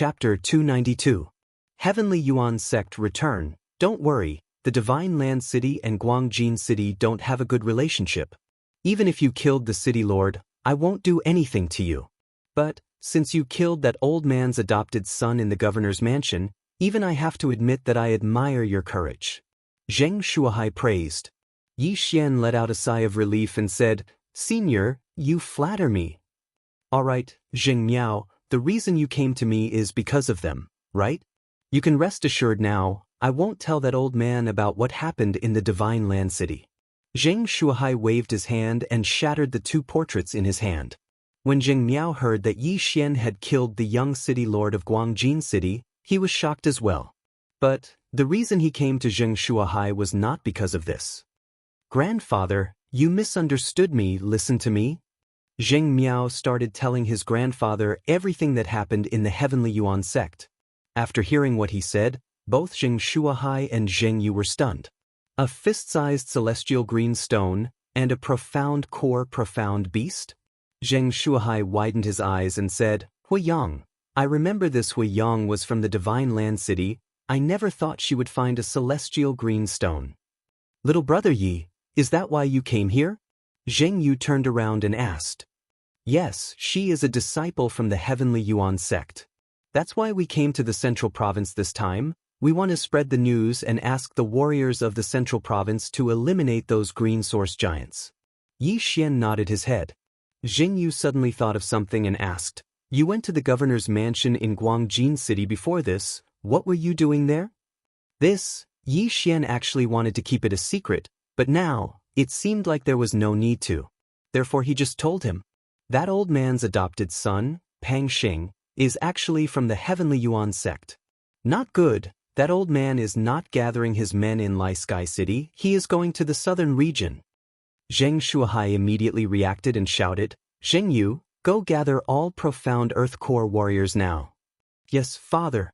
Chapter 292. Heavenly Yuan Sect Return. Don't worry, the Divine Land City and Guangjin City don't have a good relationship. Even if you killed the city lord, I won't do anything to you. But, since you killed that old man's adopted son in the governor's mansion, even I have to admit that I admire your courage. Zheng Shuahai praised. Yi Xian let out a sigh of relief and said, Senior, you flatter me. All right, Zheng Miao, the reason you came to me is because of them, right? You can rest assured now, I won't tell that old man about what happened in the Divine Land City. Zheng Shuahai waved his hand and shattered the two portraits in his hand. When Zheng Miao heard that Yi Xian had killed the young city lord of Guangjin City, he was shocked as well. But the reason he came to Zheng Shuahai was not because of this. Grandfather, you misunderstood me, listen to me. Zheng Miao started telling his grandfather everything that happened in the Heavenly Yuan sect. After hearing what he said, both Zheng Shuahai and Zheng Yu were stunned. A fist-sized celestial green stone, and a profound beast? Zheng Shuahai widened his eyes and said, Huiyang, I remember this Huiyang was from the Divine Land City. I never thought she would find a celestial green stone. Little brother Yi, is that why you came here? Zheng Yu turned around and asked. Yes, she is a disciple from the Heavenly Yuan sect. That's why we came to the Central Province this time. We want to spread the news and ask the warriors of the Central Province to eliminate those green source giants. Yi Xian nodded his head. Zheng Yu suddenly thought of something and asked, You went to the governor's mansion in Guangjin City before this. What were you doing there? Yi Xian actually wanted to keep it a secret, but now, it seemed like there was no need to. Therefore he just told him. That old man's adopted son, Pang Xing, is actually from the Heavenly Yuan sect. Not good, that old man is not gathering his men in Lai Sky City, he is going to the southern region. Zheng Shuahai immediately reacted and shouted, Zheng Yu, go gather all profound Earth Core warriors now. Yes, father.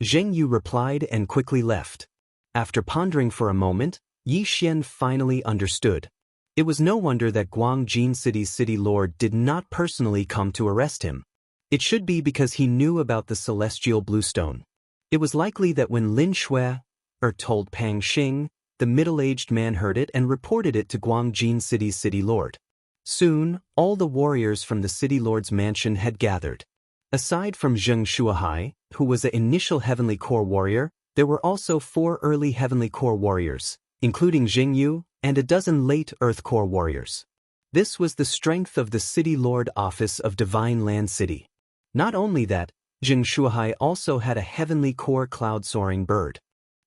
Zheng Yu replied and quickly left. After pondering for a moment, Yi Xian finally understood. It was no wonder that Guangjin City's city lord did not personally come to arrest him. It should be because he knew about the celestial bluestone. It was likely that when Lin Shui told Pang Xing, the middle-aged man heard it and reported it to Guangjin City's city lord. Soon, all the warriors from the city lord's mansion had gathered. Aside from Zheng Shuahai, who was the initial Heavenly Core warrior, there were also 4 early Heavenly Core warriors, including Zheng Yu, and a dozen late Earth Core warriors. This was the strength of the City Lord Office of Divine Land City. Not only that, Zheng Shuahai also had a Heavenly Core cloud-soaring bird.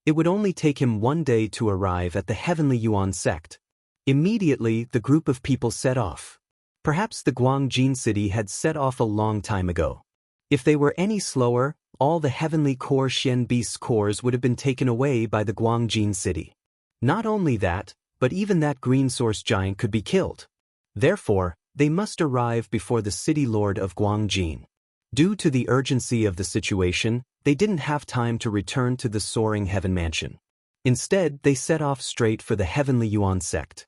It would only take him 1 day to arrive at the Heavenly Yuan sect. Immediately, the group of people set off. Perhaps the Guangjin City had set off a long time ago. If they were any slower, all the Heavenly Core Xian Beast's cores would have been taken away by the Guangjin City. Not only that, but even that green source giant could be killed. Therefore, they must arrive before the city lord of Guangjin. Due to the urgency of the situation, they didn't have time to return to the soaring heaven mansion. Instead, they set off straight for the Heavenly Yuan sect.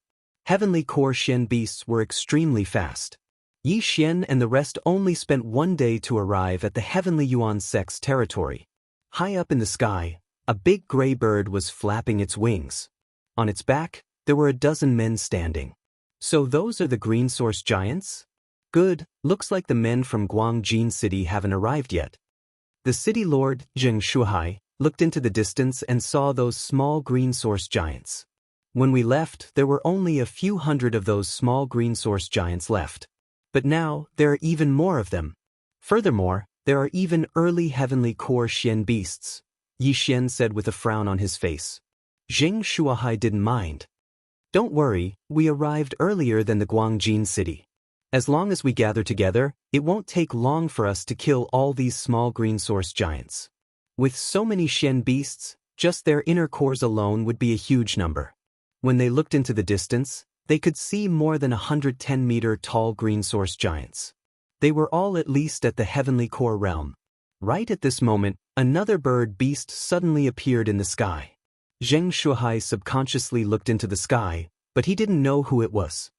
Heavenly Core Xian beasts were extremely fast. Yi Xian and the rest only spent 1 day to arrive at the Heavenly Yuan sect's territory. High up in the sky, a big gray bird was flapping its wings. On its back, there were a dozen men standing. So those are the green source giants? Good, looks like the men from Guangjin City haven't arrived yet. The city lord, Zheng Shuahai, looked into the distance and saw those small green source giants. When we left, there were only a few hundred of those small green source giants left. But now, there are even more of them. Furthermore, there are even early Heavenly Core Xian beasts, Yi Xian said with a frown on his face. Zheng Shuahai didn't mind. Don't worry, we arrived earlier than the Guangjin City. As long as we gather together, it won't take long for us to kill all these small green source giants. With so many Xian beasts, just their inner cores alone would be a huge number. When they looked into the distance, they could see more than 110-meter tall green source giants. They were all at least at the Heavenly Core realm. Right at this moment, another bird beast suddenly appeared in the sky. Zheng Shuahai subconsciously looked into the sky, but he didn't know who it was.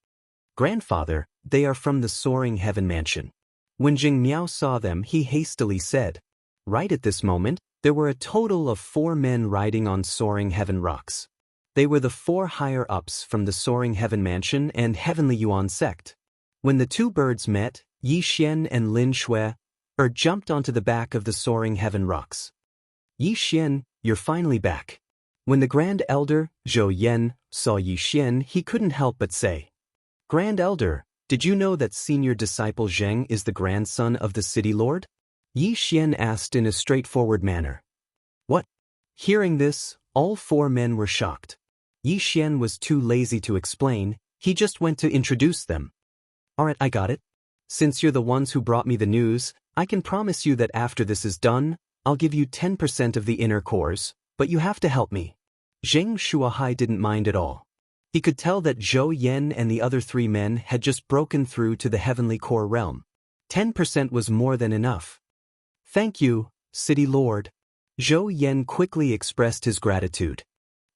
Grandfather, they are from the soaring heaven mansion. When Zheng Miao saw them, he hastily said, Right at this moment, there were a total of 4 men riding on soaring heaven rocks. They were the 4 higher-ups from the Soaring Heaven Mansion and Heavenly Yuan sect. When the 2 birds met, Yi Xian and Lin Shui jumped onto the back of the Soaring Heaven rocks. Yi Xian, you're finally back. When the Grand Elder, Zhou Yan, saw Yi Xian, he couldn't help but say, Grand Elder, did you know that senior disciple Zheng is the grandson of the city lord? Yi Xian asked in a straightforward manner. What? Hearing this, all 4 men were shocked. Yi Xian was too lazy to explain, he just went to introduce them. Alright, I got it. Since you're the ones who brought me the news, I can promise you that after this is done, I'll give you 10% of the inner cores, but you have to help me. Zheng Shuahai didn't mind at all. He could tell that Zhou Yan and the other 3 men had just broken through to the heavenly core realm. 10% was more than enough. Thank you, City Lord. Zhou Yan quickly expressed his gratitude.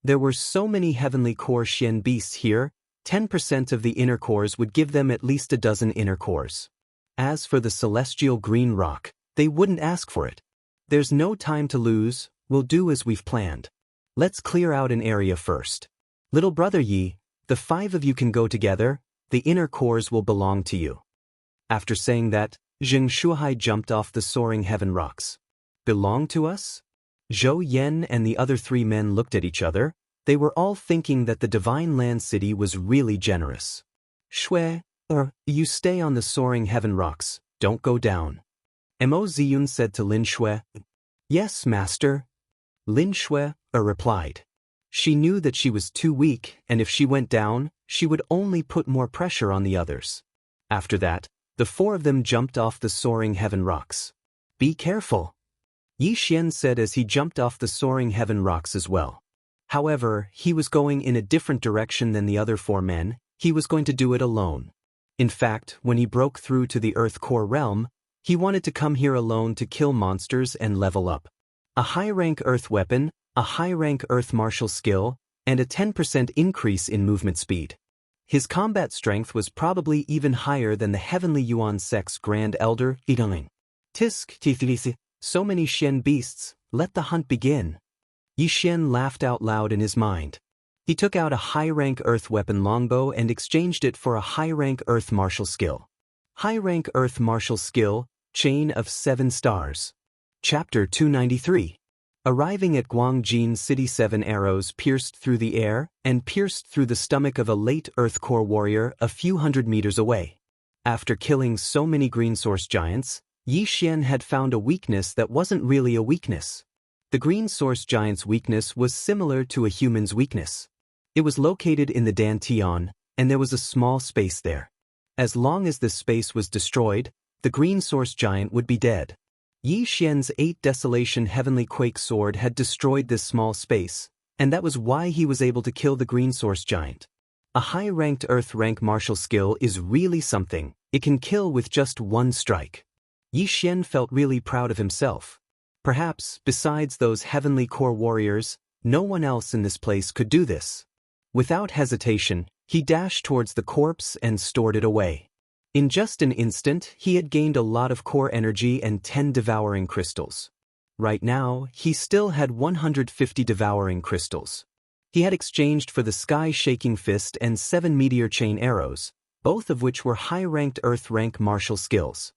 There were so many heavenly core Xian beasts here, 10% of the inner cores would give them at least a dozen inner cores. As for the celestial green rock, they wouldn't ask for it. There's no time to lose, we'll do as we've planned. Let's clear out an area first. Little brother Yi, the 5 of you can go together, the inner cores will belong to you. After saying that, Zheng Shuahai jumped off the soaring heaven rocks. Belong to us? Zhou Yan and the other 3 men looked at each other. They were all thinking that the Divine Land City was really generous. Shui, you stay on the soaring heaven rocks, don't go down. Mo Ziyun said to Lin Shui. Yes, master. Lin Shui replied. She knew that she was too weak, and if she went down, she would only put more pressure on the others. After that, the 4 of them jumped off the soaring heaven rocks. Be careful. Yi Xian said as he jumped off the soaring heaven rocks as well. However, he was going in a different direction than the other 4 men, he was going to do it alone. In fact, when he broke through to the Earth Core realm, he wanted to come here alone to kill monsters and level up. A high-rank Earth weapon, a high-rank Earth martial skill, and a 10% increase in movement speed. His combat strength was probably even higher than the Heavenly Yuan sect's Grand Elder, Yigaling. Tisk, so many Xian beasts, let the hunt begin. Yi Xian laughed out loud in his mind. He took out a high-rank Earth weapon longbow and exchanged it for a high-rank Earth martial skill. High-rank Earth martial skill, Chain of 7 Stars. Chapter 293. Arriving at Guangjin City, 7 arrows pierced through the air and pierced through the stomach of a late Earth Core warrior a few hundred meters away. After killing so many green source giants, Yi Xian had found a weakness that wasn't really a weakness. The green source giant's weakness was similar to a human's weakness. It was located in the Dantian, and there was a small space there. As long as this space was destroyed, the green source giant would be dead. Yi Xian's 8 Desolation Heavenly Quake Sword had destroyed this small space, and that was why he was able to kill the green source giant. A high-ranked Earth rank martial skill is really something, it can kill with just 1 strike. Yi Xian felt really proud of himself. Perhaps, besides those Heavenly Core warriors, no one else in this place could do this. Without hesitation, he dashed towards the corpse and stored it away. In just an instant, he had gained a lot of core energy and 10 devouring crystals. Right now, he still had 150 devouring crystals. He had exchanged for the sky-shaking fist and 7 meteor chain arrows, both of which were high-ranked Earth rank martial skills.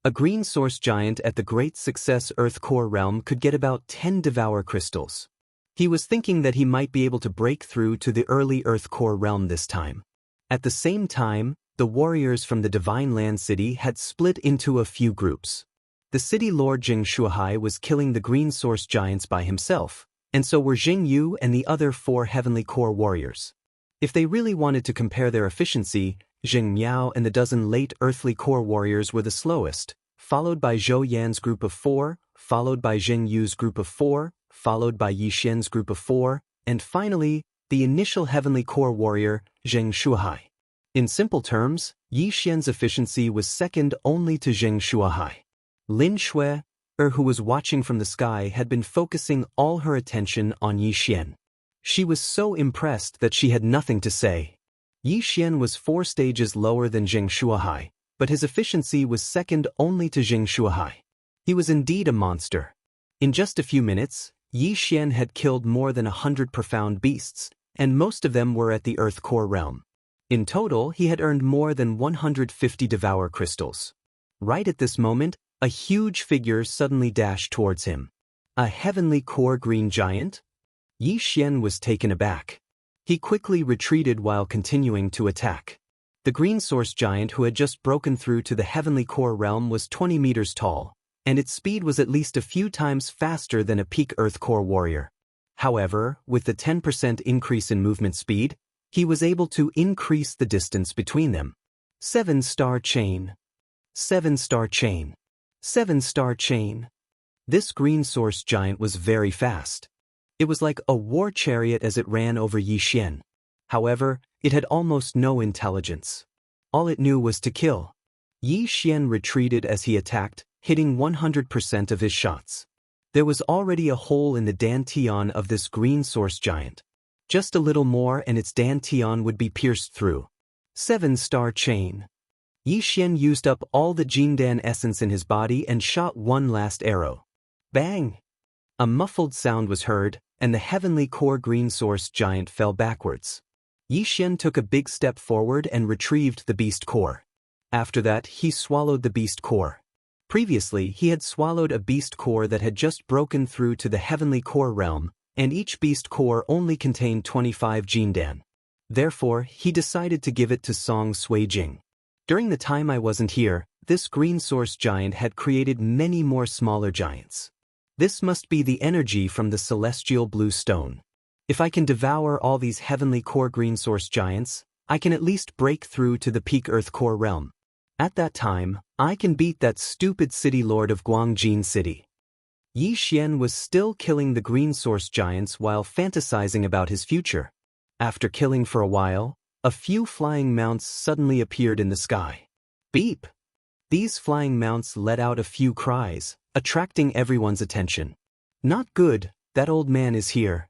A green source giant at the Great Success Earth Core realm could get about 10 devour crystals. He was thinking that he might be able to break through to the early Earth Core realm this time. At the same time, the warriors from the Divine Land City had split into a few groups. The city lord Zheng Shuahai was killing the green source giants by himself, and so were Jing Yu and the other 4 Heavenly Core warriors. If they really wanted to compare their efficiency, Jing Miao and the dozen late Earthly Core warriors were the slowest, followed by Zhou Yan's group of 4, followed by Jing Yu's group of 4, followed by Yi Xian's group of 4, and finally, the initial Heavenly Core warrior, Zheng Shuahai. In simple terms, Yi Xian's efficiency was second only to Zheng Shuahai. Lin Shui, who was watching from the sky, had been focusing all her attention on Yi Xian. She was so impressed that she had nothing to say. Yi Xian was 4 stages lower than Zheng Shuahai, but his efficiency was second only to Zheng Shuahai. He was indeed a monster. In just a few minutes, Yi Xian had killed more than 100 profound beasts, and most of them were at the Earth Core realm. In total, he had earned more than 150 Devourer crystals. Right at this moment, a huge figure suddenly dashed towards him. A heavenly core green giant? Yi Xian was taken aback. He quickly retreated while continuing to attack. The green source giant who had just broken through to the heavenly core realm was 20 meters tall, and its speed was at least a few times faster than a peak Earth Core warrior. However, with the 10% increase in movement speed, he was able to increase the distance between them. 7-star chain. 7-star chain. 7-star chain. This green source giant was very fast. It was like a war chariot as it ran over Yi Xian. However, it had almost no intelligence. All it knew was to kill. Yi Xian retreated as he attacked, hitting 100% of his shots. There was already a hole in the dantian of this green source giant. Just a little more and its dantian would be pierced through. 7-star chain. Yi Xian used up all the Jindan essence in his body and shot one last arrow. Bang! A muffled sound was heard, and the heavenly core green source giant fell backwards. Yi Xian took a big step forward and retrieved the beast core. After that, he swallowed the beast core. Previously, he had swallowed a beast core that had just broken through to the heavenly core realm, and each beast core only contained 25 Jindan. Therefore, he decided to give it to Song Sui Jing. During the time I wasn't here, this green source giant had created many more smaller giants. This must be the energy from the celestial blue stone. If I can devour all these heavenly core green source giants, I can at least break through to the peak Earth Core realm. At that time, I can beat that stupid city lord of Guangjin City. Yi Xian was still killing the green source giants while fantasizing about his future. After killing for a while, a few flying mounts suddenly appeared in the sky. Beep! These flying mounts let out a few cries, attracting everyone's attention. Not good, that old man is here.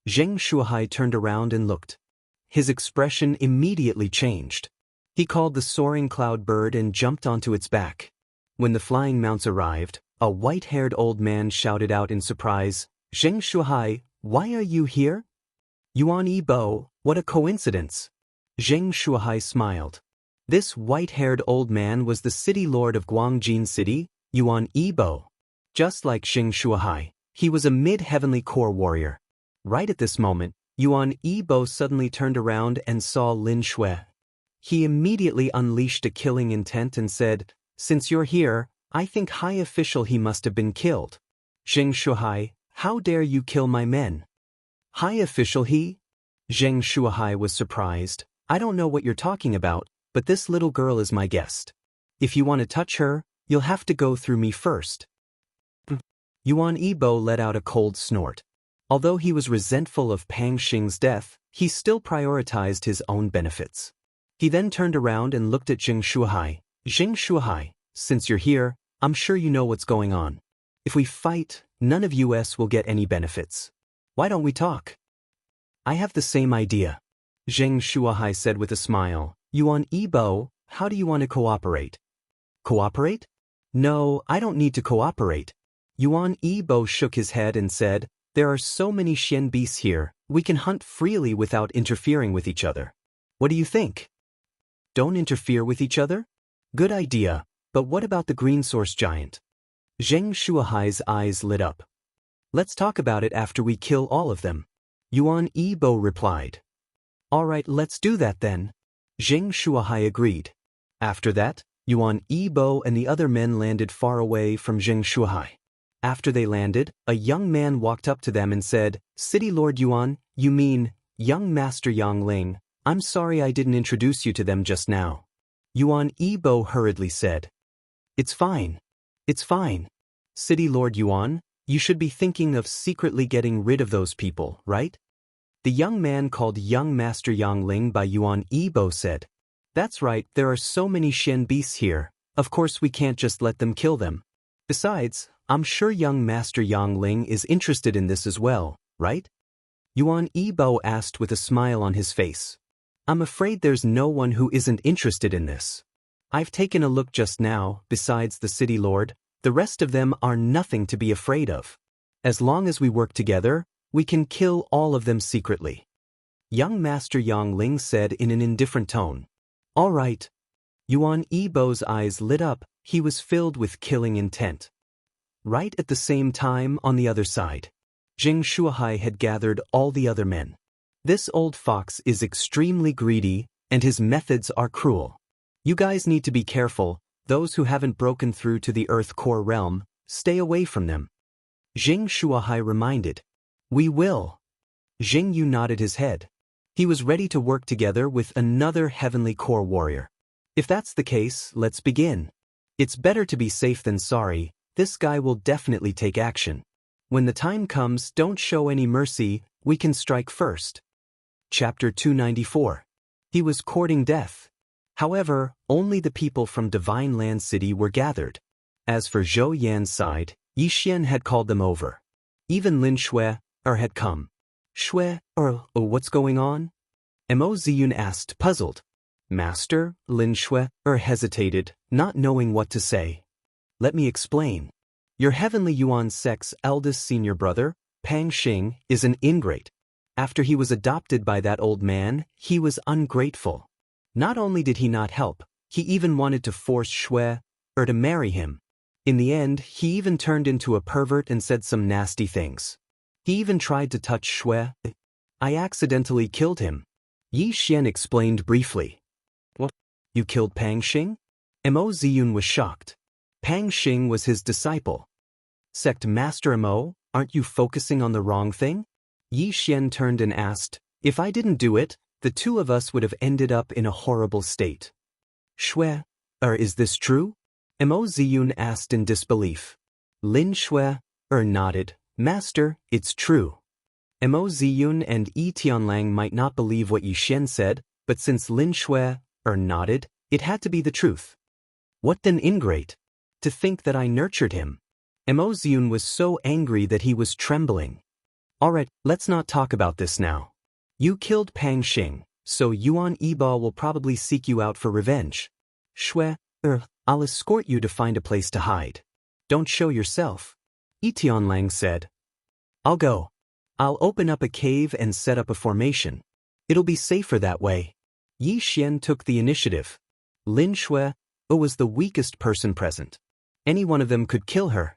Zheng Shuhai turned around and looked. His expression immediately changed. He called the soaring cloud bird and jumped onto its back. When the flying mounts arrived, a white-haired old man shouted out in surprise, Zheng Shuhai, why are you here? Yuan Yibo, what a coincidence. Zheng Shuhai smiled. This white-haired old man was the city lord of Guangjin City, Yuan Yibo. Just like Zheng Shuhai, he was a mid-heavenly core warrior. Right at this moment, Yuan Yibo suddenly turned around and saw Lin Shui. He immediately unleashed a killing intent and said, since you're here, I think high official he must have been killed. Zheng Shuhai, how dare you kill my men? High official he? Zheng Shuhai was surprised. I don't know what you're talking about, but this little girl is my guest. If you want to touch her, you'll have to go through me first. Yuan Yibo let out a cold snort. Although he was resentful of Pang Xing's death, he still prioritized his own benefits. He then turned around and looked at Zheng Shuhai. Zheng Shuhai, since you're here, I'm sure you know what's going on. If we fight, none of us will get any benefits. Why don't we talk? I have the same idea. Zheng Shuhai said with a smile. Yuan Yibo, how do you want to cooperate? Cooperate? No, I don't need to cooperate. Yuan Yibo shook his head and said, there are so many Xian beasts here, we can hunt freely without interfering with each other. What do you think? Don't interfere with each other? Good idea, but what about the green source giant? Zheng Shuhai's eyes lit up. Let's talk about it after we kill all of them. Yuan Yibo replied. All right, let's do that then. Zheng Shuhai agreed. After that, Yuan Yibo and the other men landed far away from Zheng Shuhai. After they landed, a young man walked up to them and said, City Lord Yuan, you mean, young Master Yang Ling, I'm sorry I didn't introduce you to them just now. Yuan Yibo hurriedly said. It's fine. It's fine. City Lord Yuan, you should be thinking of secretly getting rid of those people, right? The young man called young Master Yang Ling by Yuan Yibo said. That's right, there are so many Xian beasts here, of course we can't just let them kill them. Besides, I'm sure young Master Yang Ling is interested in this as well, right? Yuan Yibo asked with a smile on his face. I'm afraid there's no one who isn't interested in this. I've taken a look just now, besides the city lord, the rest of them are nothing to be afraid of. As long as we work together, we can kill all of them secretly. Young Master Yang Ling said in an indifferent tone. All right. Yuan Yibo's eyes lit up, he was filled with killing intent. Right at the same time on the other side, Jing Shuahai had gathered all the other men. This old fox is extremely greedy, and his methods are cruel. You guys need to be careful, those who haven't broken through to the Earth Core realm, stay away from them. Jing Shuahai reminded. We will. Jing Yu nodded his head. He was ready to work together with another Heavenly Core warrior. If that's the case, let's begin. It's better to be safe than sorry, this guy will definitely take action. When the time comes, don't show any mercy, we can strike first. Chapter 294. He was courting death. However, only the people from Divine Land City were gathered. As for Zhou Yan's side, Yi Xian had called them over. Even Lin Shui had come. Shui, what's going on? Mo Ziyun asked, puzzled. Master, Lin Shui hesitated, not knowing what to say. Let me explain. Your Heavenly Yuan sect's eldest senior brother, Pang Xing, is an ingrate. After he was adopted by that old man, he was ungrateful. Not only did he not help, he even wanted to force Shui to marry him. In the end, he even turned into a pervert and said some nasty things. He even tried to touch Shui. I accidentally killed him. Yi Xian explained briefly. What? You killed Pang Xing? Mo Ziyun was shocked. Pang Xing was his disciple. Sect Master Mo, aren't you focusing on the wrong thing? Yi Xian turned and asked, if I didn't do it, the two of us would have ended up in a horrible state. Shui, is this true? Mo Ziyun asked in disbelief. Lin Shui nodded. Master, it's true. Mo Ziyun and Yi Tianlang might not believe what Yi Xian said, but since Lin Shui nodded, it had to be the truth. What then ingrate? To think that I nurtured him. Mo Ziyun was so angry that he was trembling. Alright, let's not talk about this now. You killed Pang Xing, so Yuan Yibo will probably seek you out for revenge. Shui, I'll escort you to find a place to hide. Don't show yourself. Yi Tianlang said. I'll go. I'll open up a cave and set up a formation. It'll be safer that way. Yi Xian took the initiative. Lin Shui was the weakest person present. Any one of them could kill her.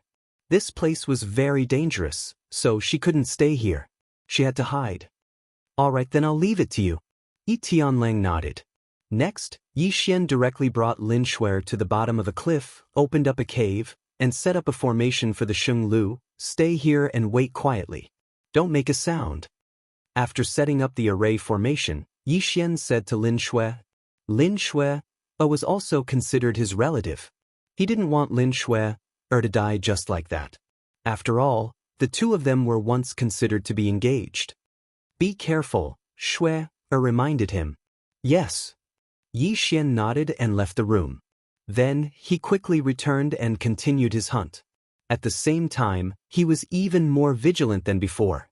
This place was very dangerous, so she couldn't stay here. She had to hide. Alright, then I'll leave it to you. Yi Tianlang nodded. Next, Yi Xian directly brought Lin Shui to the bottom of a cliff, opened up a cave, and set up a formation for the Sheng Lu. Stay here and wait quietly. Don't make a sound. After setting up the array formation, Yi Xian said to Lin Shui. Lin Shui was also considered his relative. He didn't want Lin Shui to die just like that. After all, the two of them were once considered to be engaged. Be careful, Shui reminded him. Yes. Yi Xian nodded and left the room. Then, he quickly returned and continued his hunt. At the same time, he was even more vigilant than before.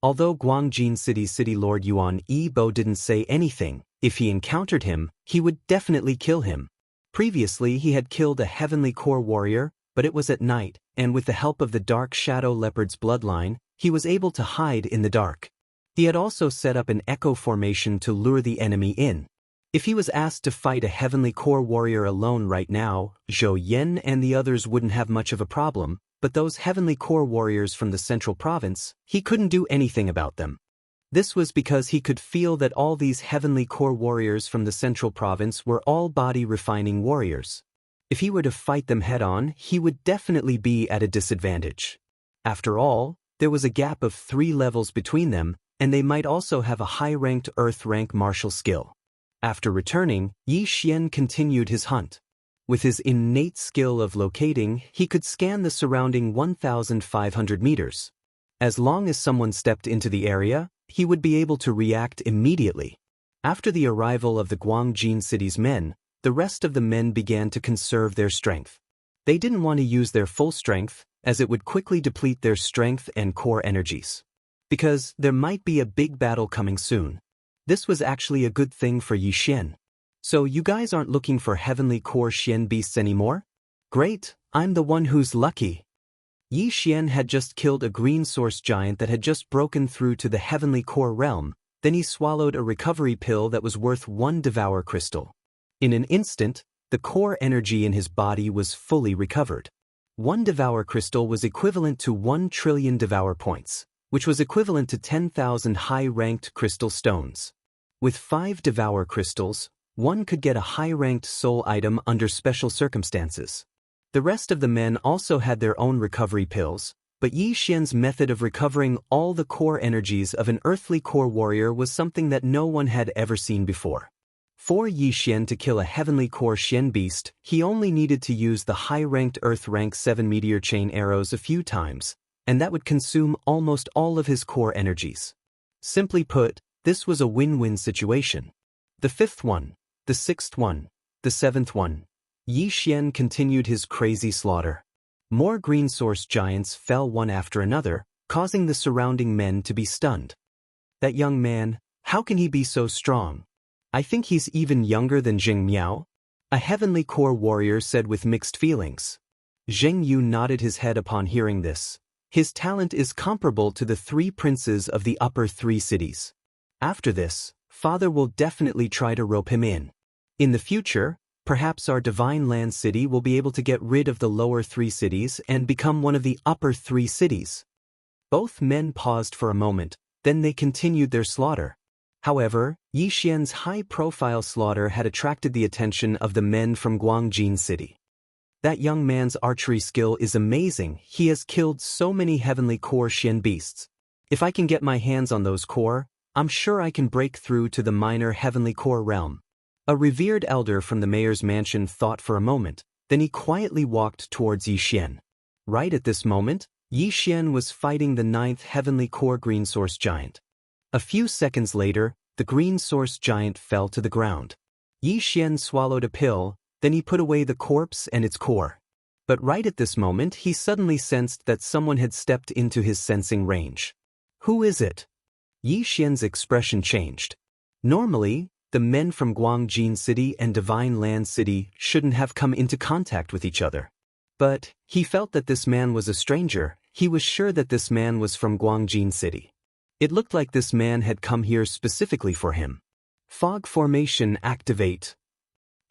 Although Guangjin City Lord Yuan Yibo didn't say anything, if he encountered him, he would definitely kill him. Previously he had killed a Heavenly Core warrior, but it was at night, and with the help of the Dark Shadow Leopard's bloodline, he was able to hide in the dark. He had also set up an echo formation to lure the enemy in. If he was asked to fight a Heavenly Core warrior alone right now, Zhou Yan and the others wouldn't have much of a problem, but those Heavenly Core warriors from the Central Province, he couldn't do anything about them. This was because he could feel that all these Heavenly Core warriors from the Central Province were all body-refining warriors. If he were to fight them head-on, he would definitely be at a disadvantage. After all, there was a gap of 3 levels between them, and they might also have a high-ranked Earth-rank martial skill. After returning, Yi Xian continued his hunt. With his innate skill of locating, he could scan the surrounding 1,500 meters. As long as someone stepped into the area, he would be able to react immediately. After the arrival of the Guangjin City's men, the rest of the men began to conserve their strength. They didn't want to use their full strength, as it would quickly deplete their strength and core energies. Because there might be a big battle coming soon. This was actually a good thing for Yi Xian. So you guys aren't looking for Heavenly Core Xian beasts anymore? Great, I'm the one who's lucky. Yi Xian had just killed a green source giant that had just broken through to the heavenly core realm, then he swallowed a recovery pill that was worth 1 Devourer crystal. In an instant, the core energy in his body was fully recovered. 1 Devourer crystal was equivalent to 1 trillion Devour points, which was equivalent to 10,000 high-ranked crystal stones. With 5 Devourer crystals, one could get a high-ranked soul item under special circumstances. The rest of the men also had their own recovery pills, but Yi Xian's method of recovering all the core energies of an earthly core warrior was something that no one had ever seen before. For Yi Xian to kill a heavenly core Xian beast, he only needed to use the high-ranked Earth rank 7 meteor chain arrows a few times, and that would consume almost all of his core energies. Simply put, this was a win-win situation. The 5th one, the 6th one, the 7th one. Yi Xian continued his crazy slaughter. More green source giants fell one after another, causing the surrounding men to be stunned. That young man, how can he be so strong? I think he's even younger than Zheng Miao, a heavenly core warrior said with mixed feelings. Zheng Yu nodded his head upon hearing this. His talent is comparable to the 3 princes of the upper 3 cities. After this, Father will definitely try to rope him in. In the future, perhaps our divine land city will be able to get rid of the lower 3 cities and become one of the upper 3 cities. Both men paused for a moment, then they continued their slaughter. However, Yi Xian's high-profile slaughter had attracted the attention of the men from Guangjin City. That young man's archery skill is amazing. He has killed so many heavenly core Xian beasts. If I can get my hands on those core, I'm sure I can break through to the minor heavenly core realm. A revered elder from the mayor's mansion thought for a moment, then he quietly walked towards Yi Xian. Right at this moment, Yi Xian was fighting the 9th heavenly core green source giant. A few seconds later, the green source giant fell to the ground. Yi Xian swallowed a pill, then he put away the corpse and its core. But right at this moment he suddenly sensed that someone had stepped into his sensing range. Who is it? Yi Xian's expression changed. Normally, the men from Guangjin City and Divine Land City shouldn't have come into contact with each other. But he felt that this man was a stranger. He was sure that this man was from Guangjin City. It looked like this man had come here specifically for him. Fog formation activate.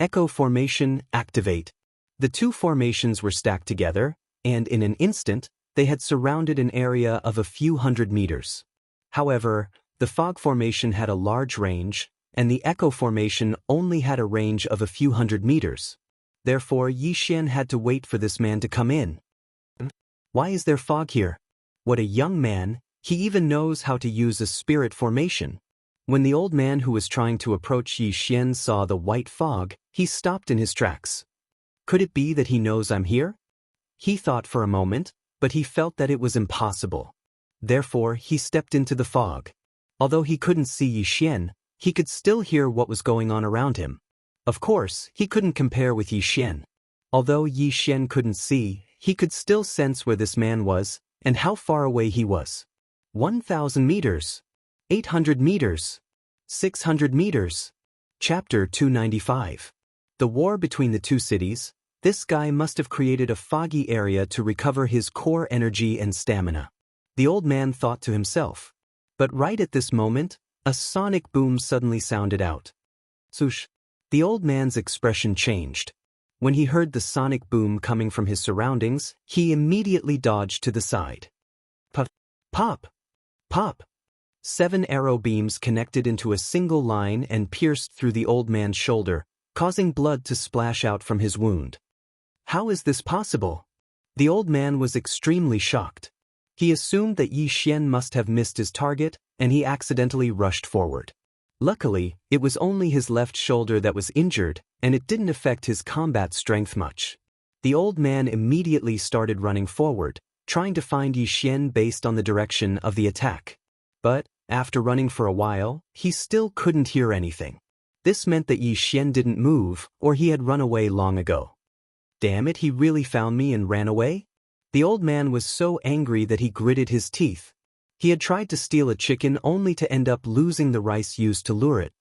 Echo formation activate. The 2 formations were stacked together, and in an instant, they had surrounded an area of a few hundred meters. However, the fog formation had a large range, and the echo formation only had a range of a few hundred meters. Therefore, Yi Xian had to wait for this man to come in. Why is there fog here? What a young man, he even knows how to use a spirit formation. When the old man who was trying to approach Yi Xian saw the white fog, he stopped in his tracks. Could it be that he knows I'm here? He thought for a moment, but he felt that it was impossible. Therefore, he stepped into the fog. Although he couldn't see Yi Xian, he could still hear what was going on around him. Of course, he couldn't compare with Yi Xian. Although Yi Xian couldn't see, he could still sense where this man was, and how far away he was. 1,000 meters. 800 meters. 600 meters. Chapter 295. The war between the 2 cities. This guy must have created a foggy area to recover his core energy and stamina. The old man thought to himself. But right at this moment, a sonic boom suddenly sounded out. Swoosh. The old man's expression changed. When he heard the sonic boom coming from his surroundings, he immediately dodged to the side. Puff. Pop. Pop. 7 arrow beams connected into a single line and pierced through the old man's shoulder, causing blood to splash out from his wound. How is this possible? The old man was extremely shocked. He assumed that Yi Xian must have missed his target, and he accidentally rushed forward. Luckily, it was only his left shoulder that was injured, and it didn't affect his combat strength much. The old man immediately started running forward, trying to find Yi Xian based on the direction of the attack. But, after running for a while, he still couldn't hear anything. This meant that Yi Xian didn't move, or he had run away long ago. Damn it, he really found me and ran away? The old man was so angry that he gritted his teeth. He had tried to steal a chicken only to end up losing the rice used to lure it.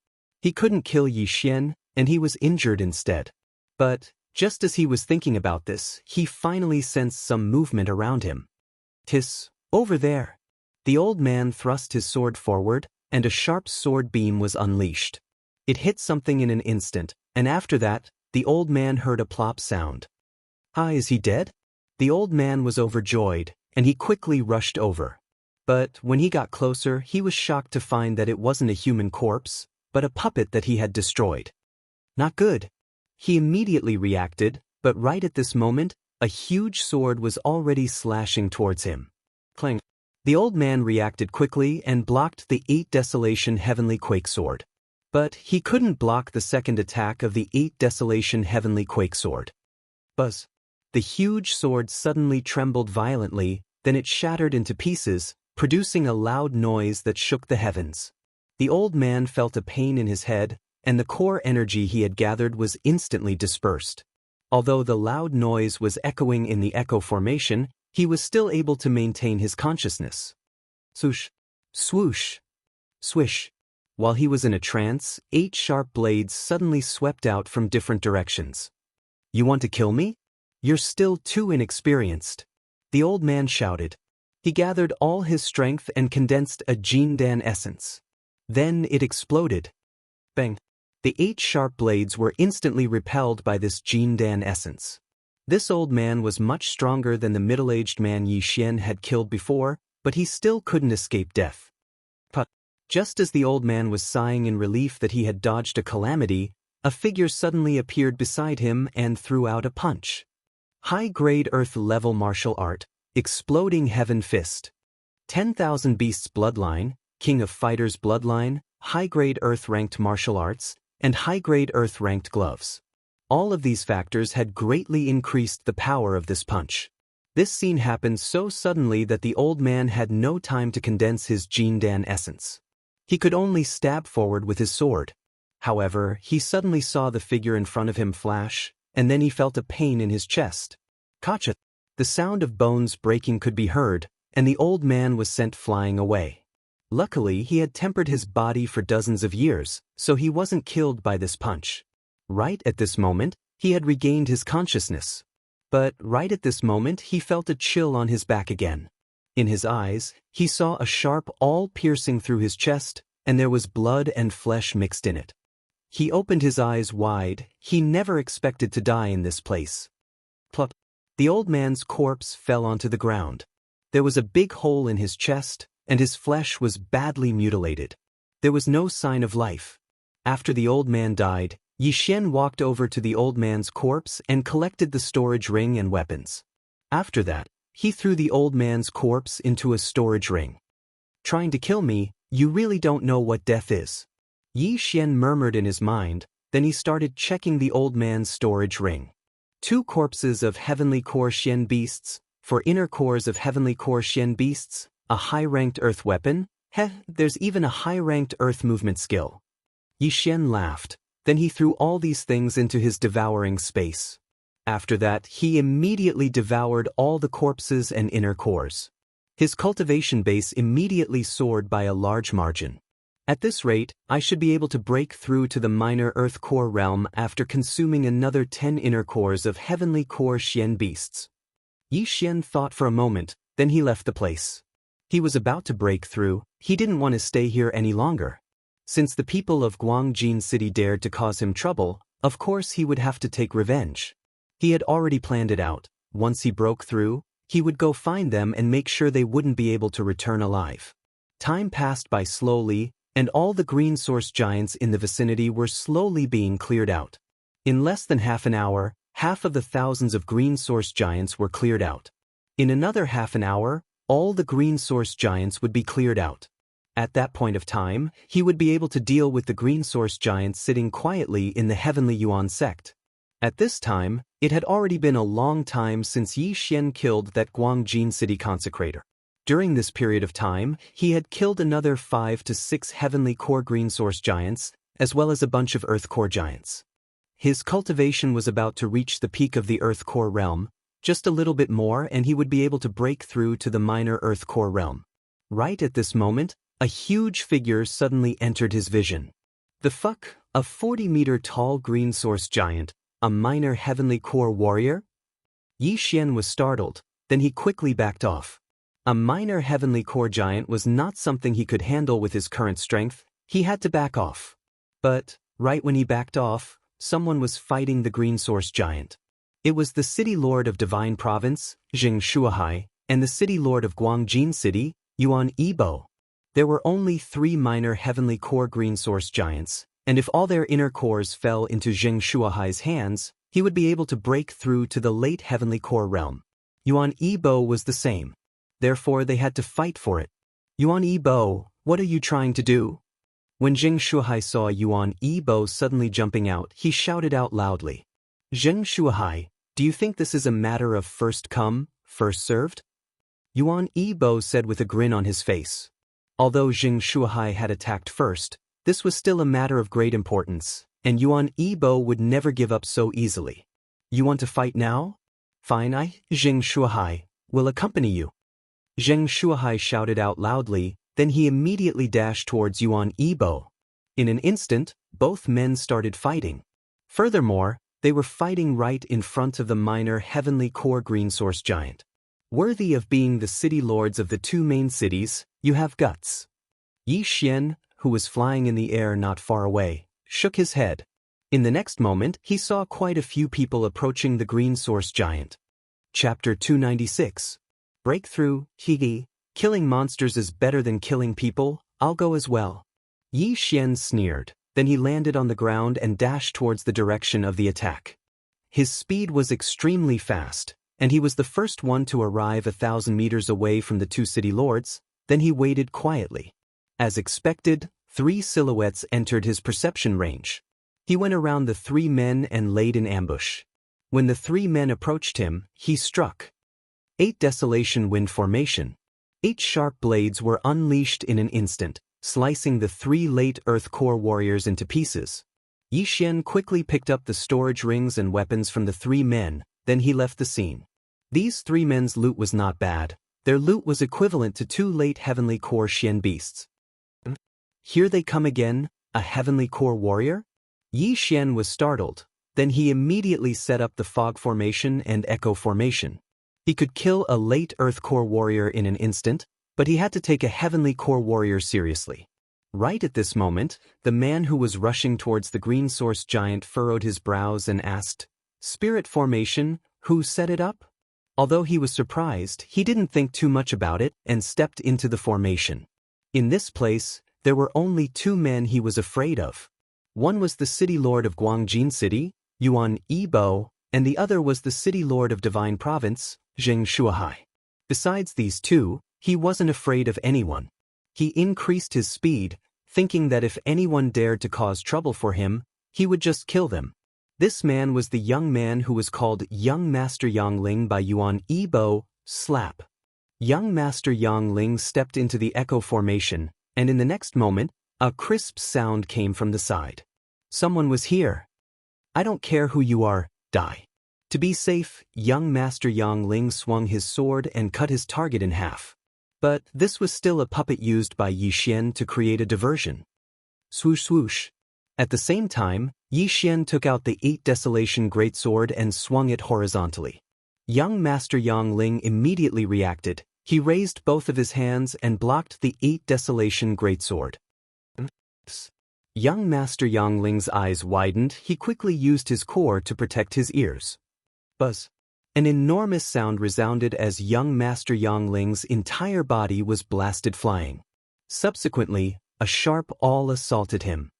He couldn't kill Yi Xian, and he was injured instead. But Just as he was thinking about this, he finally sensed some movement around him. "Tis, over there." The old man thrust his sword forward, and a sharp sword beam was unleashed. It hit something in an instant, and after that, the old man heard a plop sound. "Ah, is he dead?" The old man was overjoyed, and he quickly rushed over. But when he got closer, he was shocked to find that it wasn't a human corpse, but a puppet that he had destroyed. Not good. He immediately reacted, but right at this moment, a huge sword was already slashing towards him. Clang. The old man reacted quickly and blocked the 8 Desolation Heavenly Quake Sword. But he couldn't block the second attack of the 8 Desolation Heavenly Quake Sword. Buzz. The huge sword suddenly trembled violently, then it shattered into pieces, producing a loud noise that shook the heavens. The old man felt a pain in his head, and the core energy he had gathered was instantly dispersed. Although the loud noise was echoing in the echo formation, he was still able to maintain his consciousness. Swoosh, swoosh, swish. While he was in a trance, 8 sharp blades suddenly swept out from different directions. "You want to kill me? You're still too inexperienced," the old man shouted. He gathered all his strength and condensed a Jindan essence. Then it exploded. Bang! The 8 sharp blades were instantly repelled by this Jindan essence. This old man was much stronger than the middle-aged man Yi Xian had killed before, but he still couldn't escape death. But just as the old man was sighing in relief that he had dodged a calamity, a figure suddenly appeared beside him and threw out a punch. High-grade Earth-level martial art, Exploding Heaven Fist. 10,000 Beasts Bloodline, King of Fighters Bloodline, high-grade Earth-ranked martial arts, and high-grade Earth-ranked gloves. All of these factors had greatly increased the power of this punch. This scene happened so suddenly that the old man had no time to condense his Jindan essence. He could only stab forward with his sword. However, he suddenly saw the figure in front of him flash, and then he felt a pain in his chest. Gotcha! The sound of bones breaking could be heard, and the old man was sent flying away. Luckily, he had tempered his body for dozens of years, so he wasn't killed by this punch. Right at this moment, he had regained his consciousness. But right at this moment, he felt a chill on his back again. In his eyes, he saw a sharp awl piercing through his chest, and there was blood and flesh mixed in it. He opened his eyes wide. He never expected to die in this place. Plop! The old man's corpse fell onto the ground. There was a big hole in his chest, and his flesh was badly mutilated. There was no sign of life. After the old man died, Yi Xian walked over to the old man's corpse and collected the storage ring and weapons. After that, he threw the old man's corpse into a storage ring. "Trying to kill me, you really don't know what death is," Yi Xian murmured in his mind, then he started checking the old man's storage ring. 2 corpses of Heavenly Core Xian beasts, 4 inner cores of Heavenly Core Xian beasts, a high-ranked earth weapon, there's even a high-ranked earth movement skill. Yi Xian laughed. Then he threw all these things into his devouring space. After that, he immediately devoured all the corpses and inner cores. His cultivation base immediately soared by a large margin. At this rate, I should be able to break through to the minor earth core realm after consuming another 10 inner cores of Heavenly Core Xian beasts. Yi Xian thought for a moment, then he left the place. He was about to break through. He didn't want to stay here any longer. Since the people of Guangjin City dared to cause him trouble, of course he would have to take revenge. He had already planned it out. Once he broke through, he would go find them and make sure they wouldn't be able to return alive. Time passed by slowly, and all the green source giants in the vicinity were slowly being cleared out. In less than half an hour, half of the thousands of green source giants were cleared out. In another half an hour, all the green source giants would be cleared out. At that point of time, he would be able to deal with the green source giants sitting quietly in the Heavenly Yuan sect. At this time, it had already been a long time since Yi Xian killed that Guangjin City consecrator. During this period of time, he had killed another 5 to 6 Heavenly Core green source giants, as well as a bunch of Earth Core giants. His cultivation was about to reach the peak of the Earth Core realm. Just a little bit more and he would be able to break through to the minor Earth Core realm. Right at this moment, a huge figure suddenly entered his vision. The fuck, a 40-meter tall green source giant, A minor heavenly core warrior? Yi Xian was startled, then he quickly backed off. A minor heavenly core giant was not something he could handle with his current strength. He had to back off. But, right when he backed off, someone was fighting the green source giant. It was the city lord of Divine Province, Xianxia, and the city lord of Guangjin City, Yuan Yibo. There were only 3 minor heavenly core green source giants, and if all their inner cores fell into Xianxia's hands, he would be able to break through to the late heavenly core realm. Yuan Yibo was the same. Therefore they had to fight for it. Yuan Yibo, what are you trying to do? When Xianxia saw Yuan Yibo suddenly jumping out, he shouted out loudly. Xianxia, do you think this is a matter of first come, first served? Yuan Yibo said with a grin on his face. Although Xianxia had attacked first, this was still a matter of great importance, and Yuan Yibo would never give up so easily. You want to fight now? Fine, Xianxia, will accompany you. Xianxia shouted out loudly, then he immediately dashed towards Yuan Yibo. In an instant, both men started fighting. Furthermore, they were fighting right in front of the minor heavenly core green source giant. Worthy of being the city lords of the 2 main cities, you have guts. Yi Xian, who was flying in the air not far away, shook his head. In the next moment, he saw quite a few people approaching the green source giant. Chapter 296. Breakthrough, Higi, killing monsters is better than killing people, I'll go as well. Yi Xian sneered, then he landed on the ground and dashed towards the direction of the attack. His speed was extremely fast, and he was the first one to arrive 1,000 meters away from the 2 city lords. Then he waited quietly. As expected, 3 silhouettes entered his perception range. He went around the 3 men and laid in ambush. When the 3 men approached him, he struck. 8 Desolation Wind Formation. 8 sharp blades were unleashed in an instant, slicing the 3 late Earth Core warriors into pieces. Yi Xian quickly picked up the storage rings and weapons from the 3 men, then he left the scene. These 3 men's loot was not bad. Their loot was equivalent to 2 late Heavenly Core Xian beasts. Here they come again, a Heavenly Core warrior? Yi Xian was startled, then he immediately set up the Fog Formation and Echo Formation. He could kill a late Earth Core warrior in an instant, but he had to take a Heavenly Core warrior seriously. Right at this moment, the man who was rushing towards the green source giant furrowed his brows and asked, Spirit Formation, who set it up? Although he was surprised, he didn't think too much about it and stepped into the formation. In this place, there were only 2 men he was afraid of. One was the city lord of Guangjin City, Yuan Yibo, and the other was the city lord of Divine Province, Xianxia. Besides these 2, he wasn't afraid of anyone. He increased his speed, thinking that if anyone dared to cause trouble for him, he would just kill them. This man was the young man who was called Young Master Yangling by Yuan Yibo, Slap. Young Master Yangling stepped into the Echo Formation, and in the next moment, a crisp sound came from the side. Someone was here. I don't care who you are, die. To be safe, Young Master Yangling swung his sword and cut his target in half. But this was still a puppet used by Yi Xian to create a diversion. Swoosh swoosh. At the same time, Yi Xian took out the 8 Desolation Greatsword and swung it horizontally. Young Master Yangling immediately reacted. He raised both of his hands and blocked the 8 Desolation Greatsword. Young Master Yangling's eyes widened. He quickly used his core to protect his ears. Buzz. An enormous sound resounded as Young Master Yangling's entire body was blasted flying. Subsequently, a sharp awl assaulted him.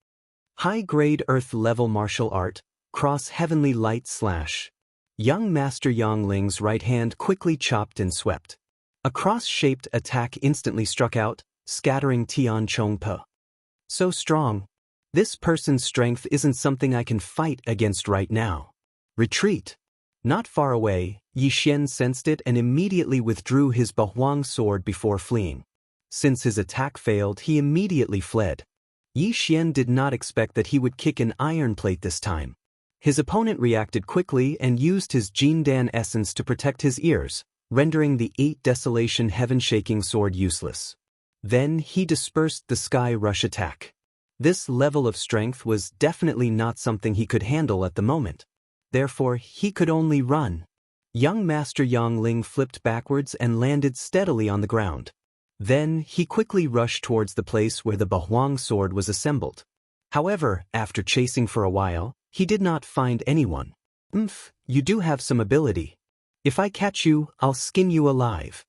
High-grade Earth-level martial art, cross-heavenly light slash. Young Master Yangling's right hand quickly chopped and swept. A cross-shaped attack instantly struck out, scattering Tian Chongpa. So strong. This person's strength isn't something I can fight against right now. Retreat. Not far away, Yi Xian sensed it and immediately withdrew his Bahuang sword before fleeing. Since his attack failed, he immediately fled. Yi Xian did not expect that he would kick an iron plate this time. His opponent reacted quickly and used his Jindan essence to protect his ears, rendering the 8 Desolation Heaven-shaking sword useless. Then he dispersed the Sky Rush attack. This level of strength was definitely not something he could handle at the moment. therefore he could only run. Young Master Yang Ling flipped backwards and landed steadily on the ground. Then he quickly rushed towards the place where the Bahuang sword was assembled. However, after chasing for a while, he did not find anyone. You do have some ability. If I catch you, I'll skin you alive.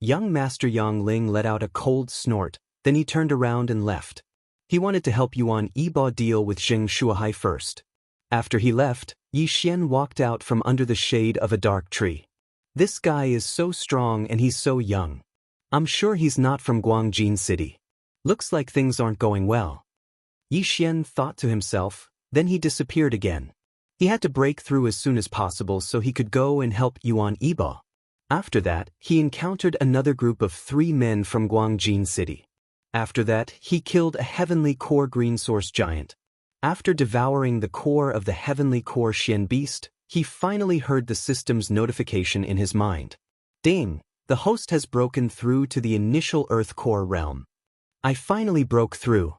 Young Master Yang Ling let out a cold snort, then he turned around and left. He wanted to help Yuan Yibo deal with Xianxia first. After he left, Yi Xian walked out from under the shade of a dark tree. This guy is so strong and he's so young. I'm sure he's not from Guangjin City. Looks like things aren't going well. Yi Xian thought to himself, then he disappeared again. He had to break through as soon as possible so he could go and help Yuan Yibo. After that, he encountered another group of 3 men from Guangjin City. After that, he killed a heavenly core green source giant. After devouring the core of the heavenly core Xian beast, he finally heard the system's notification in his mind. Ding! The host has broken through to the initial Earth core realm. I finally broke through.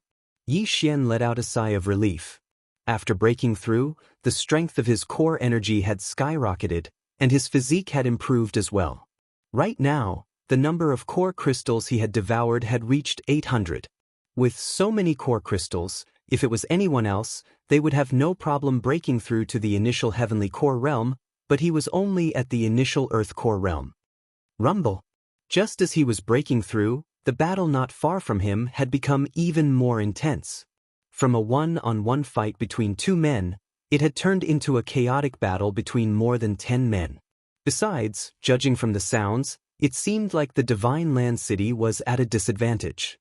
Yi Xian let out a sigh of relief. After breaking through, the strength of his core energy had skyrocketed, and his physique had improved as well. Right now, the number of core crystals he had devoured had reached 800. With so many core crystals, if it was anyone else, they would have no problem breaking through to the initial heavenly core realm, but he was only at the initial Earth core realm. Rumble. Just as he was breaking through, the battle not far from him had become even more intense. From a one-on-one fight between 2 men, it had turned into a chaotic battle between more than 10 men. Besides, judging from the sounds, it seemed like the Divine Land City was at a disadvantage.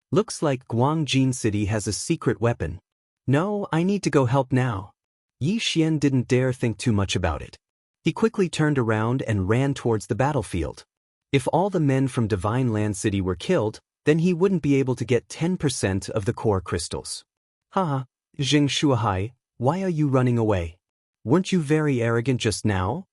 Looks like Guangjin City has a secret weapon. No, I need to go help now. Yi Xian didn't dare think too much about it. He quickly turned around and ran towards the battlefield. If all the men from Divine Land City were killed, then he wouldn't be able to get 10% of the core crystals. Haha, Xianxia, why are you running away? Weren't you very arrogant just now?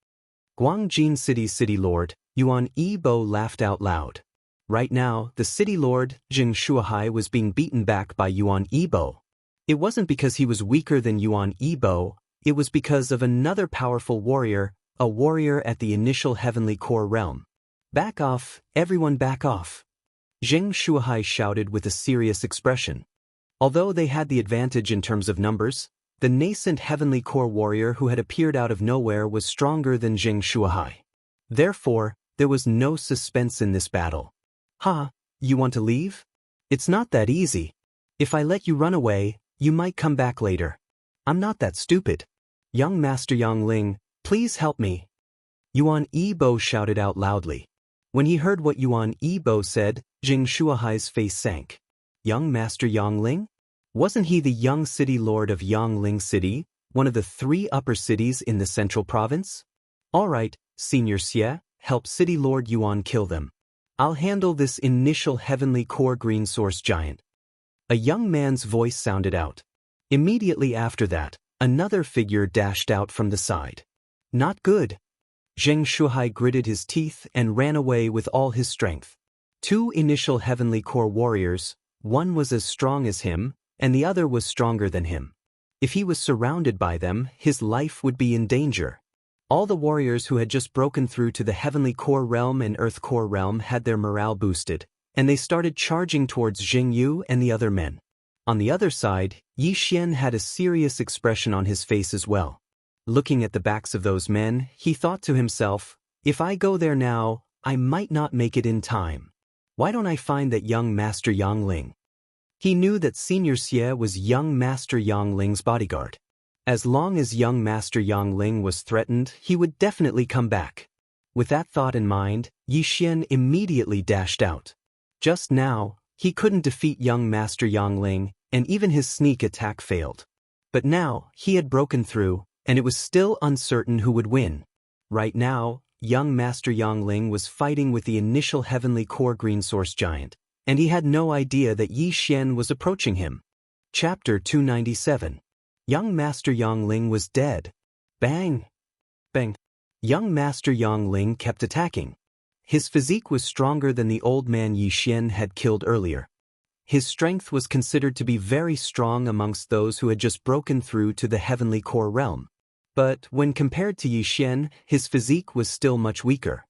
Guangjin City's city lord, Yuan Yibo laughed out loud. Right now, the city lord, Xianxia, was being beaten back by Yuan Yibo. It wasn't because he was weaker than Yuan Yibo, it was because of another powerful warrior, a warrior at the initial heavenly core realm. Back off, everyone back off. Xianxia shouted with a serious expression. Although they had the advantage in terms of numbers, the nascent heavenly core warrior who had appeared out of nowhere was stronger than Xianxia. Therefore, there was no suspense in this battle. You want to leave? It's not that easy. If I let you run away, you might come back later. I'm not that stupid. Young Master Yang Ling, please help me. Yuan Yibo shouted out loudly. When he heard what Yuan Yibo said, Xianxia's face sank. Young Master Yang Ling? Wasn't he the young city lord of Yangling City, one of the 3 upper cities in the central province? All right, Senior Xie, help City Lord Yuan kill them. I'll handle this initial heavenly core green source giant. A young man's voice sounded out. Immediately after that, another figure dashed out from the side. Not good. Xianxia gritted his teeth and ran away with all his strength. 2 initial heavenly core warriors, one was as strong as him, and the other was stronger than him. If he was surrounded by them, his life would be in danger. All the warriors who had just broken through to the heavenly core realm and earth core realm had their morale boosted, and they started charging towards Xingyu and the other men. On the other side, Yi Xian had a serious expression on his face as well. Looking at the backs of those men, he thought to himself, if I go there now, I might not make it in time. Why don't I find that young Master Yang Ling? He knew that Senior Xie was young Master Yang Ling's bodyguard. As long as young Master Yang Ling was threatened, he would definitely come back. With that thought in mind, Yi Xian immediately dashed out. Just now, he couldn't defeat young Master Yang Ling, and even his sneak attack failed. But now, he had broken through, and it was still uncertain who would win. Right now, young Master Yang Ling was fighting with the initial heavenly core green source giant, and he had no idea that Yi Xian was approaching him. Chapter 297. Young Master Yang Ling was dead. Bang! Bang! Young Master Yang Ling kept attacking. His physique was stronger than the old man Yi Xian had killed earlier. His strength was considered to be very strong amongst those who had just broken through to the heavenly core realm. But when compared to Yi Xian, his physique was still much weaker.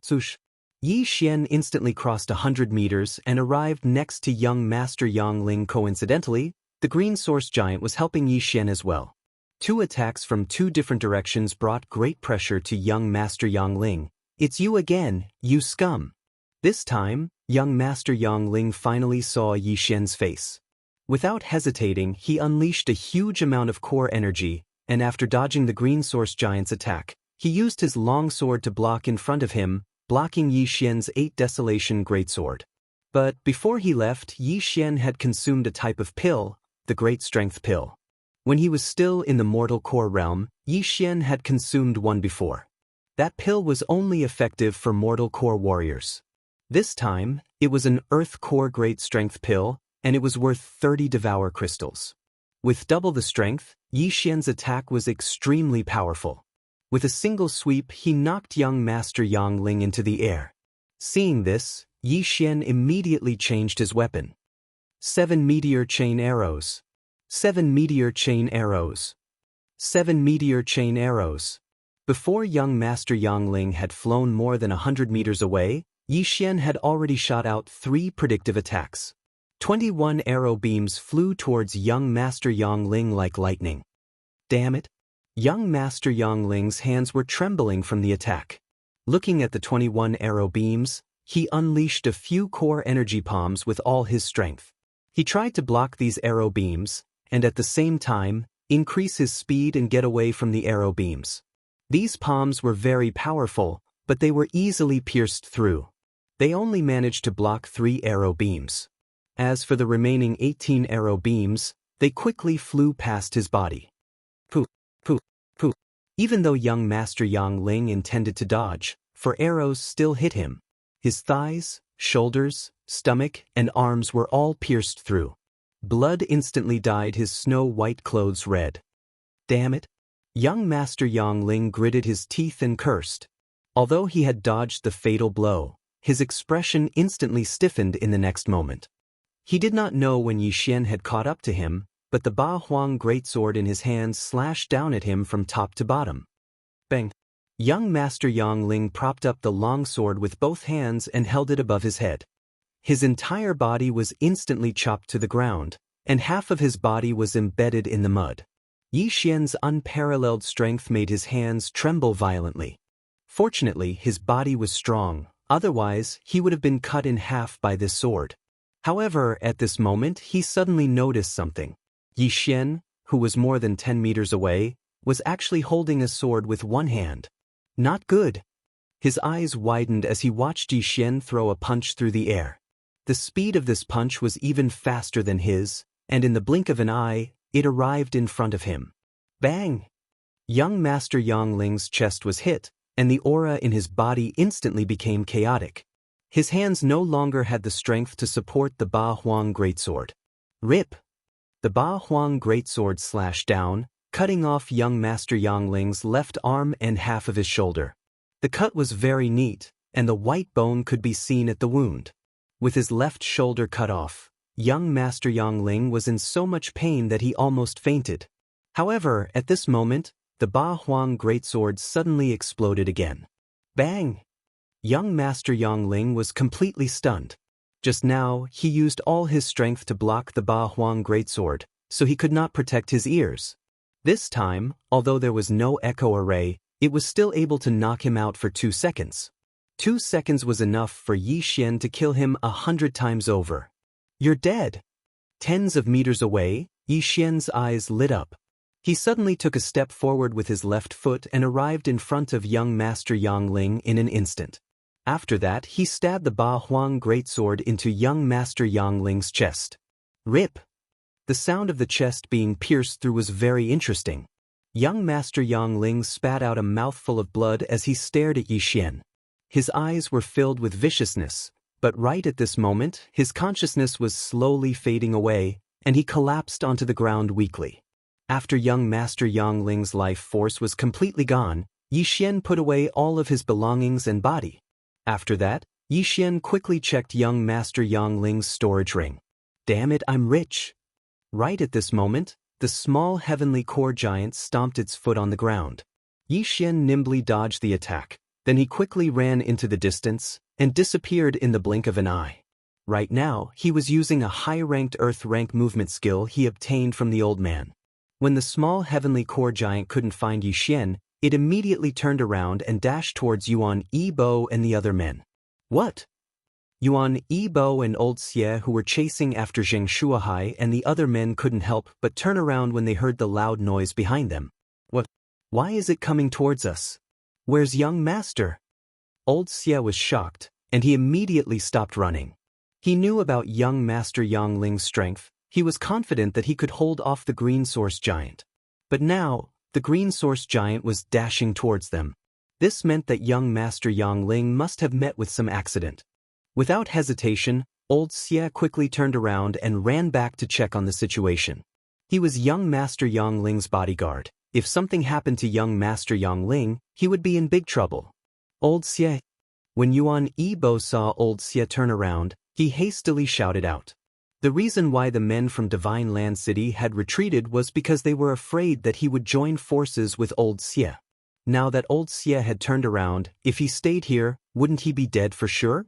Swoosh! Yi Xian instantly crossed 100 meters and arrived next to young Master Yang Ling. Coincidentally, the green source giant was helping Yi Xian as well. Two attacks from two different directions brought great pressure to young Master Yang Ling. "It's you again, you scum." This time, young Master Yang Ling finally saw Yi Xian's face. Without hesitating, he unleashed a huge amount of core energy, and after dodging the green source giant's attack, he used his long sword to block in front of him, blocking Yi Xian's 8 Desolation Greatsword. But before he left, Yi Xian had consumed a type of pill, the Great Strength Pill. When he was still in the Mortal Core realm, Yi Xian had consumed one before. That pill was only effective for Mortal Core warriors. This time, it was an Earth Core Great Strength Pill, and it was worth 30 Devourer crystals. With double the strength, Yi Xian's attack was extremely powerful. With a single sweep, he knocked young Master Yang Ling into the air. Seeing this, Yi Xian immediately changed his weapon. 7 Meteor Chain Arrows. 7 Meteor Chain Arrows. 7 Meteor Chain Arrows. Before young Master Yang Ling had flown more than 100 meters away, Yi Xian had already shot out 3 predictive attacks. 21 arrow beams flew towards young Master Yang Ling like lightning. Damn it! Young Master Yang Ling's hands were trembling from the attack. Looking at the 21 arrow beams, he unleashed a few core energy palms with all his strength. He tried to block these arrow beams, and at the same time, increase his speed and get away from the arrow beams. These palms were very powerful, but they were easily pierced through. They only managed to block 3 arrow beams. As for the remaining 18 arrow beams, they quickly flew past his body. Pooh, pooh, pooh. Even though young Master Yang Ling intended to dodge, for arrows still hit him. His thighs, shoulders, stomach, and arms were all pierced through. Blood instantly dyed his snow-white clothes red. Damn it! Young Master Yang Ling gritted his teeth and cursed. Although he had dodged the fatal blow, his expression instantly stiffened in the next moment. He did not know when Yi Xian had caught up to him, but the Ba Huang greatsword in his hands slashed down at him from top to bottom. Bang! Young Master Yang Ling propped up the long sword with both hands and held it above his head. His entire body was instantly chopped to the ground, and half of his body was embedded in the mud. Yi Xian's unparalleled strength made his hands tremble violently. Fortunately, his body was strong, otherwise he would have been cut in half by this sword. However, at this moment he suddenly noticed something. Yi Xian, who was more than 10 meters away, was actually holding a sword with one hand. Not good. His eyes widened as he watched Yi Xian throw a punch through the air. The speed of this punch was even faster than his, and in the blink of an eye, it arrived in front of him. Bang! Young Master Yang Ling's chest was hit, and the aura in his body instantly became chaotic. His hands no longer had the strength to support the Ba Huang greatsword. Rip! The Ba Huang greatsword slashed down, cutting off young Master Yang Ling's left arm and half of his shoulder. The cut was very neat, and the white bone could be seen at the wound. With his left shoulder cut off, young Master Yang Ling was in so much pain that he almost fainted. However, at this moment, the Ba Huang greatsword suddenly exploded again. Bang! Young Master Yang Ling was completely stunned. Just now, he used all his strength to block the Ba Huang greatsword, so he could not protect his ears. This time, although there was no echo array, it was still able to knock him out for 2 seconds. 2 seconds was enough for Yi Xian to kill him 100 times over. You're dead! Tens of meters away, Yi Xian's eyes lit up. He suddenly took a step forward with his left foot and arrived in front of young Master Yang Ling in an instant. After that, he stabbed the Ba Huang greatsword into young Master Yang Ling's chest. Rip! The sound of the chest being pierced through was very interesting. Young Master Yang Ling spat out a mouthful of blood as he stared at Yi Xian. His eyes were filled with viciousness, but right at this moment, his consciousness was slowly fading away, and he collapsed onto the ground weakly. After young Master Yang Ling's life force was completely gone, Yi Xian put away all of his belongings and body. After that, Yi Xian quickly checked young Master Yang Ling's storage ring. Damn it, I'm rich! Right at this moment, the small heavenly core giant stomped its foot on the ground. Yi Xian nimbly dodged the attack, then he quickly ran into the distance and disappeared in the blink of an eye. Right now, he was using a high-ranked Earth rank movement skill he obtained from the old man. When the small heavenly core giant couldn't find Yi Xian, it immediately turned around and dashed towards Yuan Yibo and the other men. What? Yuan Yibo and Old Xie, who were chasing after Xianxia and the other men, couldn't help but turn around when they heard the loud noise behind them. What? Why is it coming towards us? Where's young master? Old Xie was shocked, and he immediately stopped running. He knew about young master Yang Ling's strength. He was confident that he could hold off the green source giant. But now, the green source giant was dashing towards them. This meant that young master Yang Ling must have met with some accident. Without hesitation, Old Xie quickly turned around and ran back to check on the situation. He was young master Yang Ling's bodyguard. If something happened to young master Yang Ling, he would be in big trouble. Old Xie. When Yuan Yibo saw Old Xie turn around, he hastily shouted out. The reason why the men from Divine Land City had retreated was because they were afraid that he would join forces with Old Xie. Now that Old Xie had turned around, if he stayed here, wouldn't he be dead for sure?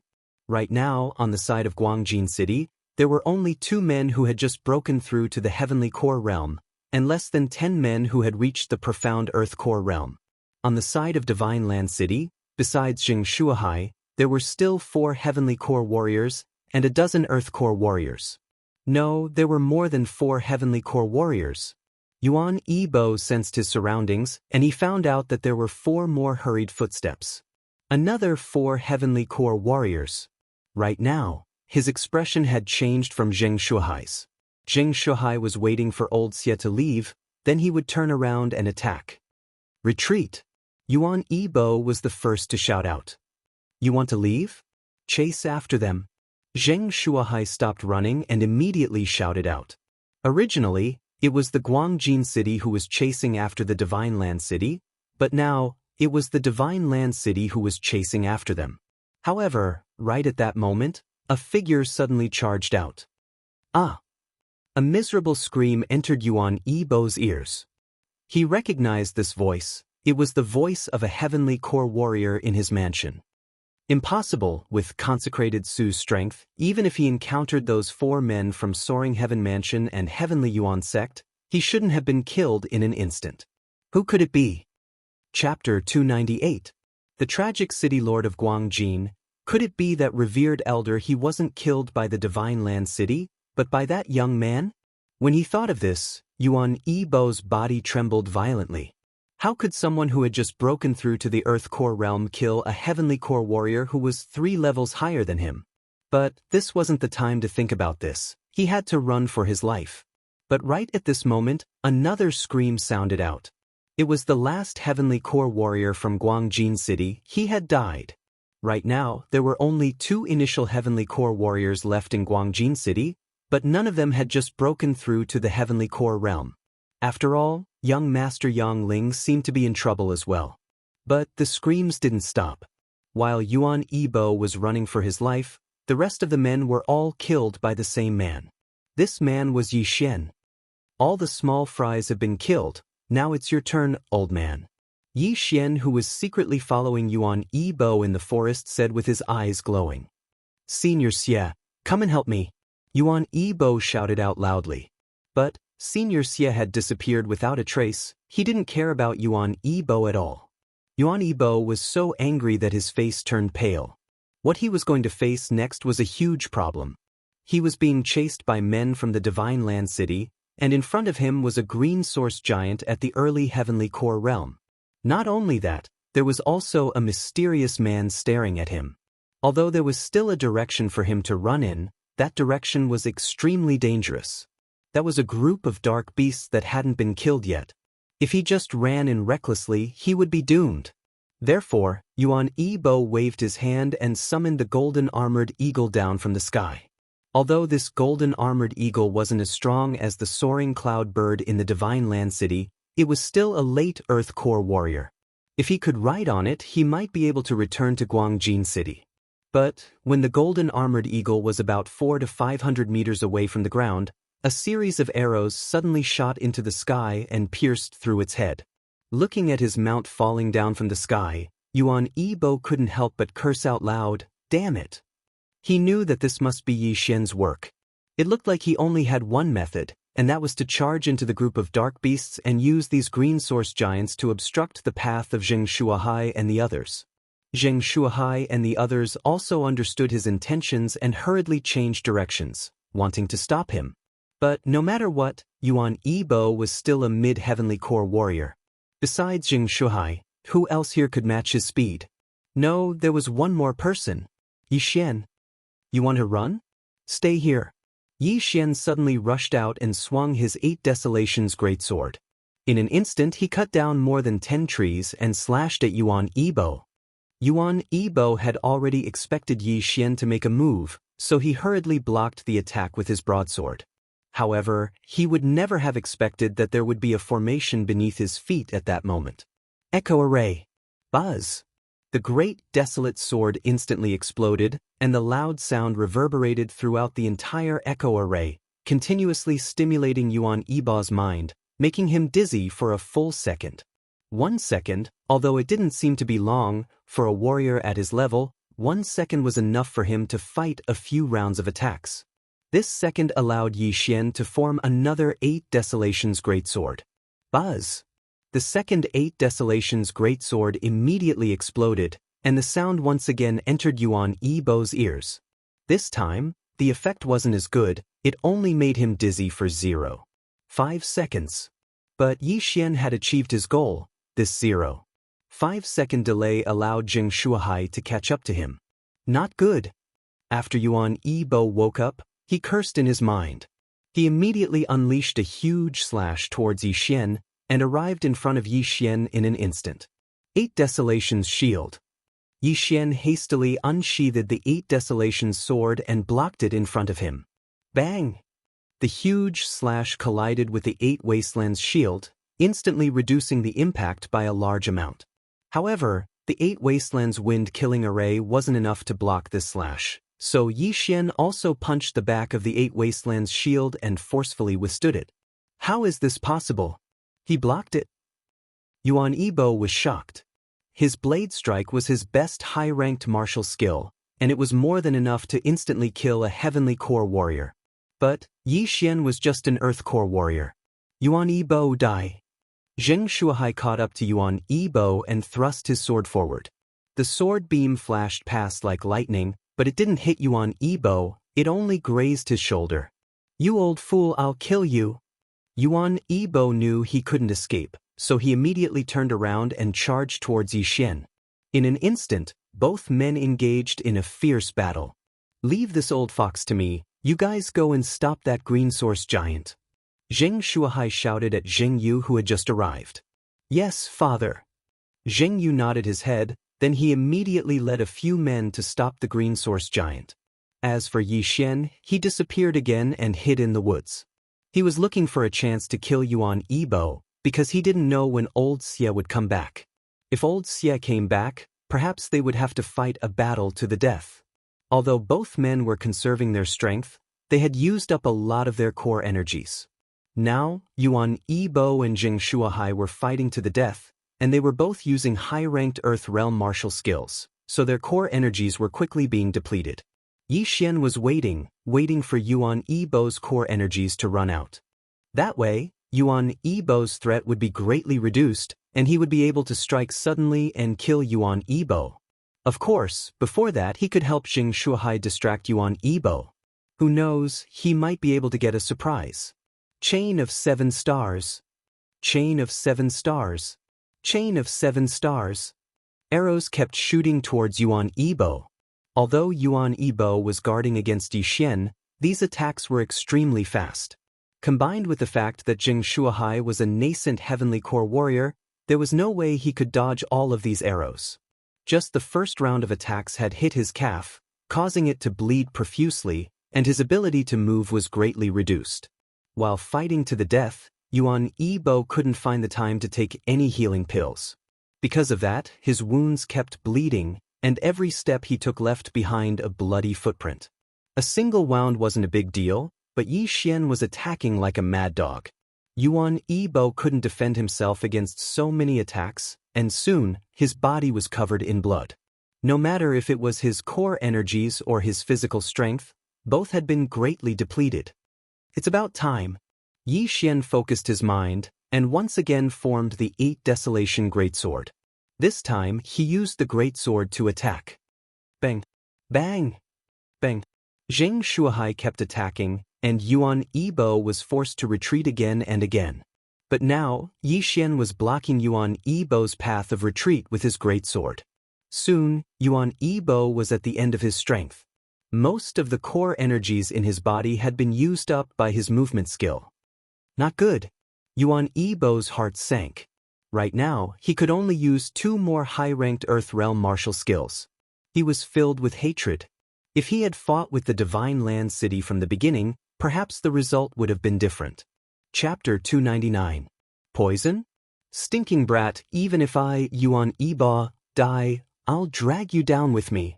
Right now, on the side of Guangjin City, there were only 2 men who had just broken through to the Heavenly Core Realm, and less than 10 men who had reached the Profound Earth Core Realm. On the side of Divine Land City, besides Xianxia, there were still 4 Heavenly Core Warriors and a dozen Earth Core Warriors. No, there were more than 4 Heavenly Core Warriors. Yuan Yibo sensed his surroundings, and he found out that there were 4 more hurried footsteps. Another 4 Heavenly Core Warriors. Right now, his expression had changed from Xianxia's. Xianxia was waiting for Old Xie to leave, then he would turn around and attack. Retreat! Yuan Yibo was the first to shout out. You want to leave? Chase after them. Xianxia stopped running and immediately shouted out. Originally, it was the Guangjin City who was chasing after the Divine Land City, but now, it was the Divine Land City who was chasing after them. However, right at that moment, a figure suddenly charged out. Ah! A miserable scream entered Yuan Yibo's ears. He recognized this voice. It was the voice of a Heavenly Core Warrior in his mansion. Impossible, with consecrated Su's strength, even if he encountered those 4 men from Soaring Heaven Mansion and Heavenly Yuan sect, he shouldn't have been killed in an instant. Who could it be? Chapter 298. The Tragic City Lord of Guangjin. Could it be that revered elder he wasn't killed by the Divine Land City, but by that young man? When he thought of this, Yuan Yibo's body trembled violently. How could someone who had just broken through to the Earth Core Realm kill a Heavenly Core Warrior who was 3 levels higher than him? But this wasn't the time to think about this. He had to run for his life. But right at this moment, another scream sounded out. It was the last Heavenly Core Warrior from Guangjin City. He had died. Right now, there were only 2 initial Heavenly Core Warriors left in Guangjin City, but none of them had just broken through to the Heavenly Core Realm. After all, young Master Yang Ling seemed to be in trouble as well. But the screams didn't stop. While Yuan Yibo was running for his life, the rest of the men were all killed by the same man. This man was Yi Xian. All the small fries have been killed. Now it's your turn, old man. Yi Xian, who was secretly following Yuan Yibo in the forest, said with his eyes glowing. Senior Xie, come and help me. Yuan Yibo shouted out loudly. But Senior Xie had disappeared without a trace. He didn't care about Yuan Yibo at all. Yuan Yibo was so angry that his face turned pale. What he was going to face next was a huge problem. He was being chased by men from the Divine Land City, and in front of him was a green source giant at the early Heavenly Core Realm. Not only that, there was also a mysterious man staring at him. Although there was still a direction for him to run in, that direction was extremely dangerous. That was a group of dark beasts that hadn't been killed yet. If he just ran in recklessly, he would be doomed. Therefore, Yuan Yibo waved his hand and summoned the golden armored eagle down from the sky. Although this golden armored eagle wasn't as strong as the soaring cloud bird in the Divine Land City, it was still a late Earth Core Warrior. If he could ride on it, he might be able to return to Guangjin City. But when the golden armored eagle was about 400 to 500 meters away from the ground, A series of arrows suddenly shot into the sky and pierced through its head. Looking at his mount falling down from the sky, Yuan Yibo couldn't help but curse out loud, "Damn it!" He knew that this must be Yi Xian's work. It looked like he only had one method, and that was to charge into the group of dark beasts and use these green source giants to obstruct the path of Zheng Shuahai and the others. Zheng Shuahai and the others also understood his intentions and hurriedly changed directions, wanting to stop him. But no matter what, Yuan Yibo was still a mid-heavenly core warrior. Besides Zheng Shuahai, who else here could match his speed? No, there was one more person. Yi Xian. You want to run? Stay here. Yi Xian suddenly rushed out and swung his 8 Desolations greatsword. In an instant he cut down more than 10 trees and slashed at Yuan Yibo. Yuan Yibo had already expected Yi Xian to make a move, so he hurriedly blocked the attack with his broadsword. However, he would never have expected that there would be a formation beneath his feet at that moment. Echo array. Buzz. The great desolate sword instantly exploded, and the loud sound reverberated throughout the entire echo array, continuously stimulating Yuan Yibo's mind, making him dizzy for a full second. 1 second, although it didn't seem to be long, for a warrior at his level, 1 second was enough for him to fight a few rounds of attacks. This second allowed Yi Xian to form another 8 Desolations greatsword. Buzz. The second 8 Desolations greatsword immediately exploded, and the sound once again entered Yuan Yibo's ears. This time, the effect wasn't as good, it only made him dizzy for 0.5 seconds. But Yi Xian had achieved his goal, this 0.5 second delay allowed Zheng Shuahai to catch up to him. Not good. After Yuan Yibo woke up, he cursed in his mind. He immediately unleashed a huge slash towards Yi Xian, and arrived in front of Yi Xian in an instant. 8 Desolations shield. Yi Xian hastily unsheathed the 8 Desolations sword and blocked it in front of him. Bang! The huge slash collided with the 8 Wastelands shield, instantly reducing the impact by a large amount. However, the 8 Wastelands wind-killing array wasn't enough to block this slash, so Yi Xian also punched the back of the 8 Wastelands shield and forcefully withstood it. How is this possible? He blocked it. Yuan Yibo was shocked. His blade strike was his best high-ranked martial skill, and it was more than enough to instantly kill a heavenly core warrior. But Yi Xian was just an earth core warrior. Yuan Yibo die. Zheng Shuahai caught up to Yuan Yibo and thrust his sword forward. The sword beam flashed past like lightning, but it didn't hit Yuan Yibo, it only grazed his shoulder. You old fool, I'll kill you. Yuan Yibo knew he couldn't escape, so he immediately turned around and charged towards Yi Xian. In an instant, both men engaged in a fierce battle. Leave this old fox to me, you guys go and stop that green source giant. Zheng Shuahai shouted at Zheng Yu who had just arrived. Yes, father. Zheng Yu nodded his head, then he immediately led a few men to stop the green source giant. As for Yi Xian, he disappeared again and hid in the woods. He was looking for a chance to kill Yuan Yibo, because he didn't know when old Xia would come back. If old Xia came back, perhaps they would have to fight a battle to the death. Although both men were conserving their strength, they had used up a lot of their core energies. Now, Yuan Yibo and Zheng Shuahai were fighting to the death, and they were both using high-ranked Earth Realm martial skills, so their core energies were quickly being depleted. Yi Xian was waiting for Yuan Yibo's core energies to run out. That way, Yuan Yibo's threat would be greatly reduced, and he would be able to strike suddenly and kill Yuan Yibo. Of course, before that he could help Zheng Shuahai distract Yuan Yibo. Who knows, he might be able to get a surprise. Chain of 7 stars. Chain of 7 stars. Chain of 7 stars. Arrows kept shooting towards Yuan Yibo. Although Yuan Yibo was guarding against Yi Xian, these attacks were extremely fast. Combined with the fact that Zheng Shuahai was a nascent heavenly core warrior, there was no way he could dodge all of these arrows. Just the first round of attacks had hit his calf, causing it to bleed profusely, and his ability to move was greatly reduced. While fighting to the death, Yuan Yibo couldn't find the time to take any healing pills. Because of that, his wounds kept bleeding, and every step he took left behind a bloody footprint. A single wound wasn't a big deal, but Yi Xian was attacking like a mad dog. Yuan Yibo couldn't defend himself against so many attacks, and soon, his body was covered in blood. No matter if it was his core energies or his physical strength, both had been greatly depleted. It's about time. Yi Xian focused his mind, and once again formed the 8 Desolation Greatsword. This time, he used the Greatsword to attack. Bang! Bang! Bang! Zheng Shuhai kept attacking, and Yuan Yibo was forced to retreat again and again. But now, Yi Xian was blocking Yuan Yibo's path of retreat with his greatsword. Soon, Yuan Yibo was at the end of his strength. Most of the core energies in his body had been used up by his movement skill. Not good. Yuan Yibo's heart sank. Right now, he could only use 2 more high-ranked Earth Realm martial skills. He was filled with hatred. If he had fought with the Divine Land City from the beginning, perhaps the result would have been different. Chapter 299. Poison? Stinking brat, even if I, Yuan Yibo, die, I'll drag you down with me.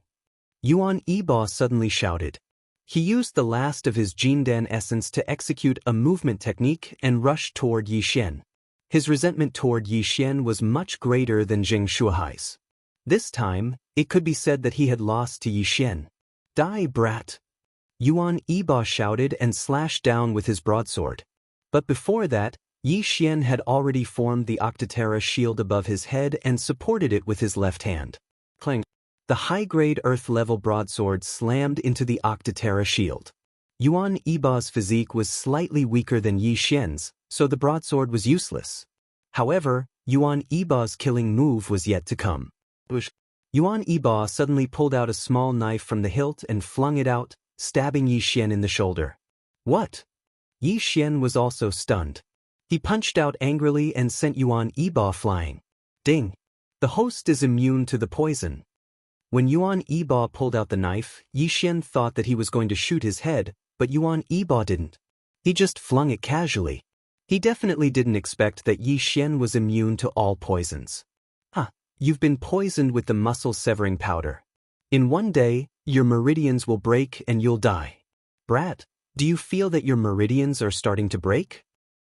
Yuan Yibo suddenly shouted. He used the last of his Jindan essence to execute a movement technique and rush toward Yi Xian. His resentment toward Yi Xian was much greater than Zheng Shuhai's. This time, it could be said that he had lost to Yi Xian. Die, brat! Yuan Yibo shouted and slashed down with his broadsword. But before that, Yi Xian had already formed the Octotera shield above his head and supported it with his left hand. Clang! The high-grade Earth-level broadsword slammed into the Octotera shield. Yuan Yibo's physique was slightly weaker than Yi Xian's, so the broadsword was useless. However, Yuan Yibo's killing move was yet to come. Yuan Yibo suddenly pulled out a small knife from the hilt and flung it out, stabbing Yi Xian in the shoulder. What? Yi Xian was also stunned. He punched out angrily and sent Yuan Yibo flying. Ding! The host is immune to the poison. When Yuan Yibo pulled out the knife, Yi Xian thought that he was going to shoot his head, but Yuan Yibo didn't. He just flung it casually. He definitely didn't expect that Yi Xian was immune to all poisons. You've been poisoned with the muscle-severing powder. In one day, your meridians will break and you'll die. Brat, do you feel that your meridians are starting to break?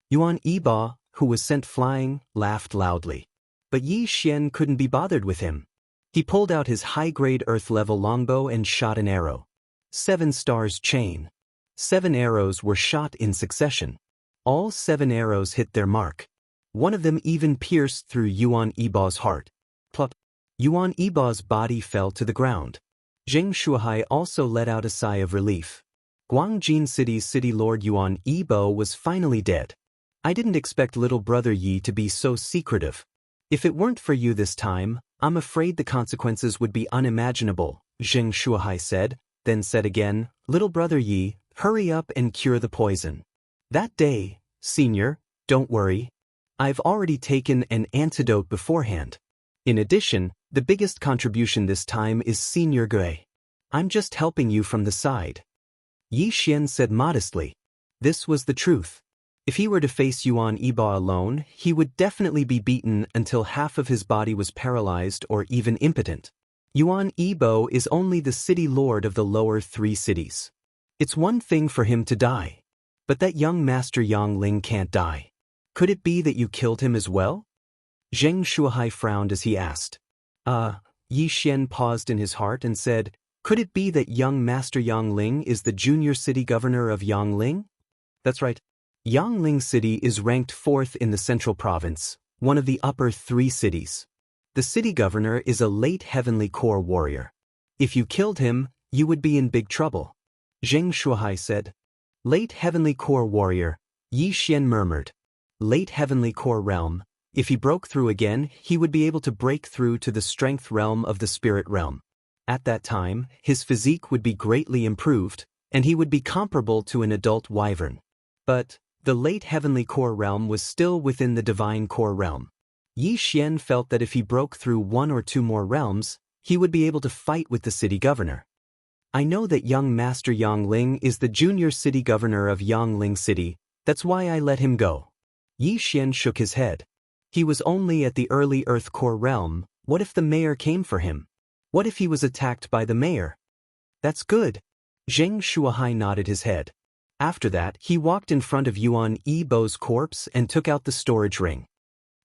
Yuan Yibo, who was sent flying, laughed loudly. But Yi Xian couldn't be bothered with him. He pulled out his high-grade Earth-level longbow and shot an arrow. 7 stars chain. 7 arrows were shot in succession. All 7 arrows hit their mark. One of them even pierced through Yuan Yibo's heart. Plop! Yuan Yibo's body fell to the ground. Zheng Shuhai also let out a sigh of relief. Guangjin City's city lord Yuan Yibo was finally dead. I didn't expect little brother Yi to be so secretive. If it weren't for you this time, I'm afraid the consequences would be unimaginable, Zheng Shuhai said, then said again, little brother Yi, hurry up and cure the poison. That day, senior, don't worry. I've already taken an antidote beforehand. In addition, the biggest contribution this time is Senior Gui. I'm just helping you from the side. Yi Xian said modestly. This was the truth. If he were to face Yuan Yibo alone, he would definitely be beaten until half of his body was paralyzed or even impotent. Yuan Yibo is only the city lord of the lower 3 cities. It's one thing for him to die. But that young Master Yang Ling can't die. Could it be that you killed him as well? Zheng Shuhai frowned as he asked. Yi Xian paused in his heart and said, could it be that young Master Yang Ling is the junior city governor of Yangling? That's right. Yangling City is ranked 4th in the central province, one of the upper 3 cities. The city governor is a late heavenly core warrior. If you killed him, you would be in big trouble. Zheng Shuhai said. Late heavenly core warrior, Yi Xian murmured. Late heavenly core realm. If he broke through again, he would be able to break through to the strength realm of the spirit realm. At that time, his physique would be greatly improved, and he would be comparable to an adult wyvern. But the late heavenly core realm was still within the divine core realm. Yi Xian felt that if he broke through 1 or 2 more realms, he would be able to fight with the city governor. I know that young Master Yang Ling is the junior city governor of Yangling City, that's why I let him go. Yi Xian shook his head. He was only at the early Earth Core realm. What if the mayor came for him? What if he was attacked by the mayor? That's good. Zheng Shuhai nodded his head. After that, he walked in front of Yuan Yibo's corpse and took out the storage ring.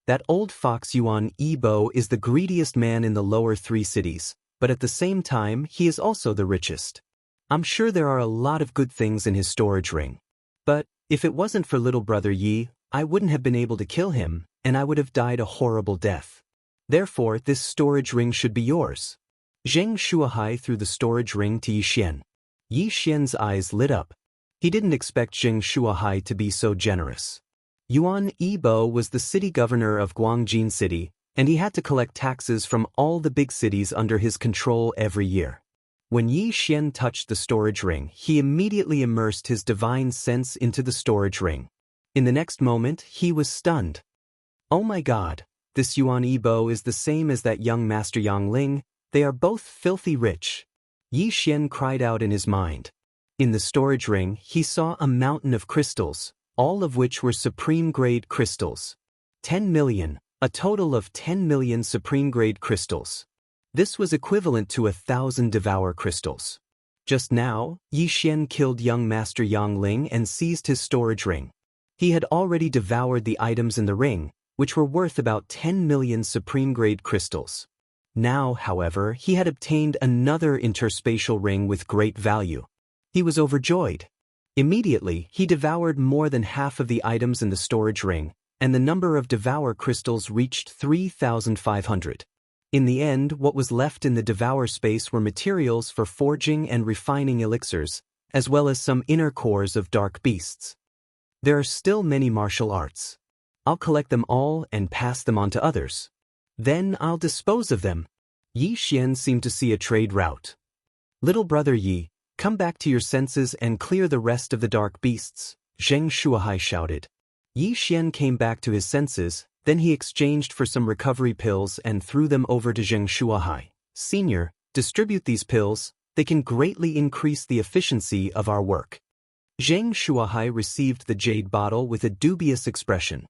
That old fox Yuan Yibo is the greediest man in the lower 3 cities, but at the same time he is also the richest. I'm sure there are a lot of good things in his storage ring. But, if it wasn't for little brother Yi, I wouldn't have been able to kill him, and I would have died a horrible death. Therefore, this storage ring should be yours. Zheng Shuahai threw the storage ring to Yi Xian. Yi Xian's eyes lit up. He didn't expect Zheng Shuahai to be so generous. Yuan Yibo was the city governor of Guangjin City, and he had to collect taxes from all the big cities under his control every year. When Yi Xian touched the storage ring, he immediately immersed his divine sense into the storage ring. In the next moment, he was stunned. Oh my God, this Yuan Yibo is the same as that young master Yang Ling. They are both filthy rich. Yi Xian cried out in his mind. In the storage ring, he saw a mountain of crystals, all of which were supreme-grade crystals. 10 million, a total of 10 million supreme-grade crystals. This was equivalent to 1,000 Devourer crystals. Just now, Yi Xian killed young master Yang Ling and seized his storage ring. He had already devoured the items in the ring, which were worth about 10 million supreme-grade crystals. Now, however, he had obtained another interspatial ring with great value. He was overjoyed. Immediately, he devoured more than half of the items in the storage ring, and the number of Devourer crystals reached 3,500. In the end, what was left in the Devourer space were materials for forging and refining elixirs, as well as some inner cores of dark beasts. There are still many martial arts. I'll collect them all and pass them on to others. Then I'll dispose of them. Yi Xian seemed to see a trade route. Little brother Yi, come back to your senses and clear the rest of the dark beasts, Zheng Shuahai shouted. Yi Xian came back to his senses, then he exchanged for some recovery pills and threw them over to Zheng Shuahai. Senior, distribute these pills, they can greatly increase the efficiency of our work. Zheng Shuahai received the jade bottle with a dubious expression.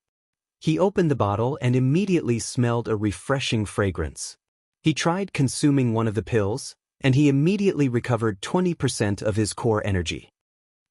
He opened the bottle and immediately smelled a refreshing fragrance. He tried consuming one of the pills, and he immediately recovered 20% of his core energy.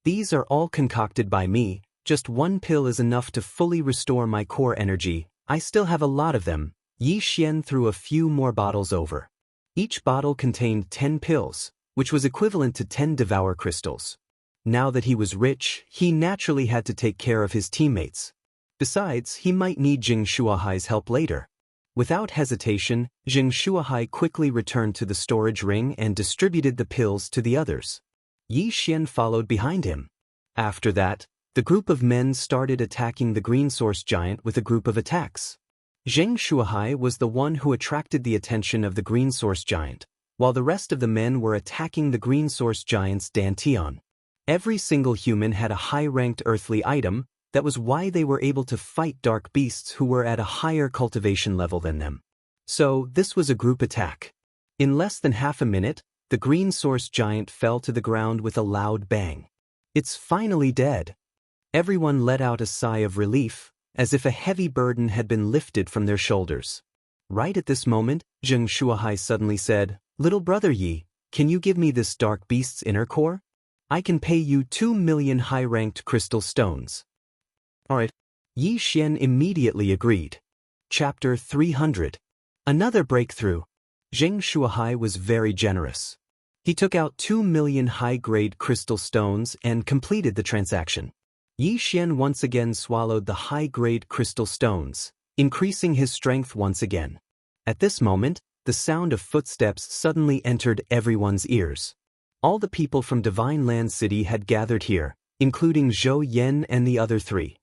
These are all concocted by me, just one pill is enough to fully restore my core energy, I still have a lot of them. Yi Xian threw a few more bottles over. Each bottle contained 10 pills, which was equivalent to 10 Devourer crystals. Now that he was rich, he naturally had to take care of his teammates. Besides, he might need Zheng Shuahai's help later. Without hesitation, Zheng Shuahai quickly returned to the storage ring and distributed the pills to the others. Yi Xian followed behind him. After that, the group of men started attacking the green source giant with a group of attacks. Zheng Shuahai was the one who attracted the attention of the green source giant, while the rest of the men were attacking the green source giant's Dantian. Every single human had a high-ranked earthly item. That was why they were able to fight dark beasts who were at a higher cultivation level than them. So, this was a group attack. In less than half a minute, the green source giant fell to the ground with a loud bang. It's finally dead. Everyone let out a sigh of relief, as if a heavy burden had been lifted from their shoulders. Right at this moment, Zheng Shuahai suddenly said, "Little brother Yi, can you give me this dark beast's inner core? I can pay you 2 million high-ranked crystal stones." Alright. Yi Xian immediately agreed. Chapter 300. Another breakthrough. Zheng Shuahai was very generous. He took out 2 million high-grade crystal stones and completed the transaction. Yi Xian once again swallowed the high-grade crystal stones, increasing his strength once again. At this moment, the sound of footsteps suddenly entered everyone's ears. All the people from Divine Land City had gathered here, including Zhou Yan and the other 3.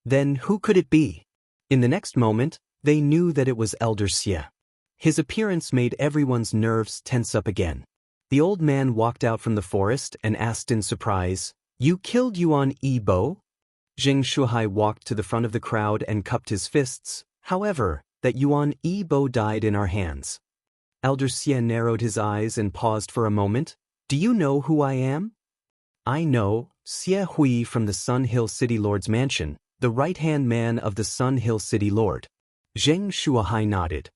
Then who could it be? In the next moment, they knew that it was Elder Xie. His appearance made everyone's nerves tense up again. The old man walked out from the forest and asked in surprise, "You killed Yuan Yibo?" Zheng Shuahai walked to the front of the crowd and cupped his fists. However, that Yuan Yibo died in our hands. Elder Xie narrowed his eyes and paused for a moment. "Do you know who I am?" "I know, Xie Hui from the Sun Hill City Lord's mansion, the right-hand man of the Sun Hill City Lord." Zheng Shuahai nodded.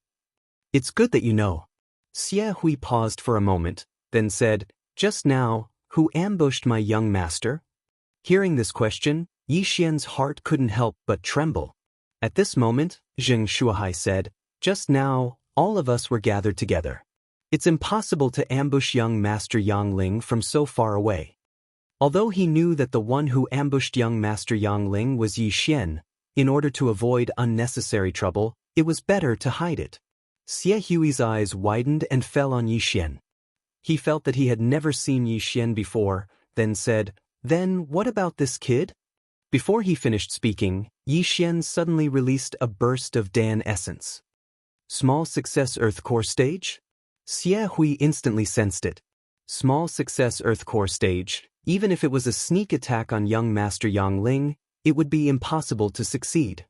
"It's good that you know." Xie Hui paused for a moment, then said, "Just now, who ambushed my young master?" Hearing this question, Yi Xian's heart couldn't help but tremble. At this moment, Xianxia said, "Just now, all of us were gathered together. It's impossible to ambush young Master Yang Ling from so far away." Although he knew that the one who ambushed young Master Yang Ling was Yi Xian, in order to avoid unnecessary trouble, it was better to hide it. Xie Hui's eyes widened and fell on Yi Xian. He felt that he had never seen Yi Xian before, then said, "Then what about this kid?" Before he finished speaking, Yi Xian suddenly released a burst of Dan essence. Small success Earth Core stage? Xie Hui instantly sensed it. Small success Earth Core stage, even if it was a sneak attack on young Master Yang Ling, it would be impossible to succeed.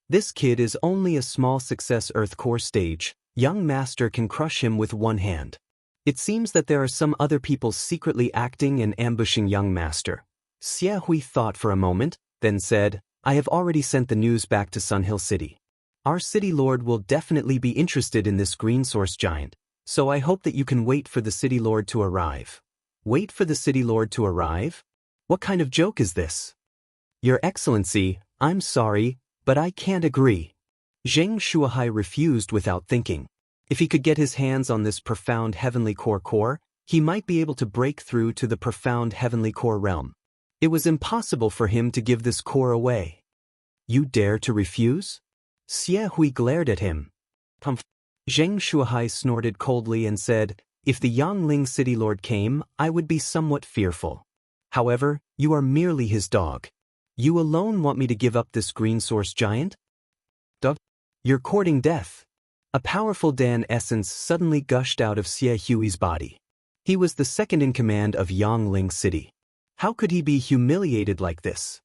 This kid is only a small success Earth Core stage, young Master can crush him with one hand. It seems that there are some other people secretly acting and ambushing young Master. Xie Hui thought for a moment, then said, "I have already sent the news back to Sun Hill City. Our city lord will definitely be interested in this green source giant, so I hope that you can wait for the city lord to arrive." Wait for the city lord to arrive? What kind of joke is this? Your Excellency, I'm sorry, but I can't agree. Zheng Shuahai refused without thinking. If he could get his hands on this profound heavenly core, he might be able to break through to the profound heavenly core realm. It was impossible for him to give this core away. You dare to refuse? Xie Hui glared at him. Zheng Shuahai snorted coldly and said, "If the Yangling city lord came, I would be somewhat fearful. However, you are merely his dog. You alone want me to give up this green source giant? Dog? You're courting death." A powerful Dan essence suddenly gushed out of Xie Hui's body. He was the second in command of Yangling City. How could he be humiliated like this?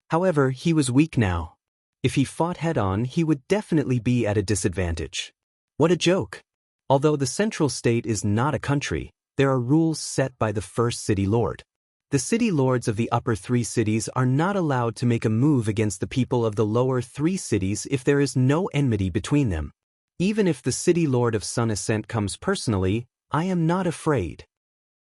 However, he was weak now. If he fought head-on, he would definitely be at a disadvantage. What a joke! Although the central state is not a country, there are rules set by the first city lord. The city lords of the upper 3 cities are not allowed to make a move against the people of the lower 3 cities if there is no enmity between them. Even if the city lord of Sun Ascent comes personally, I am not afraid.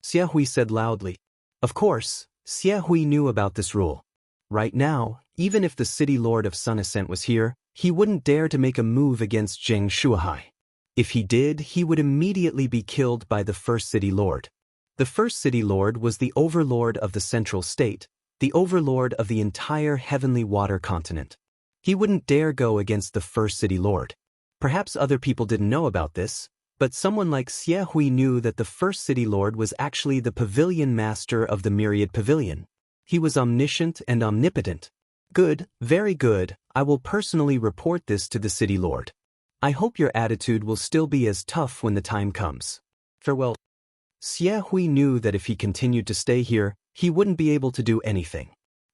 Xie Hui said loudly. Of course, Xie Hui knew about this rule. Right now, even if the city lord of Sun Ascent was here, he wouldn't dare to make a move against Zheng Shuahai. If he did, he would immediately be killed by the first city lord. The first city lord was the overlord of the central state, the overlord of the entire heavenly water continent. He wouldn't dare go against the first city lord. Perhaps other people didn't know about this, but someone like Xie Hui knew that the first city lord was actually the pavilion master of the Myriad Pavilion. He was omniscient and omnipotent. Good, very good, I will personally report this to the city lord. I hope your attitude will still be as tough when the time comes. Farewell. Xie Hui knew that if he continued to stay here, he wouldn't be able to do anything.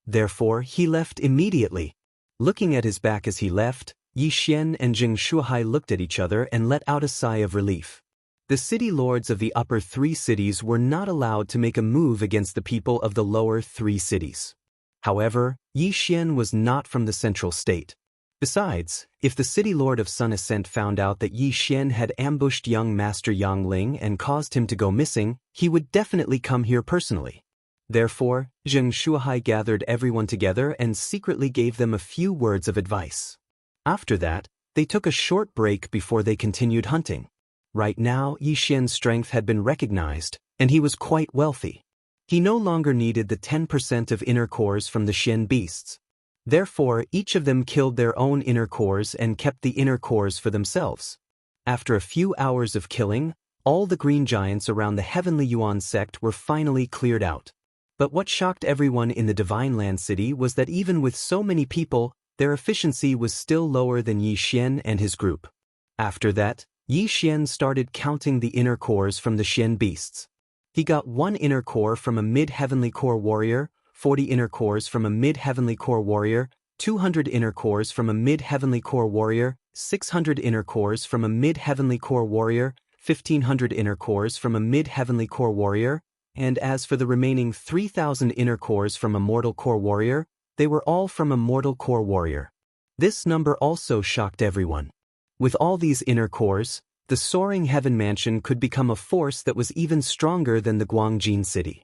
Therefore, he left immediately. Looking at his back as he left, Yi Xian and Zheng Shuahai looked at each other and let out a sigh of relief. The city lords of the upper 3 cities were not allowed to make a move against the people of the lower 3 cities. However, Yi Xian was not from the central state. Besides, if the city lord of Sun Ascent found out that Yi Xian had ambushed young Master Yang Ling and caused him to go missing, he would definitely come here personally. Therefore, Zheng Shuahai gathered everyone together and secretly gave them a few words of advice. After that, they took a short break before they continued hunting. Right now, Yi Xian's strength had been recognized, and he was quite wealthy. He no longer needed the 10% of inner cores from the Xian beasts. Therefore, each of them killed their own inner cores and kept the inner cores for themselves. After a few hours of killing, all the green giants around the Heavenly Yuan sect were finally cleared out. But what shocked everyone in the Divine Land City was that even with so many people, their efficiency was still lower than Yi Xian and his group. After that, Yi Xian started counting the inner cores from the Xian beasts. He got 1 inner core from a mid-heavenly core warrior, 40 inner cores from a mid-heavenly core warrior, 200 inner cores from a mid-heavenly core warrior, 600 inner cores from a mid-heavenly core warrior, 1500 inner cores from a mid-heavenly core warrior, and as for the remaining 3000 inner cores from a mortal core warrior, they were all from a mortal core warrior. This number also shocked everyone. With all these inner cores, the soaring heaven mansion could become a force that was even stronger than the Guangjin city.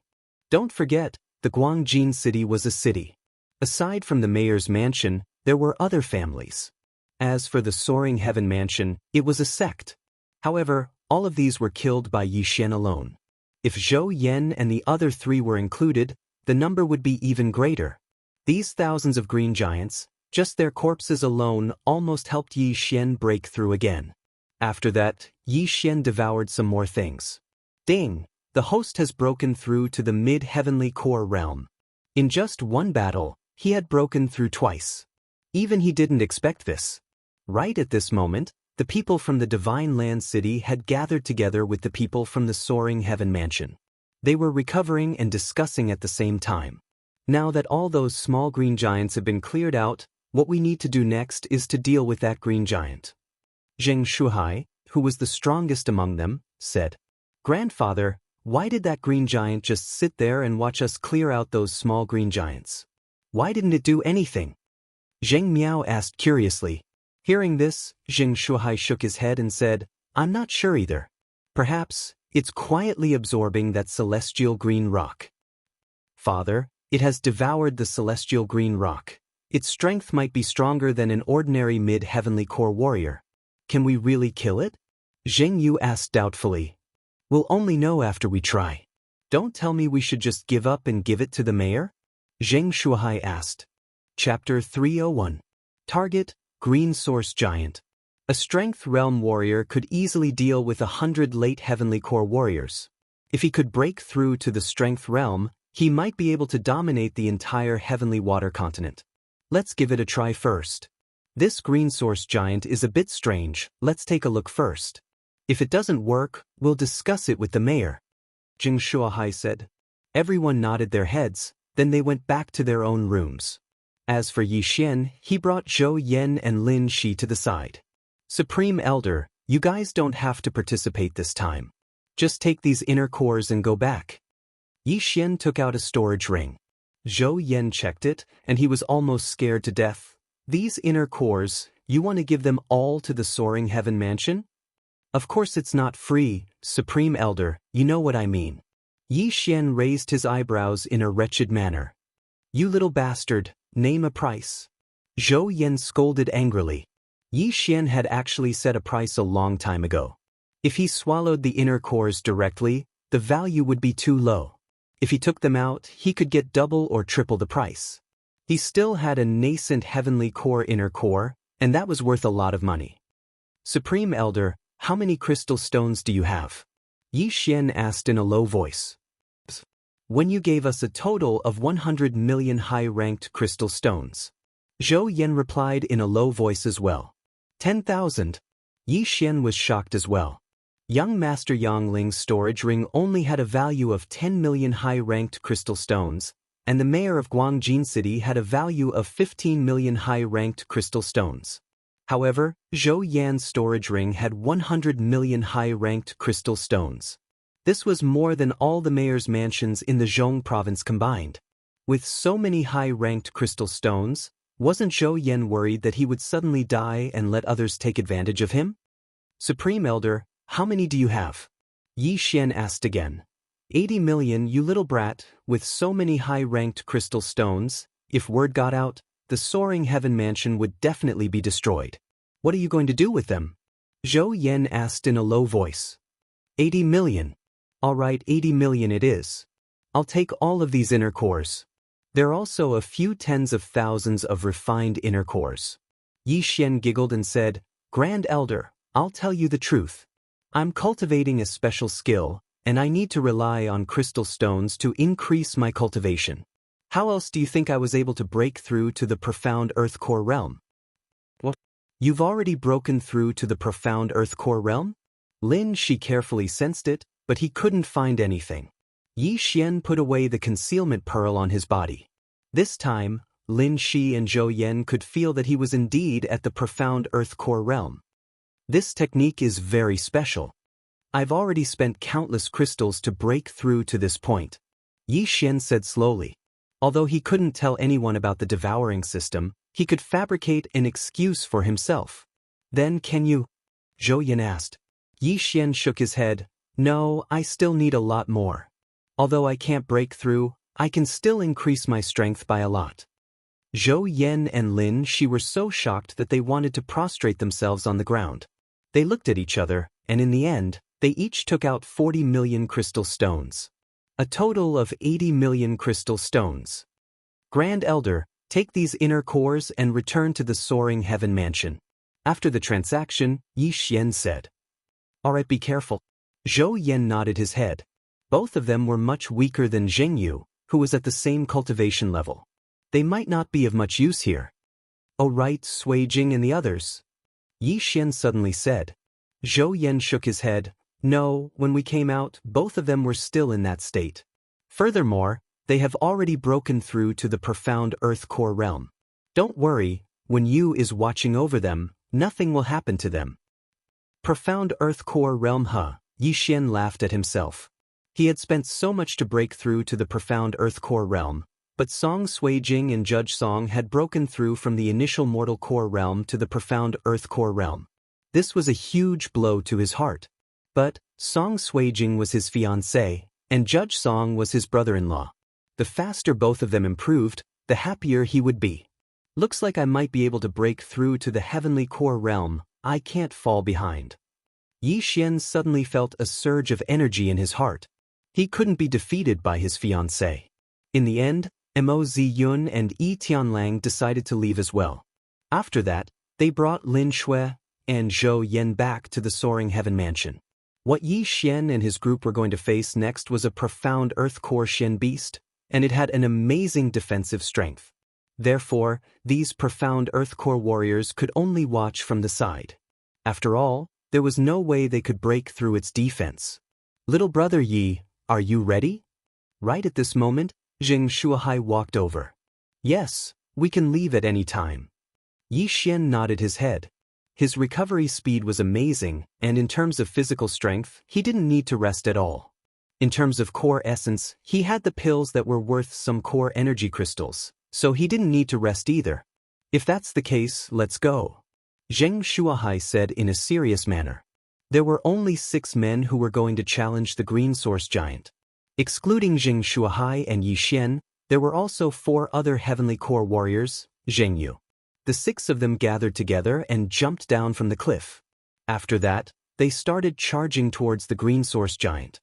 Don't forget, the Guangjin city was a city. Aside from the mayor's mansion, there were other families. As for the Soaring Heaven Mansion, it was a sect. However, all of these were killed by Yi Xian alone. If Zhou Yan and the other three were included, the number would be even greater. These thousands of green giants, just their corpses alone, almost helped Yi Xian break through again. After that, Yi Xian devoured some more things. Ding! The host has broken through to the mid-heavenly core realm. In just one battle, he had broken through twice. Even he didn't expect this. Right at this moment, the people from the Divine Land City had gathered together with the people from the Soaring Heaven Mansion. They were recovering and discussing at the same time. Now that all those small green giants have been cleared out, what we need to do next is to deal with that green giant. Zheng Shuhai, who was the strongest among them, said, "Grandfather, why did that green giant just sit there and watch us clear out those small green giants? Why didn't it do anything?" Zheng Miao asked curiously. Hearing this, Zheng Shuhai shook his head and said, "I'm not sure either. Perhaps it's quietly absorbing that celestial green rock." "Father, it has devoured the celestial green rock. Its strength might be stronger than an ordinary mid-heavenly core warrior. Can we really kill it?" Zheng Yu asked doubtfully. "We'll only know after we try. Don't tell me we should just give up and give it to the mayor?" Zheng Shuhai asked. Chapter 301. Target, Green Source Giant. A Strength Realm warrior could easily deal with 100 late heavenly core warriors. If he could break through to the Strength Realm, he might be able to dominate the entire heavenly water continent. Let's give it a try first. This Green Source Giant is a bit strange. Let's take a look first. If it doesn't work, we'll discuss it with the mayor," Zheng Shuhai said. Everyone nodded their heads, then they went back to their own rooms. As for Yi Xian, he brought Zhou Yan and Lin Shi to the side. "Supreme Elder, you guys don't have to participate this time. Just take these inner cores and go back." Yi Xian took out a storage ring. Zhou Yan checked it, and he was almost scared to death. "These inner cores, you want to give them all to the Soaring Heaven Mansion?" "Of course it's not free, Supreme Elder, you know what I mean." Yi Xian raised his eyebrows in a wretched manner. "You little bastard, name a price." Zhou Yan scolded angrily. Yi Xian had actually set a price a long time ago. If he swallowed the inner cores directly, the value would be too low. If he took them out, he could get double or triple the price. He still had a nascent heavenly core inner core, and that was worth a lot of money. "Supreme Elder, how many crystal stones do you have?" Yi Xian asked in a low voice. "When you gave us a total of 100 million high-ranked crystal stones." Zhou Yan replied in a low voice as well. 10,000. Yi Xian was shocked as well. Young Master Yang Ling's storage ring only had a value of 10 million high-ranked crystal stones, and the mayor of Guangjin City had a value of 15 million high-ranked crystal stones. However, Zhou Yan's storage ring had 100 million high-ranked crystal stones. This was more than all the mayor's mansions in the Zhong province combined. With so many high-ranked crystal stones, wasn't Zhou Yan worried that he would suddenly die and let others take advantage of him? "Supreme Elder, how many do you have?" Yi Xian asked again. 80 million, you little brat, with so many high-ranked crystal stones, if word got out, the Soaring Heaven Mansion would definitely be destroyed. What are you going to do with them?" Zhou Yan asked in a low voice. 80 million. All right, 80 million it is. I'll take all of these inner cores. There are also a few tens of thousands of refined inner cores. Yi Xian giggled and said, "Grand Elder, I'll tell you the truth. I'm cultivating a special skill, and I need to rely on crystal stones to increase my cultivation. How else do you think I was able to break through to the profound Earth Core realm?" "What? You've already broken through to the profound Earth Core realm?" Lin Shi carefully sensed it, but he couldn't find anything. Yi Xian put away the concealment pearl on his body. This time, Lin Shi and Zhou Yan could feel that he was indeed at the profound Earth Core realm. This technique is very special. I've already spent countless crystals to break through to this point, Yi Xian said slowly. Although he couldn't tell anyone about the devouring system, he could fabricate an excuse for himself. "Then can you?" Zhou Yan asked. Yi Xian shook his head. "No, I still need a lot more. Although I can't break through, I can still increase my strength by a lot. Zhou Yan and Lin Shi were so shocked that they wanted to prostrate themselves on the ground. They looked at each other, and in the end, they each took out 40 million crystal stones. A total of 80 million crystal stones. Grand Elder, take these inner cores and return to the Soaring Heaven Mansion. After the transaction, Yi Xian said. Alright, be careful. Zhou Yan nodded his head. Both of them were much weaker than Zheng Yu, who was at the same cultivation level. They might not be of much use here. Oh right, Sui Jing and the others. Yi Xian suddenly said. Zhou Yan shook his head. No, when we came out, both of them were still in that state. Furthermore, they have already broken through to the profound Earth Core realm. Don't worry, when Yu is watching over them, nothing will happen to them. Profound Earth Core realm, huh? Yi Xian laughed at himself. He had spent so much to break through to the profound Earth Core realm, but Song Suijing and Judge Song had broken through from the initial Mortal Core realm to the profound Earth Core realm. This was a huge blow to his heart. But Song Suijing was his fiancé, and Judge Song was his brother-in-law. The faster both of them improved, the happier he would be. Looks like I might be able to break through to the Heavenly Core realm. I can't fall behind. Yi Xian suddenly felt a surge of energy in his heart. He couldn't be defeated by his fiancé. In the end, Mo Ziyun and Yi Tianlang decided to leave as well. After that, they brought Lin Shui and Zhou Yan back to the Soaring Heaven Mansion. What Yi Xian and his group were going to face next was a profound Earth Core Shen beast, and it had an amazing defensive strength. Therefore, these profound Earth Core warriors could only watch from the side. After all, there was no way they could break through its defense. Little brother Yi, are you ready? Right at this moment, Zheng Shuahai walked over. Yes, we can leave at any time. Yi Xian nodded his head. His recovery speed was amazing, and in terms of physical strength, he didn't need to rest at all. In terms of core essence, he had the pills that were worth some core energy crystals, so he didn't need to rest either. If that's the case, let's go. Zheng Shuahai said in a serious manner. There were only 6 men who were going to challenge the Green Source Giant. Excluding Zheng Shuahai and Yi Xian, there were also 4 other Heavenly Core warriors, Zheng Yu. The 6 of them gathered together and jumped down from the cliff. After that, they started charging towards the Green Source Giant.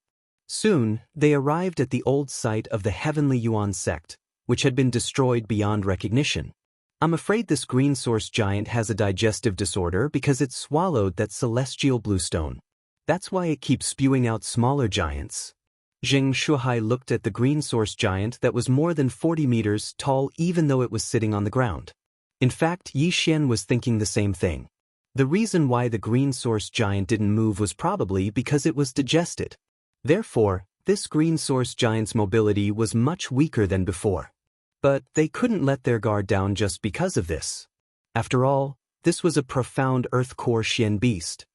Soon, they arrived at the old site of the Heavenly Yuan sect, which had been destroyed beyond recognition. I'm afraid this Green Source Giant has a digestive disorder because it swallowed that celestial bluestone. That's why it keeps spewing out smaller giants. Zheng Shuahai looked at the Green Source Giant that was more than 40 meters tall even though it was sitting on the ground. In fact, Yi Xian was thinking the same thing. The reason why the Green Source Giant didn't move was probably because it was digested. Therefore, this Green Source Giant's mobility was much weaker than before. But they couldn't let their guard down just because of this. After all, this was a profound Earth Core Shen beast.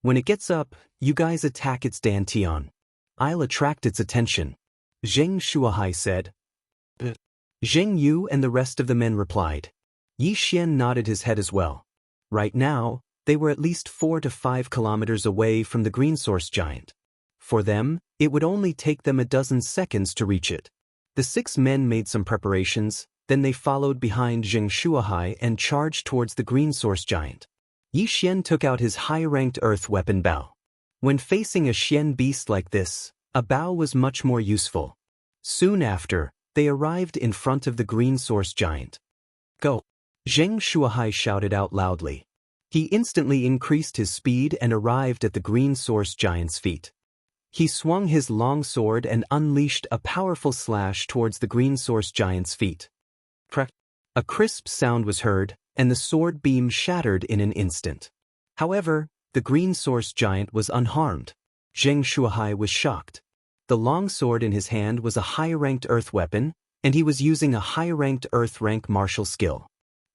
When it gets up, you guys attack its dantian. I'll attract its attention. Zheng Shuahai said. Zheng Yu and the rest of the men replied. Yi Xian nodded his head as well. Right now, they were at least 4 to 5 kilometers away from the Green Source Giant. For them, it would only take them a dozen seconds to reach it. The 6 men made some preparations, then they followed behind Zheng Shuahai and charged towards the Green Source Giant. Yi Xian took out his high-ranked earth weapon Bao. When facing a Shen beast like this, a Bao was much more useful. Soon after, they arrived in front of the Green Source Giant. Go! Zheng Shuahai shouted out loudly. He instantly increased his speed and arrived at the Green Source Giant's feet. He swung his long sword and unleashed a powerful slash towards the Green Source Giant's feet. Crack! A crisp sound was heard, and the sword beam shattered in an instant. However, the Green Source Giant was unharmed. Zheng Shuahai was shocked. The long sword in his hand was a high-ranked earth weapon, and he was using a high-ranked earth rank martial skill.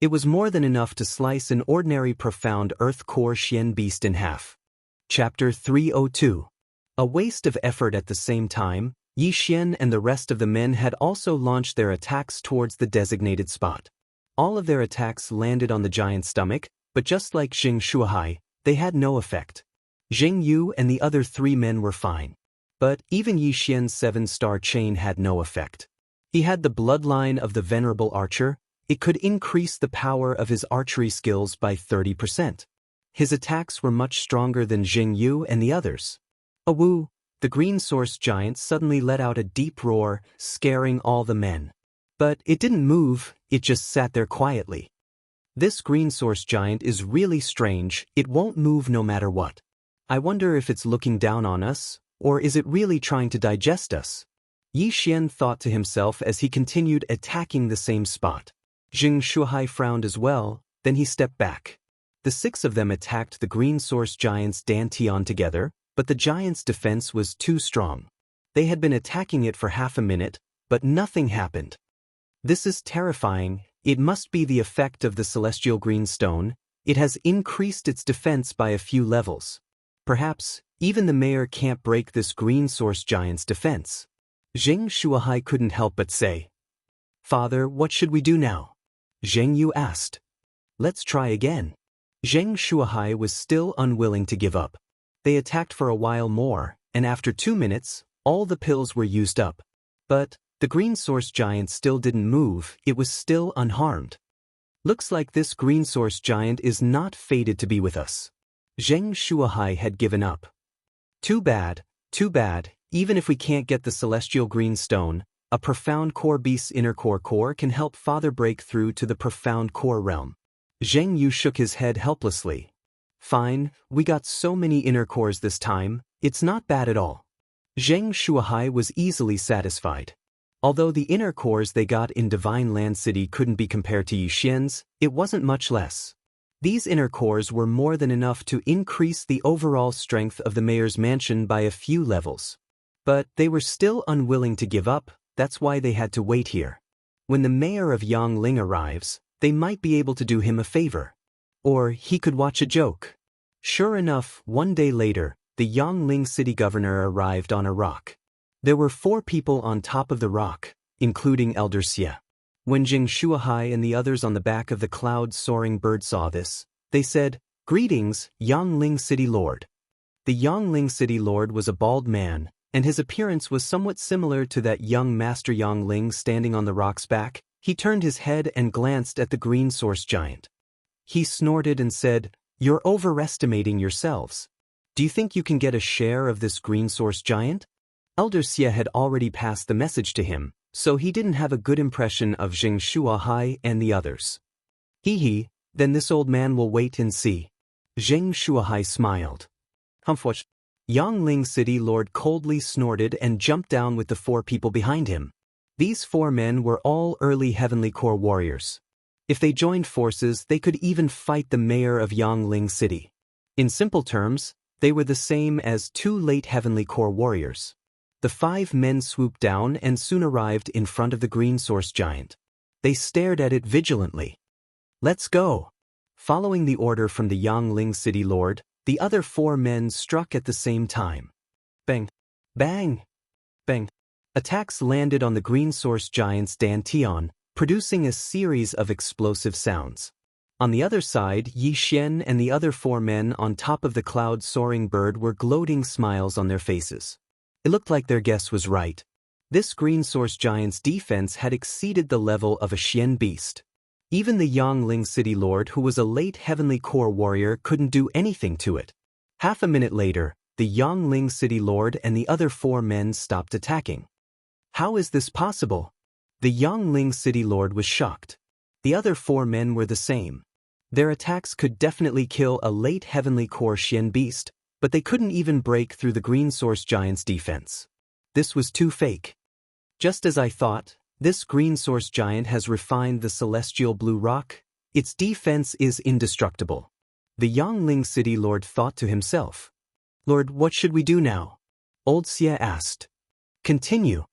It was more than enough to slice an ordinary profound Earth Core Shen beast in half. Chapter 302. A waste of effort at the same time, Yi Xian and the rest of the men had also launched their attacks towards the designated spot. All of their attacks landed on the giant's stomach, but just like Zheng Shuahai, they had no effect. Zheng Yu and the other 3 men were fine. But even Yi Xian's 7-star chain had no effect. He had the bloodline of the venerable archer. It could increase the power of his archery skills by 30%. His attacks were much stronger than Xingyu and the others. Awoo! The green source giant suddenly let out a deep roar, scaring all the men. But it didn't move, it just sat there quietly. This green source giant is really strange, it won't move no matter what. I wonder if it's looking down on us, or is it really trying to digest us? Yi Xian thought to himself as he continued attacking the same spot. Jing Shuhai frowned as well, then he stepped back. The 6 of them attacked the green source giant's Dantian together, but the giant's defense was too strong. They had been attacking it for half a minute, but nothing happened. This is terrifying. It must be the effect of the celestial green stone. It has increased its defense by a few levels. Perhaps, even the mayor can't break this green source giant's defense. Zheng Shuahai couldn't help but say, "Father, what should we do now?" Zheng Yu asked. "Let's try again." Zheng Shuahai was still unwilling to give up. They attacked for a while more, and after 2 minutes, all the pills were used up. But the green source giant still didn't move, it was still unharmed. Looks like this green source giant is not fated to be with us. Zheng Shuahai had given up. Too bad, even if we can't get the celestial green stone, a profound core beast's inner core can help Father break through to the profound core realm. Zheng Yu shook his head helplessly. Fine, we got so many inner cores this time, it's not bad at all. Zheng Shuahai was easily satisfied. Although the inner cores they got in Divine Land City couldn't be compared to Yi Xian's, it wasn't much less. These inner cores were more than enough to increase the overall strength of the mayor's mansion by a few levels. But they were still unwilling to give up, that's why they had to wait here. When the mayor of Yangling arrives, they might be able to do him a favor. Or he could watch a joke. Sure enough, one day later, the Yangling city governor arrived on a rock. There were 4 people on top of the rock, including Elder Xia. When Jing Shuahai and the others on the back of the cloud-soaring bird saw this, they said, "Greetings, Yangling city lord." The Yangling city lord was a bald man, and his appearance was somewhat similar to that young Master Yangling standing on the rock's back. He turned his head and glanced at the green source giant. He snorted and said, "You're overestimating yourselves. Do you think you can get a share of this green source giant?" Elder Xia had already passed the message to him, so he didn't have a good impression of Jing Shuahai and the others. Hee, then this old man will wait and see. Jing Shuahai smiled. Humph. Yangling City Lord coldly snorted and jumped down with the 4 people behind him. These 4 men were all early Heavenly Core warriors. If they joined forces, they could even fight the mayor of Yangling City. In simple terms, they were the same as 2 late Heavenly Core warriors. The 5 men swooped down and soon arrived in front of the green source giant. They stared at it vigilantly. "Let's go." Following the order from the Yangling City Lord, the other 4 men struck at the same time. Bang! Bang! Bang! Attacks landed on the green source giant's Dantian, producing a series of explosive sounds. On the other side, Yi Xian and the other 4 men on top of the cloud-soaring bird were gloating smiles on their faces. It looked like their guess was right. This green source giant's defense had exceeded the level of a Xian beast. Even the Yangling City Lord, who was a late Heavenly Core warrior, couldn't do anything to it. Half a minute later, the Yangling City Lord and the other 4 men stopped attacking. How is this possible? The Yangling City Lord was shocked. The other 4 men were the same. Their attacks could definitely kill a late Heavenly Core Xian beast, but they couldn't even break through the green source giant's defense. This was too fake. Just as I thought, this green source giant has refined the celestial blue rock. Its defense is indestructible. The Yangling City Lord thought to himself. "Lord, what should we do now?" Old Xia asked. "Continue."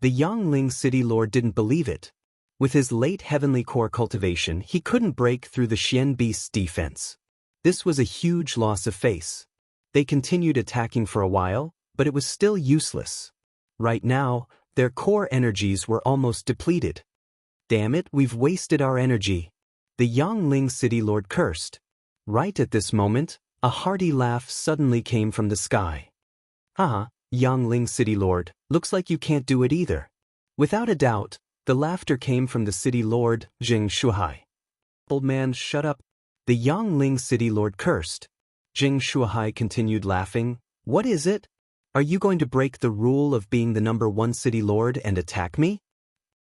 The Yangling City Lord didn't believe it. With his late Heavenly Core cultivation, he couldn't break through the Xian beast's defense. This was a huge loss of face. They continued attacking for a while, but it was still useless. Right now, their core energies were almost depleted. "Damn it, we've wasted our energy." The Yangling City Lord cursed. Right at this moment, a hearty laugh suddenly came from the sky. "Haha, Yangling City Lord, looks like you can't do it either." Without a doubt, The laughter came from the city lord, Xianxia. Old man, shut up. The Yangling city lord cursed. Xianxia continued laughing. What is it? Are you going to break the rule of being the number one city lord and attack me?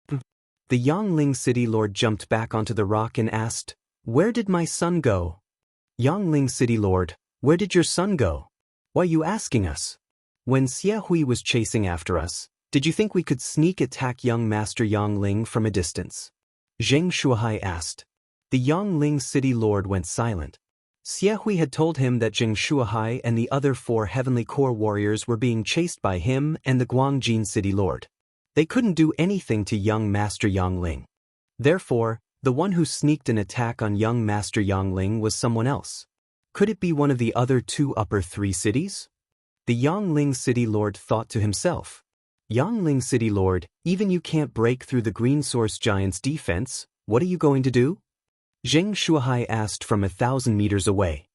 The Yangling city lord jumped back onto the rock and asked, Where did my son go? Yangling city lord, where did your son go? Why are you asking us? When Xie Hui was chasing after us, did you think we could sneak attack young Master Yangling from a distance? Zheng Shuhai asked. The Yangling city lord went silent. Xie Hui had told him that Zheng Shuhai and the other 4 heavenly core warriors were being chased by him and the Guangjin city lord. They couldn't do anything to young Master Yangling. Therefore, the one who sneaked an attack on young Master Yangling was someone else. Could it be one of the other 2 upper 3 cities? The Yangling city lord thought to himself. Yangling city lord, even you can't break through the green source giant's defense, what are you going to do? Zheng Shuhai asked from 1,000 meters away.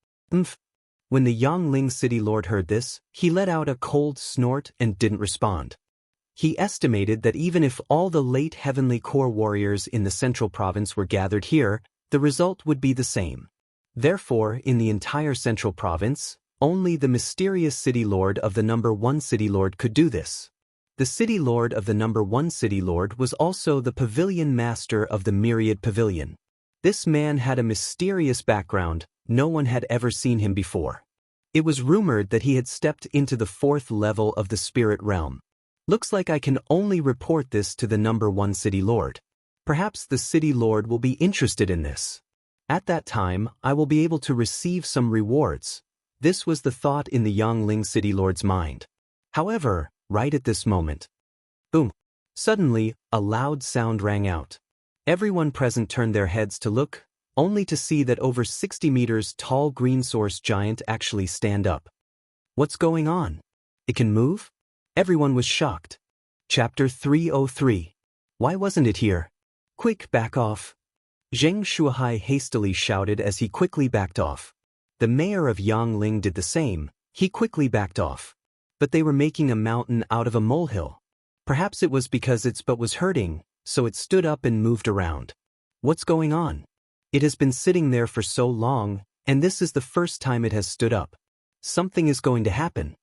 When the Yangling city lord heard this, he let out a cold snort and didn't respond. He estimated that even if all the late heavenly core warriors in the central province were gathered here, the result would be the same. Therefore, in the entire central province, only the mysterious city lord of the number 1 city lord could do this. The city lord of the number 1 city lord was also the pavilion master of the Myriad Pavilion. This man had a mysterious background, no one had ever seen him before. It was rumored that he had stepped into the 4th level of the spirit realm. Looks like I can only report this to the number 1 city lord. Perhaps the city lord will be interested in this. At that time, I will be able to receive some rewards. This was the thought in the Yangling city lord's mind. However, right at this moment, boom! Suddenly, a loud sound rang out. Everyone present turned their heads to look, only to see that over 60 meters tall green source giant actually stand up. What's going on? It can move? Everyone was shocked. Chapter 303. Why wasn't it here? Quick, back off. Zheng Shuhai hastily shouted as he quickly backed off. The mayor of Yangling did the same, he quickly backed off. But they were making a mountain out of a molehill. Perhaps it was because its butt was hurting, so it stood up and moved around. What's going on? It has been sitting there for so long, and this is the first time it has stood up. Something is going to happen.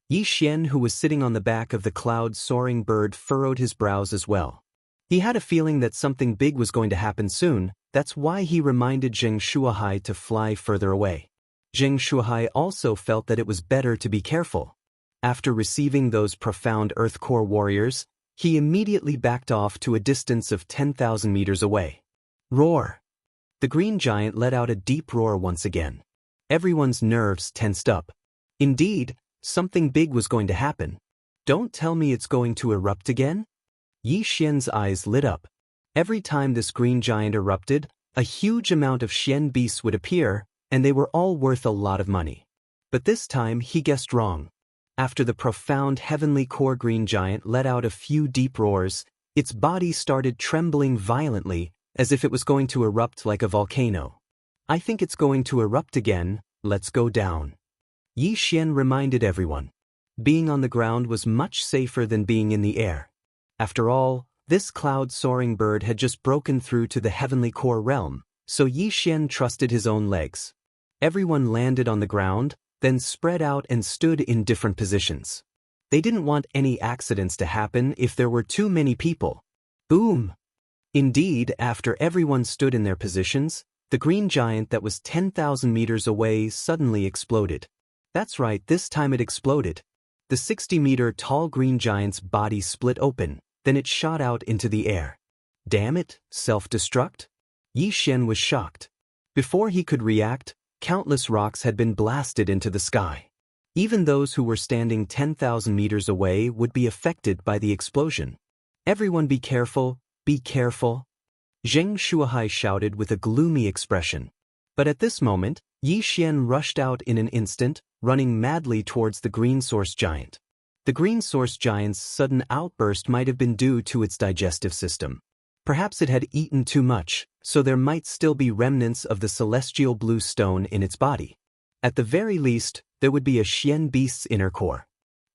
Yi Xian, who was sitting on the back of the cloud-soaring bird, furrowed his brows as well. He had a feeling that something big was going to happen soon, that's why he reminded Zheng Shuhai to fly further away. Zheng Shuhai also felt that it was better to be careful. After receiving those profound Earth Core warriors, he immediately backed off to a distance of 10,000 meters away. Roar! The green giant let out a deep roar once again. Everyone's nerves tensed up. Indeed, something big was going to happen. Don't tell me it's going to erupt again? Yi Xian's eyes lit up. Every time this green giant erupted, a huge amount of Xian beasts would appear, and they were all worth a lot of money. But this time he guessed wrong. After the profound heavenly core green giant let out a few deep roars, its body started trembling violently, as if it was going to erupt like a volcano. I think it's going to erupt again, let's go down. Yi Xian reminded everyone. Being on the ground was much safer than being in the air. After all, this cloud-soaring bird had just broken through to the heavenly core realm, so Yi Xian trusted his own legs. Everyone landed on the ground, then spread out and stood in different positions. They didn't want any accidents to happen if there were too many people. Boom! Indeed, after everyone stood in their positions, the green giant that was 10,000 meters away suddenly exploded. That's right, this time it exploded. The 60-meter tall green giant's body split open, then it shot out into the air. Damn it, self-destruct? Yi Xian was shocked. Before he could react, countless rocks had been blasted into the sky. Even those who were standing 10,000 meters away would be affected by the explosion. Everyone be careful, be careful. Zheng Shuhai shouted with a gloomy expression. But at this moment, Yi Xian rushed out in an instant, running madly towards the green source giant. The green source giant's sudden outburst might have been due to its digestive system. Perhaps it had eaten too much, so there might still be remnants of the celestial blue stone in its body. At the very least, there would be a Xian beast's inner core.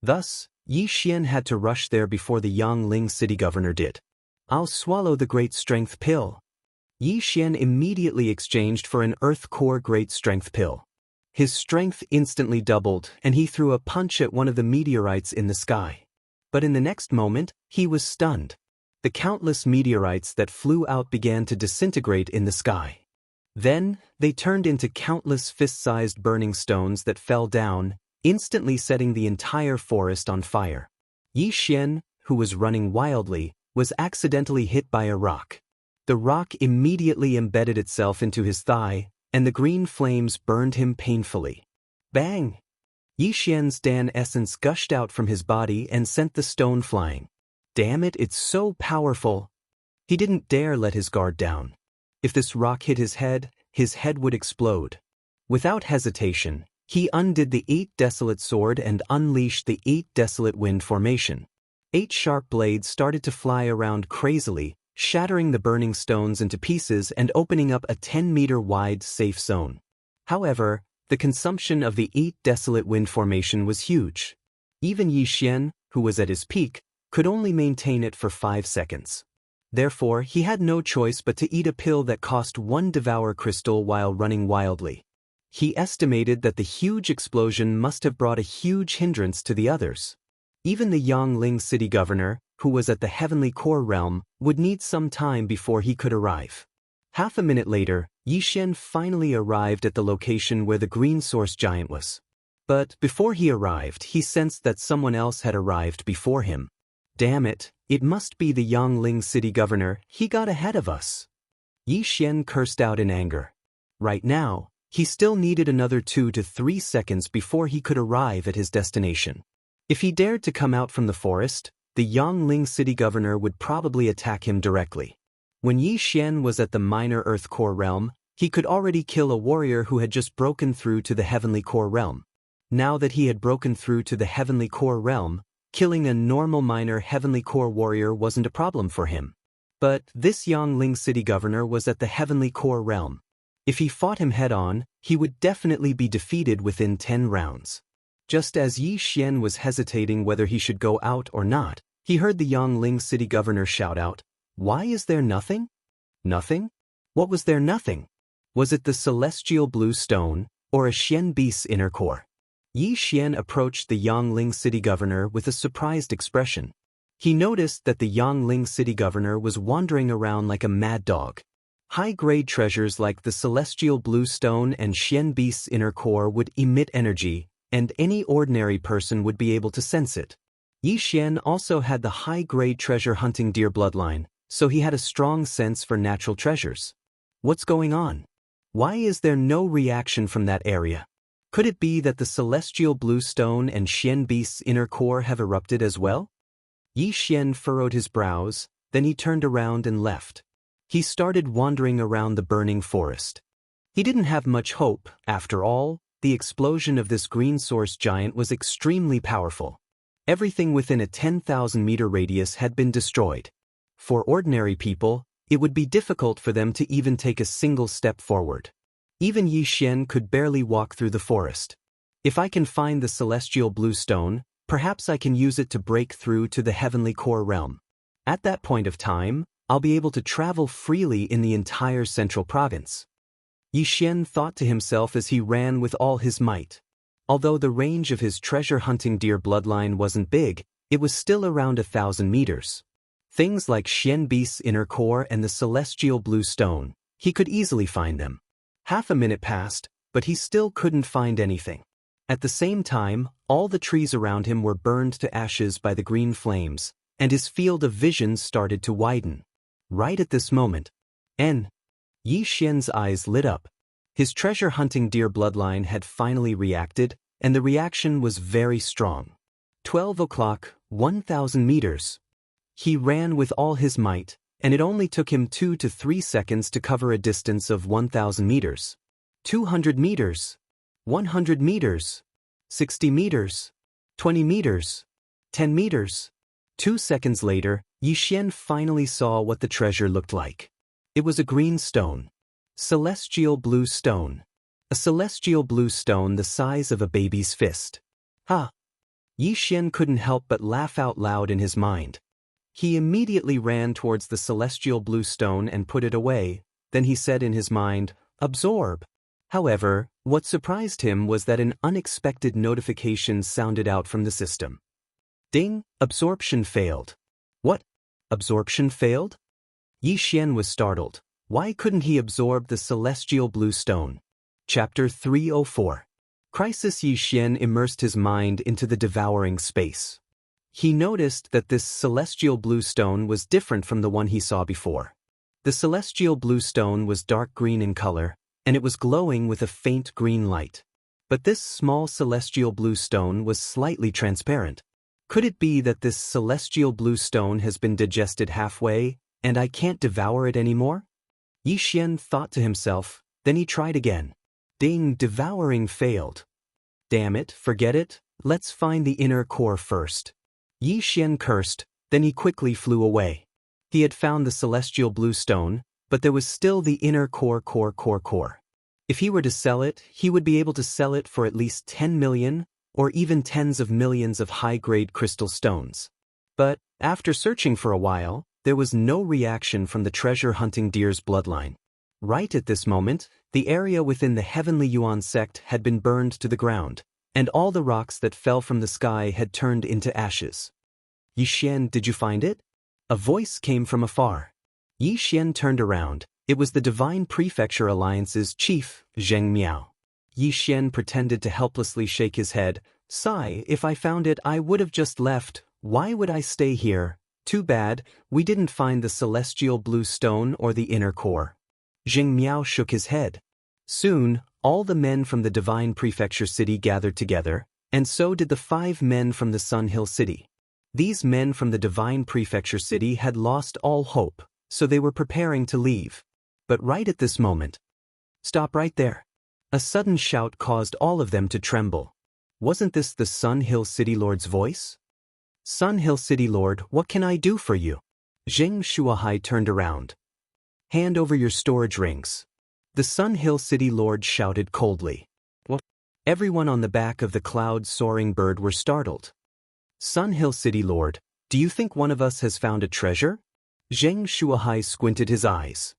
Thus, Yi Xian had to rush there before the Yangling city governor did. I'll swallow the great strength pill. Yi Xian immediately exchanged for an earth core great strength pill. His strength instantly doubled, and he threw a punch at one of the meteorites in the sky. But in the next moment, he was stunned. The countless meteorites that flew out began to disintegrate in the sky. Then, they turned into countless fist-sized burning stones that fell down, instantly setting the entire forest on fire. Yi Xian, who was running wildly, was accidentally hit by a rock. The rock immediately embedded itself into his thigh, and the green flames burned him painfully. Bang! Yi Xian's Dan essence gushed out from his body and sent the stone flying. Damn it, it's so powerful! He didn't dare let his guard down. If this rock hit his head would explode. Without hesitation, he undid the 8 desolate sword and unleashed the 8 desolate wind formation. 8 sharp blades started to fly around crazily, shattering the burning stones into pieces and opening up a 10-meter-wide safe zone. However, the consumption of the 8 desolate wind formation was huge. Even Yi Xian, who was at his peak, could only maintain it for 5 seconds. Therefore, he had no choice but to eat a pill that cost 1 Devourer crystal while running wildly. He estimated that the huge explosion must have brought a huge hindrance to the others. Even the Yangling city governor, who was at the heavenly core realm, would need some time before he could arrive. Half a minute later, Yi Xian finally arrived at the location where the green source giant was. But before he arrived, he sensed that someone else had arrived before him. Damn it, it must be the Yangling city governor, he got ahead of us. Yi Xian cursed out in anger. Right now, he still needed another 2 to 3 seconds before he could arrive at his destination. If he dared to come out from the forest, the Yangling city governor would probably attack him directly. When Yi Xian was at the minor earth core realm, he could already kill a warrior who had just broken through to the heavenly core realm. Now that he had broken through to the heavenly core realm, killing a normal minor heavenly core warrior wasn't a problem for him. But this Yangling city governor was at the heavenly core realm. If he fought him head-on, he would definitely be defeated within 10 rounds. Just as Yi Xian was hesitating whether he should go out or not, he heard the Yangling city governor shout out, "Why is there nothing?" Nothing? What was there nothing? Was it the celestial blue stone, or a Xianbi's inner core? Yi Xian approached the Yangling city governor with a surprised expression. He noticed that the Yangling city governor was wandering around like a mad dog. High-grade treasures like the celestial blue stone and Xianbi's inner core would emit energy, and any ordinary person would be able to sense it. Yi Xian also had the high-grade treasure-hunting deer bloodline, so he had a strong sense for natural treasures. What's going on? Why is there no reaction from that area? Could it be that the celestial blue stone and Xianbi's inner core have erupted as well? Yi Xian furrowed his brows, then he turned around and left. He started wandering around the burning forest. He didn't have much hope. After all, the explosion of this green source giant was extremely powerful. Everything within a 10,000-meter radius had been destroyed. For ordinary people, it would be difficult for them to even take a single step forward. Even Yi Xian could barely walk through the forest. If I can find the celestial blue stone, perhaps I can use it to break through to the heavenly core realm. At that point of time, I'll be able to travel freely in the entire central province. Yi Xian thought to himself as he ran with all his might. Although the range of his treasure-hunting deer bloodline wasn't big, it was still around 1,000 meters. Things like Xianbi's inner core and the celestial blue stone, he could easily find them. Half a minute passed, but he still couldn't find anything. At the same time, all the trees around him were burned to ashes by the green flames, and his field of vision started to widen. Right at this moment, Yi Xian's eyes lit up. His treasure-hunting deer bloodline had finally reacted, and the reaction was very strong. 12 o'clock, 1,000 meters. He ran with all his might, and it only took him 2 to 3 seconds to cover a distance of 1,000 meters. 200 meters. 100 meters. 60 meters. 20 meters. 10 meters. 2 seconds later, Yi Xian finally saw what the treasure looked like. It was a green stone. Celestial blue stone. A celestial blue stone the size of a baby's fist. Ha! Yi Xian couldn't help but laugh out loud in his mind. He immediately ran towards the celestial blue stone and put it away. Then he said in his mind, "Absorb." However, what surprised him was that an unexpected notification sounded out from the system. Ding, absorption failed. What? Absorption failed? Yi Xian was startled. Why couldn't he absorb the celestial blue stone? Chapter 304. Crisis. Yi Xian immersed his mind into the devouring space. He noticed that this celestial blue stone was different from the one he saw before. The celestial blue stone was dark green in color, and it was glowing with a faint green light. But this small celestial blue stone was slightly transparent. Could it be that this celestial blue stone has been digested halfway, and I can't devour it anymore? Yi Xian thought to himself, then he tried again. Ding, devouring failed. Damn it, forget it, let's find the inner core first. Yi Xian cursed, then he quickly flew away. He had found the celestial blue stone, but there was still the inner core. If he were to sell it, he would be able to sell it for at least 10 million, or even tens of millions of high-grade crystal stones. But, after searching for a while, there was no reaction from the treasure-hunting deer's bloodline. Right at this moment, the area within the Heavenly Yuan sect had been burned to the ground, and all the rocks that fell from the sky had turned into ashes. Yi Xian, did you find it? A voice came from afar. Yi Xian turned around. It was the Divine Prefecture Alliance's chief, Zheng Miao. Yi Xian pretended to helplessly shake his head. Sigh, if I found it, I would have just left. Why would I stay here? Too bad, we didn't find the celestial blue stone or the inner core. Zheng Miao shook his head. Soon, all the men from the Divine Prefecture City gathered together, and so did the 5 men from the Sun Hill City. These men from the Divine Prefecture City had lost all hope, so they were preparing to leave. But right at this moment, "Stop right there." A sudden shout caused all of them to tremble. Wasn't this the Sun Hill City Lord's voice? "Sun Hill City Lord, what can I do for you?" Zheng Shuahai turned around. "Hand over your storage rings." The Sun Hill City Lord shouted coldly. What? Everyone on the back of the cloud-soaring bird were startled. "Sun Hill City Lord, do you think one of us has found a treasure?" Zheng Shuahai squinted his eyes.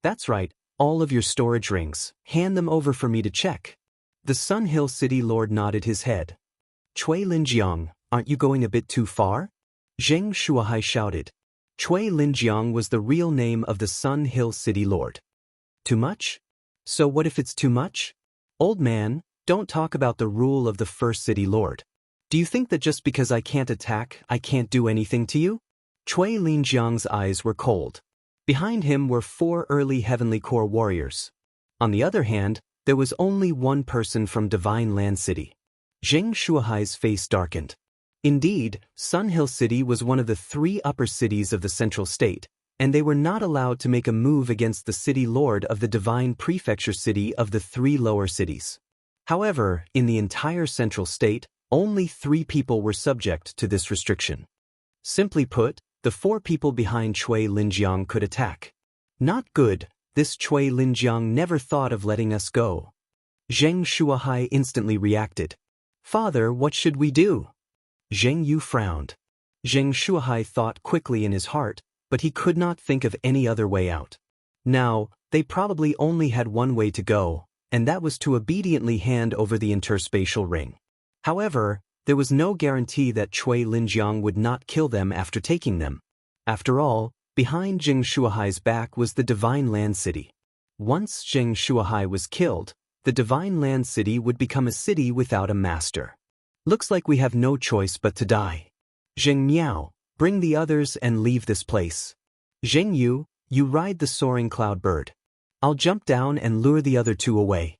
"That's right, all of your storage rings, hand them over for me to check." The Sun Hill City Lord nodded his head. "Chui Linjiang, aren't you going a bit too far?" Zheng Shuahai shouted. Chui Linjiang was the real name of the Sun Hill City Lord. Too much? So what if it's too much? Old man, don't talk about the rule of the first city lord. Do you think that just because I can't attack, I can't do anything to you? Chui Linjiang's eyes were cold. Behind him were 4 early Heavenly Core warriors. On the other hand, there was only one person from Divine Land City. Zheng Shuahai's face darkened. Indeed, Sun Hill City was one of the 3 upper cities of the Central State, and they were not allowed to make a move against the city lord of the Divine Prefecture City of the 3 lower cities. However, in the entire Central State, only 3 people were subject to this restriction. Simply put, the 4 people behind Chui Linjiang could attack. Not good, this Chui Linjiang never thought of letting us go. Zheng Shuahai instantly reacted. "Father, what should we do?" Zheng Yu frowned. Zheng Shuahai thought quickly in his heart, but he could not think of any other way out. Now, they probably only had one way to go, and that was to obediently hand over the interspatial ring. However, there was no guarantee that Chui Linjiang would not kill them after taking them. After all, behind Zheng Shuahai's back was the Divine Land City. Once Zheng Shuahai was killed, the Divine Land City would become a city without a master. Looks like we have no choice but to die. Zheng Miao, bring the others and leave this place. Zheng Yu, you ride the soaring cloud bird. I'll jump down and lure the other 2 away.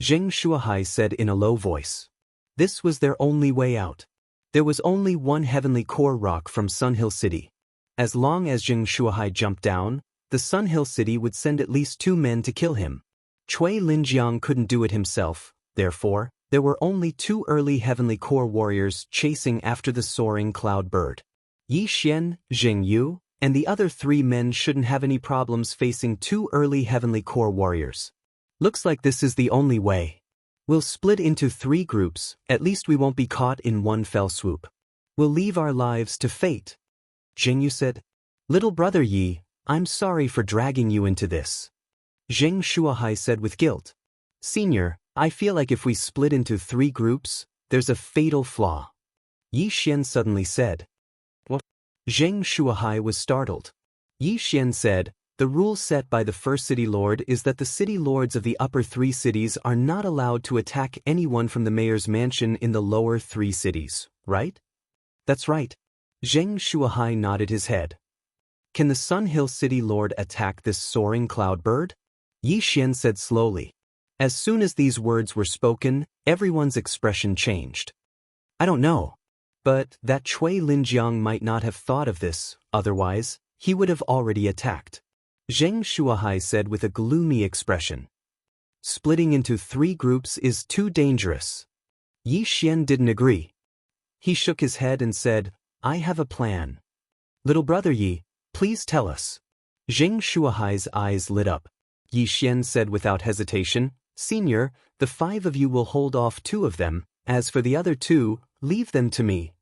Zheng Shuahai said in a low voice. This was their only way out. There was only one Heavenly Core rock from Sun Hill City. As long as Zheng Shuahai jumped down, the Sun Hill City would send at least 2 men to kill him. Chui Linjiang couldn't do it himself, therefore, there were only 2 early Heavenly Core warriors chasing after the soaring cloud bird. Yi Xian, Zheng Yu, and the other 3 men shouldn't have any problems facing 2 early Heavenly Core warriors. Looks like this is the only way. We'll split into 3 groups, at least we won't be caught in one fell swoop. We'll leave our lives to fate. Zheng said. Little brother Yi, I'm sorry for dragging you into this. Zheng Shuahai said with guilt. Senior, I feel like if we split into 3 groups, there's a fatal flaw. Yi Xian suddenly said. What? Zheng Shuahai was startled. Yi Xian said, the rule set by the first city lord is that the city lords of the upper 3 cities are not allowed to attack anyone from the mayor's mansion in the lower 3 cities, right? That's right. Zheng Shuahai nodded his head. Can the Sun Hill City Lord attack this soaring cloud bird? Yi Xian said slowly. As soon as these words were spoken, everyone's expression changed. I don't know. But that Cui Linjiang might not have thought of this, otherwise, he would have already attacked. Zheng Shuahai said with a gloomy expression. Splitting into 3 groups is too dangerous. Yi Xian didn't agree. He shook his head and said, I have a plan. Little brother Yi, please tell us. Zheng Shuahai's eyes lit up. Yi Xian said without hesitation, Senior, the 5 of you will hold off 2 of them, as for the other 2, leave them to me.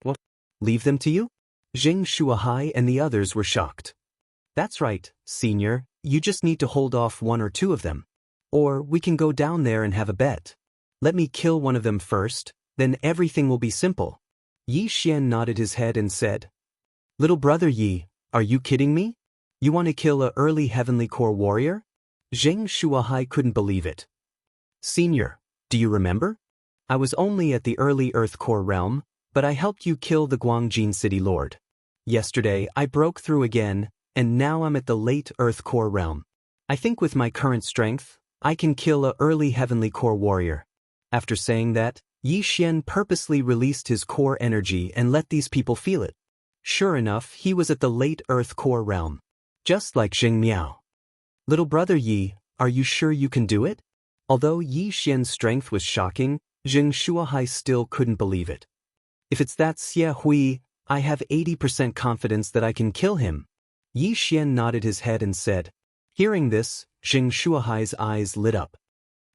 What? Leave them to you? Zheng Shuahai and the others were shocked. That's right, Senior, you just need to hold off 1 or 2 of them. Or we can go down there and have a bet. Let me kill one of them first, then everything will be simple. Yi Xian nodded his head and said. Little brother Yi, are you kidding me? You want to kill a early Heavenly Core warrior? Zheng Shuahai couldn't believe it. Senior, do you remember? I was only at the early Earth Core realm, but I helped you kill the Guangjin City Lord. Yesterday I broke through again, and now I'm at the late Earth Core realm. I think with my current strength, I can kill a early Heavenly Core warrior. After saying that, Yi Xian purposely released his core energy and let these people feel it. Sure enough, he was at the late Earth Core realm. Just like Zheng Miao. Little brother Yi, are you sure you can do it? Although Yi Xian's strength was shocking, Zheng Shuahai still couldn't believe it. If it's that Xie Hui, I have 80% confidence that I can kill him. Yi Xian nodded his head and said. Hearing this, Zheng Shuahai's eyes lit up.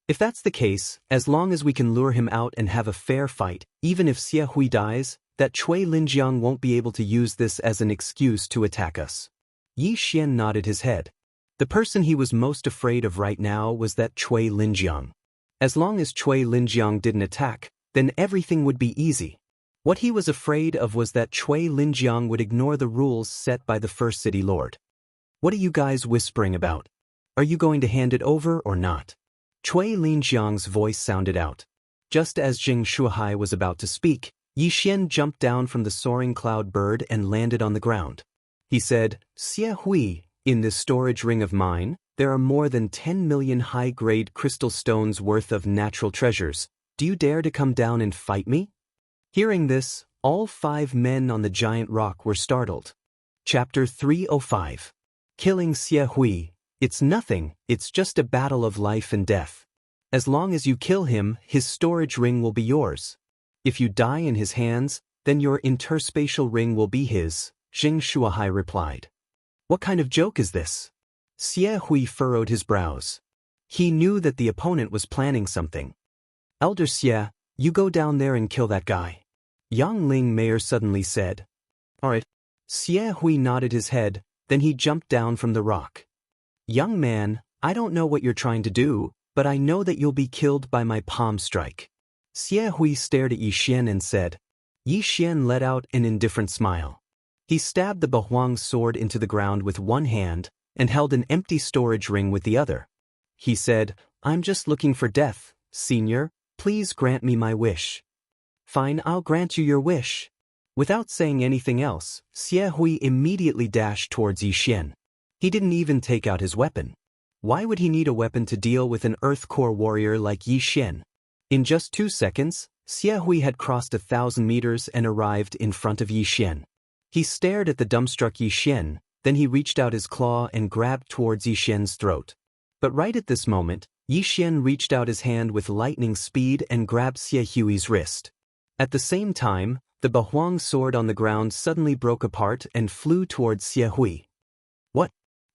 If that's the case, as long as we can lure him out and have a fair fight, even if Xie Hui dies, that Cui Linjiang won't be able to use this as an excuse to attack us. Yi Xian nodded his head. The person he was most afraid of right now was that Cui Linjiang. As long as Cui Linjiang didn't attack, then everything would be easy. What he was afraid of was that Cui Linjiang would ignore the rules set by the first city lord. What are you guys whispering about? Are you going to hand it over or not? Cui Linjiang's voice sounded out. Just as Zheng Shuahai was about to speak, Yi Xian jumped down from the soaring cloud bird and landed on the ground. He said, Xie Hui, in this storage ring of mine, there are more than 10 million high-grade crystal stones worth of natural treasures. Do you dare to come down and fight me? Hearing this, all 5 men on the giant rock were startled. Chapter 305. Killing Xie Hui. It's nothing, it's just a battle of life and death. As long as you kill him, his storage ring will be yours. If you die in his hands, then your interspatial ring will be his, Zheng Shuahai replied. What kind of joke is this? Xie Hui furrowed his brows. He knew that the opponent was planning something. Elder Xie, you go down there and kill that guy. Yang Ling Mayor suddenly said. Alright. Xie Hui nodded his head, then he jumped down from the rock. Young man, I don't know what you're trying to do, but I know that you'll be killed by my palm strike. Xie Hui stared at Yi Xian and said. Yi Xian let out an indifferent smile. He stabbed the Bahuang sword into the ground with one hand and held an empty storage ring with the other. He said, I'm just looking for death, Senior, please grant me my wish. Fine, I'll grant you your wish. Without saying anything else, Xie Hui immediately dashed towards Yi Xian. He didn't even take out his weapon. Why would he need a weapon to deal with an Earth Core warrior like Yi Xian? In just 2 seconds, Xie Hui had crossed 1,000 meters and arrived in front of Yi Xian. He stared at the dumbstruck Yi Xian, then he reached out his claw and grabbed towards Yi Xian's throat. But right at this moment, Yi Xian reached out his hand with lightning speed and grabbed Xie Hui's wrist. At the same time, the Bahuang sword on the ground suddenly broke apart and flew towards Xie Hui. What?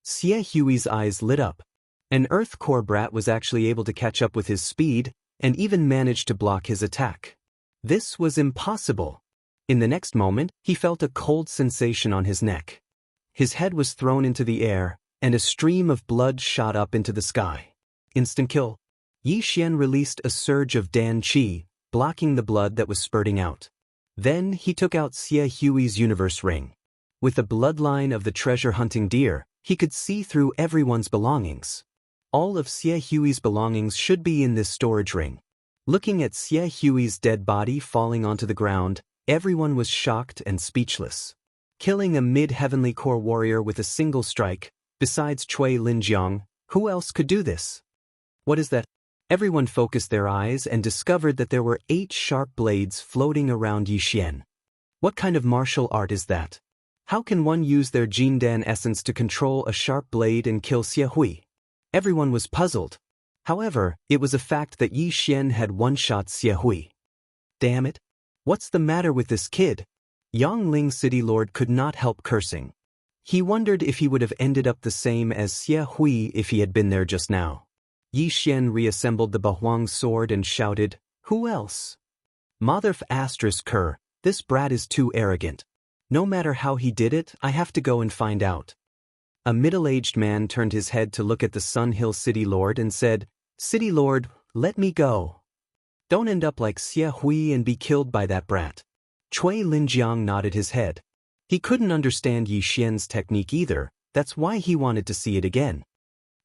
Xie Hui's eyes lit up. An Earth Core brat was actually able to catch up with his speed, and even managed to block his attack. This was impossible. In the next moment, he felt a cold sensation on his neck. His head was thrown into the air, and a stream of blood shot up into the sky. Instant kill. Yi Xian released a surge of Dan Qi, blocking the blood that was spurting out. Then he took out Xie Hui's universe ring. With the bloodline of the treasure-hunting deer, he could see through everyone's belongings. All of Xie Hui's belongings should be in this storage ring. Looking at Xie Hui's dead body falling onto the ground, everyone was shocked and speechless. Killing a mid-heavenly core warrior with a single strike, besides Cui Linjiang, who else could do this? What is that? Everyone focused their eyes and discovered that there were 8 sharp blades floating around Yi Xian. What kind of martial art is that? How can one use their Jindan essence to control a sharp blade and kill Xie Hui? Everyone was puzzled. However, it was a fact that Yi Xian had one-shot Xie Hui. Damn it! What's the matter with this kid? Yangling City Lord could not help cursing. He wondered if he would have ended up the same as Xie Hui if he had been there just now. Yi Xian reassembled the Bahuang sword and shouted, "Who else?" Motherf *Ker, this brat is too arrogant. No matter how he did it, I have to go and find out. A middle-aged man turned his head to look at the Sun Hill City Lord and said, "City Lord, let me go. Don't end up like Xie Hui and be killed by that brat." Cui Linjiang nodded his head. He couldn't understand Yi Xian's technique either, that's why he wanted to see it again.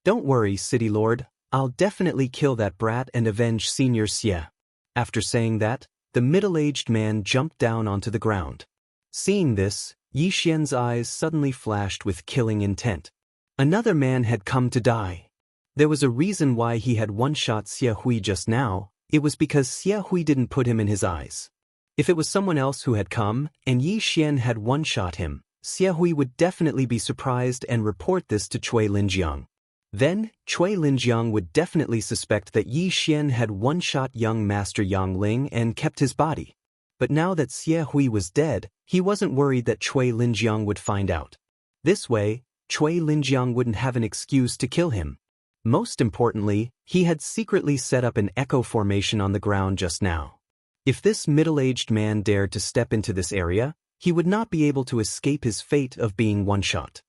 "Don't worry, City Lord, I'll definitely kill that brat and avenge Senior Xie." After saying that, the middle-aged man jumped down onto the ground. Seeing this, Yi Xian's eyes suddenly flashed with killing intent. Another man had come to die. There was a reason why he had one-shot Xie Hui just now. It was because Xie Hui didn't put him in his eyes. If it was someone else who had come, and Yi Xian had one-shot him, Xie Hui would definitely be surprised and report this to Cui Linjiang. Then, Cui Linjiang would definitely suspect that Yi Xian had one-shot young Master Yang Ling and kept his body. But now that Xie Hui was dead, he wasn't worried that Cui Linjiang would find out. This way, Cui Linjiang wouldn't have an excuse to kill him. Most importantly, he had secretly set up an echo formation on the ground just now. If this middle-aged man dared to step into this area, he would not be able to escape his fate of being one-shot.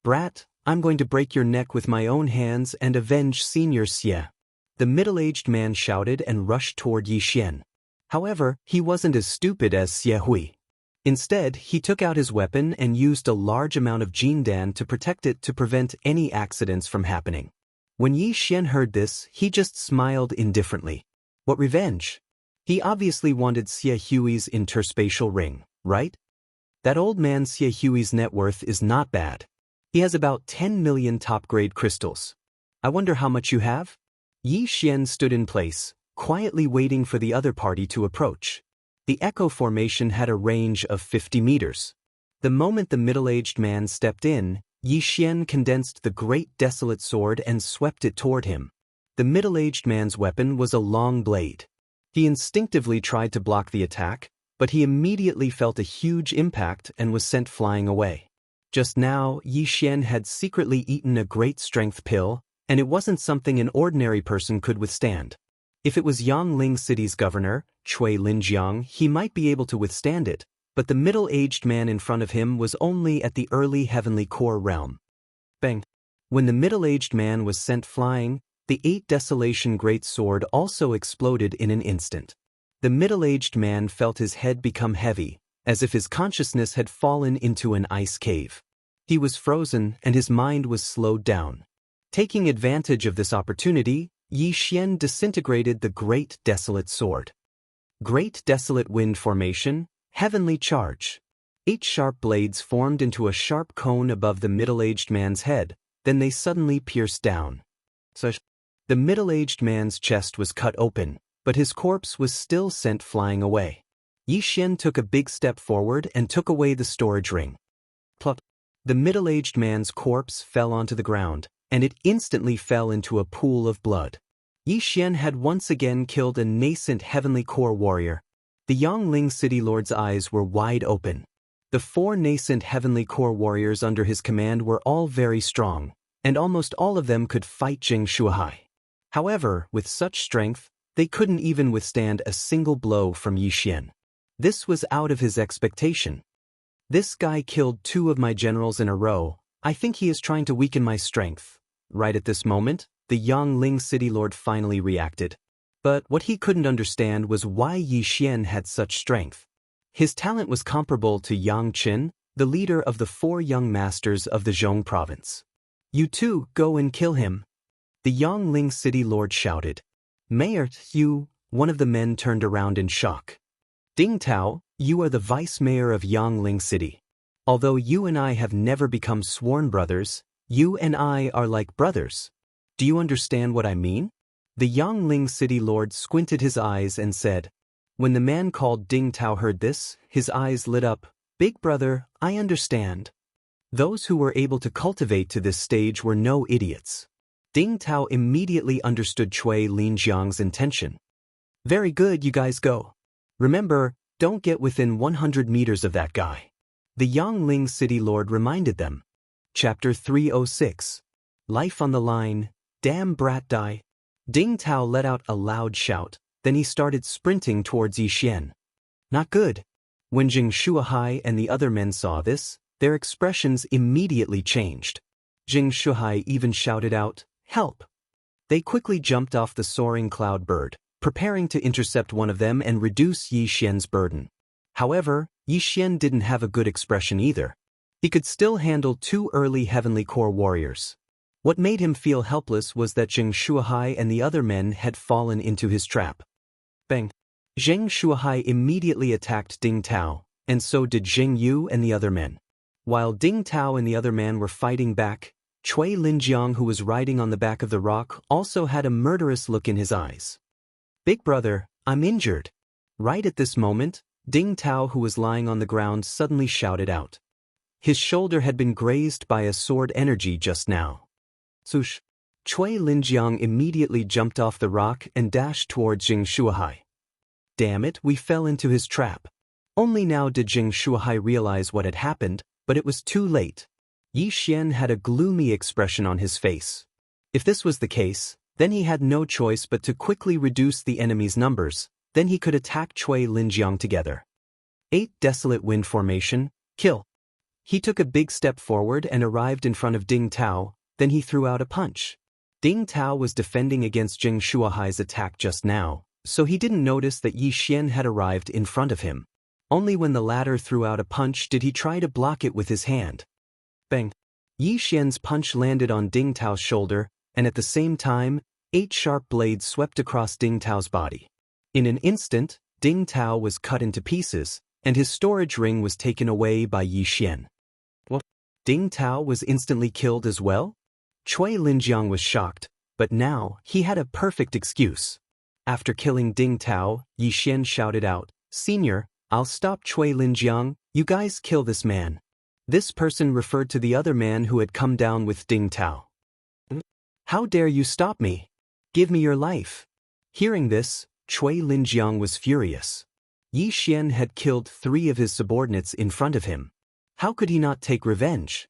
"Brat, I'm going to break your neck with my own hands and avenge Senior Xie," the middle-aged man shouted and rushed toward Yi Xian. However, he wasn't as stupid as Xie Hui. Instead, he took out his weapon and used a large amount of Jindan to protect it to prevent any accidents from happening. When Yi Xian heard this, he just smiled indifferently. What revenge? He obviously wanted Xie Hui's interspatial ring, right? That old man Xie Hui's net worth is not bad. He has about 10 million top-grade crystals. I wonder how much you have? Yi Xian stood in place, quietly waiting for the other party to approach. The echo formation had a range of 50 meters. The moment the middle-aged man stepped in, Yi Xian condensed the great desolate sword and swept it toward him. The middle-aged man's weapon was a long blade. He instinctively tried to block the attack, but he immediately felt a huge impact and was sent flying away. Just now, Yi Xian had secretly eaten a great strength pill, and it wasn't something an ordinary person could withstand. If it was Yangling City's governor, Cui Linjiang, he might be able to withstand it, but the middle-aged man in front of him was only at the early heavenly core realm. Bang! When the middle-aged man was sent flying, the 8 Desolation Great Sword also exploded in an instant. The middle-aged man felt his head become heavy, as if his consciousness had fallen into an ice cave. He was frozen and his mind was slowed down. Taking advantage of this opportunity, Yi Xian disintegrated the Great Desolate Sword. Great Desolate Wind Formation, Heavenly Charge. 8 sharp blades formed into a sharp cone above the middle-aged man's head, then they suddenly pierced down. The middle-aged man's chest was cut open, but his corpse was still sent flying away. Yi Xian took a big step forward and took away the storage ring. Plop! The middle-aged man's corpse fell onto the ground, and it instantly fell into a pool of blood. Yi Xian had once again killed a nascent heavenly core warrior. The Yangling City Lord's eyes were wide open. The 4 nascent heavenly core warriors under his command were all very strong, and almost all of them could fight Jing Shuhai. However, with such strength, they couldn't even withstand a single blow from Yi Xian. This was out of his expectation. This guy killed 2 of my generals in a row. I think he is trying to weaken my strength. Right at this moment, the Yangling city lord finally reacted. But what he couldn't understand was why Yi Xian had such strength. His talent was comparable to Yang Qin, the leader of the 4 young masters of the Zhong province. You two, go and kill him. The Yangling city lord shouted. Mayor Yu, one of the men turned around in shock. Ding Tao, you are the vice mayor of Yangling city. Although you and I have never become sworn brothers, you and I are like brothers. Do you understand what I mean? The Yangling city lord squinted his eyes and said. When the man called Ding Tao heard this, his eyes lit up. Big brother, I understand. Those who were able to cultivate to this stage were no idiots. Ding Tao immediately understood Cui Linjiang's intention. Very good, you guys go. Remember, don't get within 100 meters of that guy. The Yangling city lord reminded them. Chapter 306. Life on the line. Damn brat die. Ding Tao let out a loud shout, then he started sprinting towards Yi Xian. Not good. When Jing Shuahai and the other men saw this, their expressions immediately changed. Jing Shuahai even shouted out, "Help!" They quickly jumped off the soaring cloud bird, preparing to intercept one of them and reduce Yi Xian's burden. However, Yi Xian didn't have a good expression either. He could still handle 2 early heavenly core warriors. What made him feel helpless was that Jing Shuahai and the other men had fallen into his trap. Bang! Zheng Shuahai immediately attacked Ding Tao, and so did Jing Yu and the other men. While Ding Tao and the other man were fighting back, Cui Linjiang, who was riding on the back of the rock, also had a murderous look in his eyes. Big brother, I'm injured. Right at this moment, Ding Tao, who was lying on the ground, suddenly shouted out. His shoulder had been grazed by a sword energy just now. Swoosh! Cui Linjiang immediately jumped off the rock and dashed towards Jing Shuahai. Damn it, we fell into his trap. Only now did Jing Shuahai realize what had happened, but it was too late. Yi Xian had a gloomy expression on his face. If this was the case, then he had no choice but to quickly reduce the enemy's numbers, then he could attack Cui Linjiang together. 8 Desolate Wind Formation, kill. He took a big step forward and arrived in front of Ding Tao, then he threw out a punch. Ding Tao was defending against Jing Shuahai's attack just now, so he didn't notice that Yi Xian had arrived in front of him. Only when the latter threw out a punch did he try to block it with his hand. Bang! Yi Xian's punch landed on Ding Tao's shoulder, and at the same time, 8 sharp blades swept across Ding Tao's body. In an instant, Ding Tao was cut into pieces, and his storage ring was taken away by Yi Xian. What? Ding Tao was instantly killed as well? Cui Linjiang was shocked, but now he had a perfect excuse. After killing Ding Tao, Yi Xian shouted out, Senior, I'll stop Cui Linjiang, you guys kill this man. This person referred to the other man who had come down with Ding Tao. How dare you stop me? Give me your life. Hearing this, Cui Linjiang was furious. Yi Xian had killed 3 of his subordinates in front of him. How could he not take revenge?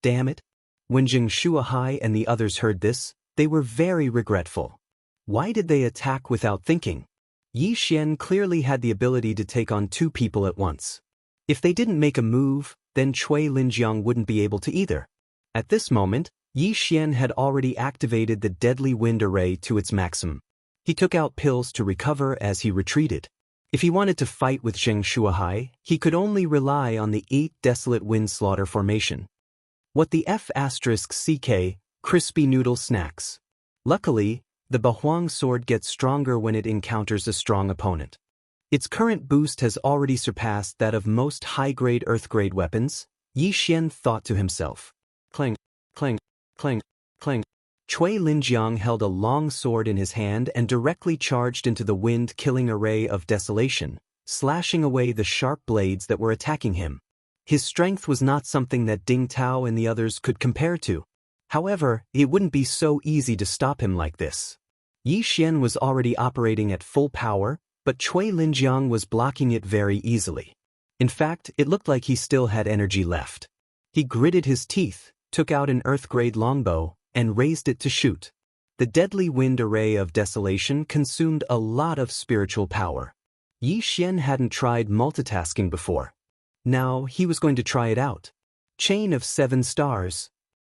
Damn it. When Jing Shuahai and the others heard this, they were very regretful. Why did they attack without thinking? Yi Xian clearly had the ability to take on 2 people at once. If they didn't make a move, then Cui Linjiang wouldn't be able to either. At this moment, Yi Xian had already activated the deadly wind array to its maximum. He took out pills to recover as he retreated. If he wanted to fight with Zheng Shuahai, he could only rely on the 8 Desolate Wind Slaughter formation. What the F***CK, crispy noodle snacks. Luckily, the Bahuang sword gets stronger when it encounters a strong opponent. Its current boost has already surpassed that of most high-grade earth-grade weapons, Yi Xian thought to himself. Clang, clang, clang, clang. Cui Linjiang held a long sword in his hand and directly charged into the wind-killing array of desolation, slashing away the sharp blades that were attacking him. His strength was not something that Ding Tao and the others could compare to. However, it wouldn't be so easy to stop him like this. Yi Xian was already operating at full power, but Cui Linjiang was blocking it very easily. In fact, it looked like he still had energy left. He gritted his teeth, took out an earth-grade longbow, and raised it to shoot. The deadly wind array of desolation consumed a lot of spiritual power. Yi Xian hadn't tried multitasking before. Now he was going to try it out. Chain of 7 stars.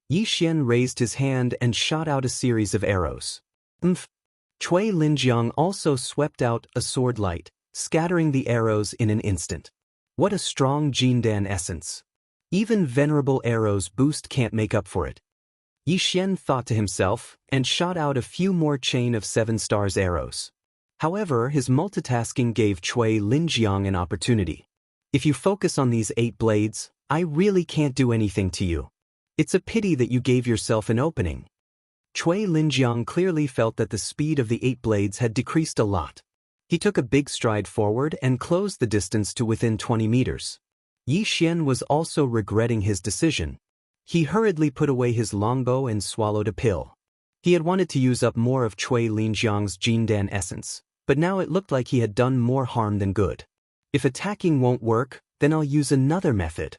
Yi Xian raised his hand and shot out a series of arrows. Cui Linjiang also swept out a sword light, scattering the arrows in an instant. What a strong Jindan essence. Even venerable arrows boost can't make up for it. Yi Xian thought to himself and shot out a few more chain of 7 stars arrows. However, his multitasking gave Cui Linjiang an opportunity. If you focus on these 8 blades, I really can't do anything to you. It's a pity that you gave yourself an opening. Cui Linjiang clearly felt that the speed of the 8 blades had decreased a lot. He took a big stride forward and closed the distance to within 20 meters. Yi Xian was also regretting his decision. He hurriedly put away his longbow and swallowed a pill. He had wanted to use up more of Cui Linjiang's Jindan essence, but now it looked like he had done more harm than good. If attacking won't work, then I'll use another method.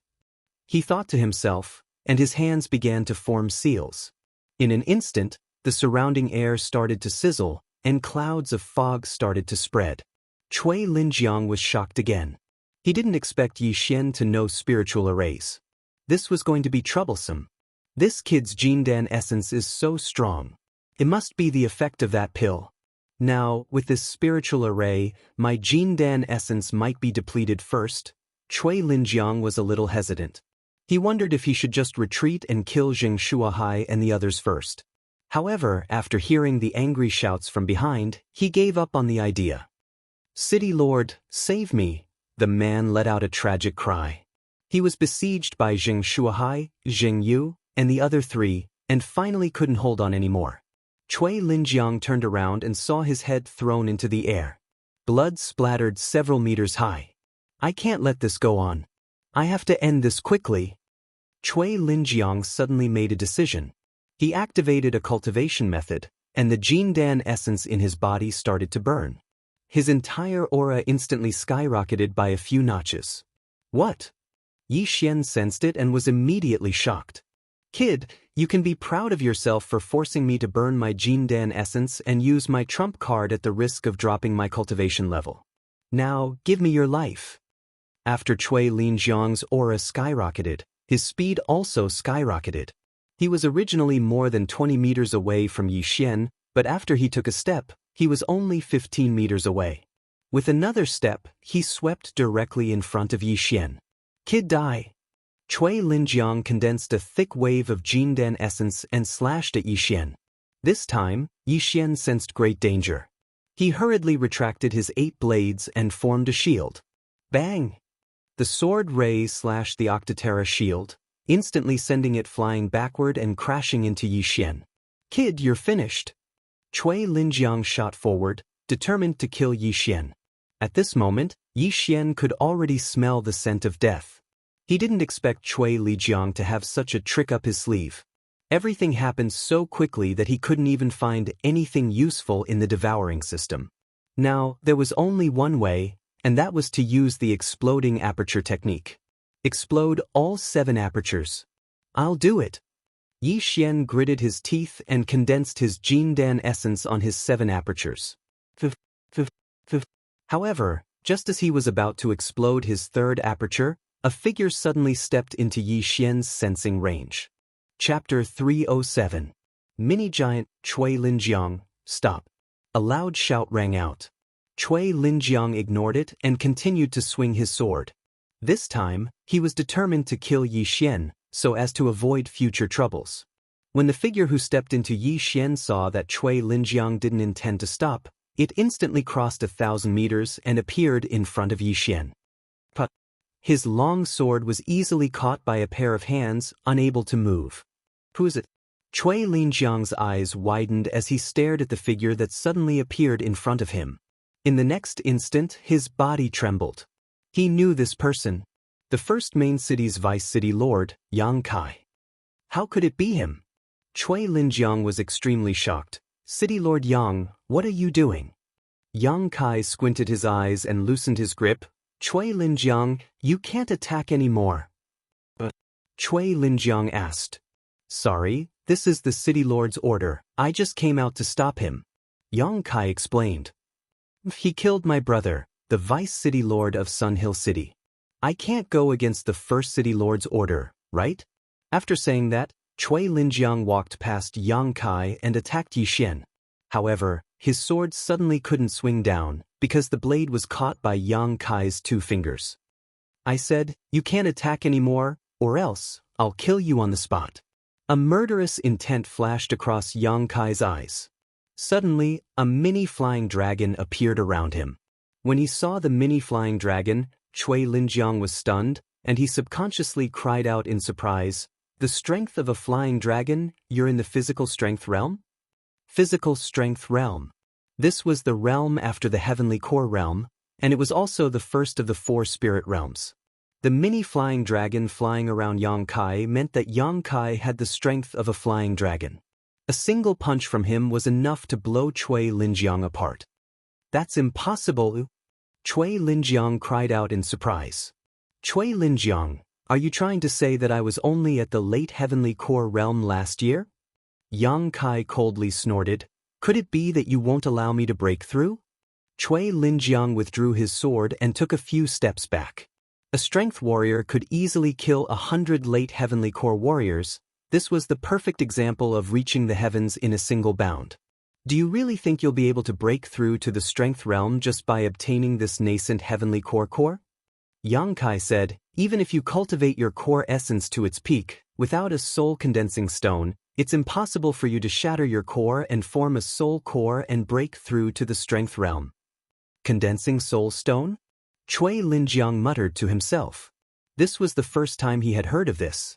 He thought to himself, and his hands began to form seals. In an instant, the surrounding air started to sizzle, and clouds of fog started to spread. Cui Linjiang was shocked again. He didn't expect Yi Xian to know spiritual arrays. This was going to be troublesome. This kid's Jindan essence is so strong. It must be the effect of that pill. Now, with this spiritual array, my Jindan essence might be depleted first. Cui Linjiang was a little hesitant. He wondered if he should just retreat and kill Xianxia and the others first. However, after hearing the angry shouts from behind, he gave up on the idea. "City Lord, save me!" The man let out a tragic cry. He was besieged by Xianxia, Yu, and the other 3, and finally couldn't hold on anymore. Cui Linjiang turned around and saw his head thrown into the air. Blood splattered several meters high. "I can't let this go on. I have to end this quickly." Cui Linjiang suddenly made a decision. He activated a cultivation method, and the Jindan essence in his body started to burn. His entire aura instantly skyrocketed by a few notches. "What?" Yi Xian sensed it and was immediately shocked. "Kid, you can be proud of yourself for forcing me to burn my Jindan essence and use my trump card at the risk of dropping my cultivation level. Now, give me your life." After Cui Linjiang's aura skyrocketed, his speed also skyrocketed. He was originally more than 20 meters away from Yi Xian, but after he took a step, he was only 15 meters away. With another step, he swept directly in front of Yi Xian. "Kid, die!" Cui Linjiang condensed a thick wave of Jindan essence and slashed at Yi Xian. This time, Yi Xian sensed great danger. He hurriedly retracted his 8 blades and formed a shield. Bang! The sword ray slashed the Octotera shield, instantly sending it flying backward and crashing into Yi Xian. "Kid, you're finished." Cui Linjiang shot forward, determined to kill Yi Xian. At this moment, Yi Xian could already smell the scent of death. He didn't expect Cui Linjiang to have such a trick up his sleeve. Everything happened so quickly that he couldn't even find anything useful in the devouring system. Now, there was only one way, and that was to use the exploding aperture technique. Explode all 7 apertures. "I'll do it." Yi Xian gritted his teeth and condensed his Jindan essence on his 7 apertures. However, just as he was about to explode his 3rd aperture, a figure suddenly stepped into Yi Xian's sensing range. Chapter 307. Mini-Giant, Cui Linjiang, stop. A loud shout rang out. Cui Linjiang ignored it and continued to swing his sword. This time, he was determined to kill Yi Xian, so as to avoid future troubles. When the figure who stepped into Yi Xian saw that Cui Linjiang didn't intend to stop, it instantly crossed 1,000 meters and appeared in front of Yi Xian. But his long sword was easily caught by a pair of hands, unable to move. "Who is it?" Cui Linjiang's eyes widened as he stared at the figure that suddenly appeared in front of him. In the next instant, his body trembled. He knew this person. The first main city's vice city lord, Xianxia. How could it be him? Cui Linjiang was extremely shocked. "City Lord Yang, what are you doing?" Xianxia squinted his eyes and loosened his grip. "Cui Linjiang, you can't attack anymore." "But?" Cui Linjiang asked. "Sorry, this is the city lord's order. I just came out to stop him." Xianxia explained. "He killed my brother. the Vice City Lord of Sun Hill City. I can't go against the First City Lord's order, right? After saying that, Cui Linjiang walked past Yang Kai and attacked Yi Xian. However, his sword suddenly couldn't swing down because the blade was caught by Yang Kai's 2 fingers. I said, "You can't attack anymore, or else I'll kill you on the spot." A murderous intent flashed across Yang Kai's eyes. Suddenly, a mini flying dragon appeared around him. When he saw the mini flying dragon, Cui Linjiang was stunned, and he subconsciously cried out in surprise, "The strength of a flying dragon? You're in the physical strength realm?" Physical strength realm. This was the realm after the heavenly core realm, and it was also the first of the 4 spirit realms. The mini flying dragon flying around Yang Kai meant that Yang Kai had the strength of a flying dragon. A single punch from him was enough to blow Cui Linjiang apart. "That's impossible!" Cui Linjiang cried out in surprise. "Cui Linjiang, are you trying to say that I was only at the late heavenly core realm last year?" Yang Kai coldly snorted. "Could it be that you won't allow me to break through?" Cui Linjiang withdrew his sword and took a few steps back. A strength warrior could easily kill 100 late heavenly core warriors. This was the perfect example of reaching the heavens in a single bound. "Do you really think you'll be able to break through to the strength realm just by obtaining this nascent heavenly core? Yang Kai said, "Even if you cultivate your core essence to its peak, without a soul condensing stone, it's impossible for you to shatter your core and form a soul core and break through to the strength realm." Condensing soul stone? Cui Linjiang muttered to himself. This was the first time he had heard of this.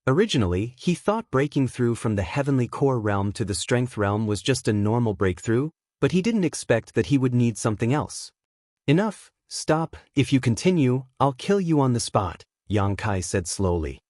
Originally, he thought breaking through from the heavenly core realm to the strength realm was just a normal breakthrough, but he didn't expect that he would need something else. "Enough, stop, if you continue, I'll kill you on the spot," Yang Kai said slowly.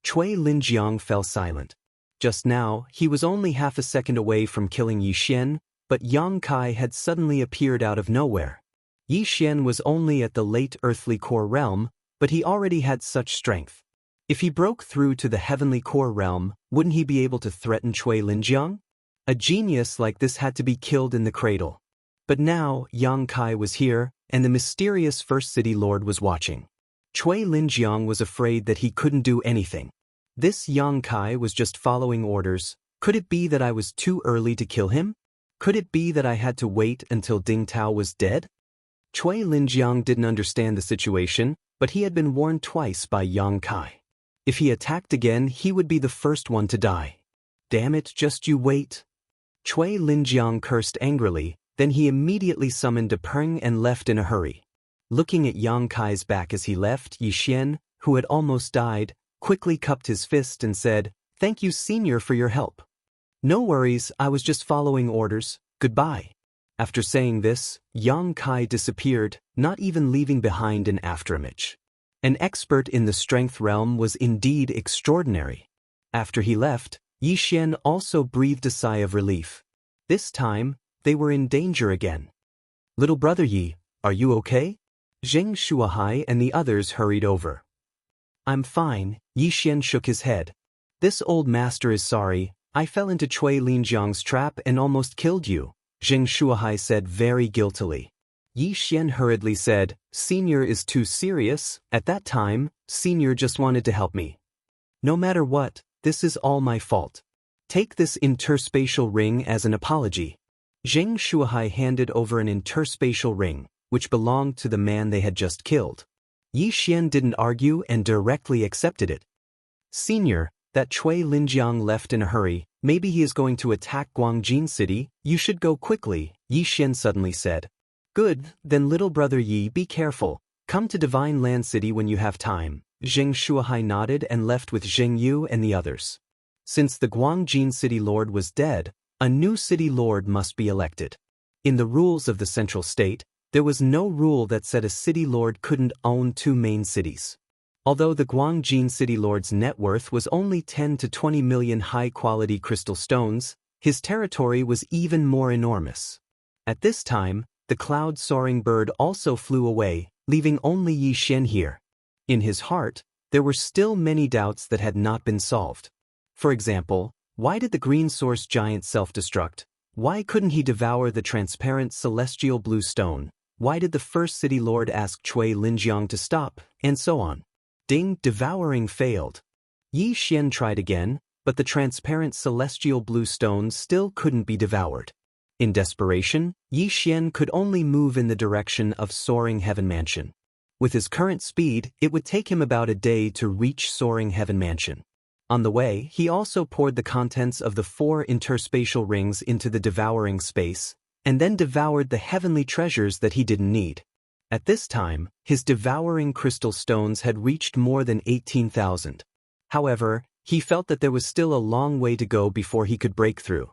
Cui Linjiang fell silent. Just now, he was only half a second away from killing Yi Xian, but Yang Kai had suddenly appeared out of nowhere. Yi Xian was only at the late earthly core realm, but he already had such strength. If he broke through to the heavenly core realm, wouldn't he be able to threaten Cui Linjiang? A genius like this had to be killed in the cradle. But now, Yang Kai was here, and the mysterious First City Lord was watching. Cui Linjiang was afraid that he couldn't do anything. This Yang Kai was just following orders. Could it be that I was too early to kill him? Could it be that I had to wait until Ding Tao was dead? Cui Linjiang didn't understand the situation, but he had been warned twice by Yang Kai. If he attacked again, he would be the first one to die. "Damn it, just you wait." Cui Linjiang cursed angrily, then he immediately summoned a Peng and left in a hurry. Looking at Yang Kai's back as he left, Yi Xian, who had almost died, quickly cupped his fist and said, "Thank you, Senior, for your help." "No worries, I was just following orders. Goodbye." After saying this, Yang Kai disappeared, not even leaving behind an afterimage. An expert in the strength realm was indeed extraordinary. After he left, Yi Xian also breathed a sigh of relief. This time, they were in danger again. "Little brother Yi, are you okay?" Zheng Shuahai and the others hurried over. "I'm fine," Yi Xian shook his head. "This old master is sorry, I fell into Cui Linjiang's trap and almost killed you," Zheng Shuahai said very guiltily. Yi Xian hurriedly said, "Senior is too serious. At that time, Senior just wanted to help me. No matter what, this is all my fault. Take this interspatial ring as an apology." Zheng Shuahai handed over an interspatial ring, which belonged to the man they had just killed. Yi Xian didn't argue and directly accepted it. "Senior, that Cui Linjiang left in a hurry. Maybe he is going to attack Guangjin City. You should go quickly," Yi Xian suddenly said. "Good, then little brother Yi, be careful. Come to Divine Land City when you have time." Zheng Shuahai nodded and left with Zheng Yu and the others. Since the Guangjin City Lord was dead, a new city lord must be elected. In the rules of the central state, there was no rule that said a city lord couldn't own 2 main cities. Although the Guangjin City Lord's net worth was only 10 to 20 million high-quality crystal stones, his territory was even more enormous. At this time, the cloud-soaring bird also flew away, leaving only Yi Xian here. In his heart, there were still many doubts that had not been solved. For example, why did the green source giant self-destruct? Why couldn't he devour the transparent celestial blue stone? Why did the first city lord ask Cui Linjiang to stop, and so on. Ding, devouring failed. Yi Xian tried again, but the transparent celestial blue stone still couldn't be devoured. In desperation, Yi Xian could only move in the direction of Soaring Heaven Mansion. With his current speed, it would take him about a day to reach Soaring Heaven Mansion. On the way, he also poured the contents of the 4 interspatial rings into the devouring space, and then devoured the heavenly treasures that he didn't need. At this time, his devouring crystal stones had reached more than 18,000. However, he felt that there was still a long way to go before he could break through.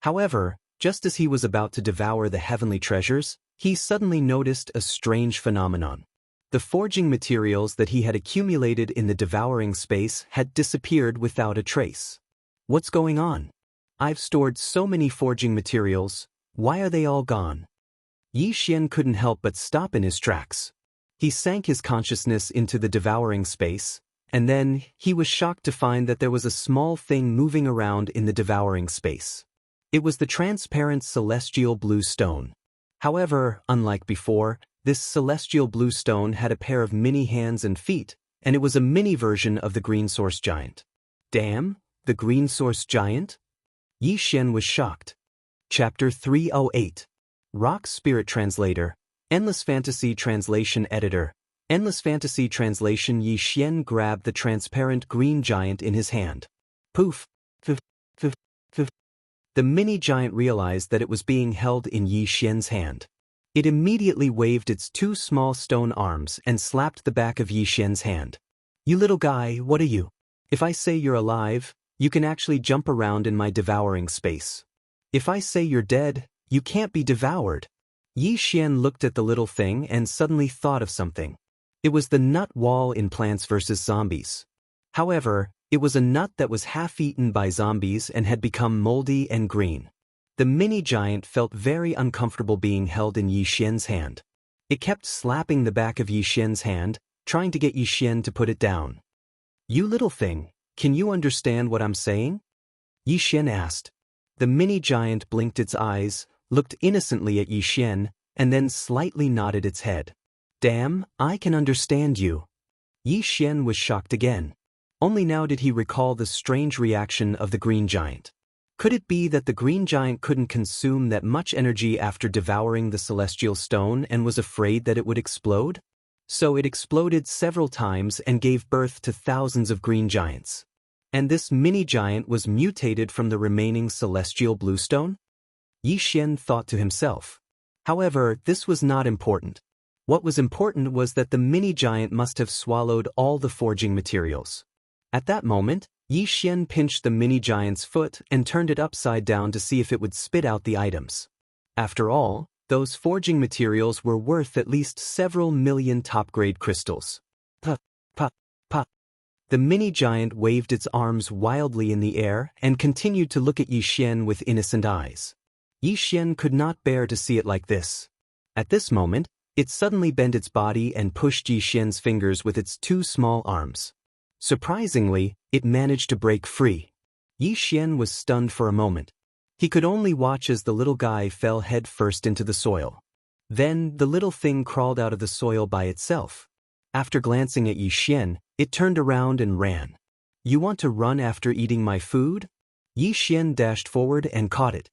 However, just as he was about to devour the heavenly treasures, he suddenly noticed a strange phenomenon. The forging materials that he had accumulated in the devouring space had disappeared without a trace. What's going on? I've stored so many forging materials, why are they all gone? Yi Xian couldn't help but stop in his tracks. He sank his consciousness into the devouring space, and then he was shocked to find that there was a small thing moving around in the devouring space. It was the transparent celestial blue stone. However, unlike before, this celestial blue stone had a pair of mini hands and feet, and it was a mini version of the green source giant. Damn, the green source giant? Yi Xian was shocked. Chapter 308. Rock Spirit Translator, Endless Fantasy Translation Editor, Endless Fantasy Translation. Yi Xian grabbed the transparent green giant in his hand. Poof, poof, poof, poof. The mini giant realized that it was being held in Yi Xian's hand. It immediately waved its 2 small stone arms and slapped the back of Yi Xian's hand. You little guy, what are you? If I say you're alive, you can actually jump around in my devouring space. If I say you're dead, you can't be devoured. Yi Xian looked at the little thing and suddenly thought of something. It was the nut wall in Plants vs. Zombies. However, it was a nut that was half-eaten by zombies and had become moldy and green. The mini-giant felt very uncomfortable being held in Yi Xian's hand. It kept slapping the back of Yi Xian's hand, trying to get Yi Xian to put it down. You little thing, can you understand what I'm saying? Yi Xian asked. The mini-giant blinked its eyes, looked innocently at Yi Xian, and then slightly nodded its head. Damn, I can understand you. Yi Xian was shocked again. Only now did he recall the strange reaction of the green giant. Could it be that the green giant couldn't consume that much energy after devouring the celestial stone and was afraid that it would explode? So it exploded several times and gave birth to thousands of green giants. And this mini-giant was mutated from the remaining celestial blue stone? Yi Xian thought to himself. However, this was not important. What was important was that the mini-giant must have swallowed all the forging materials. At that moment, Yi Xian pinched the mini-giant's foot and turned it upside down to see if it would spit out the items. After all, those forging materials were worth at least several million top-grade crystals. Puh, puh, puh. The mini-giant waved its arms wildly in the air and continued to look at Yi Xian with innocent eyes. Yi Xian could not bear to see it like this. At this moment, it suddenly bent its body and pushed Yi Xian's fingers with its 2 small arms. Surprisingly, it managed to break free. Yi Xian was stunned for a moment. He could only watch as the little guy fell head first into the soil. Then, the little thing crawled out of the soil by itself. After glancing at Yi Xian, it turned around and ran. You want to run after eating my food? Yi Xian dashed forward and caught it.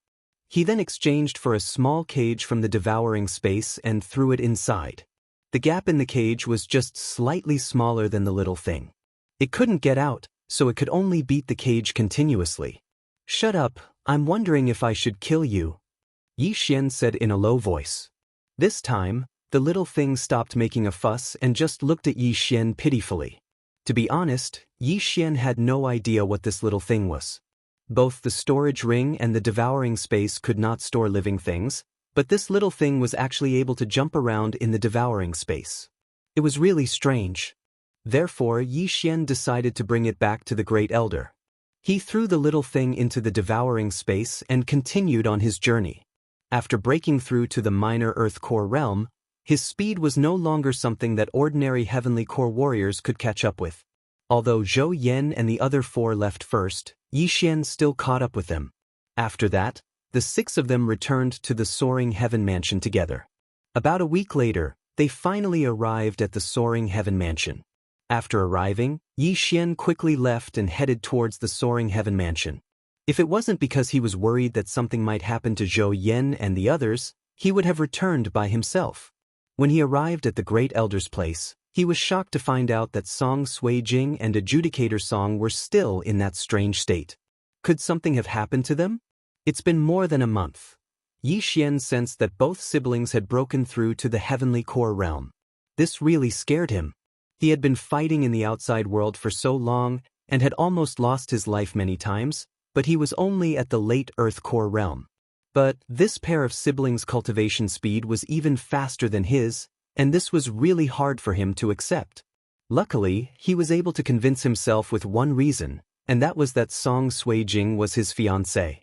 He then exchanged for a small cage from the devouring space and threw it inside. The gap in the cage was just slightly smaller than the little thing. It couldn't get out, so it could only beat the cage continuously. Shut up, I'm wondering if I should kill you, Yi Xian said in a low voice. This time, the little thing stopped making a fuss and just looked at Yi Xian pitifully. To be honest, Yi Xian had no idea what this little thing was. Both the storage ring and the devouring space could not store living things, but this little thing was actually able to jump around in the devouring space. It was really strange. Therefore, Yi Xian decided to bring it back to the Great Elder. He threw the little thing into the devouring space and continued on his journey. After breaking through to the minor Earth Core realm, his speed was no longer something that ordinary Heavenly Core warriors could catch up with. Although Zhou Yan and the other 4 left first, Yi Xian still caught up with them. After that, the 6 of them returned to the Soaring Heaven Mansion together. About a week later, they finally arrived at the Soaring Heaven Mansion. After arriving, Yi Xian quickly left and headed towards the Soaring Heaven Mansion. If it wasn't because he was worried that something might happen to Zhou Yan and the others, he would have returned by himself. When he arrived at the Great Elder's place, he was shocked to find out that Song Suijing and Adjudicator Song were still in that strange state. Could something have happened to them? It's been more than a month. Yi Xian sensed that both siblings had broken through to the heavenly core realm. This really scared him. He had been fighting in the outside world for so long and had almost lost his life many times, but he was only at the late Earth core realm. But this pair of siblings' cultivation speed was even faster than his, and this was really hard for him to accept. Luckily, he was able to convince himself with one reason, and that was that Song Suijing was his fiancée.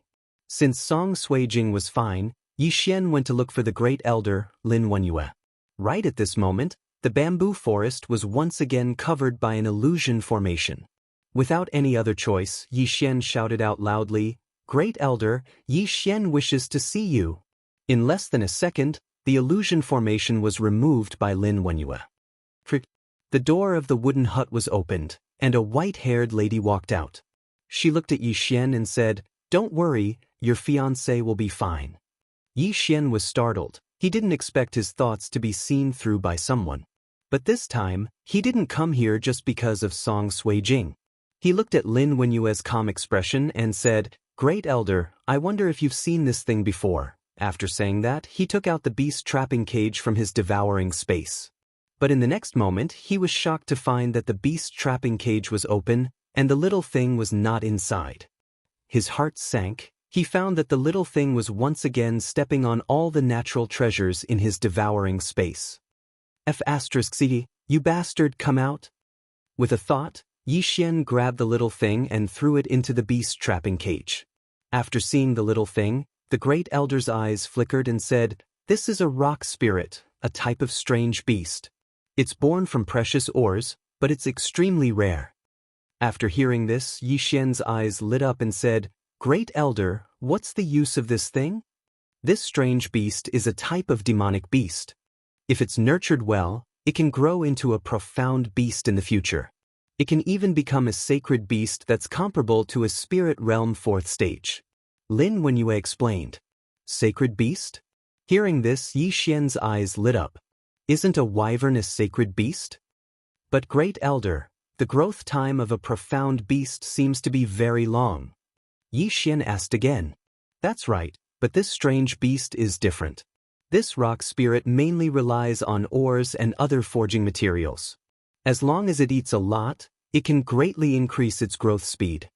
Since Song Suijing was fine, Yi Xian went to look for the Great Elder, Lin Wenyue. Right at this moment, the bamboo forest was once again covered by an illusion formation. Without any other choice, Yi Xian shouted out loudly, "Great Elder, Yi Xian wishes to see you." In less than a second, the illusion formation was removed by Lin Wenyue. The door of the wooden hut was opened, and a white-haired lady walked out. She looked at Yi Xian and said, "Don't worry, your fiancé will be fine." Yi Xian was startled. He didn't expect his thoughts to be seen through by someone. But this time, he didn't come here just because of Song Suijing. He looked at Lin Wenyue's calm expression and said, "Great Elder, I wonder if you've seen this thing before." After saying that, he took out the beast trapping cage from his devouring space. But in the next moment, he was shocked to find that the beast trapping cage was open, and the little thing was not inside. His heart sank. He found that the little thing was once again stepping on all the natural treasures in his devouring space. "F***, you bastard, come out!" With a thought, Yi Xian grabbed the little thing and threw it into the beast trapping cage. After seeing the little thing, the Great Elder's eyes flickered and said, "This is a rock spirit, a type of strange beast. It's born from precious ores, but it's extremely rare." After hearing this, Yi Xian's eyes lit up and said, "Great Elder, what's the use of this thing?" "This strange beast is a type of demonic beast. If it's nurtured well, it can grow into a profound beast in the future. It can even become a sacred beast that's comparable to a spirit realm 4th stage. Lin Wenyue explained. "Sacred beast?" Hearing this, Yi Xian's eyes lit up. "Isn't a wyvern a sacred beast?" "But Great Elder, the growth time of a profound beast seems to be very long." Yi Xian asked again. "That's right, but this strange beast is different. This rock spirit mainly relies on ores and other forging materials. As long as it eats a lot, it can greatly increase its growth speed."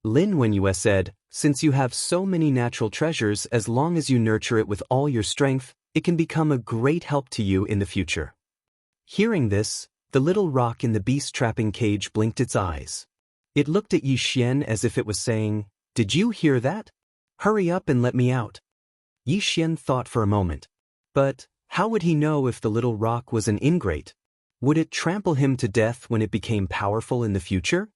Lin Wenyue said, "Since you have so many natural treasures, as long as you nurture it with all your strength, it can become a great help to you in the future." Hearing this, the little rock in the beast trapping cage blinked its eyes. It looked at Yi Xian as if it was saying, "Did you hear that? Hurry up and let me out." Yi Xian thought for a moment. But how would he know if the little rock was an ingrate? Would it trample him to death when it became powerful in the future?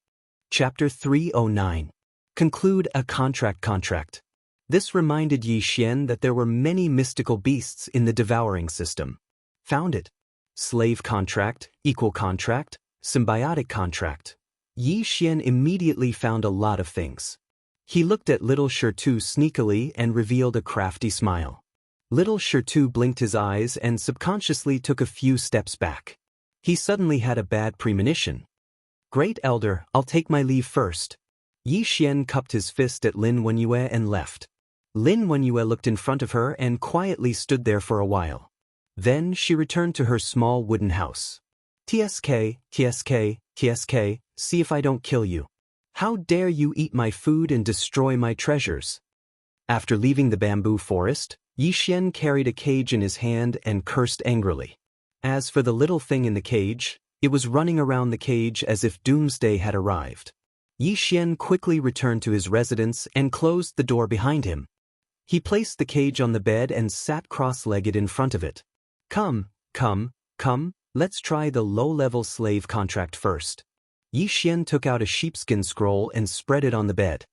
Chapter 309. Conclude a contract. This reminded Yi Xian that there were many mystical beasts in the devouring system. Found it. Slave contract, equal contract, symbiotic contract. Yi Xian immediately found a lot of things. He looked at Little Shirtu sneakily and revealed a crafty smile. Little Shirtu blinked his eyes and subconsciously took a few steps back. He suddenly had a bad premonition. "Great Elder, I'll take my leave first." Yi Xian cupped his fist at Lin Wenyue and left. Lin Wenyue looked in front of her and quietly stood there for a while. Then she returned to her small wooden house. "TSK, see if I don't kill you. How dare you eat my food and destroy my treasures?" After leaving the bamboo forest, Yi Xian carried a cage in his hand and cursed angrily. As for the little thing in the cage, it was running around the cage as if doomsday had arrived. Yi Xian quickly returned to his residence and closed the door behind him. He placed the cage on the bed and sat cross-legged in front of it. Come, let's try the low-level slave contract first." Yi Xian took out a sheepskin scroll and spread it on the bed.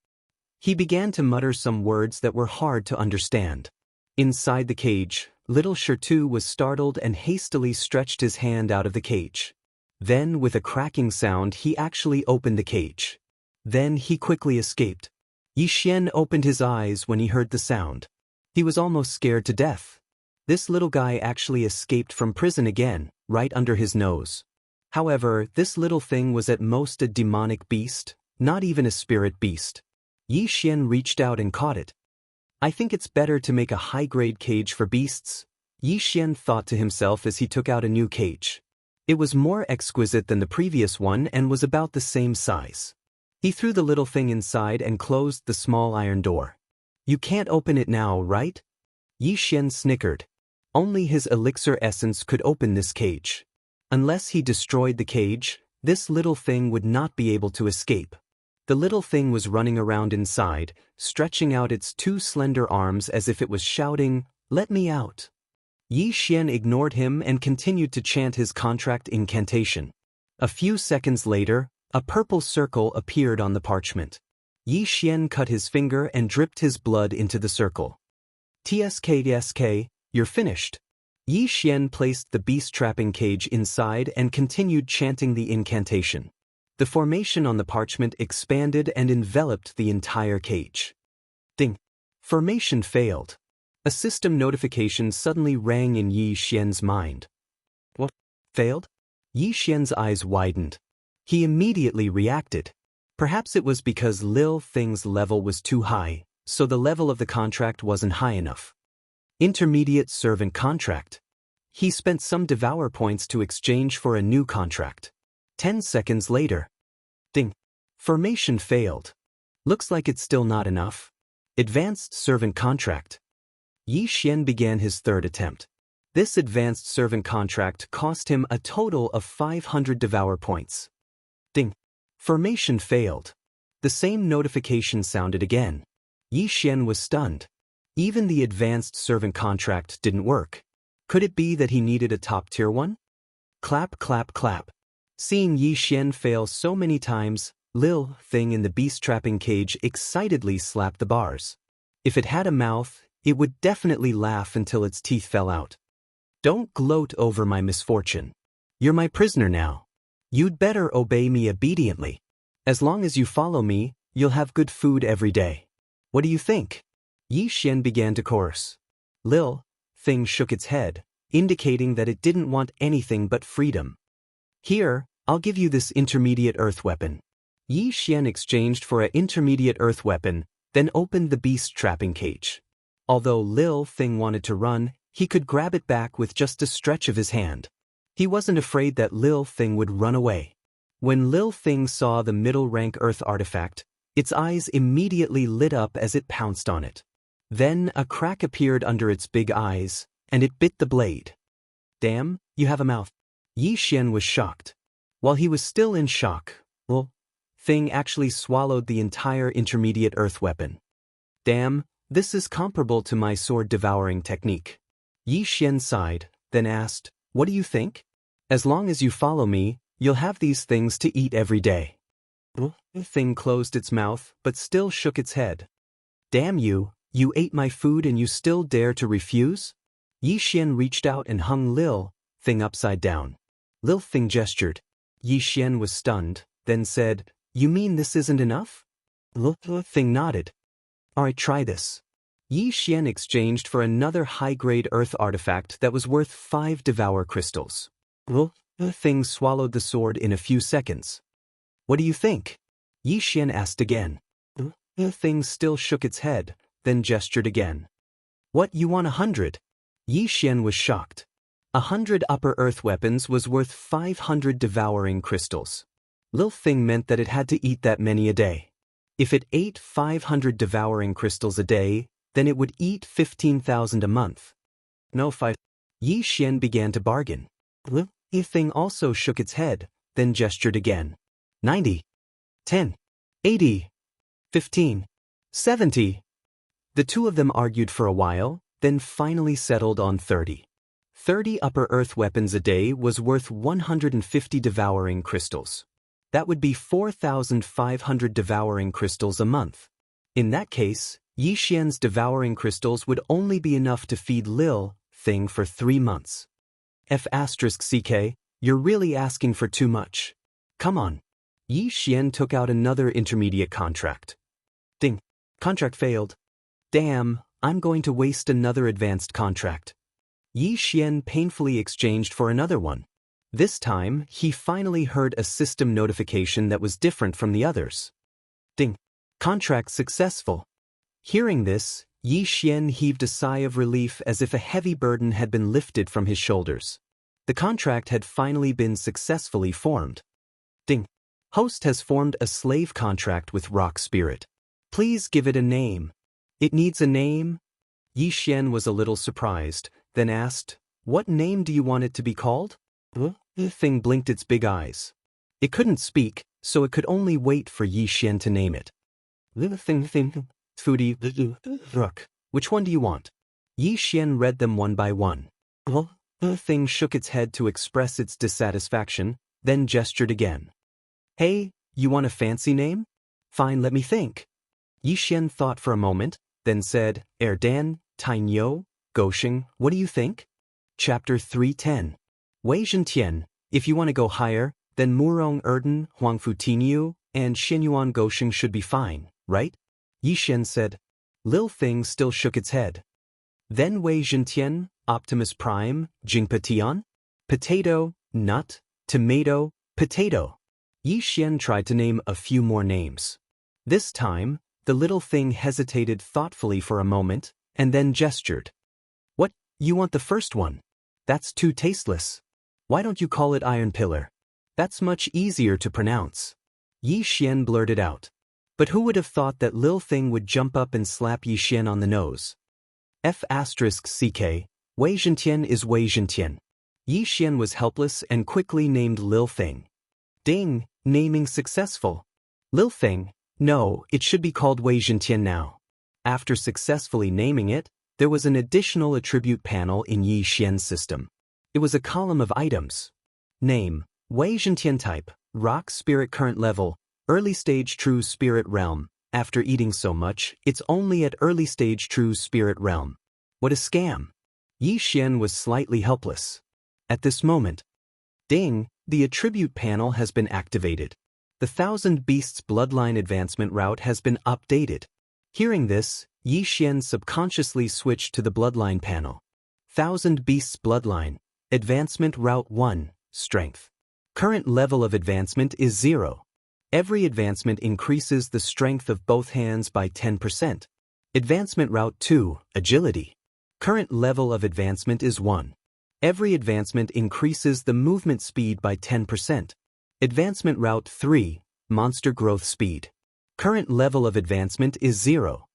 He began to mutter some words that were hard to understand. Inside the cage, Little Shirtu was startled and hastily stretched his hand out of the cage. Then, with a cracking sound, he actually opened the cage. Then he quickly escaped. Yi Xian opened his eyes when he heard the sound. He was almost scared to death. This little guy actually escaped from prison again, right under his nose. However, this little thing was at most a demonic beast, not even a spirit beast. Yi Xian reached out and caught it. I think it's better to make a high-grade cage for beasts, Yi Xian thought to himself as he took out a new cage. It was more exquisite than the previous one and was about the same size. He threw the little thing inside and closed the small iron door. You can't open it now, right? Yi Xian snickered. Only his elixir essence could open this cage. Unless he destroyed the cage, this little thing would not be able to escape. The little thing was running around inside, stretching out its two slender arms as if it was shouting, "Let me out." Yi Xian ignored him and continued to chant his contract incantation. A few seconds later, a purple circle appeared on the parchment. Yi Xian cut his finger and dripped his blood into the circle. "Tsk, you're finished." Yi Xian placed the beast-trapping cage inside and continued chanting the incantation. The formation on the parchment expanded and enveloped the entire cage. Ding! Formation failed. A system notification suddenly rang in Yi Xian's mind. What? Failed? Yi Xian's eyes widened. He immediately reacted. Perhaps it was because Lil Thing's level was too high, so the level of the contract wasn't high enough. Intermediate servant contract. He spent some Devour points to exchange for a new contract. 10 seconds later. Ding. Formation failed. Looks like it's still not enough. Advanced servant contract. Yi Xian began his third attempt. This advanced servant contract cost him a total of 500 Devour points. Ding. Formation failed. The same notification sounded again. Yi Xian was stunned. Even the advanced servant contract didn't work. Could it be that he needed a top-tier one? Clap, clap, clap. Seeing Yi Xian fail so many times, Lil Thing in the beast-trapping cage excitedly slapped the bars. If it had a mouth, it would definitely laugh until its teeth fell out. Don't gloat over my misfortune. You're my prisoner now. You'd better obey me obediently. As long as you follow me, you'll have good food every day. What do you think? Yi Xian began to chorus. Lil Thing shook its head, indicating that it didn't want anything but freedom. Here, I'll give you this intermediate earth weapon. Yi Xian exchanged for an intermediate earth weapon, then opened the beast-trapping cage. Although Lil Thing wanted to run, he could grab it back with just a stretch of his hand. He wasn't afraid that Lil Thing would run away. When Lil Thing saw the middle-rank earth artifact, its eyes immediately lit up as it pounced on it. Then a crack appeared under its big eyes, and it bit the blade. Damn, you have a mouth. Yi Xian was shocked. While he was still in shock, Lil Thing actually swallowed the entire intermediate earth weapon. Damn, this is comparable to my sword-devouring technique. Yi Xian sighed, then asked, what do you think? As long as you follow me, you'll have these things to eat every day. The thing closed its mouth, but still shook its head. Damn you, you ate my food and you still dare to refuse? Yi Xian reached out and hung Lil Thing upside down. Lil Thing gestured. Yi Xian was stunned, then said, you mean this isn't enough? Lil Thing nodded. Alright, try this. Yi Xian exchanged for another high-grade earth artifact that was worth 5 Devour crystals. Lil Thing swallowed the sword in a few seconds. What do you think? Yi Xian asked again. The thing still shook its head, then gestured again. What, you want 100? Yi Xian was shocked. 100 upper earth weapons was worth 500 devouring crystals. Lil Thing meant that it had to eat that many a day. If it ate 500 devouring crystals a day, then it would eat 15,000 a month. No fight. Yi Xian began to bargain. Lil Thing also shook its head, then gestured again. 90. 10. 80. 15. 70. The two of them argued for a while, then finally settled on 30. 30 upper earth weapons a day was worth 150 devouring crystals. That would be 4,500 devouring crystals a month. In that case, Yi Xian's devouring crystals would only be enough to feed Lil thing for 3 months. F***ck, you're really asking for too much. Come on. Yi Xian took out another intermediate contract. Ding. Contract failed. Damn, I'm going to waste another advanced contract. Yi Xian painfully exchanged for another one. This time, he finally heard a system notification that was different from the others. Ding. Contract successful. Hearing this, Yi Xian heaved a sigh of relief as if a heavy burden had been lifted from his shoulders. The contract had finally been successfully formed. Ding. Host has formed a slave contract with Rock Spirit. Please give it a name. It needs a name? Yi Xian was a little surprised, then asked, What name do you want it to be called? The thing blinked its big eyes. It couldn't speak, so it could only wait for Yi Xian to name it. Foodie, which one do you want? Yi Xian read them one by one. The thing shook its head to express its dissatisfaction, then gestured again. Hey, you want a fancy name? Fine, let me think. Yi Xian thought for a moment, then said, Erdan, Tainyo, Gosheng, what do you think? Chapter 310. Wei Zhentian, if you want to go higher, then Murong Erdan, Huangfu Tinyu, and Xinyuan Gosheng should be fine, right? Yi Xian said. Lil Thing still shook its head. Then Wei Zhentian, Optimus Prime, Jingpa Tian? Potato, Nut, Tomato, Potato. Yi Xian tried to name a few more names. This time, the little thing hesitated thoughtfully for a moment, and then gestured. What, you want the first one? That's too tasteless. Why don't you call it Iron Pillar? That's much easier to pronounce. Yi Xian blurted out. But who would have thought that Lil Thing would jump up and slap Yi Xian on the nose? F***ck, Wei Zhentian is Wei Zhentian. Yi Xian was helpless and quickly named Lil Thing. Ding, naming successful. Lil Thing, no, it should be called Wei Zhentian now. After successfully naming it, there was an additional attribute panel in Yi Xian's system. It was a column of items. Name, Wei Zhentian type, Rock Spirit current level, early stage True Spirit realm. After eating so much, it's only at early stage True Spirit realm. What a scam. Yi Xian was slightly helpless. At this moment, ding, the attribute panel has been activated. The Thousand Beasts bloodline advancement route has been updated. Hearing this, Yi Xian subconsciously switched to the bloodline panel. Thousand Beasts bloodline, advancement route 1, strength. Current level of advancement is 0. Every advancement increases the strength of both hands by 10%. Advancement route 2, agility. Current level of advancement is 1. Every advancement increases the movement speed by 10%. Advancement route 3, monster growth speed. Current level of advancement is 0.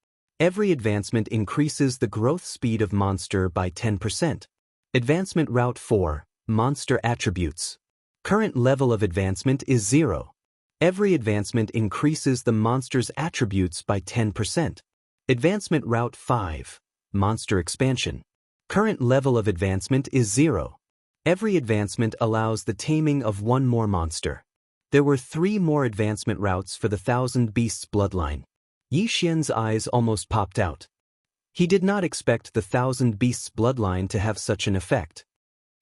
Every advancement increases the growth speed of monster by 10%. Advancement route 4, monster attributes. Current level of advancement is 0. Every advancement increases the monster's attributes by 10%. Advancement route 5, monster expansion. Current level of advancement is 0. Every advancement allows the taming of one more monster. There were 3 more advancement routes for the Thousand Beasts bloodline. Yi Xian's eyes almost popped out. He did not expect the Thousand Beasts bloodline to have such an effect.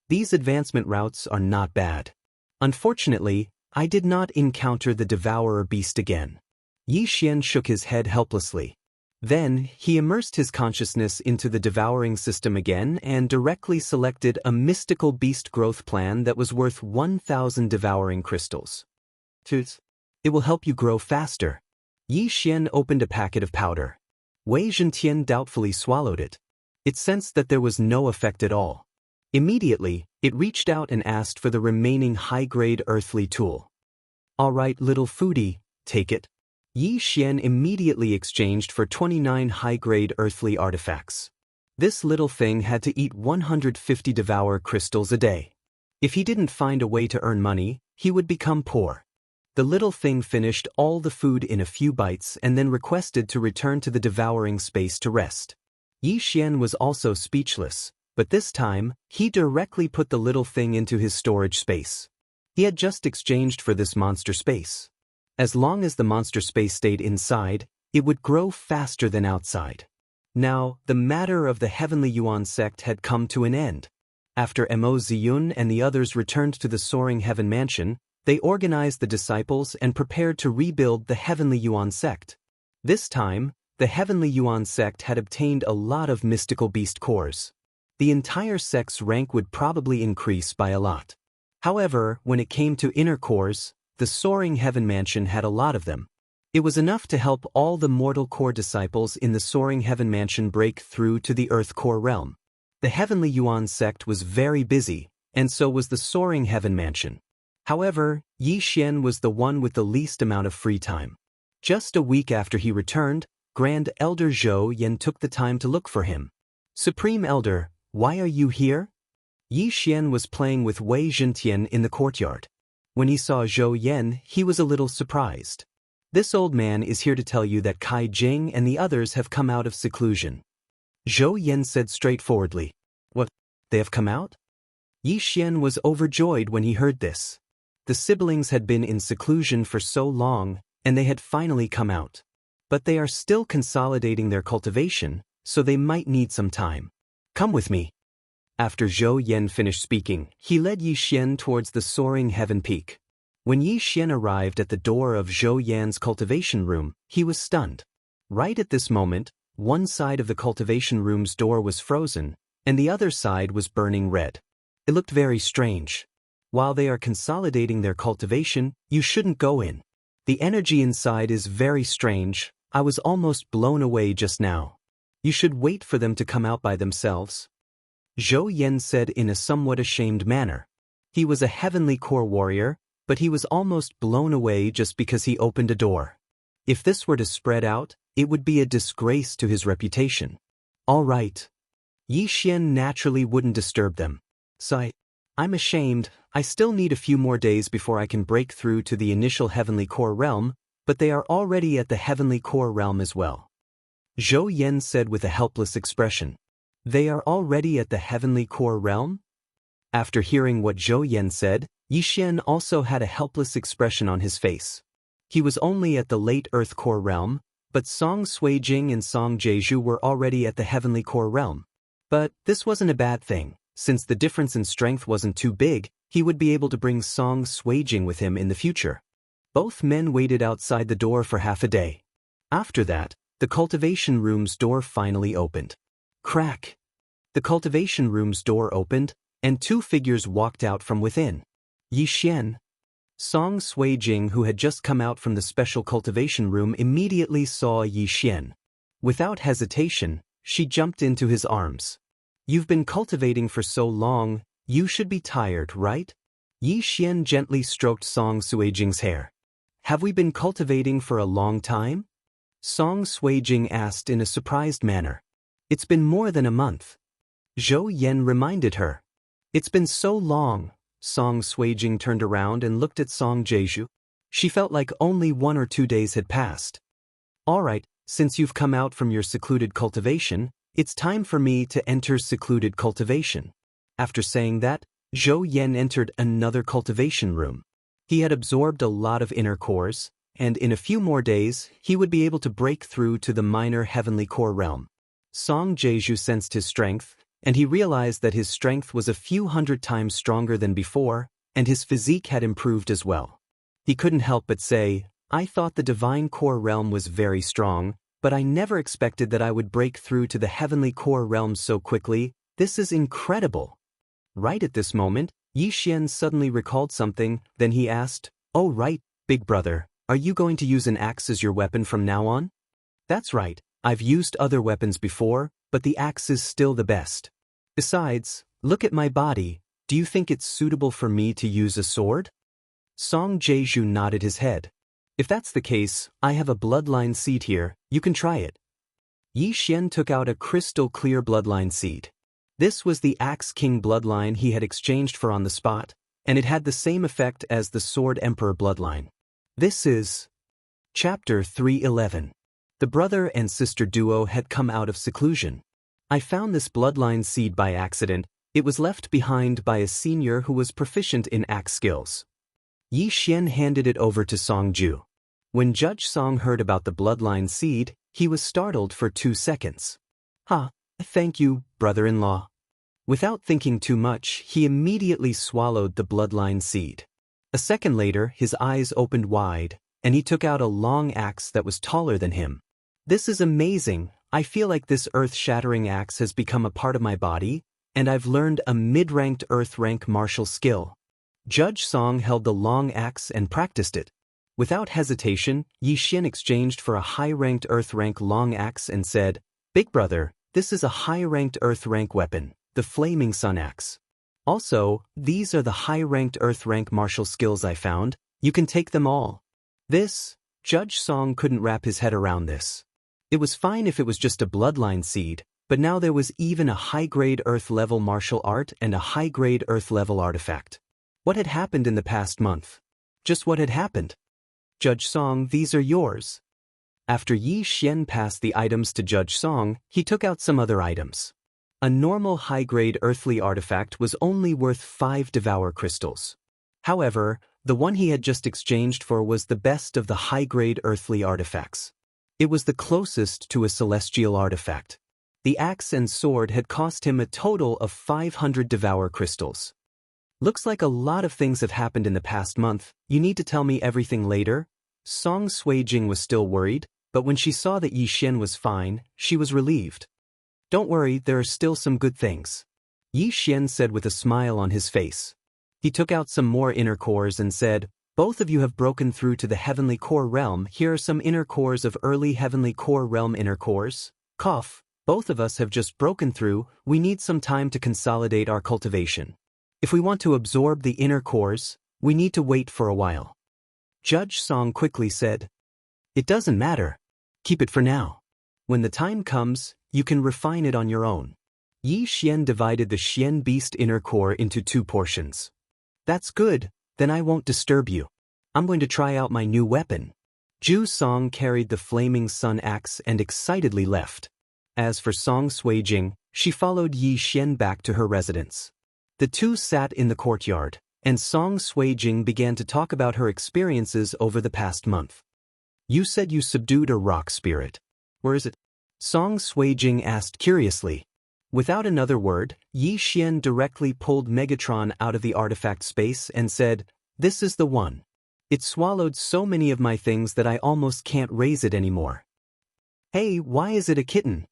These advancement routes are not bad. Unfortunately, I did not encounter the Devourer beast again. Yi Xian shook his head helplessly. Then, he immersed his consciousness into the devouring system again and directly selected a mystical beast growth plan that was worth 1,000 devouring crystals. It will help you grow faster. Yi Xian opened a packet of powder. Wei Zhentian doubtfully swallowed it. It sensed that there was no effect at all. Immediately, it reached out and asked for the remaining high-grade earthly tool. All right, little foodie, take it. Yi Xian immediately exchanged for 29 high-grade earthly artifacts. This little thing had to eat 150 devour crystals a day. If he didn't find a way to earn money, he would become poor. The little thing finished all the food in a few bites and then requested to return to the devouring space to rest. Yi Xian was also speechless, but this time, he directly put the little thing into his storage space. He had just exchanged for this monster space. As long as the monster space stayed inside, it would grow faster than outside. Now, the matter of the Heavenly Yuan sect had come to an end. After Mo Ziyun and the others returned to the Soaring Heaven Mansion, they organized the disciples and prepared to rebuild the Heavenly Yuan sect. This time, the Heavenly Yuan sect had obtained a lot of mystical beast cores. The entire sect's rank would probably increase by a lot. However, when it came to inner cores, the Soaring Heaven Mansion had a lot of them. It was enough to help all the mortal core disciples in the Soaring Heaven Mansion break through to the Earth core realm. The Heavenly Yuan sect was very busy, and so was the Soaring Heaven Mansion. However, Yi Xian was the one with the least amount of free time. Just a week after he returned, Grand Elder Zhou Yan took the time to look for him. Supreme Elder, why are you here? Yi Xian was playing with Wei Zhentian in the courtyard. When he saw Zhou Yan, he was a little surprised. This old man is here to tell you that Kai Jing and the others have come out of seclusion. Zhou Yan said straightforwardly. What? They have come out? Yi Xian was overjoyed when he heard this. The siblings had been in seclusion for so long, and they had finally come out. But they are still consolidating their cultivation, so they might need some time. Come with me. After Zhou Yan finished speaking, he led Yi Xian towards the Soaring Heaven Peak. When Yi Xian arrived at the door of Zhou Yan's cultivation room, he was stunned. Right at this moment, one side of the cultivation room's door was frozen, and the other side was burning red. It looked very strange. While they are consolidating their cultivation, you shouldn't go in. The energy inside is very strange. I was almost blown away just now. You should wait for them to come out by themselves. Zhou Yan said in a somewhat ashamed manner. He was a heavenly core warrior, but he was almost blown away just because he opened a door. If this were to spread out, it would be a disgrace to his reputation. All right. Yi Xian naturally wouldn't disturb them. I'm ashamed. I still need a few more days before I can break through to the initial Heavenly Core realm, but they are already at the Heavenly Core realm as well. Zhou Yan said with a helpless expression. They are already at the Heavenly Core realm? After hearing what Zhou Yan said, Yi Xian also had a helpless expression on his face. He was only at the late Earth Core realm, but Song Suijing and Song Jeju were already at the Heavenly Core realm. But this wasn't a bad thing. Since the difference in strength wasn't too big, he would be able to bring Song Suijing with him in the future. Both men waited outside the door for half a day. After that, the cultivation room's door finally opened. Crack! The cultivation room's door opened, and two figures walked out from within. Yi Xian. Song Suijing, who had just come out from the special cultivation room, immediately saw Yi Xian. Without hesitation, she jumped into his arms. You've been cultivating for so long, you should be tired, right? Yi Xian gently stroked Song Suijing's hair. Have we been cultivating for a long time? Song Suijing asked in a surprised manner. It's been more than a month. Zhou Yan reminded her. It's been so long. Song Suijing turned around and looked at Song Jeju. She felt like only 1 or 2 days had passed. All right, since you've come out from your secluded cultivation, it's time for me to enter secluded cultivation. After saying that, Zhou Yan entered another cultivation room. He had absorbed a lot of inner cores, and in a few more days, he would be able to break through to the minor Heavenly Core realm. Song Jeju sensed his strength, and he realized that his strength was a few hundred times stronger than before, and his physique had improved as well. He couldn't help but say, I thought the Divine Core realm was very strong, but I never expected that I would break through to the Heavenly Core realm so quickly. This is incredible. Right at this moment, Yi Xian suddenly recalled something, then he asked, Oh right, big brother, are you going to use an axe as your weapon from now on? That's right, I've used other weapons before, but the axe is still the best. Besides, look at my body, do you think it's suitable for me to use a sword? Song Jeju nodded his head. If that's the case, I have a bloodline seed here, you can try it. Yi Xian took out a crystal clear bloodline seed. This was the Axe King bloodline he had exchanged for on the spot, and it had the same effect as the Sword Emperor bloodline. This is Chapter 311. The brother and sister duo had come out of seclusion. I found this bloodline seed by accident. It was left behind by a senior who was proficient in axe skills. Yi Xian handed it over to Song Ju. When Judge Song heard about the bloodline seed, he was startled for 2 seconds. Ha, thank you, brother-in-law. Without thinking too much, he immediately swallowed the bloodline seed. A second later, his eyes opened wide, and he took out a long axe that was taller than him. This is amazing. I feel like this earth-shattering axe has become a part of my body, and I've learned a mid-ranked earth-rank martial skill. Judge Song held the long axe and practiced it. Without hesitation, Yi Xian exchanged for a high-ranked earth-rank long axe and said, "Big brother, this is a high-ranked earth-rank weapon, the Flaming Sun Axe. Also, these are the high-ranked earth-rank martial skills I found. You can take them all." Judge Song couldn't wrap his head around this. It was fine if it was just a bloodline seed, but now there was even a high-grade earth-level martial art and a high-grade earth-level artifact. What had happened in the past month? Just what had happened? Judge Song, these are yours. After Yi Xian passed the items to Judge Song, he took out some other items. A normal high-grade earthly artifact was only worth 5 Devourer crystals. However, the one he had just exchanged for was the best of the high-grade earthly artifacts. It was the closest to a celestial artifact. The axe and sword had cost him a total of 500 Devourer crystals. Looks like a lot of things have happened in the past month. You need to tell me everything later? Song Suijing was still worried, but when she saw that Yi Xian was fine, she was relieved. Don't worry, there are still some good things. Yi Xian said with a smile on his face. He took out some more inner cores and said, "Both of you have broken through to the Heavenly Core Realm. Here are some inner cores of early Heavenly Core Realm inner cores. Cough, both of us have just broken through. We need some time to consolidate our cultivation. If we want to absorb the inner cores, we need to wait for a while." Judge Song quickly said, "It doesn't matter. Keep it for now. When the time comes, you can refine it on your own." Yi Xian divided the Xian Beast inner core into 2 portions. "That's good, then I won't disturb you. I'm going to try out my new weapon." Ju Song carried the Flaming Sun Axe and excitedly left. As for Song Suijing, she followed Yi Xian back to her residence. The two sat in the courtyard, and Song Suijing began to talk about her experiences over the past month. "You said you subdued a rock spirit. Where is it?" Song Suijing asked curiously. Without another word, Yi Xian directly pulled Megatron out of the artifact space and said, "This is the one. It swallowed so many of my things that I almost can't raise it anymore." "Hey, why is it a kitten?"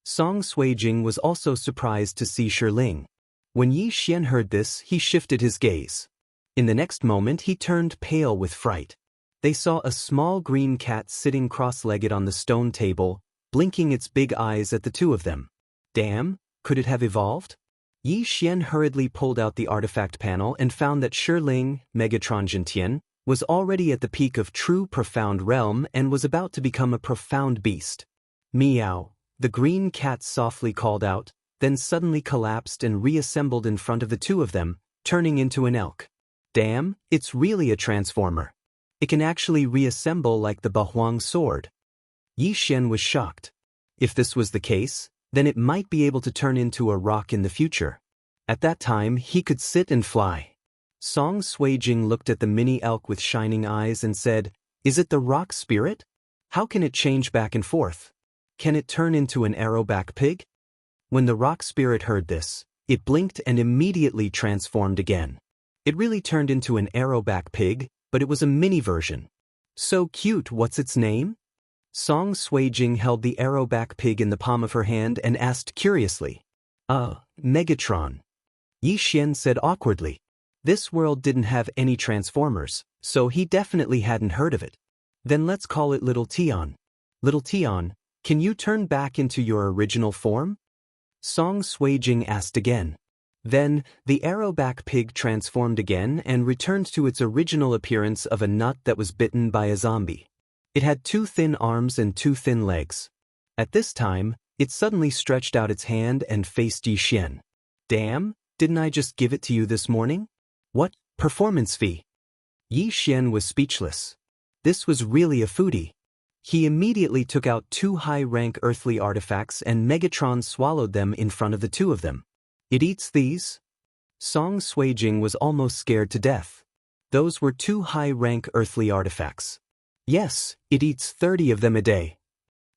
Song Suijing was also surprised to see Shirling. When Yi Xian heard this, he shifted his gaze. In the next moment, he turned pale with fright. They saw a small green cat sitting cross-legged on the stone table, blinking its big eyes at the two of them. Damn, could it have evolved? Yi Xian hurriedly pulled out the artifact panel and found that Shirling, Megatron Jintian, was already at the peak of true profound realm and was about to become a profound beast. "Meow," the green cat softly called out, then suddenly collapsed and reassembled in front of the two of them, turning into an elk. Damn, it's really a transformer. It can actually reassemble like the Bahuang sword. Yi Xian was shocked. If this was the case, then it might be able to turn into a rock in the future. At that time, he could sit and fly. Song Suijing looked at the mini elk with shining eyes and said, "Is it the rock spirit? How can it change back and forth? Can it turn into an arrowback pig?" When the rock spirit heard this, it blinked and immediately transformed again. It really turned into an arrowback pig, but it was a mini version. "So cute, what's its name?" Song Suijing held the arrowback pig in the palm of her hand and asked curiously. Megatron." Yi Xian said awkwardly. This world didn't have any transformers, so he definitely hadn't heard of it. "Then let's call it Little Tion." "Little Tion, can you turn back into your original form?" Song Suijing asked again. Then, the arrowback pig transformed again and returned to its original appearance of a nut that was bitten by a zombie. It had 2 thin arms and 2 thin legs. At this time, it suddenly stretched out its hand and faced Yi Xian. "Damn, didn't I just give it to you this morning? What, performance fee?" Yi Xian was speechless. This was really a foodie. He immediately took out 2 high-rank earthly artifacts and Megatron swallowed them in front of the two of them. "It eats these?" Song Suijing was almost scared to death. Those were 2 high-rank earthly artifacts. "Yes, it eats 30 of them a day."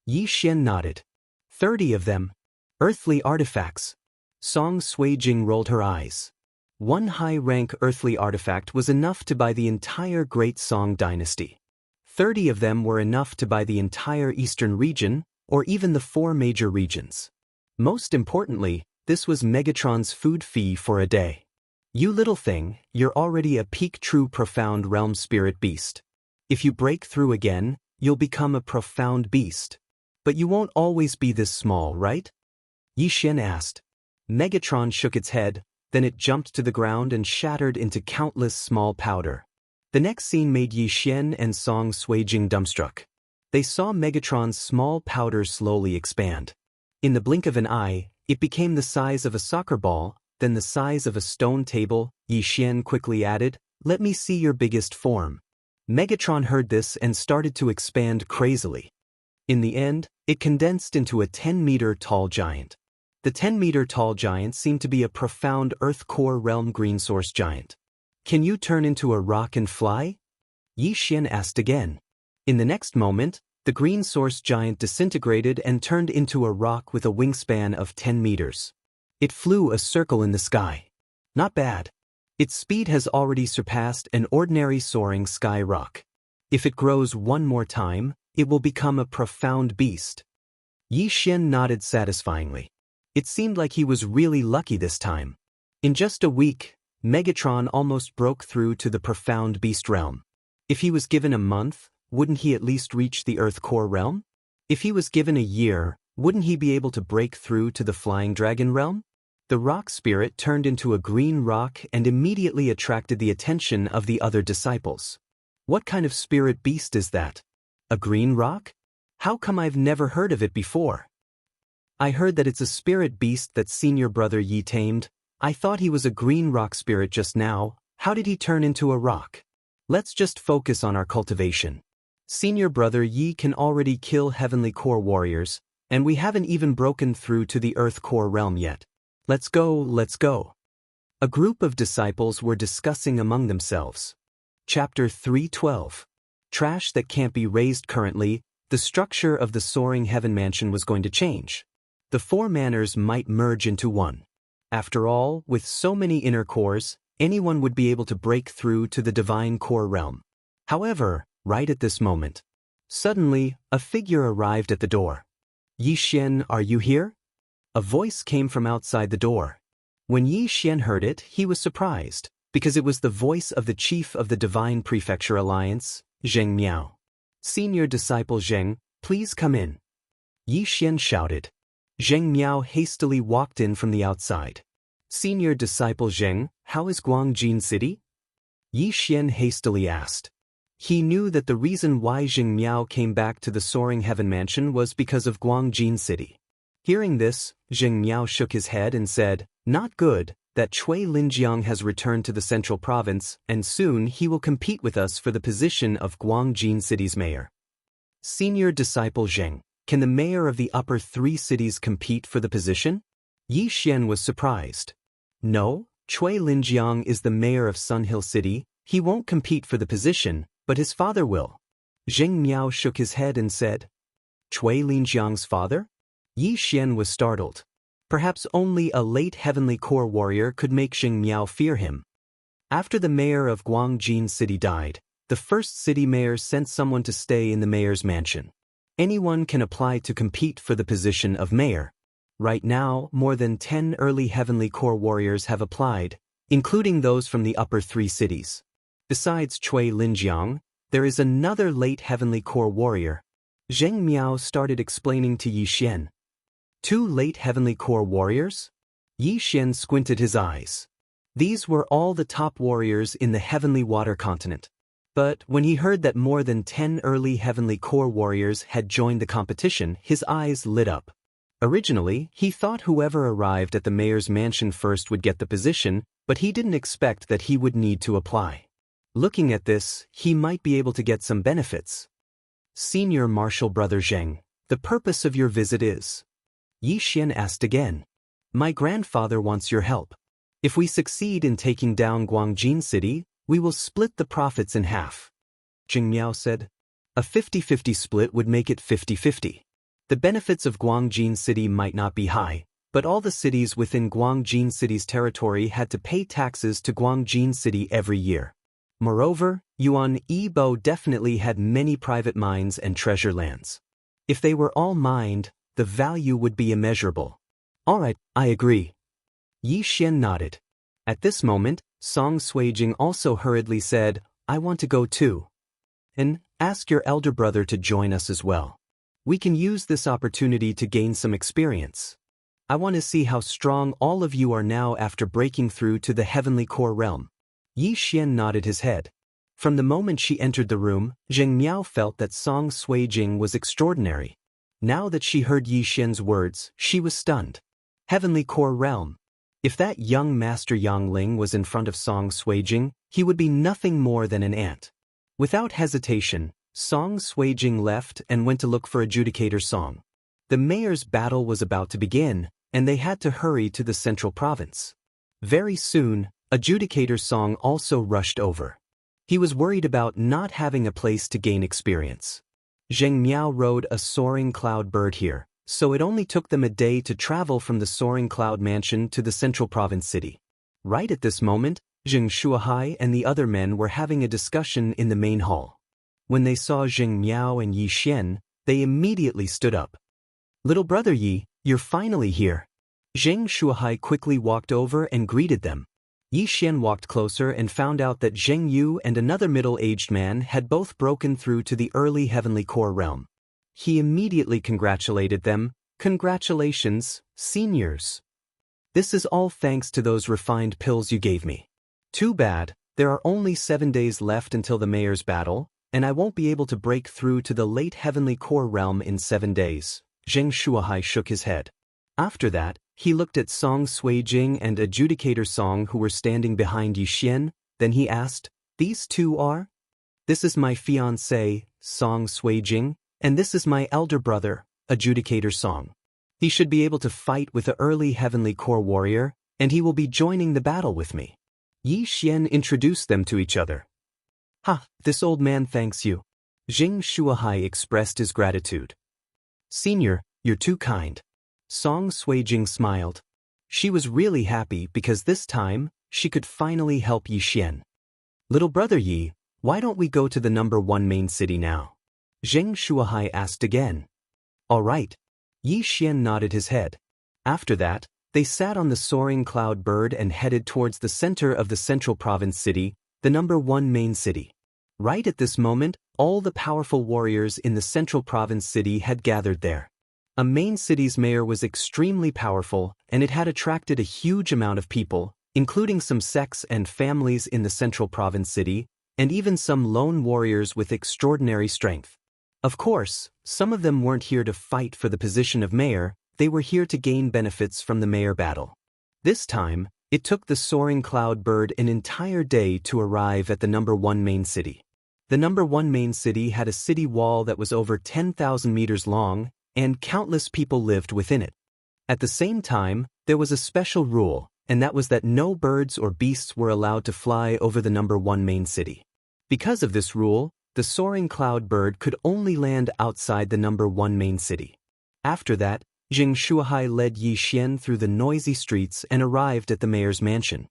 Yi Xian nodded. 30 of them? Earthly artifacts. Song Sui-jing rolled her eyes. One high-rank earthly artifact was enough to buy the entire Great Song dynasty. 30 of them were enough to buy the entire eastern region, or even the 4 major regions. Most importantly, this was Megatron's food fee for a day. You little thing, you're already a peak true profound realm spirit beast. If you break through again, you'll become a profound beast. But you won't always be this small, right? Yi Xian asked. Megatron shook its head, then it jumped to the ground and shattered into countless small powder. The next scene made Yi Xian and Song Sui-jing dumbstruck. They saw Megatron's small powder slowly expand. In the blink of an eye, it became the size of a soccer ball, then the size of a stone table. Yi Xian quickly added, "Let me see your biggest form." Megatron heard this and started to expand crazily. In the end, it condensed into a 10-meter-tall giant. The 10-meter-tall giant seemed to be a profound Earth Core Realm Green Source giant. "Can you turn into a rock and fly?" Yi Xian asked again. In the next moment, the Green Source giant disintegrated and turned into a rock with a wingspan of 10 meters. It flew a circle in the sky. Not bad. Its speed has already surpassed an ordinary soaring sky rock. If it grows one more time, it will become a profound beast. Yi Xian nodded satisfyingly. It seemed like he was really lucky this time. In just a week, Megatron almost broke through to the profound beast realm. If he was given a month, wouldn't he at least reach the Earth Core realm? If he was given a year, wouldn't he be able to break through to the Flying Dragon realm? The rock spirit turned into a green rock and immediately attracted the attention of the other disciples. What kind of spirit beast is that? A green rock? How come I've never heard of it before? I heard that it's a spirit beast that senior brother Yi tamed. I thought he was a green rock spirit just now. How did he turn into a rock? Let's just focus on our cultivation. Senior brother Yi can already kill heavenly core warriors, and we haven't even broken through to the Earth Core realm yet. Let's go, let's go. A group of disciples were discussing among themselves. Chapter 3:12. Trash that can't be raised. Currently, the structure of the soaring heaven mansion was going to change. The 4 manors might merge into one. After all, with so many inner cores, anyone would be able to break through to the divine core realm. However, right at this moment, suddenly, a figure arrived at the door. "Yi Xian, are you here?" A voice came from outside the door. When Yi Xian heard it, he was surprised, because it was the voice of the chief of the Divine Prefecture Alliance, Zheng Miao. "Senior disciple Zheng, please come in." Yi Xian shouted. Zheng Miao hastily walked in from the outside. "Senior disciple Zheng, how is Guangjin City?" Yi Xian hastily asked. He knew that the reason why Zheng Miao came back to the Soaring Heaven Mansion was because of Guangjin City. Hearing this, Zheng Miao shook his head and said, "Not good, that Cui Linjiang has returned to the central province, and soon he will compete with us for the position of Guangjin City's mayor." "Senior disciple Zheng, can the mayor of the upper 3 cities compete for the position?" Yi Xian was surprised. "No, Cui Linjiang is the mayor of Sunhill City. He won't compete for the position, but his father will." Zheng Miao shook his head and said, "Cui Linjiang's father?" Yi Xian was startled. Perhaps only a late heavenly core warrior could make Zheng Miao fear him. After the mayor of Guangjin City died, the first city mayor sent someone to stay in the mayor's mansion. Anyone can apply to compete for the position of mayor. Right now, more than 10 early heavenly core warriors have applied, including those from the upper 3 cities. Besides Cui Linjiang, there is another late heavenly core warrior. Zheng Miao started explaining to Yi Xian. 2 late heavenly core warriors? Yi Xian squinted his eyes. These were all the top warriors in the heavenly water continent. But when he heard that more than 10 early heavenly core warriors had joined the competition, his eyes lit up. Originally, he thought whoever arrived at the mayor's mansion first would get the position, but he didn't expect that he would need to apply. Looking at this, he might be able to get some benefits. "Senior Marshal Brother Zheng, the purpose of your visit is?" Yi Xian asked again. "My grandfather wants your help. If we succeed in taking down Guangjin City, we will split the profits in half." Zheng Miao said. "A 50-50 split would make it 50-50. The benefits of Guangjin City might not be high, but all the cities within Guangjin City's territory had to pay taxes to Guangjin City every year. Moreover, Yuan Yibo definitely had many private mines and treasure lands. If they were all mined, the value would be immeasurable. Alright, I agree. Yi Xian nodded. At this moment, Song Suijing also hurriedly said, I want to go too. And ask your elder brother to join us as well. We can use this opportunity to gain some experience. I want to see how strong all of you are now after breaking through to the heavenly core realm. Yi Xian nodded his head. From the moment she entered the room, Zheng Miao felt that Song Suijing was extraordinary. Now that she heard Yi Xian's words, she was stunned. Heavenly core realm. If that young Master Yang Ling was in front of Song Suijing, he would be nothing more than an ant. Without hesitation, Song Suijing left and went to look for Adjudicator Song. The mayor's battle was about to begin, and they had to hurry to the central province. Very soon, Adjudicator Song also rushed over. He was worried about not having a place to gain experience. Zheng Miao rode a soaring cloud bird here, so it only took them a day to travel from the soaring cloud mansion to the central province city. Right at this moment, Zheng Shuahai and the other men were having a discussion in the main hall. When they saw Zheng Miao and Yi Xian, they immediately stood up. Little brother Yi, you're finally here. Zheng Shuahai quickly walked over and greeted them. Yi Xian walked closer and found out that Zheng Yu and another middle-aged man had both broken through to the early heavenly core realm. He immediately congratulated them. Congratulations, seniors. This is all thanks to those refined pills you gave me. Too bad, there are only 7 days left until the mayor's battle, and I won't be able to break through to the late heavenly core realm in 7 days. Zheng Shuahai shook his head. After that, he looked at Song Suijing and Adjudicator Song who were standing behind Yi Xian, then he asked, These two are? This is my fiancé, Song Suijing, and this is my elder brother, Adjudicator Song. He should be able to fight with the early heavenly core warrior, and he will be joining the battle with me. Yi Xian introduced them to each other. Ha, this old man thanks you. Zheng Shuahai expressed his gratitude. Senior, you're too kind. Song Suijing smiled. She was really happy because this time, she could finally help Yi Xian. Little brother Yi, why don't we go to the #1 main city now? Zheng Shuahai asked again. All right. Yi Xian nodded his head. After that, they sat on the soaring cloud bird and headed towards the center of the central province city, the #1 main city. Right at this moment, all the powerful warriors in the central province city had gathered there. A main city's mayor was extremely powerful, and it had attracted a huge amount of people, including some sects and families in the central province city, and even some lone warriors with extraordinary strength. Of course, some of them weren't here to fight for the position of mayor, they were here to gain benefits from the mayor battle. This time, it took the soaring cloud bird an entire day to arrive at the #1 main city. The #1 main city had a city wall that was over 10,000 meters long, and countless people lived within it. At the same time, there was a special rule, and that was that no birds or beasts were allowed to fly over the #1 main city. Because of this rule, the soaring cloud bird could only land outside the #1 main city. After that, Zheng Shuahai led Yi Xian through the noisy streets and arrived at the mayor's mansion.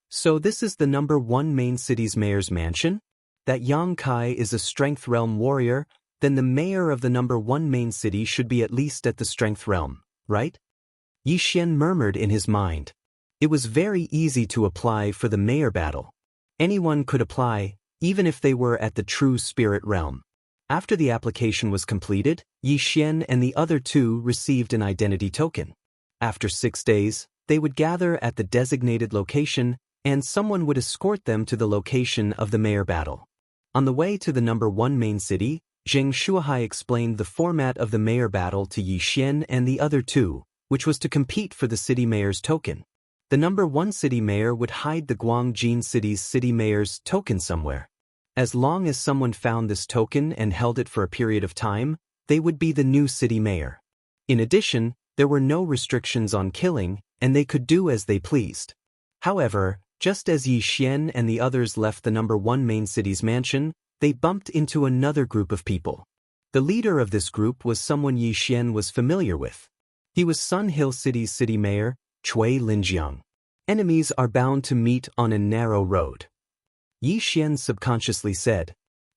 So this is the #1 main city's mayor's mansion? That Yang Kai is a strength realm warrior, then the mayor of the #1 main city should be at least at the strength realm, right? Yi Xian murmured in his mind. It was very easy to apply for the mayor battle. Anyone could apply, even if they were at the true spirit realm. After the application was completed, Yi Xian and the other two received an identity token. After 6 days, they would gather at the designated location, and someone would escort them to the location of the mayor battle. On the way to the #1 main city, Zheng Shuahai explained the format of the mayor battle to Yi Xian and the other two, which was to compete for the city mayor's token. The #1 city mayor would hide the Guangjin city's city mayor's token somewhere. As long as someone found this token and held it for a period of time, they would be the new city mayor. In addition, there were no restrictions on killing, and they could do as they pleased. However, just as Yi Xian and the others left the #1 main city's mansion, they bumped into another group of people. The leader of this group was someone Yi Xian was familiar with. He was Sun Hill City's city mayor, Cui Linjiang. Enemies are bound to meet on a narrow road. Yi Xian subconsciously said.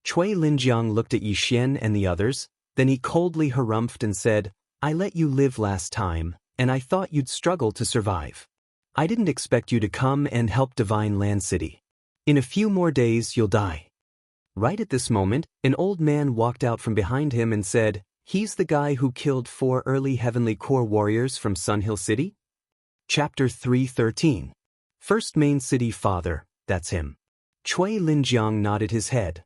Cui Linjiang looked at Yi Xian and the others, then he coldly harumphed and said, I let you live last time, and I thought you'd struggle to survive. I didn't expect you to come and help Divine Land City. In a few more days you'll die. Right at this moment, an old man walked out from behind him and said, He's the guy who killed 4 early Heavenly Core warriors from Sun Hill City? Chapter 3:13. First Main City Father, that's him. Cui Linjiang nodded his head.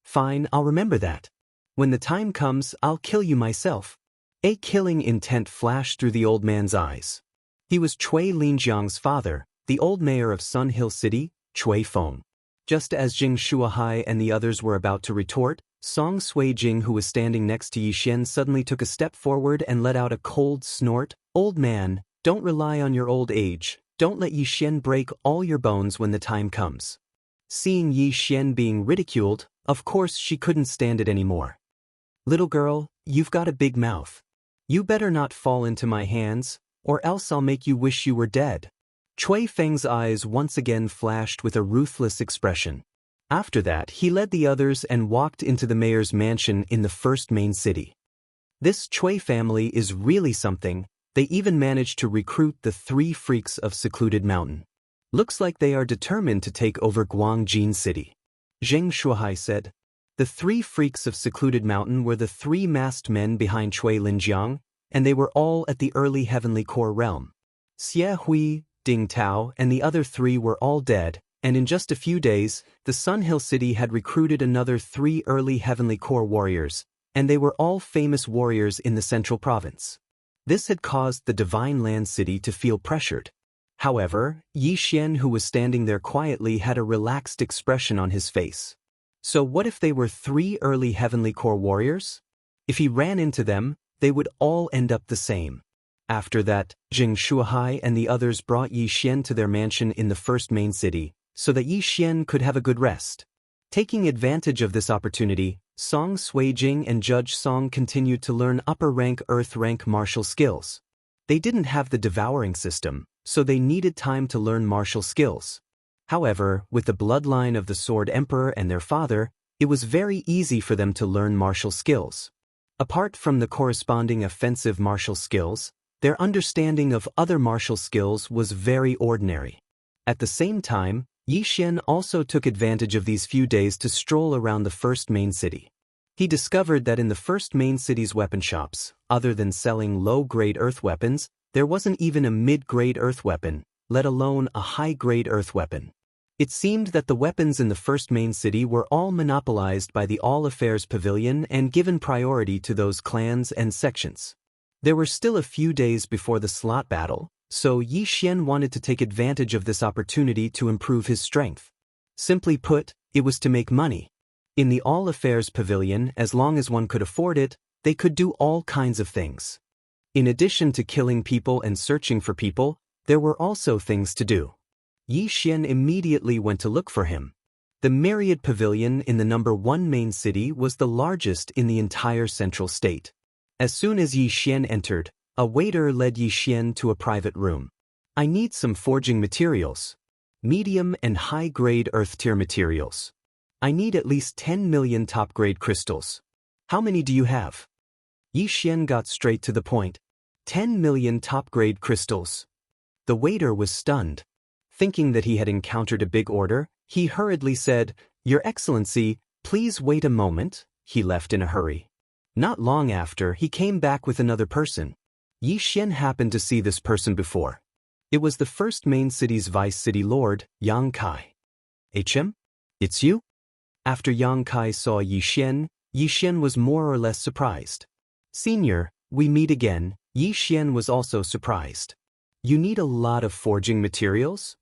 Fine, I'll remember that. When the time comes, I'll kill you myself. A killing intent flashed through the old man's eyes. He was Cui Linjiang's father, the old mayor of Sun Hill City, Cui Feng. Just as Jing Shuahai and the others were about to retort, Song Suijing, who was standing next to Yi Xian, suddenly took a step forward and let out a cold snort. Old man, don't rely on your old age. Don't let Yi Xian break all your bones when the time comes. Seeing Yi Xian being ridiculed, of course she couldn't stand it anymore. Little girl, you've got a big mouth. You better not fall into my hands, or else I'll make you wish you were dead. Cui Feng's eyes once again flashed with a ruthless expression. After that, he led the others and walked into the mayor's mansion in the first main city. This Cui family is really something. They even managed to recruit the 3 freaks of Secluded Mountain. Looks like they are determined to take over Guangjin City. Zheng Shuahai said. The 3 freaks of Secluded Mountain were the 3 masked men behind Cui Linjiang, and they were all at the early Heavenly Core realm. Xie Hui, Ding Tao, and the other 3 were all dead, and in just a few days, the Sun Hill City had recruited another 3 early Heavenly Core warriors, and they were all famous warriors in the Central Province. This had caused the Divine Land City to feel pressured. However, Yi Xian, who was standing there quietly, had a relaxed expression on his face. So what if they were 3 early Heavenly Core warriors? If he ran into them, they would all end up the same. After that, Jing Shuahai and the others brought Yi Xian to their mansion in the first main city, so that Yi Xian could have a good rest. Taking advantage of this opportunity, Song Suijing and Judge Song continued to learn upper-rank Earth-rank martial skills. They didn't have the devouring system, so they needed time to learn martial skills. However, with the bloodline of the Sword Emperor and their father, it was very easy for them to learn martial skills. Apart from the corresponding offensive martial skills, their understanding of other martial skills was very ordinary. At the same time, Yi Xian also took advantage of these few days to stroll around the first main city. He discovered that in the first main city's weapon shops, other than selling low-grade earth weapons, there wasn't even a mid-grade earth weapon, let alone a high-grade earth weapon. It seemed that the weapons in the first main city were all monopolized by the All Affairs Pavilion and given priority to those clans and sections. There were still a few days before the slot battle, so Yi Xian wanted to take advantage of this opportunity to improve his strength. Simply put, it was to make money. In the All Affairs Pavilion, as long as one could afford it, they could do all kinds of things. In addition to killing people and searching for people, there were also things to do. Yi Xian immediately went to look for him. The Myriad Pavilion in the number 1 main city was the largest in the entire central state. As soon as Yi Xian entered, a waiter led Yi Xian to a private room. I need some forging materials. Medium and high-grade earth-tier materials. I need at least 10 million top-grade crystals. How many do you have? Yi Xian got straight to the point. 10 million top-grade crystals. The waiter was stunned. Thinking that he had encountered a big order, he hurriedly said, Your Excellency, please wait a moment. He left in a hurry. Not long after, he came back with another person. Yi Xian happened to see this person before. It was the first main city's vice city lord, Yang Kai. HM? It's you? After Yang Kai saw Yi Xian was more or less surprised. Senior, we meet again. Yi Xian was also surprised. You need a lot of forging materials?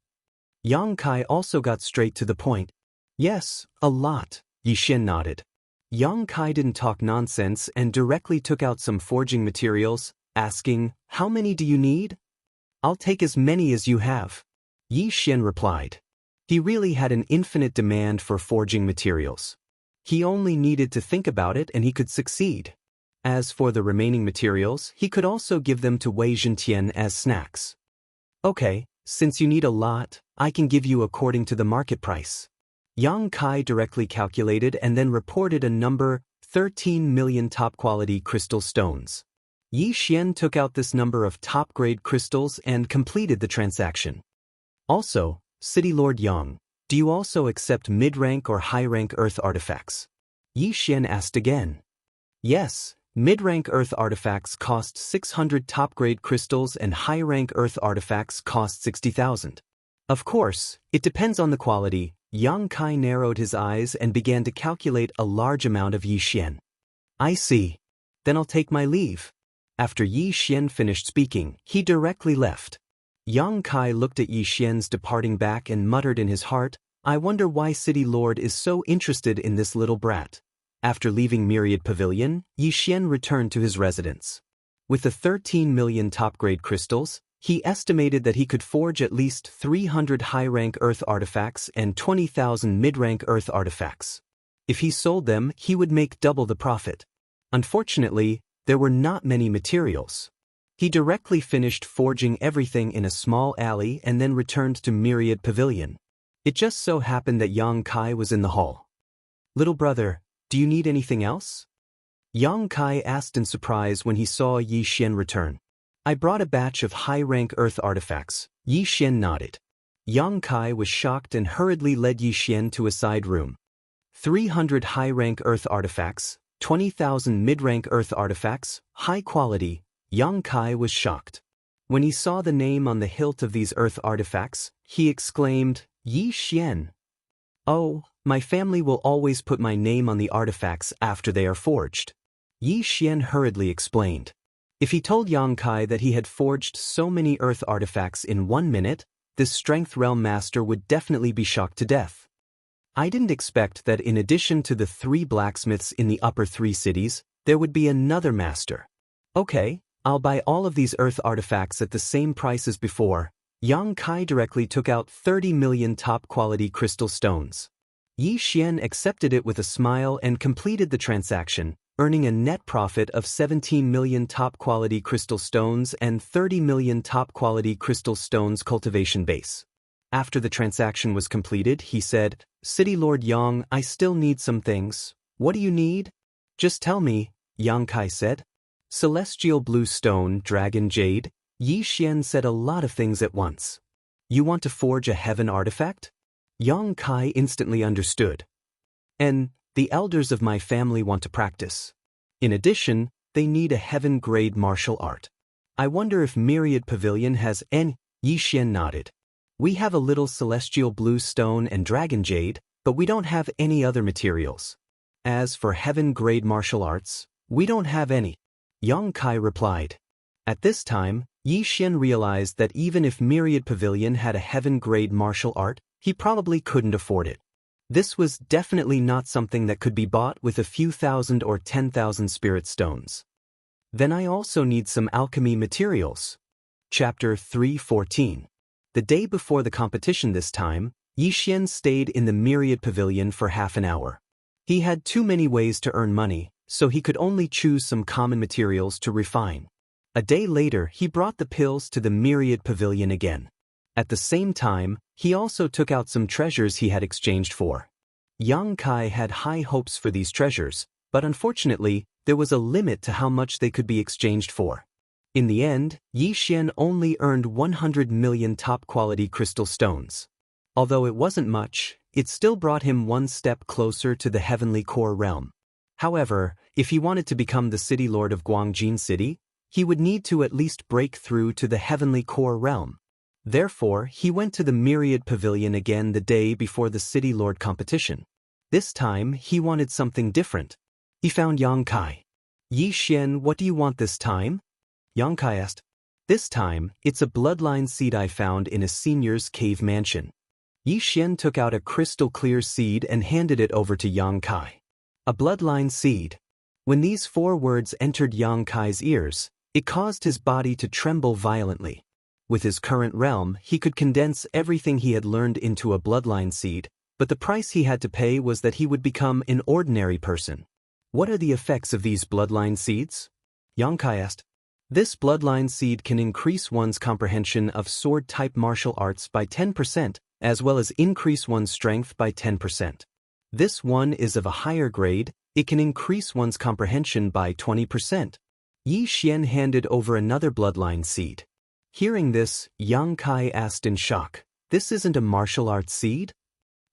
Yang Kai also got straight to the point. Yes, a lot, Yi Xian nodded. Yang Kai didn't talk nonsense and directly took out some forging materials, asking, How many do you need? I'll take as many as you have. Yi Xian replied. He really had an infinite demand for forging materials. He only needed to think about it and he could succeed. As for the remaining materials, he could also give them to Wei Zhentian as snacks. Okay, since you need a lot, I can give you according to the market price. Yang Kai directly calculated and then reported a number, 13 million top-quality crystal stones. Yi Xian took out this number of top-grade crystals and completed the transaction. Also, City Lord Yang, do you also accept mid-rank or high-rank earth artifacts? Yi Xian asked again. Yes, mid-rank earth artifacts cost 600 top-grade crystals and high-rank earth artifacts cost 60,000. Of course, it depends on the quality. Yang Kai narrowed his eyes and began to calculate a large amount of Yi Xian. I see. Then I'll take my leave. After Yi Xian finished speaking, he directly left. Yang Kai looked at Yi Xian's departing back and muttered in his heart, I wonder why City Lord is so interested in this little brat. After leaving Myriad Pavilion, Yi Xian returned to his residence. With the 13 million top-grade crystals, he estimated that he could forge at least 300 high-rank earth artifacts and 20,000 mid-rank earth artifacts. If he sold them, he would make double the profit. Unfortunately, there were not many materials. He directly finished forging everything in a small alley and then returned to Myriad Pavilion. It just so happened that Yang Kai was in the hall. Little brother, do you need anything else? Yang Kai asked in surprise when he saw Yi Xian return. I brought a batch of high-rank earth artifacts. Yi Xian nodded. Yang Kai was shocked and hurriedly led Yi Xian to a side room. 300 high-rank earth artifacts, 20,000 mid-rank earth artifacts, high quality. Yang Kai was shocked. When he saw the name on the hilt of these earth artifacts, he exclaimed, Yi Xian. Oh, my family will always put my name on the artifacts after they are forged. Yi Xian hurriedly explained. If he told Yang Kai that he had forged so many earth artifacts in 1 minute, this Strength Realm Master would definitely be shocked to death. I didn't expect that in addition to the 3 blacksmiths in the upper 3 cities, there would be another master. Okay, I'll buy all of these earth artifacts at the same price as before. Yang Kai directly took out 30 million top-quality crystal stones. Yi Xian accepted it with a smile and completed the transaction, earning a net profit of 17 million top-quality crystal stones and 30 million top-quality crystal stones cultivation base. After the transaction was completed, he said, City Lord Yang, I still need some things. What do you need? Just tell me, Yang Kai said. Celestial blue stone, dragon jade. Yi Xian said a lot of things at once. You want to forge a heaven artifact? Yang Kai instantly understood. And the elders of my family want to practice. In addition, they need a heaven-grade martial art. I wonder if Myriad Pavilion has any. Yi Xian nodded. We have a little celestial blue stone and dragon jade, but we don't have any other materials. As for heaven-grade martial arts, we don't have any. Yang Kai replied. At this time, Yi Xian realized that even if Myriad Pavilion had a heaven-grade martial art, he probably couldn't afford it. This was definitely not something that could be bought with a few thousand or 10,000 spirit stones. Then I also need some alchemy materials. Chapter 3:14. The day before the competition this time, Yi Xian stayed in the Myriad Pavilion for half an hour. He had too many ways to earn money, so he could only choose some common materials to refine. A day later, he brought the pills to the Myriad Pavilion again. At the same time, he also took out some treasures he had exchanged for. Yang Kai had high hopes for these treasures, but unfortunately, there was a limit to how much they could be exchanged for. In the end, Yi Xian only earned 100 million top-quality crystal stones. Although it wasn't much, it still brought him one step closer to the heavenly core realm. However, if he wanted to become the city lord of Guangjin City, he would need to at least break through to the heavenly core realm. Therefore, he went to the Myriad Pavilion again the day before the City Lord competition. This time, he wanted something different. He found Yang Kai. Yi Xian, what do you want this time? Yang Kai asked. This time, it's a bloodline seed I found in a senior's cave mansion. Yi Xian took out a crystal-clear seed and handed it over to Yang Kai. A bloodline seed. When these 4 words entered Yang Kai's ears, it caused his body to tremble violently. With his current realm, he could condense everything he had learned into a bloodline seed, But the price he had to pay was that he would become an ordinary person. What are the effects of these bloodline seeds? Xianxia asked. This bloodline seed can increase one's comprehension of sword-type martial arts by 10%, as well as increase one's strength by 10%. This one is of a higher grade. It can increase one's comprehension by 20%. Yi Xian handed over another bloodline seed. Hearing this, Xianxia asked in shock, "This isn't a martial arts seed?"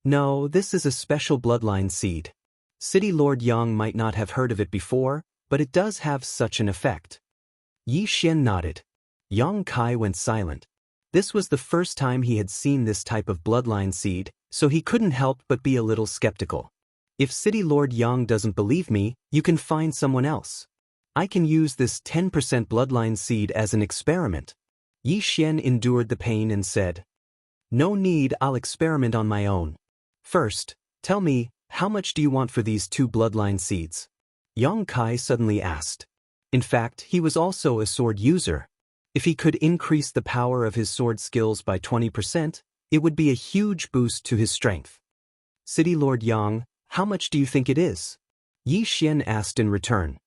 "No, this is a special bloodline seed. City Lord Yang might not have heard of it before, but it does have such an effect." Yi Xian nodded. Xianxia went silent. This was the first time he had seen this type of bloodline seed, so he couldn't help but be a little skeptical. "If City Lord Yang doesn't believe me, you can find someone else. I can use this 10% bloodline seed as an experiment." Yi Xian endured the pain and said, "No need, I'll experiment on my own. First, tell me, how much do you want for these 2 bloodline seeds?" Xianxia suddenly asked. In fact, he was also a sword user. If he could increase the power of his sword skills by 20%, it would be a huge boost to his strength. "City Lord Yang, how much do you think it is?" Yi Xian asked in return.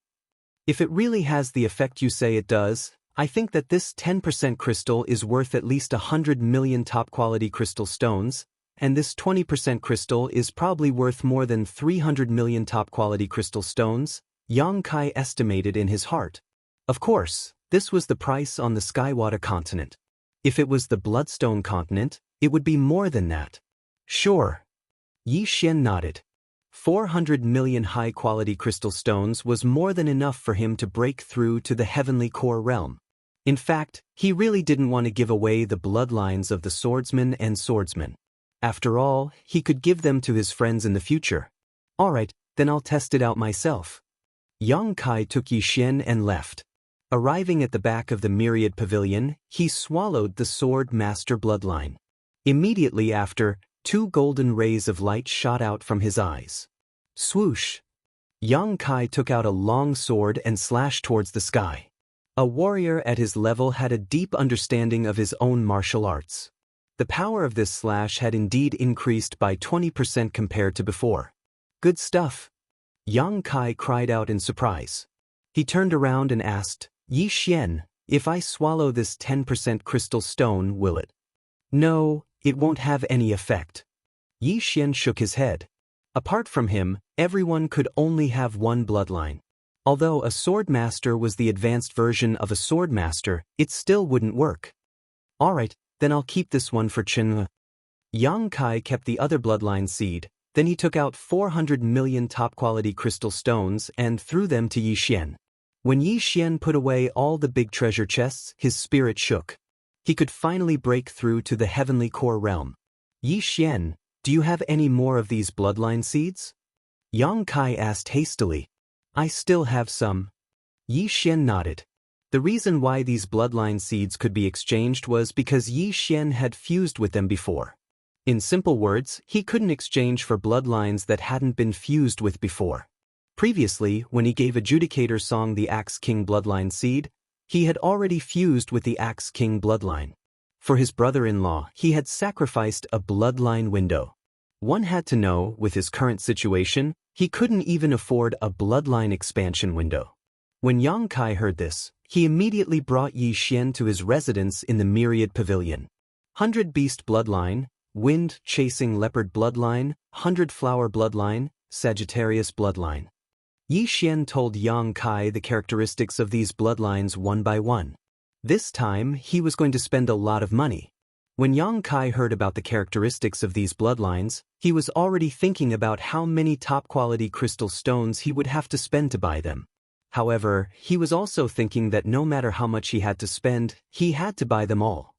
"If it really has the effect you say it does, I think that this 10% crystal is worth at least 100 million top-quality crystal stones, and this 20% crystal is probably worth more than 300 million top-quality crystal stones," Xianxia estimated in his heart. Of course, this was the price on the Skywater continent. If it was the Bloodstone continent, it would be more than that. "Sure." Yi Xian nodded. 400 million high-quality crystal stones was more than enough for him to break through to the heavenly core realm. In fact, he really didn't want to give away the bloodlines of the swordsmen and swordsmen. After all, he could give them to his friends in the future. "Alright, then I'll test it out myself." Xianxia took Yi Xian and left. Arriving at the back of the Myriad Pavilion, he swallowed the Sword Master bloodline. Immediately after, 2 golden rays of light shot out from his eyes. Swoosh! Xianxia took out a long sword and slashed towards the sky. A warrior at his level had a deep understanding of his own martial arts. The power of this slash had indeed increased by 20% compared to before. "Good stuff!" Xianxia cried out in surprise. He turned around and asked, "Yi Xian, if I swallow this 10% crystal stone, will it?" "No, it won't have any effect." Yi Xian shook his head. Apart from him, everyone could only have one bloodline. Although a sword master was the advanced version of a sword master, it still wouldn't work. "Alright, then I'll keep this one for Chen." Xianxia kept the other bloodline seed, then he took out 400 million top-quality crystal stones and threw them to Yi Xian. When Yi Xian put away all the big treasure chests, his spirit shook. He could finally break through to the heavenly core realm. "Yi Xian, do you have any more of these bloodline seeds?" Xianxia asked hastily. "I still have some." Yi Xian nodded. The reason why these bloodline seeds could be exchanged was because Yi Xian had fused with them before. In simple words, he couldn't exchange for bloodlines that hadn't been fused with before. Previously, when he gave Adjudicator Song the Axe King bloodline seed, he had already fused with the Axe King bloodline. For his brother-in-law, he had sacrificed a bloodline window. One had to know, with his current situation, he couldn't even afford a bloodline expansion window. When Xianxia heard this, he immediately brought Yi Xian to his residence in the Myriad Pavilion. 100 Beast bloodline, Wind Chasing Leopard bloodline, 100 Flower bloodline, Sagittarius bloodline. Yi Xian told Xianxia the characteristics of these bloodlines one by one. This time, he was going to spend a lot of money. When Xianxia heard about the characteristics of these bloodlines, he was already thinking about how many top-quality crystal stones he would have to spend to buy them. However, he was also thinking that no matter how much he had to spend, he had to buy them all.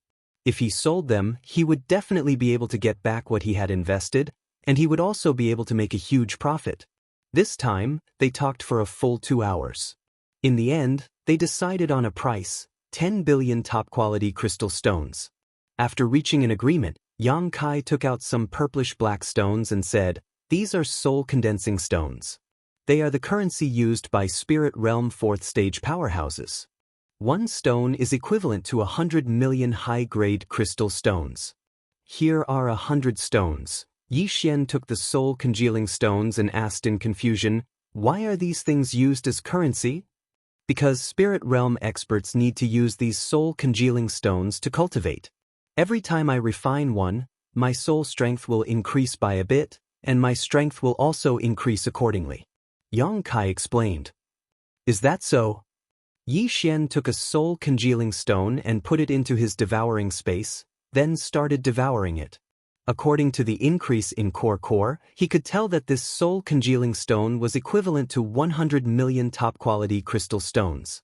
If he sold them, he would definitely be able to get back what he had invested, and he would also be able to make a huge profit. This time, they talked for a full 2 hours. In the end, they decided on a price, 10 billion top-quality crystal stones. After reaching an agreement, Xianxia took out some purplish-black stones and said, "These are soul-condensing stones. They are the currency used by Spirit Realm 4th stage powerhouses. One stone is equivalent to 100 million high-grade crystal stones. Here are 100 stones. Yi Xian took the soul congealing stones and asked in confusion, "Why are these things used as currency?" "Because spirit realm experts need to use these soul congealing stones to cultivate. Every time I refine one, my soul strength will increase by a bit, and my strength will also increase accordingly," Yang Kai explained. "Is that so?" Yi Xian took a soul congealing stone and put it into his devouring space, then started devouring it. According to the increase in core, he could tell that this soul congealing stone was equivalent to 100 million top-quality crystal stones.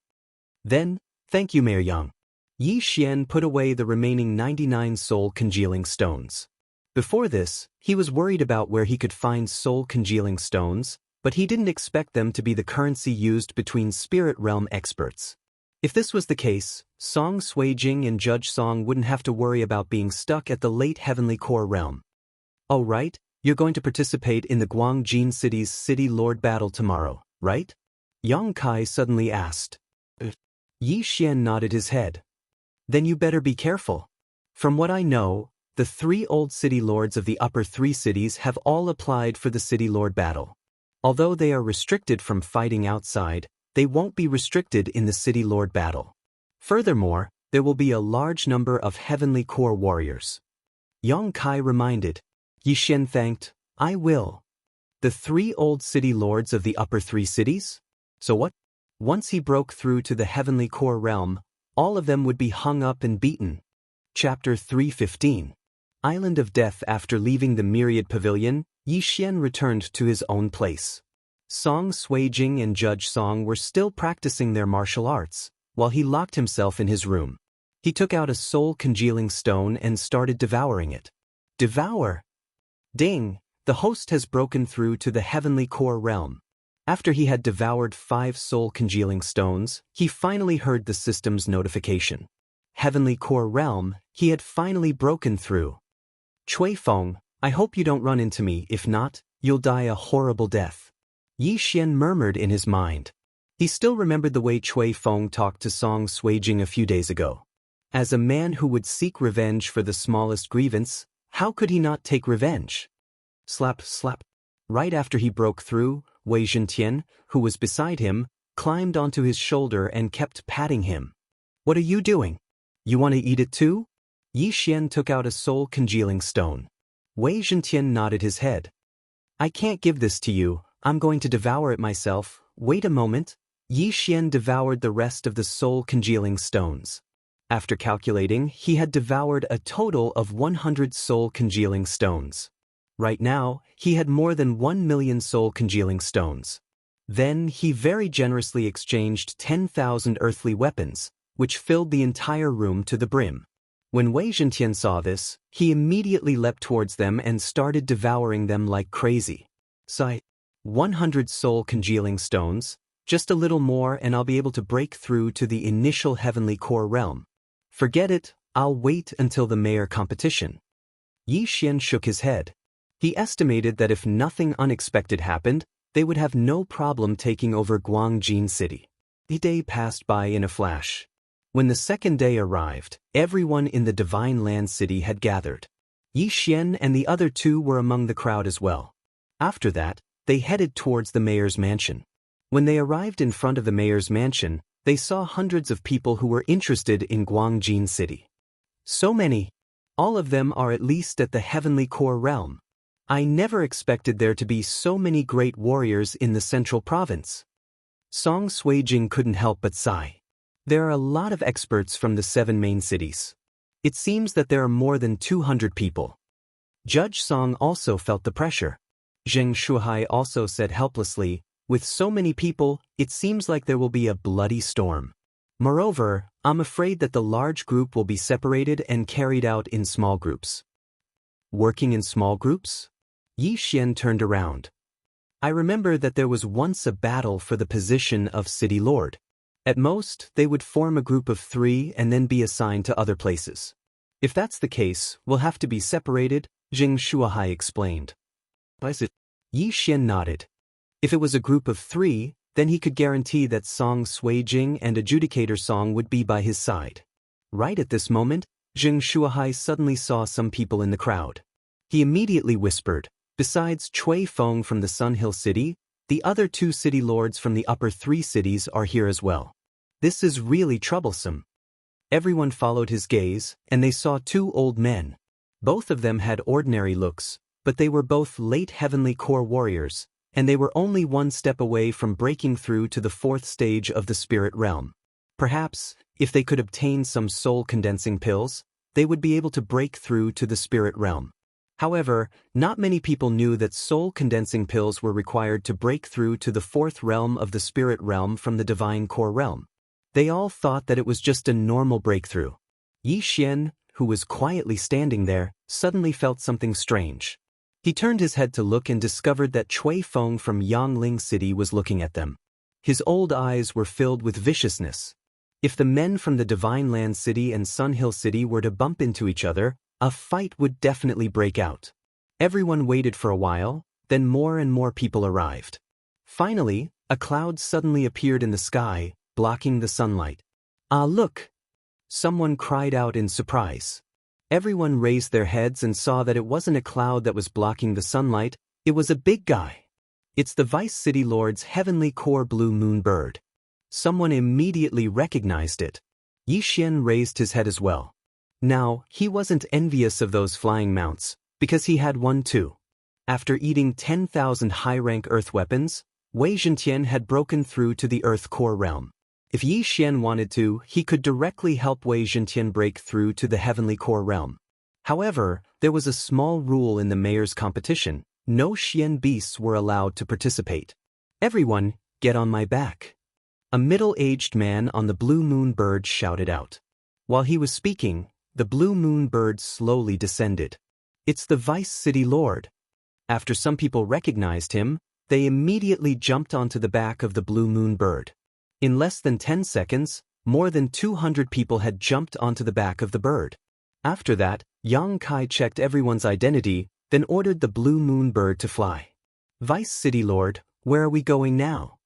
Then, "Thank you, Mayor Yang." Yi Xian put away the remaining 99 soul congealing stones. Before this, he was worried about where he could find soul congealing stones, but he didn't expect them to be the currency used between spirit realm experts. If this was the case, Song Suijing and Judge Song wouldn't have to worry about being stuck at the late heavenly core realm. "Oh right, you're going to participate in the Guangjin City's City Lord battle tomorrow, right?" Yang Kai suddenly asked. Yi Xian nodded his head. "Then you better be careful. From what I know, the 3 old city lords of the upper 3 cities have all applied for the City Lord battle. Although they are restricted from fighting outside, they won't be restricted in the City Lord battle. Furthermore, there will be a large number of heavenly core warriors." Yang Kai reminded. Yi Xian thanked. "I will." The 3 old city lords of the upper 3 cities? So what? Once he broke through to the heavenly core realm, all of them would be hung up and beaten. Chapter 315. Island of Death. After leaving the Myriad Pavilion, Yi Xian returned to his own place. Song Suijing and Judge Song were still practicing their martial arts, while he locked himself in his room. He took out a soul congealing stone and started devouring it. Devour! Ding! The host has broken through to the heavenly core realm. After he had devoured 5 soul congealing stones, he finally heard the system's notification. Heavenly core realm, he had finally broken through. "Cui Feng, I hope you don't run into me. If not, you'll die a horrible death," Yi Xian murmured in his mind. He still remembered the way Cui Feng talked to Song Suijing a few days ago. As a man who would seek revenge for the smallest grievance, how could he not take revenge? Slap, slap. Right after he broke through, Wei Zhentian, who was beside him, climbed onto his shoulder and kept patting him. "What are you doing? You want to eat it too?" Yi Xian took out a soul congealing stone. Wei Zhentian nodded his head. "I can't give this to you, I'm going to devour it myself." "Wait a moment." Yi Xian devoured the rest of the soul congealing stones. After calculating, he had devoured a total of 100 soul congealing stones. Right now, he had more than 1 million soul congealing stones. Then he very generously exchanged 10,000 earthly weapons, which filled the entire room to the brim. When Wei Zhentian saw this, he immediately leapt towards them and started devouring them like crazy. Sigh. 100 soul congealing stones, just a little more and I'll be able to break through to the initial heavenly core realm. Forget it, I'll wait until the mayor competition. Yi Xian shook his head. He estimated that if nothing unexpected happened, they would have no problem taking over Guangjin City. The day passed by in a flash. When the second day arrived, everyone in the Divine Land City had gathered. Yi Xian and the other 2 were among the crowd as well. After that, they headed towards the mayor's mansion. When they arrived in front of the mayor's mansion, they saw hundreds of people who were interested in Guangjin City. So many! All of them are at least at the heavenly core realm. I never expected there to be so many great warriors in the central province. Song Suijing couldn't help but sigh. There are a lot of experts from the 7 main cities. It seems that there are more than 200 people. Judge Song also felt the pressure. Zheng Shuhai also said helplessly, "With so many people, it seems like there will be a bloody storm. Moreover, I'm afraid that the large group will be separated and carried out in small groups." Working in small groups? Yi Xian turned around. "I remember that there was once a battle for the position of City Lord. At most, they would form a group of 3 and then be assigned to other places. If that's the case, we'll have to be separated," Zheng Shuhai explained. Yi Xian nodded. If it was a group of 3, then he could guarantee that Song Suijing and Adjudicator Song would be by his side. Right at this moment, Zheng Shuhai suddenly saw some people in the crowd. He immediately whispered, "Besides Cui Feng from the Sun Hill City, the other 2 city lords from the upper 3 cities are here as well. This is really troublesome." Everyone followed his gaze, and they saw 2 old men. Both of them had ordinary looks, but they were both late heavenly core warriors, and they were only 1 step away from breaking through to the 4th stage of the spirit realm. Perhaps, if they could obtain some soul-condensing pills, they would be able to break through to the spirit realm. However, not many people knew that soul-condensing pills were required to break through to the 4th realm of the spirit realm from the divine core realm. They all thought that it was just a normal breakthrough. Yi Xian, who was quietly standing there, suddenly felt something strange. He turned his head to look and discovered that Cui Feng from Yangling City was looking at them. His old eyes were filled with viciousness. If the men from the Divine Land City and Sun Hill City were to bump into each other, a fight would definitely break out. Everyone waited for a while, then more and more people arrived. Finally, a cloud suddenly appeared in the sky, blocking the sunlight. "Ah, look!" Someone cried out in surprise. Everyone raised their heads and saw that it wasn't a cloud that was blocking the sunlight, it was a big guy. It's the Vice City Lord's heavenly core blue moon bird. Someone immediately recognized it. Yi Xian raised his head as well. Now, he wasn't envious of those flying mounts, because he had one too. After eating 10,000 high-rank earth weapons, Wei Zhentian had broken through to the earth core realm. If Yi Xian wanted to, he could directly help Wei Zhentian break through to the heavenly core realm. However, there was a small rule in the mayor's competition: no Xian beasts were allowed to participate. "Everyone, get on my back." A middle-aged man on the blue moon bird shouted out. While he was speaking, the blue moon bird slowly descended. It's the Vice City Lord. After some people recognized him, they immediately jumped onto the back of the blue moon bird. In less than 10 seconds, more than 200 people had jumped onto the back of the bird. After that, Yang Kai checked everyone's identity, then ordered the blue moon bird to fly. "Vice City Lord, where are we going now?"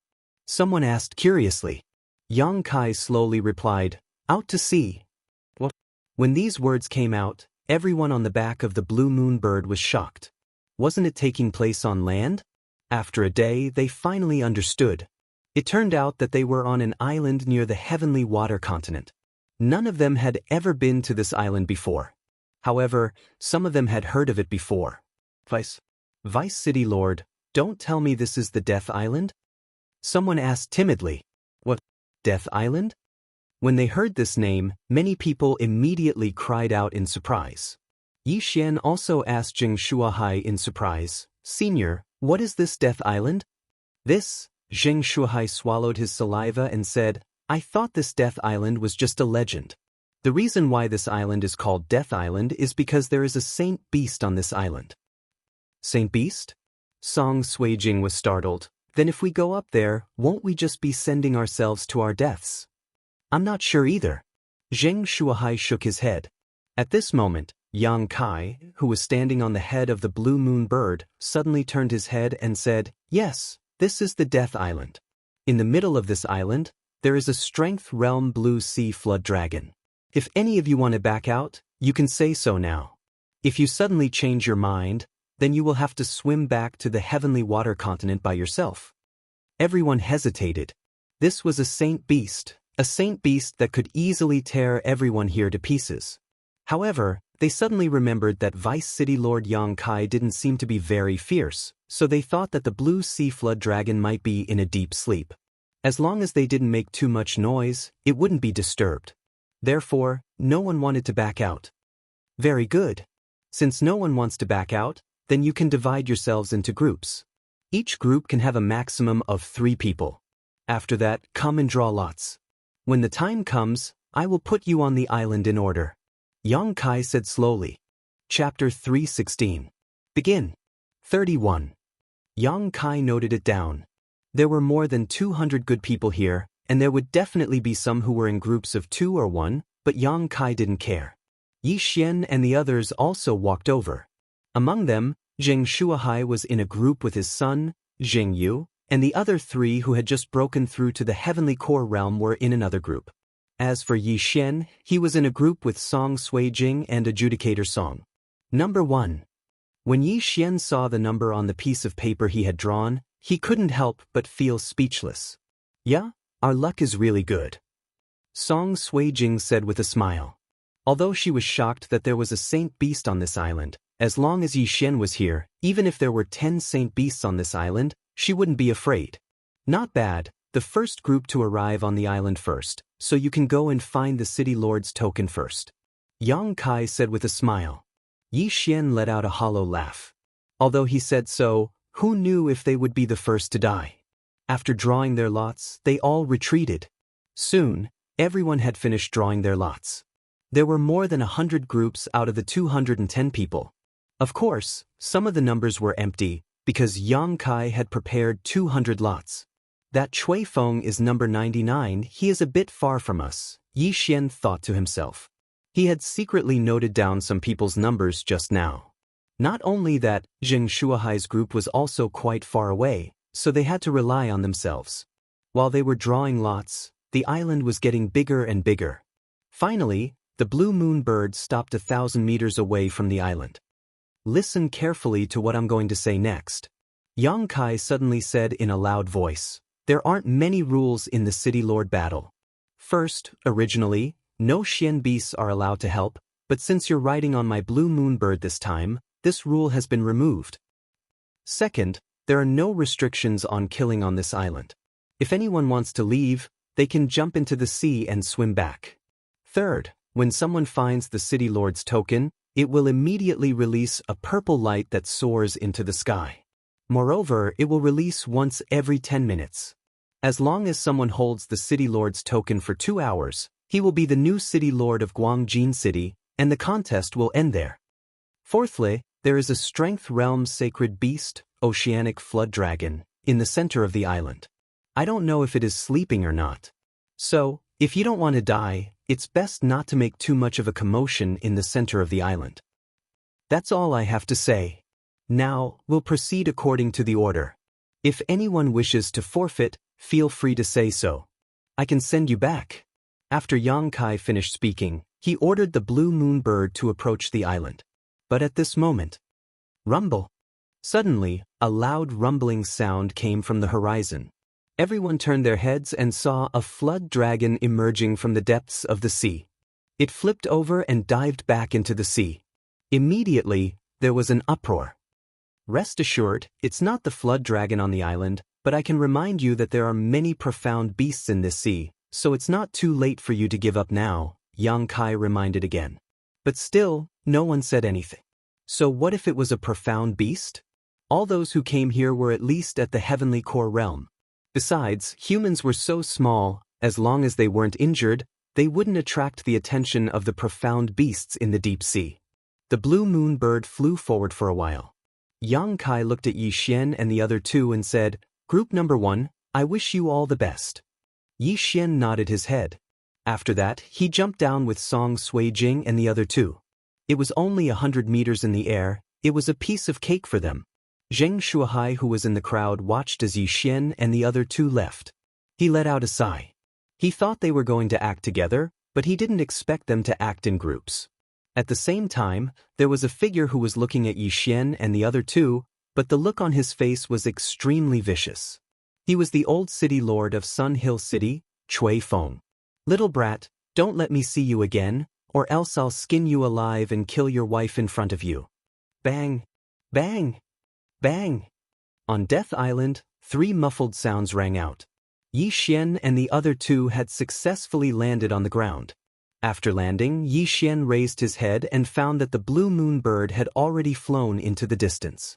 Someone asked curiously. Yang Kai slowly replied, "Out to sea." What? When these words came out, everyone on the back of the blue moon bird was shocked. Wasn't it taking place on land? After a day, they finally understood. It turned out that they were on an island near the heavenly water continent. None of them had ever been to this island before. However, some of them had heard of it before. Vice City Lord, don't tell me this is the Death Island? Someone asked timidly. What? Death Island? When they heard this name, many people immediately cried out in surprise. Yi Xian also asked Jing Shuahai in surprise, "Senior, what is this Death Island?" This, Zheng Shuahai swallowed his saliva and said, "I thought this Death Island was just a legend. The reason why this island is called Death Island is because there is a saint beast on this island." "Saint beast?" Song Suijing was startled. "Then if we go up there, won't we just be sending ourselves to our deaths?" "I'm not sure either." Zheng Shuahai shook his head. At this moment, Yang Kai, who was standing on the head of the blue moon bird, suddenly turned his head and said, "Yes, this is the Death Island. In the middle of this island, there is a Strength Realm Blue Sea Flood Dragon. If any of you want to back out, you can say so now. If you suddenly change your mind, then you will have to swim back to the heavenly water continent by yourself." Everyone hesitated. This was a saint beast that could easily tear everyone here to pieces. However, they suddenly remembered that Vice City Lord Yang Kai didn't seem to be very fierce, so they thought that the Blue Sea Flood Dragon might be in a deep sleep. As long as they didn't make too much noise, it wouldn't be disturbed. Therefore, no one wanted to back out. Very good. Since no one wants to back out, then you can divide yourselves into groups. Each group can have a maximum of 3 people. After that, come and draw lots. When the time comes, I will put you on the island in order. Yang Kai said slowly. Chapter 316. Begin. 31. Yang Kai noted it down. There were more than 200 good people here, and there would definitely be some who were in groups of 2 or 1, but Yang Kai didn't care. Yi Xian and the others also walked over. Among them, Zheng Shuahai was in a group with his son, Zheng Yu, and the other 3 who had just broken through to the heavenly core realm were in another group. As for Yi Xian, he was in a group with Song Suijing and Adjudicator Song. Number 1. When Yi Xian saw the number on the piece of paper he had drawn, he couldn't help but feel speechless. Yeah, our luck is really good, Song Suijing said with a smile. Although she was shocked that there was a saint beast on this island, as long as Yi Xian was here, even if there were 10 saint beasts on this island, she wouldn't be afraid. Not bad, the first group to arrive on the island first, so you can go and find the city lord's token first, Yang Kai said with a smile. Yi Xian let out a hollow laugh. Although he said so, who knew if they would be the first to die? After drawing their lots, they all retreated. Soon, everyone had finished drawing their lots. There were more than 100 groups out of the 210 people. Of course, some of the numbers were empty, because Yang Kai had prepared 200 lots. That Chui Feng is number 99, he is a bit far from us, Yi Xian thought to himself. He had secretly noted down some people's numbers just now. Not only that, Zheng Shuahai's group was also quite far away, so they had to rely on themselves. While they were drawing lots, the island was getting bigger and bigger. Finally, the blue moon bird stopped 1,000 meters away from the island. Listen carefully to what I'm going to say next, Yang Kai suddenly said in a loud voice. There aren't many rules in the City Lord battle. First, originally, no Xian beasts are allowed to help, but since you're riding on my blue moon bird this time, this rule has been removed. Second, there are no restrictions on killing on this island. If anyone wants to leave, they can jump into the sea and swim back. Third, when someone finds the City Lord's token, it will immediately release a purple light that soars into the sky. Moreover, it will release once every 10 minutes. As long as someone holds the City Lord's token for 2 hours, he will be the new City Lord of Guangjin City, and the contest will end there. Fourthly, there is a Strength Realm Sacred Beast, Oceanic Flood Dragon, in the center of the island. I don't know if it is sleeping or not. So, if you don't want to die, it's best not to make too much of a commotion in the center of the island. That's all I have to say. Now, we'll proceed according to the order. If anyone wishes to forfeit, feel free to say so. I can send you back. After Yang Kai finished speaking, he ordered the blue moon bird to approach the island. But at this moment, rumble. Suddenly, a loud rumbling sound came from the horizon. Everyone turned their heads and saw a flood dragon emerging from the depths of the sea. It flipped over and dived back into the sea. Immediately, there was an uproar. Rest assured, it's not the flood dragon on the island, but I can remind you that there are many profound beasts in this sea, so it's not too late for you to give up now, Yang Kai reminded again. But still, no one said anything. So what if it was a profound beast? All those who came here were at least at the heavenly core realm. Besides, humans were so small, as long as they weren't injured, they wouldn't attract the attention of the profound beasts in the deep sea. The blue moon bird flew forward for a while. Yang Kai looked at Yi Xian and the other two and said, Group number 1, I wish you all the best. Yi Xian nodded his head. After that, he jumped down with Song Suijing and the other two. It was only 100 meters in the air, it was a piece of cake for them. Zheng Shuahai, who was in the crowd, watched as Yi Xian and the other two left. He let out a sigh. He thought they were going to act together, but he didn't expect them to act in groups. At the same time, there was a figure who was looking at Yi Xian and the other two, but the look on his face was extremely vicious. He was the old city lord of Sun Hill City, Chui Feng. Little brat, don't let me see you again, or else I'll skin you alive and kill your wife in front of you. Bang! Bang! Bang! On Death Island, 3 muffled sounds rang out. Yi Xian and the other two had successfully landed on the ground. After landing, Yi Xian raised his head and found that the blue moon bird had already flown into the distance.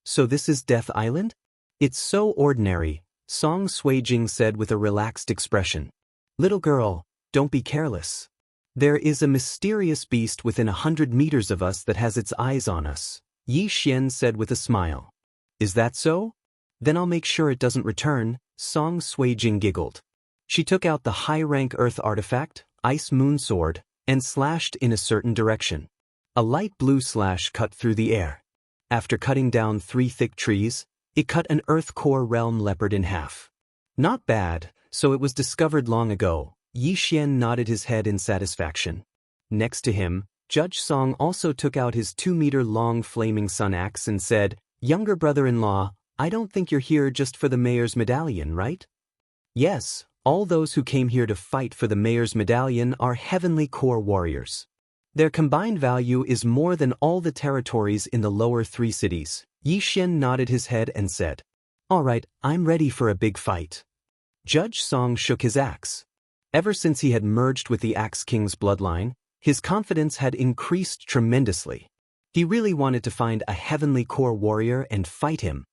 So this is Death Island? It's so ordinary, Song Suijing said with a relaxed expression. Little girl, don't be careless. There is a mysterious beast within 100 meters of us that has its eyes on us, Yi Xian said with a smile. Is that so? Then I'll make sure it doesn't return, Song Suijing giggled. She took out the high-rank earth artifact, Ice Moon Sword, and slashed in a certain direction. A light blue slash cut through the air. After cutting down 3 thick trees, it cut an earth core realm leopard in half. Not bad, so it was discovered long ago, Yi Xian nodded his head in satisfaction. Next to him, Judge Song also took out his 2-meter-long flaming sun axe and said, "Younger brother-in-law, I don't think you're here just for the mayor's medallion, right?" "Yes, all those who came here to fight for the mayor's medallion are heavenly core warriors. Their combined value is more than all the territories in the lower 3 cities." Yi Xian nodded his head and said, "All right, I'm ready for a big fight." Judge Song shook his axe. Ever since he had merged with the Axe King's bloodline, his confidence had increased tremendously. He really wanted to find a heavenly core warrior and fight him.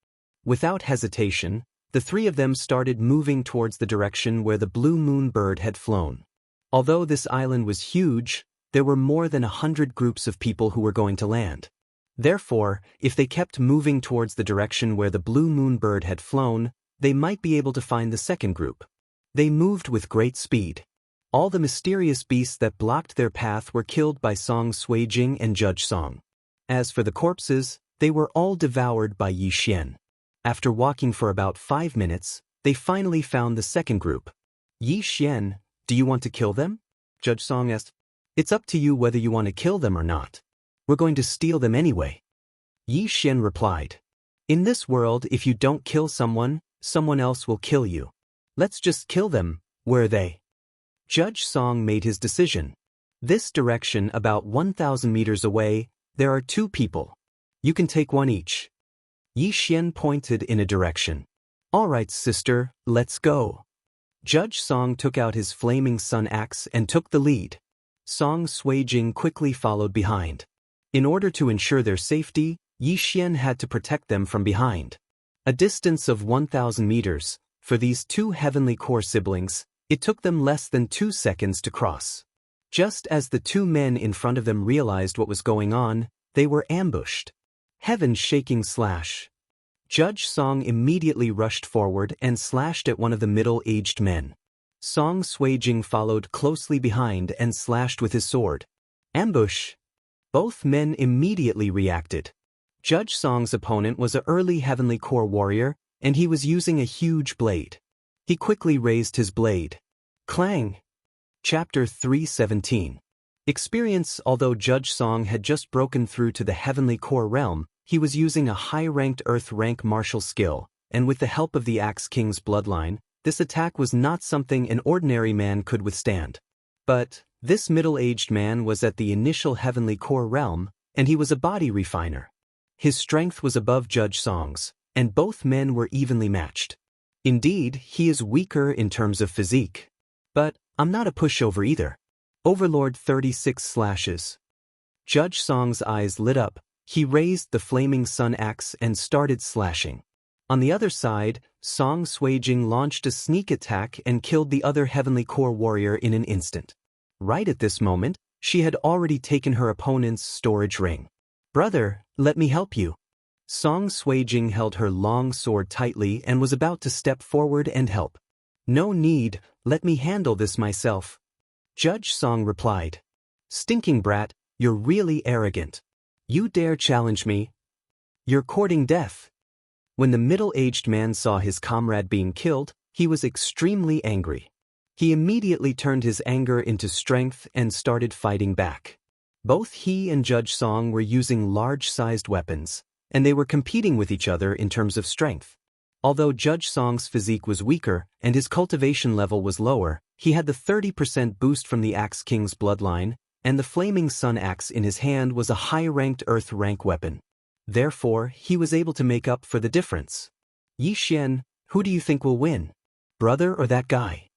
Without hesitation, the 3 of them started moving towards the direction where the blue moon bird had flown. Although this island was huge, there were more than 100 groups of people who were going to land. Therefore, if they kept moving towards the direction where the blue moon bird had flown, they might be able to find the second group. They moved with great speed. All the mysterious beasts that blocked their path were killed by Song Suijing and Judge Song. As for the corpses, they were all devoured by Yi Xian. After walking for about 5 minutes, they finally found the second group. "Yi Xian, do you want to kill them?" Judge Song asked. "It's up to you whether you want to kill them or not. We're going to steal them anyway." Yi Xian replied, "In this world, if you don't kill someone, someone else will kill you. Let's just kill them. Where are they?" Judge Song made his decision. "This direction, about 1,000 meters away, there are 2 people. You can take one each." Yi Xian pointed in a direction. "All right, sister, let's go." Judge Song took out his flaming sun axe and took the lead. Song Suijing quickly followed behind. In order to ensure their safety, Yi Xian had to protect them from behind. A distance of 1,000 meters, for these 2 heavenly core siblings, it took them less than 2 seconds to cross. Just as the 2 men in front of them realized what was going on, they were ambushed. Heaven-shaking slash. Judge Song immediately rushed forward and slashed at one of the middle-aged men. Song Suijing followed closely behind and slashed with his sword. Ambush! Both men immediately reacted. Judge Song's opponent was an early heavenly core warrior, and he was using a huge blade. He quickly raised his blade. Clang! Chapter 317. Experience. Although Judge Song had just broken through to the heavenly core realm, he was using a high-ranked Earth rank martial skill, and with the help of the Axe King's bloodline, this attack was not something an ordinary man could withstand. But this middle-aged man was at the initial heavenly core realm, and he was a body refiner. His strength was above Judge Song's, and both men were evenly matched. Indeed, he is weaker in terms of physique. But I'm not a pushover either. Overlord 36 slashes. Judge Song's eyes lit up. He raised the flaming sun axe and started slashing. On the other side, Song Suijing launched a sneak attack and killed the other heavenly core warrior in an instant. Right at this moment, she had already taken her opponent's storage ring. "Brother, let me help you." Song Suijing held her long sword tightly and was about to step forward and help. "No need, let me handle this myself." Judge Song replied. "Stinking brat, you're really arrogant. You dare challenge me? You're courting death." When the middle-aged man saw his comrade being killed, he was extremely angry. He immediately turned his anger into strength and started fighting back. Both he and Judge Song were using large-sized weapons, and they were competing with each other in terms of strength. Although Judge Song's physique was weaker and his cultivation level was lower, he had the 30% boost from the Axe King's bloodline, and the flaming sun axe in his hand was a high-ranked Earth rank weapon. Therefore, he was able to make up for the difference. "Yi Xian, who do you think will win? Brother or that guy?"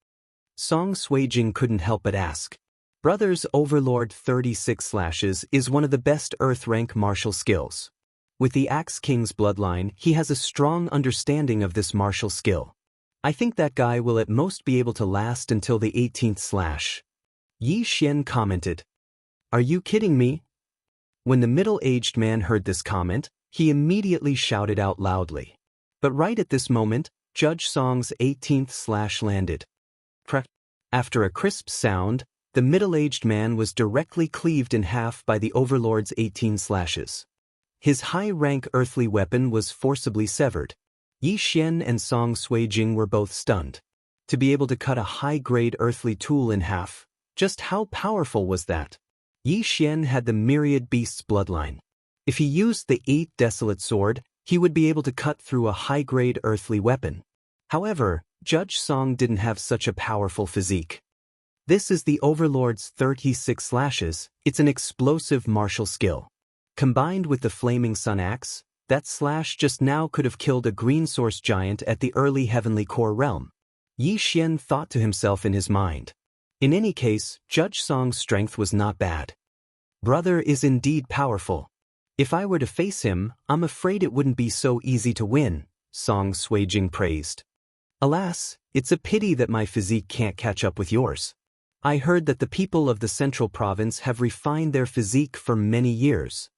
Song Suijing couldn't help but ask. Brother's Overlord 36 slashes is one of the best Earth rank martial skills. With the Axe King's bloodline, he has a strong understanding of this martial skill. I think that guy will at most be able to last until the 18th slash. Yi Xian commented. "Are you kidding me?" When the middle-aged man heard this comment, he immediately shouted out loudly. But right at this moment, Judge Song's 18th slash landed. Crack. After a crisp sound, the middle-aged man was directly cleaved in half by the Overlord's 18 slashes. His high-rank earthly weapon was forcibly severed. Yi Xian and Song Suijing were both stunned. To be able to cut a high-grade earthly tool in half, just how powerful was that? Yi Xian had the myriad beast's bloodline. If he used the 8th desolate sword, he would be able to cut through a high-grade earthly weapon. However, Judge Song didn't have such a powerful physique. This is the Overlord's 36 slashes. It's an explosive martial skill. Combined with the flaming sun axe, that slash just now could have killed a green source giant at the early heavenly core realm. Yi Xian thought to himself in his mind. In any case, Judge Song's strength was not bad. Brother is indeed powerful. If I were to face him, I'm afraid it wouldn't be so easy to win, Song Suijing praised. Alas, it's a pity that my physique can't catch up with yours. I heard that the people of the central province have refined their physique for many years.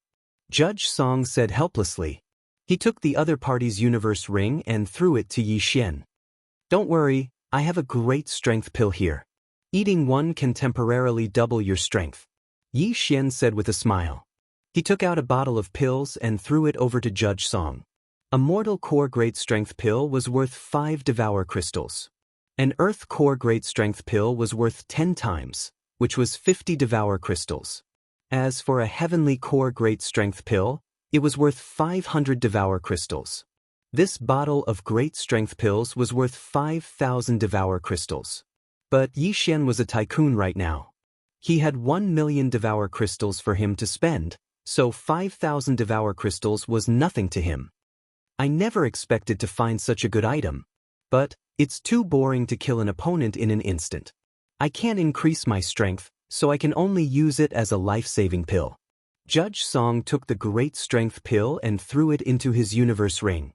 Judge Song said helplessly. He took the other party's universe ring and threw it to Yi Xian. Don't worry, I have a great strength pill here. Eating one can temporarily double your strength. Yi Xian said with a smile. He took out a bottle of pills and threw it over to Judge Song. A mortal core great strength pill was worth 5 Devourer crystals. An earth core great strength pill was worth 10 times, which was 50 Devourer crystals. As for a heavenly core great strength pill, it was worth 500 Devourer crystals. This bottle of great strength pills was worth 5,000 Devourer crystals. But Yi Xian was a tycoon right now. He had 1 million Devourer crystals for him to spend, so 5,000 Devourer crystals was nothing to him. I never expected to find such a good item. But it's too boring to kill an opponent in an instant. I can't increase my strength, so I can only use it as a life-saving pill. Judge Song took the great strength pill and threw it into his universe ring.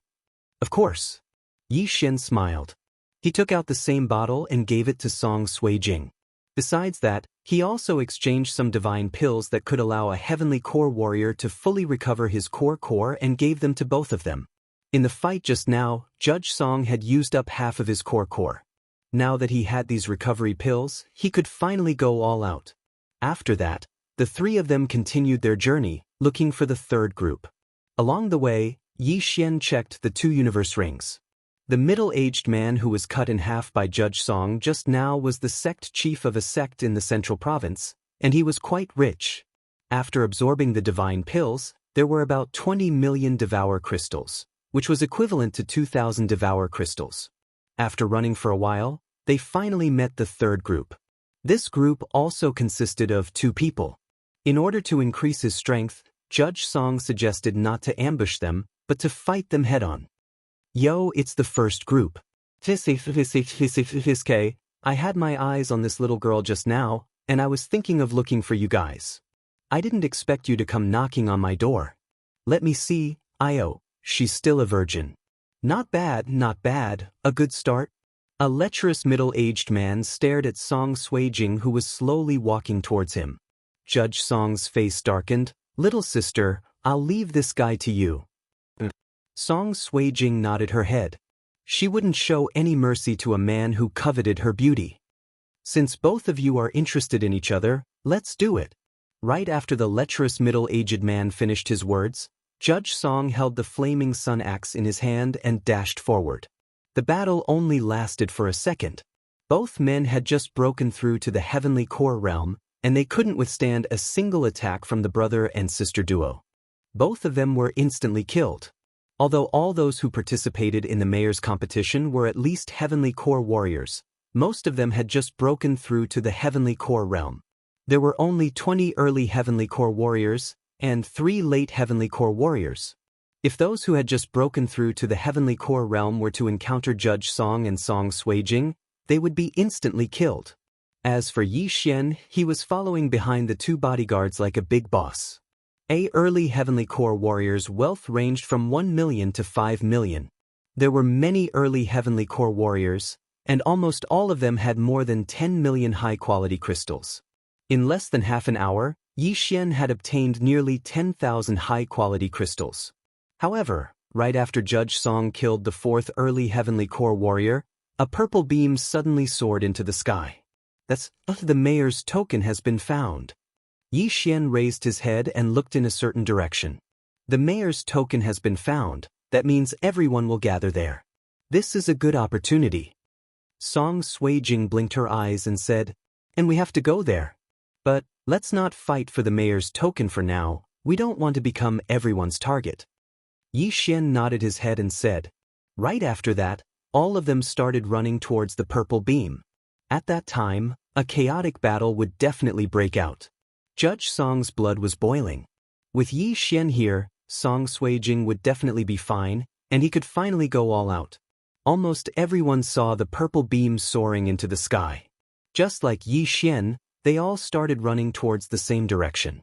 Of course. Yi Xian smiled. He took out the same bottle and gave it to Song Suijing. Besides that, he also exchanged some divine pills that could allow a heavenly core warrior to fully recover his core and gave them to both of them. In the fight just now, Judge Song had used up half of his core. Now that he had these recovery pills, he could finally go all out. After that, the three of them continued their journey, looking for the third group. Along the way, Yi Xian checked the 2 universe rings. The middle-aged man who was cut in half by Judge Song just now was the sect chief of a sect in the central province, and he was quite rich. After absorbing the divine pills, there were about 20 million Devourer crystals, which was equivalent to 2,000 Devourer crystals. After running for a while, they finally met the third group. This group also consisted of 2 people. In order to increase his strength, Judge Song suggested not to ambush them, but to fight them head-on. Yo, it's the first group. I had my eyes on this little girl just now, and I was thinking of looking for you guys. I didn't expect you to come knocking on my door. Let me see, she's still a virgin. Not bad, a good start. A lecherous middle-aged man stared at Song Suijing, who was slowly walking towards him. Judge Song's face darkened. Little sister, I'll leave this guy to you. Song Suijing nodded her head. She wouldn't show any mercy to a man who coveted her beauty. Since both of you are interested in each other, let's do it. Right after the lecherous middle-aged man finished his words, Judge Song held the flaming sun axe in his hand and dashed forward. The battle only lasted for a second. Both men had just broken through to the heavenly core realm, and they couldn't withstand a single attack from the brother and sister duo. Both of them were instantly killed. Although all those who participated in the mayor's competition were at least heavenly core warriors, most of them had just broken through to the heavenly core realm. There were only 20 early heavenly core warriors and 3 late heavenly core warriors. If those who had just broken through to the heavenly core realm were to encounter Judge Song and Song Suijing, they would be instantly killed. As for Yi Xian, he was following behind the 2 bodyguards like a big boss. Early heavenly core warriors' wealth ranged from 1 million to 5 million. There were many early heavenly core warriors, and almost all of them had more than 10 million high-quality crystals. In less than half an hour, Yi Xian had obtained nearly 10,000 high-quality crystals. However, right after Judge Song killed the 4th early heavenly core warrior, a purple beam suddenly soared into the sky. That's the mayor's token has been found. Yi Xian raised his head and looked in a certain direction. The mayor's token has been found. That means everyone will gather there. This is a good opportunity. Song Suijing blinked her eyes and said, and we have to go there. But Let's not fight for the mayor's token for now, we don't want to become everyone's target. Yi Xian nodded his head and said. Right after that, all of them started running towards the purple beam. At that time, a chaotic battle would definitely break out. Judge Song's blood was boiling. With Yi Xian here, Song Suijing would definitely be fine, and he could finally go all out. Almost everyone saw the purple beam soaring into the sky. Just like Yi Xian, they all started running towards the same direction.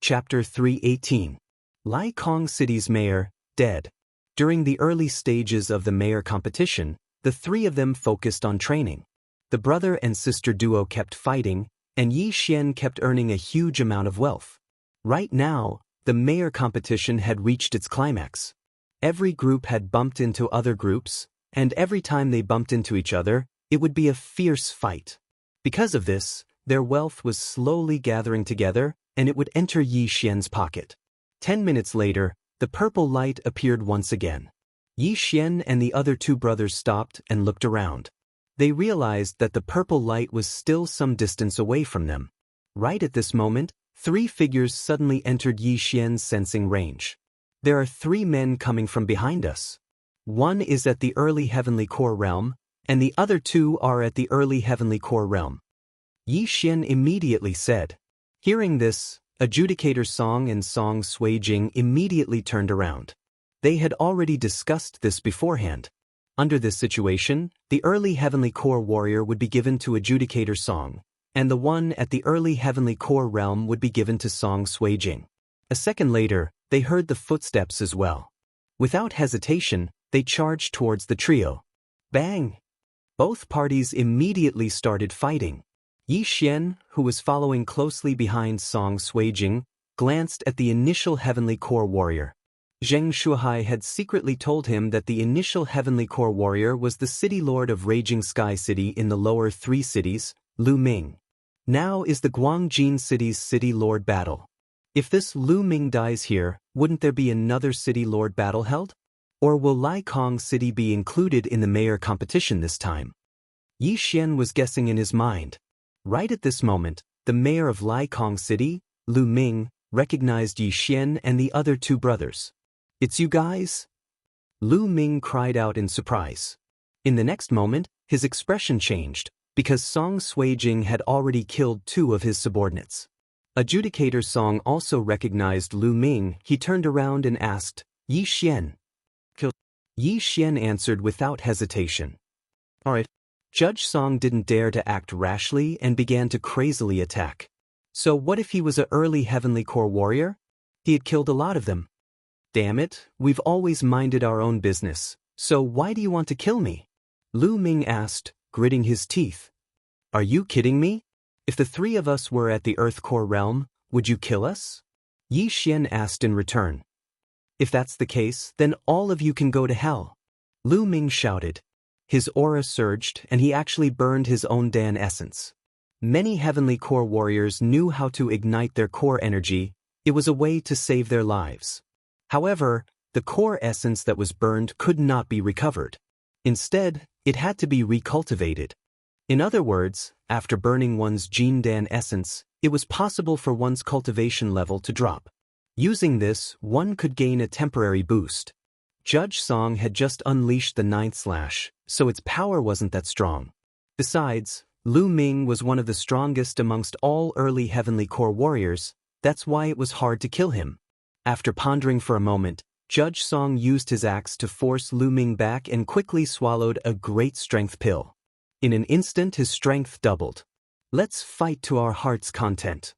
Chapter 318. Lai Kong City's mayor, dead. During the early stages of the mayor competition, the three of them focused on training. The brother and sister duo kept fighting, and Yi Xian kept earning a huge amount of wealth. Right now, the mayor competition had reached its climax. Every group had bumped into other groups, and every time they bumped into each other, it would be a fierce fight. Because of this, their wealth was slowly gathering together, and it would enter Yi Xian's pocket. 10 minutes later, the purple light appeared once again. Yi Xian and the other two brothers stopped and looked around. They realized that the purple light was still some distance away from them. Right at this moment, three figures suddenly entered Yi Xian's sensing range. There are three men coming from behind us. One is at the early heavenly core realm, and the other two are at the early heavenly core realm. Yi Xian immediately said. Hearing this, Adjudicator Song and Song Suijing immediately turned around. They had already discussed this beforehand. Under this situation, the early heavenly core warrior would be given to Adjudicator Song, and the one at the early heavenly core realm would be given to Song Suijing. A second later, they heard the footsteps as well. Without hesitation, they charged towards the trio. Bang! Both parties immediately started fighting. Yi Xian, who was following closely behind Song Suijing, glanced at the initial heavenly core warrior. Zheng Shuhai had secretly told him that the initial heavenly core warrior was the city lord of Raging Sky City in the lower three cities, Lu Ming. Now is the Guangjin city's city lord battle. If this Lu Ming dies here, wouldn't there be another city lord battle held? Or will Lai Kong City be included in the mayor competition this time? Yi Xian was guessing in his mind. Right at this moment, the mayor of Lai Kong City, Lu Ming, recognized Yi Xian and the other two brothers. It's you guys? Lu Ming cried out in surprise. In the next moment, his expression changed, because Song Suijing had already killed two of his subordinates. Adjudicator Song also recognized Lu Ming. He turned around and asked, Yi Xian. Yi Xian answered without hesitation. Alright. Judge Song didn't dare to act rashly and began to crazily attack. So what if he was an early heavenly core warrior? He had killed a lot of them. Damn it, we've always minded our own business, so why do you want to kill me? Lu Ming asked, gritting his teeth. Are you kidding me? If the three of us were at the Earth Core realm, would you kill us? Yi Xian asked in return. If that's the case, then all of you can go to hell. Lu Ming shouted. His aura surged and he actually burned his own Dan essence. Many heavenly core warriors knew how to ignite their core energy. It was a way to save their lives. However, the core essence that was burned could not be recovered. Instead, it had to be recultivated. In other words, after burning one's Jin Dan essence, it was possible for one's cultivation level to drop. Using this, one could gain a temporary boost. Judge Song had just unleashed the 9th slash, so its power wasn't that strong. Besides, Lu Ming was one of the strongest amongst all early heavenly core warriors. That's why it was hard to kill him. After pondering for a moment, Judge Song used his axe to force Lu Ming back and quickly swallowed a great strength pill. In an instant his strength doubled. Let's fight to our heart's content.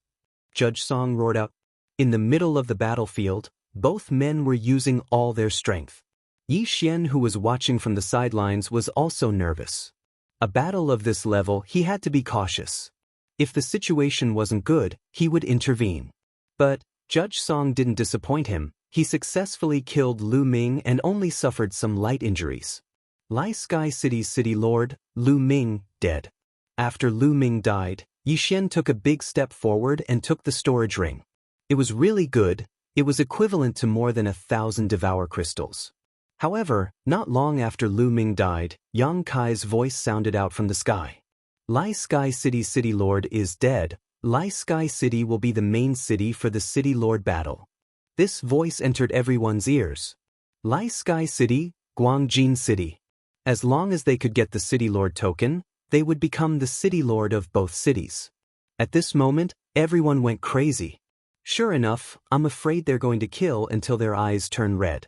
Judge Song roared out. In the middle of the battlefield, both men were using all their strength. Yi Xian, who was watching from the sidelines, was also nervous. A battle of this level, he had to be cautious. If the situation wasn't good, he would intervene. But Judge Song didn't disappoint him. He successfully killed Lu Ming and only suffered some light injuries. Lai Sky City's city lord, Lu Ming, dead. After Lu Ming died, Yi Xian took a big step forward and took the storage ring. It was really good. It was equivalent to more than 1,000 Devourer crystals. However, not long after Lu Ming died, Yang Kai's voice sounded out from the sky. Lai Sky City's city lord is dead. Lai Sky City will be the main city for the City Lord battle. This voice entered everyone's ears. Lai Sky City, Guangjin City. As long as they could get the City Lord token, they would become the City Lord of both cities. At this moment, everyone went crazy. Sure enough, I'm afraid they're going to kill until their eyes turn red.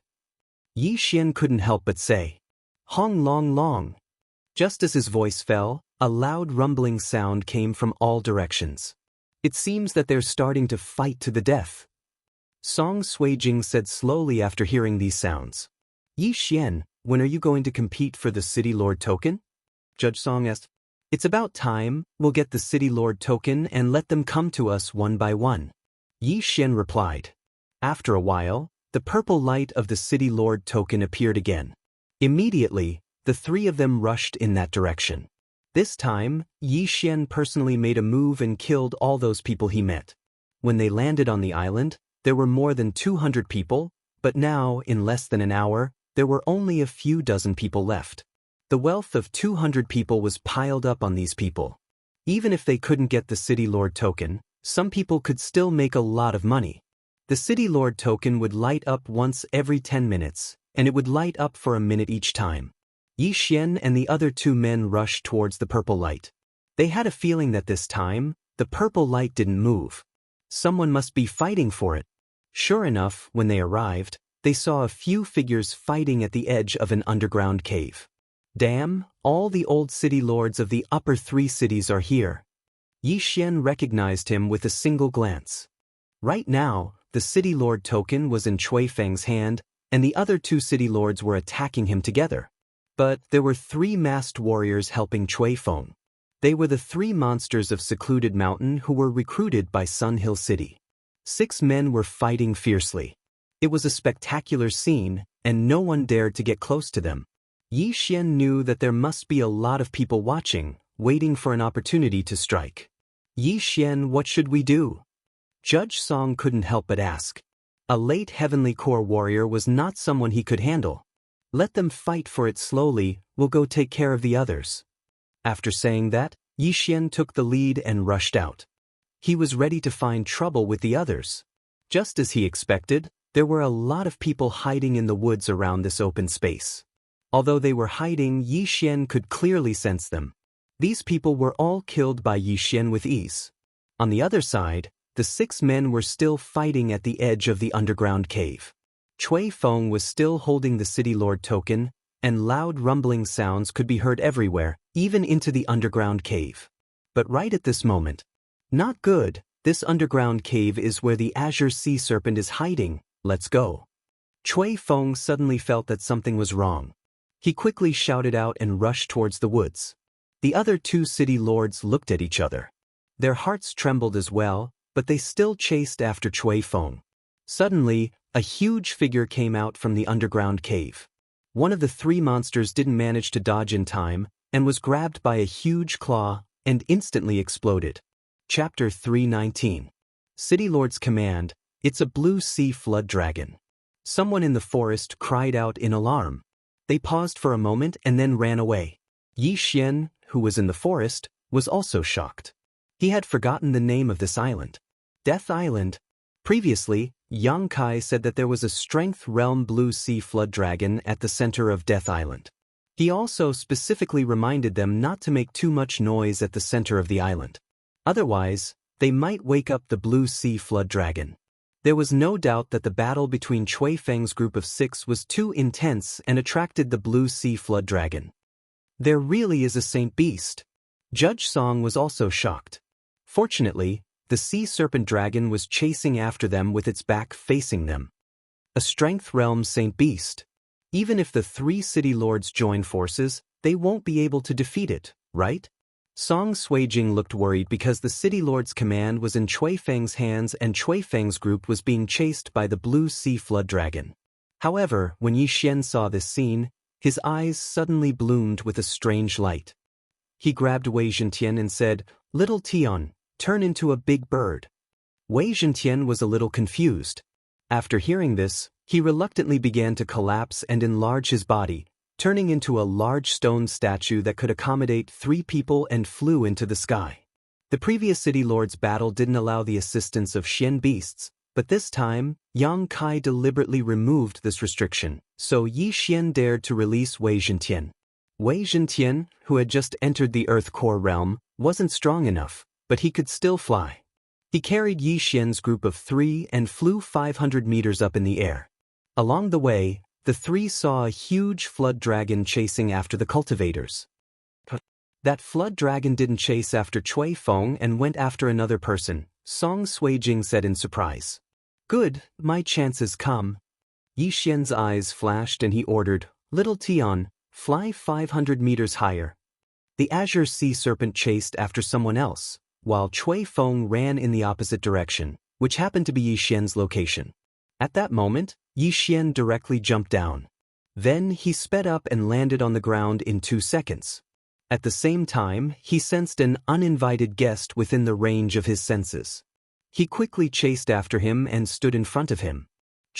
Yi Xian couldn't help but say, "Hong Long Long." Just as his voice fell, a loud rumbling sound came from all directions. It seems that they're starting to fight to the death. Song Suijing said slowly after hearing these sounds. Yi Xian, when are you going to compete for the City Lord token? Judge Song asked. It's about time. We'll get the City Lord token and let them come to us one by one. Yi Xian replied. After a while, the purple light of the City Lord token appeared again. Immediately, the three of them rushed in that direction. This time, Yi Xian personally made a move and killed all those people he met. When they landed on the island, there were more than 200 people, but now, in less than an hour, there were only a few dozen people left. The wealth of 200 people was piled up on these people. Even if they couldn't get the City Lord token, some people could still make a lot of money. The City Lord token would light up once every 10 minutes, and it would light up for a minute each time. Yi Xian and the other two men rushed towards the purple light. They had a feeling that this time, the purple light didn't move. Someone must be fighting for it. Sure enough, when they arrived, they saw a few figures fighting at the edge of an underground cave. Damn, all the old city lords of the upper three cities are here. Yi Xian recognized him with a single glance. Right now, the City Lord token was in Chui Feng's hand, and the other two city lords were attacking him together. But there were three masked warriors helping Chui Feng. They were the three monsters of Secluded Mountain who were recruited by Sun Hill City. 6 men were fighting fiercely. It was a spectacular scene, and no one dared to get close to them. Yi Xian knew that there must be a lot of people watching, waiting for an opportunity to strike. Yi Xian, what should we do? Judge Song couldn't help but ask. A late Heavenly Core warrior was not someone he could handle. Let them fight for it slowly, we'll go take care of the others. After saying that, Yi Xian took the lead and rushed out. He was ready to find trouble with the others. Just as he expected, there were a lot of people hiding in the woods around this open space. Although they were hiding, Yi Xian could clearly sense them. These people were all killed by Yi Xian with ease. On the other side, the 6 men were still fighting at the edge of the underground cave. Chui Feng was still holding the City Lord token, and loud rumbling sounds could be heard everywhere, even into the underground cave. But right at this moment, not good, this underground cave is where the Azure Sea Serpent is hiding, let's go. Chui Feng suddenly felt that something was wrong. He quickly shouted out and rushed towards the woods. The other 2 city lords looked at each other. Their hearts trembled as well, but they still chased after Chui Feng. Suddenly, a huge figure came out from the underground cave. One of the 3 monsters didn't manage to dodge in time, and was grabbed by a huge claw, and instantly exploded. Chapter 319. City Lord's Command, it's a blue sea flood dragon. Someone in the forest cried out in alarm. They paused for a moment and then ran away. Yi Xian, who was in the forest, was also shocked. He had forgotten the name of this island. Death Island. Previously, Yang Kai said that there was a Strength Realm Blue Sea Flood Dragon at the center of Death Island. He also specifically reminded them not to make too much noise at the center of the island. Otherwise, they might wake up the Blue Sea Flood Dragon. There was no doubt that the battle between Chui Feng's group of 6 was too intense and attracted the Blue Sea Flood Dragon. There really is a saint beast. Judge Song was also shocked. Fortunately, the Sea Serpent Dragon was chasing after them with its back facing them. A Strength Realm Saint Beast. Even if the 3 city lords join forces, they won't be able to defeat it, right? Song Suijing looked worried because the City Lord's command was in Chui Feng's hands and Chui Feng's group was being chased by the Blue Sea Flood Dragon. However, when Yi Xian saw this scene, his eyes suddenly bloomed with a strange light. He grabbed Wei Zhentian and said, "Little Tian, turn into a big bird." Wei Zhentian was a little confused. After hearing this, he reluctantly began to collapse and enlarge his body, turning into a large stone statue that could accommodate 3 people and flew into the sky. The previous city lord's battle didn't allow the assistance of Xian beasts, but this time, Yang Kai deliberately removed this restriction, so Yi Xian dared to release Wei Zhentian. Wei Zhentian, who had just entered the Earth Core realm, wasn't strong enough, but he could still fly. He carried Yi Xian's group of 3 and flew 500 meters up in the air. Along the way, the 3 saw a huge flood dragon chasing after the cultivators. That flood dragon didn't chase after Cui Feng and went after another person, Song Suijing said in surprise. Good, my chance has come. Yi Xian's eyes flashed and he ordered, Little Tian, fly 500 meters higher. The Azure Sea Serpent chased after someone else, while Cui Feng ran in the opposite direction, which happened to be Yi Xian's location. At that moment, Yi Xian directly jumped down. Then he sped up and landed on the ground in 2 seconds. At the same time, he sensed an uninvited guest within the range of his senses. He quickly chased after him and stood in front of him.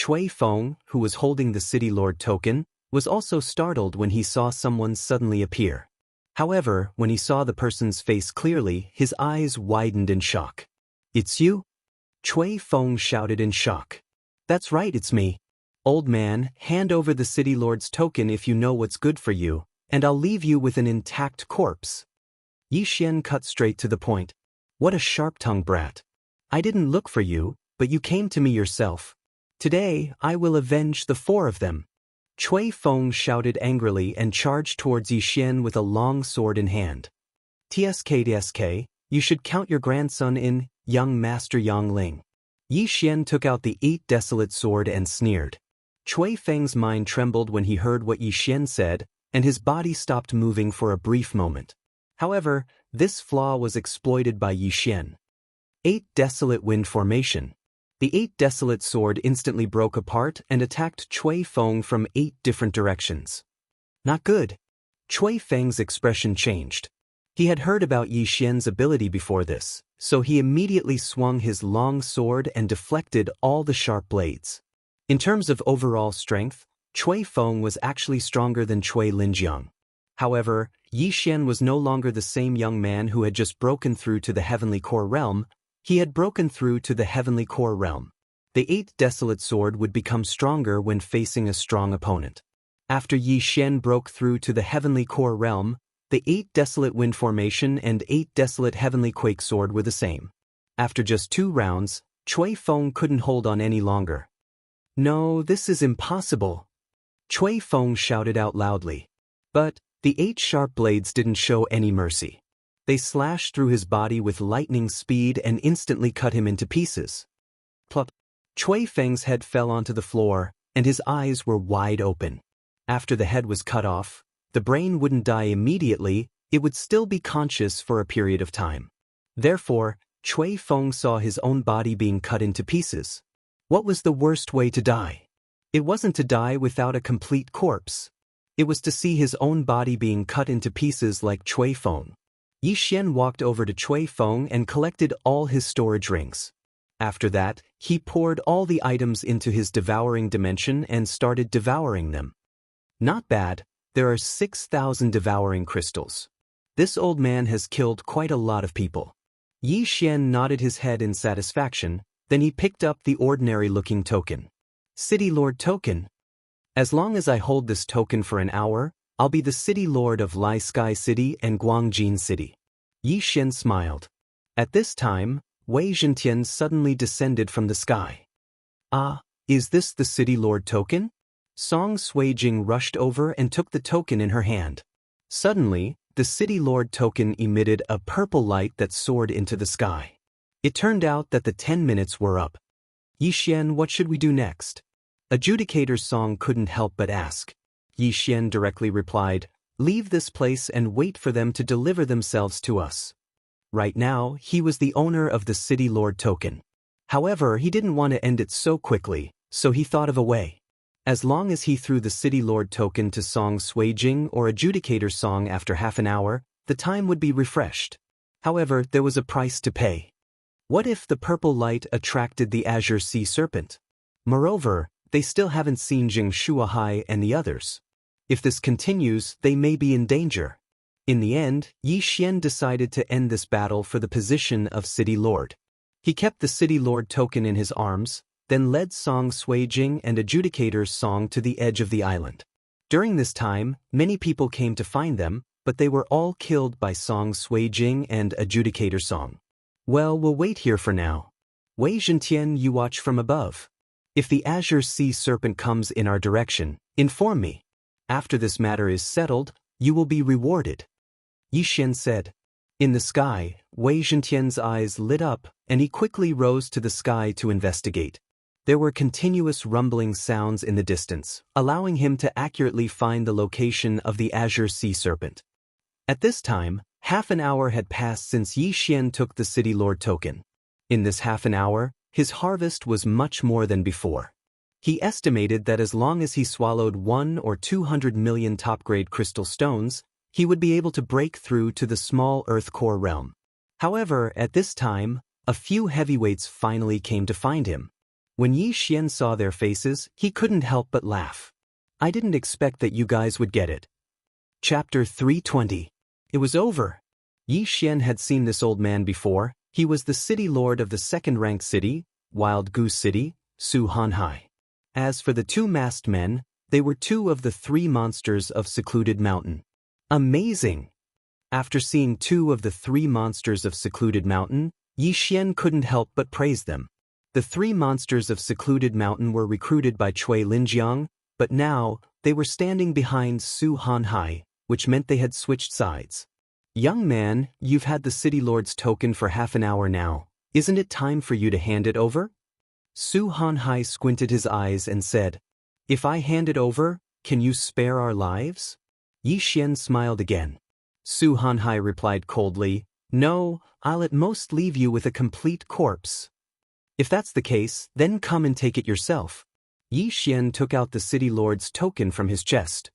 Cui Feng, who was holding the City Lord token, was also startled when he saw someone suddenly appear. However, when he saw the person's face clearly, his eyes widened in shock. It's you? Cui Feng shouted in shock. That's right, it's me. Old man, hand over the City Lord's token if you know what's good for you, and I'll leave you with an intact corpse. Yi Xian cut straight to the point. What a sharp-tongued brat. I didn't look for you, but you came to me yourself. Today, I will avenge the 4 of them. Cui Feng shouted angrily and charged towards Yi Xian with a long sword in hand. TSK, you should count your grandson in, young Master Yang Ling. Yi Xian took out the 8 desolate sword and sneered. Cui Feng's mind trembled when he heard what Yi Xian said, and his body stopped moving for a brief moment. However, this flaw was exploited by Yi Xian. 8 desolate wind formation. The 8 desolate sword instantly broke apart and attacked Cui Feng from 8 different directions. Not good. Cui Feng's expression changed. He had heard about Yi Xian's ability before this, so he immediately swung his long sword and deflected all the sharp blades. In terms of overall strength, Cui Feng was actually stronger than Cui Linjiang. However, Yi Xian was no longer the same young man who had just broken through to the Heavenly Core Realm. He had broken through to the Heavenly Core Realm. The 8 desolate sword would become stronger when facing a strong opponent. After Yi Xian broke through to the Heavenly Core Realm, the 8 desolate wind formation and 8 desolate heavenly quake sword were the same. After just 2 rounds, Cui Feng couldn't hold on any longer. No, this is impossible. Cui Feng shouted out loudly. But the 8 sharp blades didn't show any mercy. They slashed through his body with lightning speed and instantly cut him into pieces. Plop. Cui Feng's head fell onto the floor, and his eyes were wide open. After the head was cut off, the brain wouldn't die immediately, it would still be conscious for a period of time. Therefore, Cui Feng saw his own body being cut into pieces. What was the worst way to die? It wasn't to die without a complete corpse. It was to see his own body being cut into pieces like Cui Feng. Yi Xian walked over to Cui Feng and collected all his storage rings. After that, he poured all the items into his devouring dimension and started devouring them. Not bad, there are 6,000 devouring crystals. This old man has killed quite a lot of people. Yi Xian nodded his head in satisfaction, then he picked up the ordinary-looking token. City Lord token. As long as I hold this token for an hour, I'll be the City Lord of Lai Sky City and Guangjin City. Yi Xian smiled. At this time, Wei Zhentian suddenly descended from the sky. Ah, is this the City Lord token? Song Suijing rushed over and took the token in her hand. Suddenly, the City Lord token emitted a purple light that soared into the sky. It turned out that the 10 minutes were up. Yi Xian, what should we do next? Adjudicator Song couldn't help but ask. Yi Xian directly replied, leave this place and wait for them to deliver themselves to us. Right now, he was the owner of the City Lord token. However, he didn't want to end it so quickly, so he thought of a way. As long as he threw the City Lord token to Song Suijing or Adjudicator Song after half an hour, the time would be refreshed. However, there was a price to pay. What if the purple light attracted the Azure Sea Serpent? Moreover, they still haven't seen Jing Shuahai and the others. If this continues, they may be in danger. In the end, Yi Xian decided to end this battle for the position of City Lord. He kept the City Lord token in his arms, then led Song Suijing and Adjudicator Song to the edge of the island. During this time, many people came to find them, but they were all killed by Song Suijing and Adjudicator Song. Well, we'll wait here for now. Wei Zhentian, you watch from above. If the Azure Sea Serpent comes in our direction, inform me. After this matter is settled, you will be rewarded. Yi Xian said. In the sky, Wei Zhentian's eyes lit up, and he quickly rose to the sky to investigate. There were continuous rumbling sounds in the distance, allowing him to accurately find the location of the Azure Sea Serpent. At this time, half an hour had passed since Yi Xian took the City Lord token. In this half an hour, his harvest was much more than before. He estimated that as long as he swallowed 1 or 200 million top-grade crystal stones, he would be able to break through to the small Earth core realm. However, at this time, a few heavyweights finally came to find him. When Yi Xian saw their faces, he couldn't help but laugh. I didn't expect that you guys would get it. Chapter 320. It was over. Yi Xian had seen this old man before. He was the city lord of the second-ranked city, Wild Goose City, Su Hanhai. As for the two masked men, they were 2 of the 3 monsters of Secluded Mountain. Amazing! After seeing 2 of the 3 monsters of Secluded Mountain, Yi Xian couldn't help but praise them. The 3 monsters of Secluded Mountain were recruited by Cui Linjiang, but now, they were standing behind Su Hanhai, which meant they had switched sides. Young man, you've had the City Lord's token for half an hour now. Isn't it time for you to hand it over? Su Hanhai squinted his eyes and said, If I hand it over, can you spare our lives? Yi Xian smiled again. Su Hanhai replied coldly, No, I'll at most leave you with a complete corpse. If that's the case, then come and take it yourself. Yi Xian took out the City Lord's token from his chest.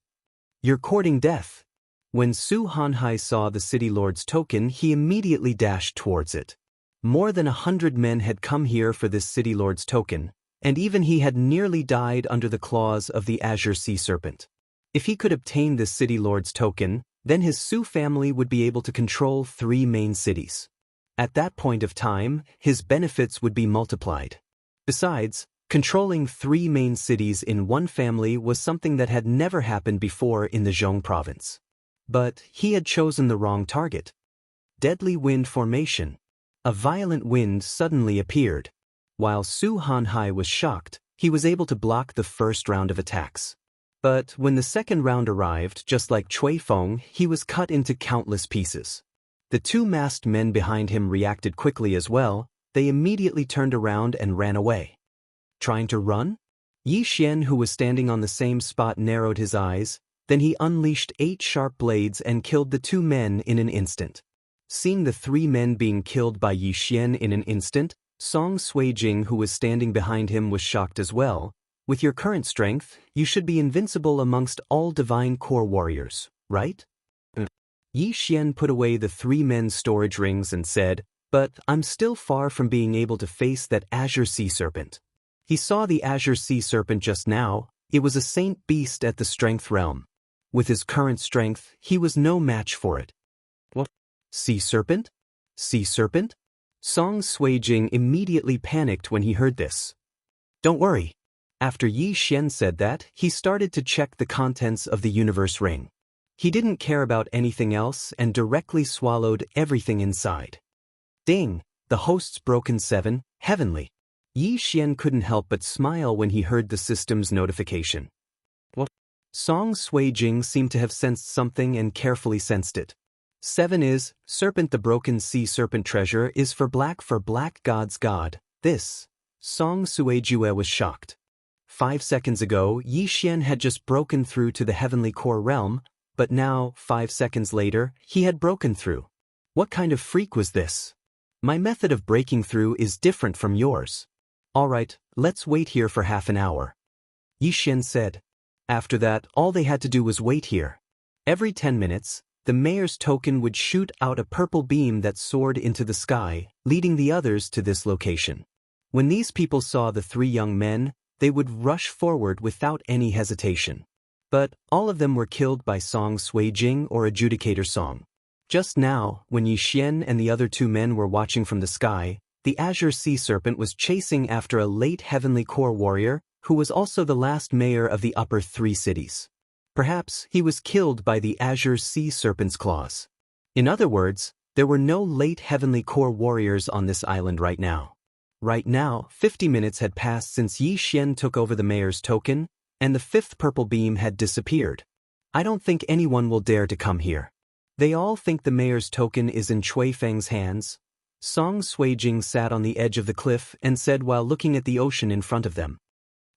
You're courting death. When Su Hanhai saw the City Lord's token, he immediately dashed towards it. More than 100 men had come here for this City Lord's token, and even he had nearly died under the claws of the Azure Sea Serpent. If he could obtain this City Lord's token, then his Su family would be able to control 3 main cities. At that point of time, his benefits would be multiplied. Besides, controlling 3 main cities in one family was something that had never happened before in the Zhong province. But he had chosen the wrong target. Deadly wind formation. A violent wind suddenly appeared. While Su Hanhai was shocked, he was able to block the first round of attacks. But when the second round arrived, just like Cui Feng, he was cut into countless pieces. The 2 masked men behind him reacted quickly as well. They immediately turned around and ran away. Trying to run? Yi Xian, who was standing on the same spot, narrowed his eyes. Then he unleashed 8 sharp blades and killed the 2 men in an instant. Seeing the 3 men being killed by Yi Xian in an instant, Song Suijing, who was standing behind him, was shocked as well. With your current strength, you should be invincible amongst all divine core warriors, right? Yi Xian put away the 3 men's storage rings and said, But I'm still far from being able to face that Azure Sea Serpent. He saw the Azure Sea Serpent just now. It was a saint beast at the strength realm. With his current strength, he was no match for it. What? Sea Serpent? Sea Serpent? Song Suijing immediately panicked when he heard this. Don't worry. After Yi Xian said that, he started to check the contents of the universe ring. He didn't care about anything else and directly swallowed everything inside. Ding! The host's broken 7, heavenly. Yi Xian couldn't help but smile when he heard the system's notification. What? Song Suijing seemed to have sensed something and carefully sensed it. 7 is, Serpent. The broken sea serpent treasure is for black God's God. This. Song Suijue was shocked. 5 seconds ago, Yi Xian had just broken through to the heavenly core realm, but now, 5 seconds later, he had broken through. What kind of freak was this? My method of breaking through is different from yours. Alright, let's wait here for half an hour. Yi Xian said. After that, all they had to do was wait here. Every 10 minutes, the mayor's token would shoot out a purple beam that soared into the sky, leading the others to this location. When these people saw the 3 young men, they would rush forward without any hesitation. But all of them were killed by Song Suijing or Adjudicator Song. Just now, when Yi Xian and the other two men were watching from the sky, the Azure Sea Serpent was chasing after a late Heavenly Core warrior who was also the last mayor of the upper 3 cities. Perhaps he was killed by the Azure Sea Serpent's claws. In other words, there were no late Heavenly Core warriors on this island right now. Right now, 50 minutes had passed since Yi Xian took over the mayor's token, and the 5th purple beam had disappeared. I don't think anyone will dare to come here. They all think the mayor's token is in Chui Feng's hands. Song Suijing sat on the edge of the cliff and said while looking at the ocean in front of them.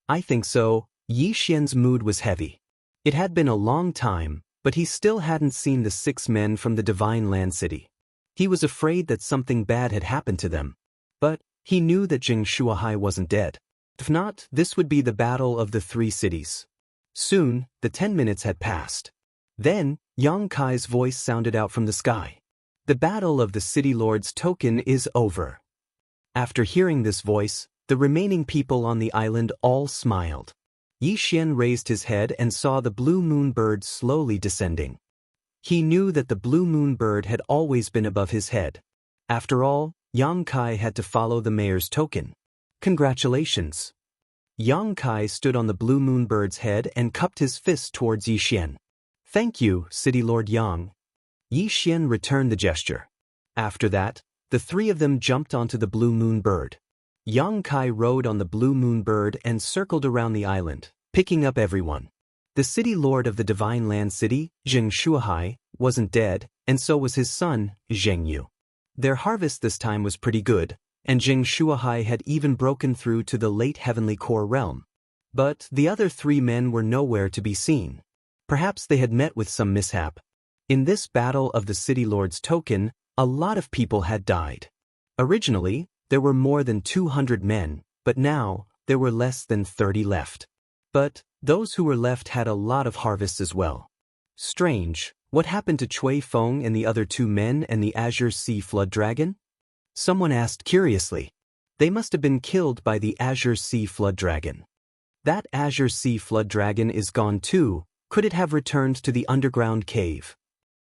I think so. Yi Xian's mood was heavy. It had been a long time, but he still hadn't seen the 6 men from the Divine Land City. He was afraid that something bad had happened to them. But he knew that Jing Shuahai wasn't dead. If not, this would be the battle of the 3 cities. Soon, the 10 minutes had passed. Then, Yang Kai's voice sounded out from the sky. The battle of the City Lord's token is over. After hearing this voice, the remaining people on the island all smiled. Yi Xian raised his head and saw the blue moon bird slowly descending. He knew that the blue moon bird had always been above his head. After all, Yang Kai had to follow the mayor's token. Congratulations. Yang Kai stood on the blue moon bird's head and cupped his fist towards Yi Xian. Thank you, City Lord Yang. Yi Xian returned the gesture. After that, the 3 of them jumped onto the blue moon bird. Yang Kai rode on the blue moon bird and circled around the island, picking up everyone. The city lord of the Divine Land City, Jing Shuahai, wasn't dead, and so was his son, Zheng Yu. Their harvest this time was pretty good, and Jing Shuahai had even broken through to the late Heavenly Core realm. But the other 3 men were nowhere to be seen. Perhaps they had met with some mishap. In this battle of the City Lord's token, a lot of people had died. Originally, there were more than 200 men, but now, there were less than 30 left. But those who were left had a lot of harvests as well. Strange, what happened to Chui Feng and the other 2 men and the Azure Sea Flood Dragon? Someone asked curiously. They must have been killed by the Azure Sea Flood Dragon. That Azure Sea Flood Dragon is gone too. Could it have returned to the underground cave?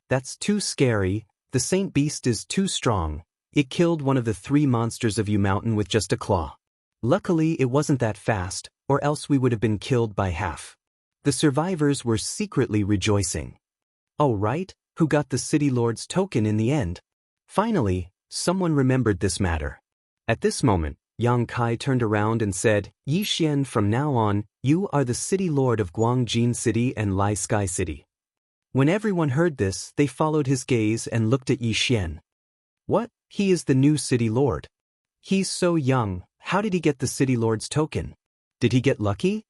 That's too scary. The Saint Beast is too strong. It killed one of the 3 monsters of Yu Mountain with just a claw. Luckily, it wasn't that fast, or else we would have been killed by half. The survivors were secretly rejoicing. Oh right, who got the City Lord's token in the end? Finally, someone remembered this matter. At this moment, Yang Kai turned around and said, Yi Xian, from now on, you are the City Lord of Guangjin City and Lai Sky City. When everyone heard this, they followed his gaze and looked at Yi Xian. What? He is the new City Lord. He's so young, how did he get the City Lord's token? Did he get lucky?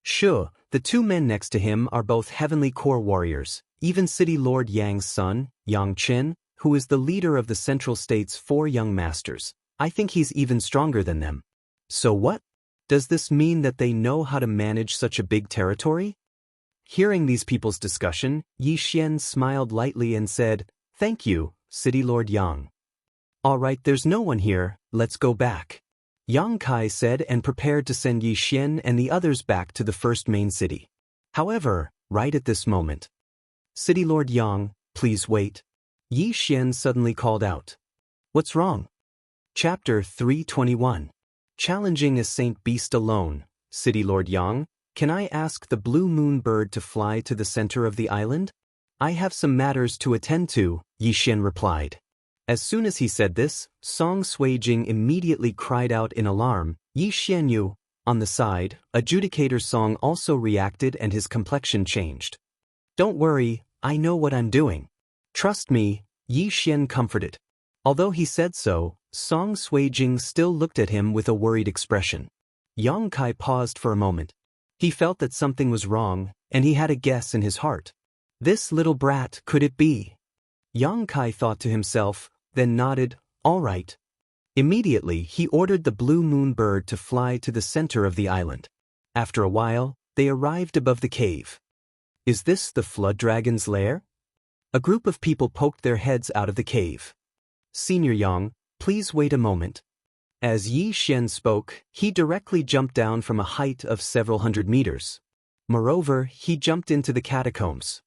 Sure, the 2 men next to him are both Heavenly Core warriors, even City Lord Yang's son, Yang Qin, who is the leader of the Central State's 4 young masters. I think he's even stronger than them. So what? Does this mean that they know how to manage such a big territory? Hearing these people's discussion, Yi Xian smiled lightly and said, Thank you, City Lord Yang. All right, there's no one here, let's go back. Yang Kai said and prepared to send Yi Xian and the others back to the first main city. However, right at this moment, City Lord Yang, please wait. Yi Xian suddenly called out. What's wrong? Chapter 321. Challenging a Saint Beast alone. City Lord Yang, can I ask the blue moon bird to fly to the center of the island? I have some matters to attend to, Yi Xian replied. As soon as he said this, Song Suijing immediately cried out in alarm. Yi Xianyu. On the side, Adjudicator Song also reacted and his complexion changed. Don't worry, I know what I'm doing. Trust me, Yi Xian comforted. Although he said so, Song Suijing still looked at him with a worried expression. Yang Kai paused for a moment. He felt that something was wrong, and he had a guess in his heart. This little brat, could it be? Yang Kai thought to himself, then nodded, all right. Immediately, he ordered the blue moon bird to fly to the center of the island. After a while, they arrived above the cave. Is this the flood dragon's lair? A group of people poked their heads out of the cave. Senior Yang, please wait a moment. As Yi Xian spoke, he directly jumped down from a height of several hundred meters. Moreover, he jumped into the catacombs.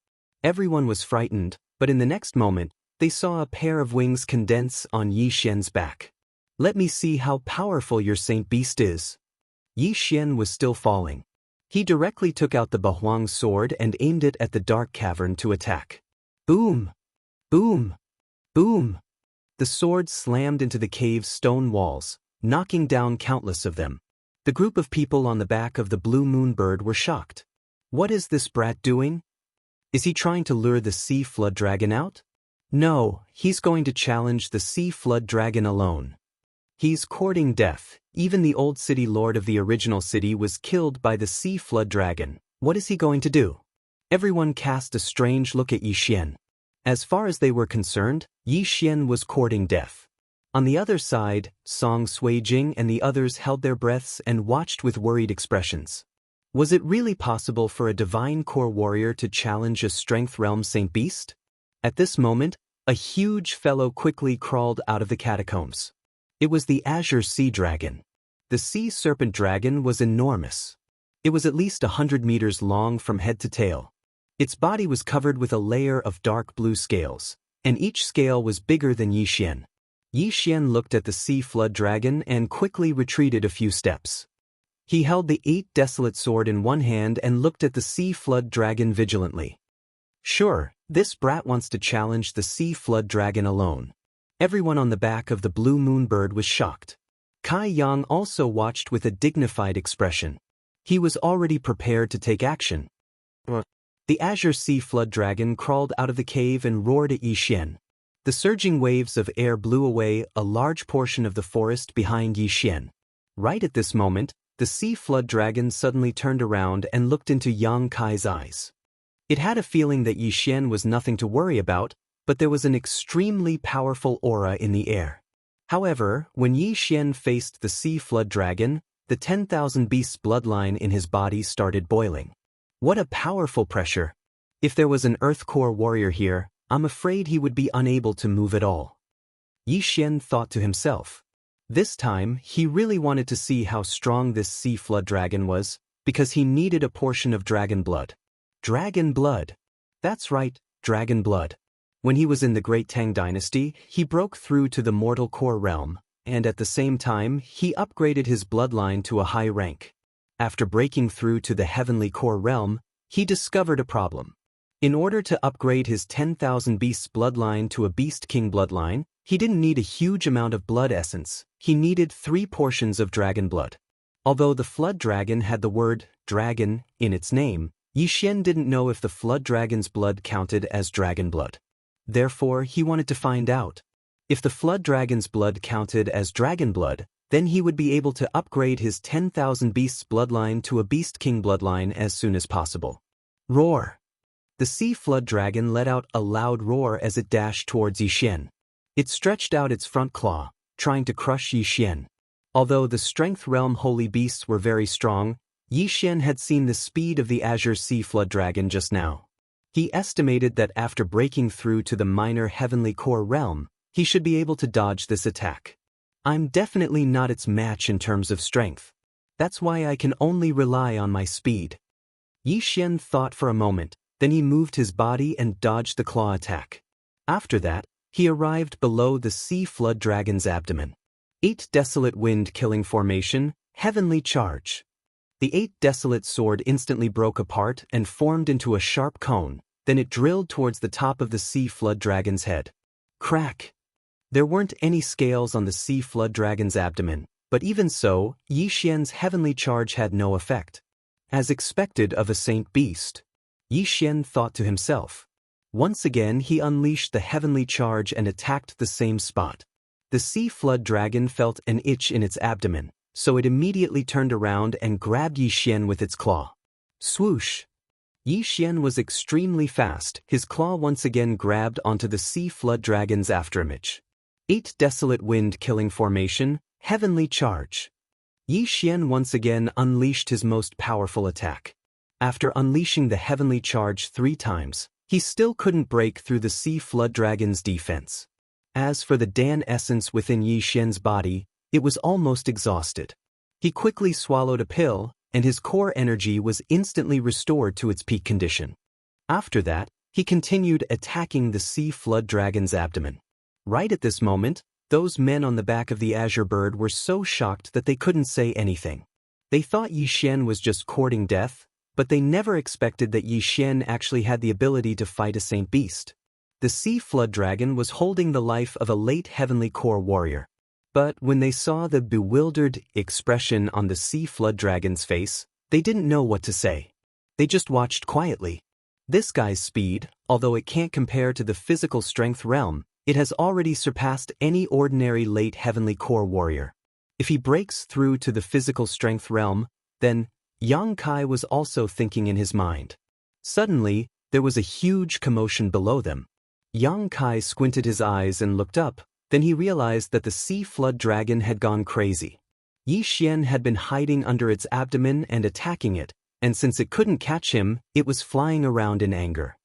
Everyone was frightened, but in the next moment, they saw a pair of wings condense on Yi Xian's back. "Let me see how powerful your Saint Beast is." Yi Xian was still falling. He directly took out the Bahuang sword and aimed it at the dark cavern to attack. Boom! Boom! Boom! The sword slammed into the cave's stone walls, knocking down countless of them. The group of people on the back of the blue moonbird were shocked. What is this brat doing? Is he trying to lure the sea flood dragon out? No, he's going to challenge the sea flood dragon alone. He's courting death. Even the old city lord of the original city was killed by the sea flood dragon. What is he going to do? Everyone cast a strange look at Yi Xian. As far as they were concerned, Yi Xian was courting death. On the other side, Song Suijing and the others held their breaths and watched with worried expressions. Was it really possible for a divine core warrior to challenge a strength realm Saint Beast? At this moment, a huge fellow quickly crawled out of the catacombs. It was the Azure Sea Dragon. The sea serpent dragon was enormous. It was at least 100 meters long from head to tail. Its body was covered with a layer of dark blue scales, and each scale was bigger than Yi Xian. Yi Xian looked at the sea flood dragon and quickly retreated a few steps. He held the 8 desolate sword in one hand and looked at the sea flood dragon vigilantly. Sure, this brat wants to challenge the sea flood dragon alone. Everyone on the back of the blue moonbird was shocked. Kai Yang also watched with a dignified expression. He was already prepared to take action. The Azure Sea Flood Dragon crawled out of the cave and roared at Yi Xian. The surging waves of air blew away a large portion of the forest behind Yi Xian. Right at this moment, the Sea Flood Dragon suddenly turned around and looked into Yang Kai's eyes. It had a feeling that Yi Xian was nothing to worry about, but there was an extremely powerful aura in the air. However, when Yi Xian faced the Sea Flood Dragon, the 10,000 beasts bloodline in his body started boiling. What a powerful pressure! If there was an Earth Core warrior here, I'm afraid he would be unable to move at all. Yi Xian thought to himself. This time, he really wanted to see how strong this Sea Flood Dragon was, because he needed a portion of dragon blood. Dragon blood! That's right, dragon blood. When he was in the Great Tang Dynasty, he broke through to the Mortal Core realm, and at the same time, he upgraded his bloodline to a high rank. After breaking through to the Heavenly Core realm, he discovered a problem. In order to upgrade his 10,000 beasts bloodline to a Beast King bloodline, he didn't need a huge amount of blood essence, he needed 3 portions of dragon blood. Although the Flood Dragon had the word dragon in its name, Yi Xian didn't know if the Flood Dragon's blood counted as dragon blood. Therefore, he wanted to find out. If the Flood Dragon's blood counted as dragon blood, then he would be able to upgrade his 10,000 beasts bloodline to a Beast King bloodline as soon as possible. Roar! The Sea Flood Dragon let out a loud roar as it dashed towards Yi Xian. It stretched out its front claw, trying to crush Yi Xian. Although the Strength Realm Holy Beasts were very strong, Yi Xian had seen the speed of the Azure Sea Flood Dragon just now. He estimated that after breaking through to the minor Heavenly Core realm, he should be able to dodge this attack. I'm definitely not its match in terms of strength. That's why I can only rely on my speed. Yi Xian thought for a moment, then he moved his body and dodged the claw attack. After that, he arrived below the Sea Flood Dragon's abdomen. 8 Desolate Wind Killing Formation, Heavenly Charge. The 8 Desolate Sword instantly broke apart and formed into a sharp cone, then it drilled towards the top of the Sea Flood Dragon's head. Crack! There weren't any scales on the Sea Flood Dragon's abdomen, but even so, Yi Xian's Heavenly Charge had no effect. As expected of a Saint Beast, Yi Xian thought to himself. Once again he unleashed the Heavenly Charge and attacked the same spot. The Sea Flood Dragon felt an itch in its abdomen, so it immediately turned around and grabbed Yi Xian with its claw. Swoosh! Yi Xian was extremely fast, his claw once again grabbed onto the Sea Flood Dragon's afterimage. 8 Desolate Wind Killing Formation, Heavenly Charge. Yi Xian once again unleashed his most powerful attack. After unleashing the Heavenly Charge 3 times, he still couldn't break through the Sea Flood Dragon's defense. As for the Dan essence within Yi Xian's body, it was almost exhausted. He quickly swallowed a pill, and his core energy was instantly restored to its peak condition. After that, he continued attacking the sea flood dragon's abdomen. Right at this moment, those men on the back of the azure bird were so shocked that they couldn't say anything. They thought Yi Xian was just courting death, but they never expected that Yi Xian actually had the ability to fight a saint beast. The sea flood dragon was holding the life of a late heavenly core warrior. But when they saw the bewildered expression on the sea flood dragon's face, they didn't know what to say. They just watched quietly. This guy's speed, although it can't compare to the physical strength realm, it has already surpassed any ordinary late heavenly core warrior. If he breaks through to the physical strength realm, then Yang Kai was also thinking in his mind. Suddenly, there was a huge commotion below them. Yang Kai squinted his eyes and looked up, then he realized that the sea flood dragon had gone crazy. Yi Xian had been hiding under its abdomen and attacking it, and since it couldn't catch him, it was flying around in anger.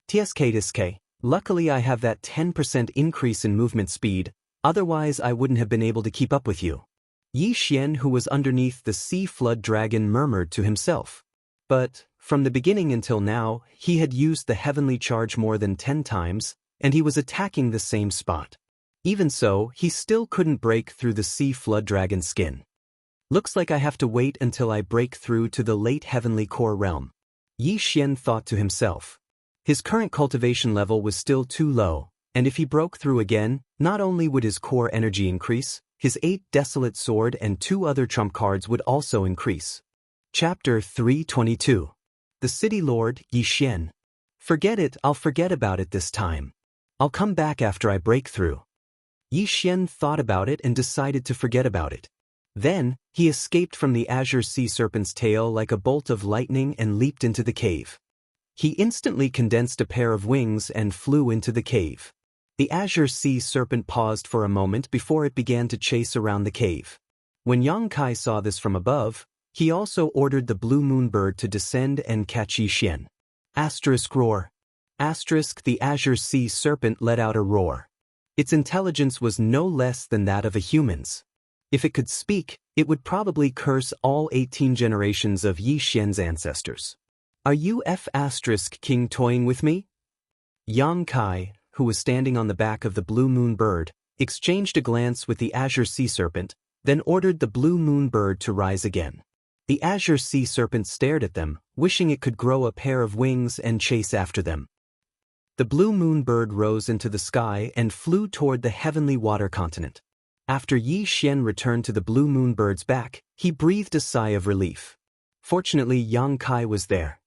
TSK, luckily I have that 10% increase in movement speed, otherwise I wouldn't have been able to keep up with you. Yi Xian, who was underneath the sea flood dragon, murmured to himself. But, from the beginning until now, he had used the heavenly charge more than 10 times, and he was attacking the same spot. Even so, he still couldn't break through the sea flood dragon's skin. Looks like I have to wait until I break through to the late heavenly core realm. Yi Xian thought to himself. His current cultivation level was still too low, and if he broke through again, not only would his core energy increase, his 8 Desolate Sword and 2 other trump cards would also increase. Chapter 322. The City Lord, Yi Xian. Forget it, I'll forget about it this time. I'll come back after I break through. Yi Xian thought about it and decided to forget about it. Then, he escaped from the azure sea serpent's tail like a bolt of lightning and leaped into the cave. He instantly condensed a pair of wings and flew into the cave. The azure sea serpent paused for a moment before it began to chase around the cave. When Yang Kai saw this from above, he also ordered the blue moon bird to descend and catch Yi Xian. Roar. The azure sea serpent let out a roar. Its intelligence was no less than that of a human's. If it could speak, it would probably curse all 18 generations of Yi Xian's ancestors. Are you King toying with me? Yang Kai, who was standing on the back of the blue moon bird, exchanged a glance with the azure sea serpent, then ordered the blue moon bird to rise again. The azure sea serpent stared at them, wishing it could grow a pair of wings and chase after them. The blue moon bird rose into the sky and flew toward the heavenly water continent. After Yi Xian returned to the blue moon bird's back, he breathed a sigh of relief. Fortunately, Yang Kai was there.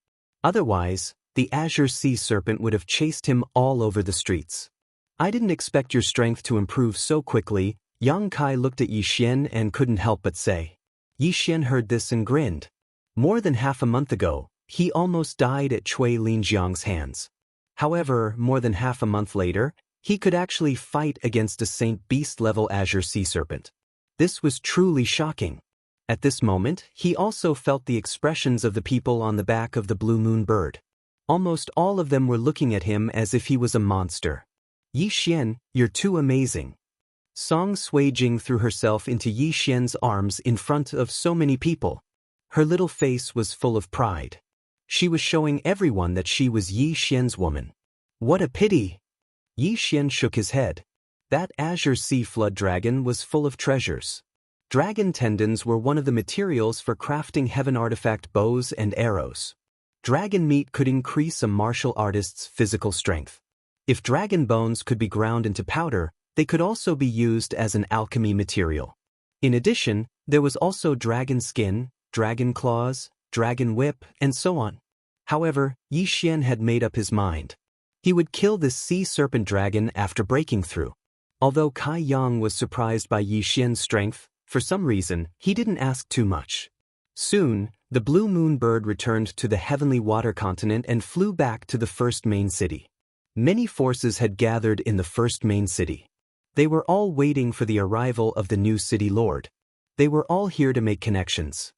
Otherwise, the azure sea serpent would have chased him all over the streets. I didn't expect your strength to improve so quickly. Yang Kai looked at Yi Xian and couldn't help but say. Yi Xian heard this and grinned. More than half a month ago, he almost died at Cui Linjiang's hands. However, more than half a month later, he could actually fight against a Saint Beast-level azure sea serpent. This was truly shocking. At this moment, he also felt the expressions of the people on the back of the blue moon bird. Almost all of them were looking at him as if he was a monster. Yi Xian, you're too amazing. Song Sui Jing threw herself into Yi Xian's arms in front of so many people. Her little face was full of pride. She was showing everyone that she was Yi Xian's woman. What a pity! Yi Xian shook his head. That azure sea flood dragon was full of treasures. Dragon tendons were one of the materials for crafting heaven artifact bows and arrows. Dragon meat could increase a martial artist's physical strength. If dragon bones could be ground into powder, they could also be used as an alchemy material. In addition, there was also dragon skin, dragon claws, dragon whip, and so on. However, Yi Xian had made up his mind. He would kill this sea serpent dragon after breaking through. Although Kai Yang was surprised by Yi Xian's strength, for some reason, he didn't ask too much. Soon, the blue moon bird returned to the heavenly water continent and flew back to the first main city. Many forces had gathered in the first main city. They were all waiting for the arrival of the new city lord. They were all here to make connections.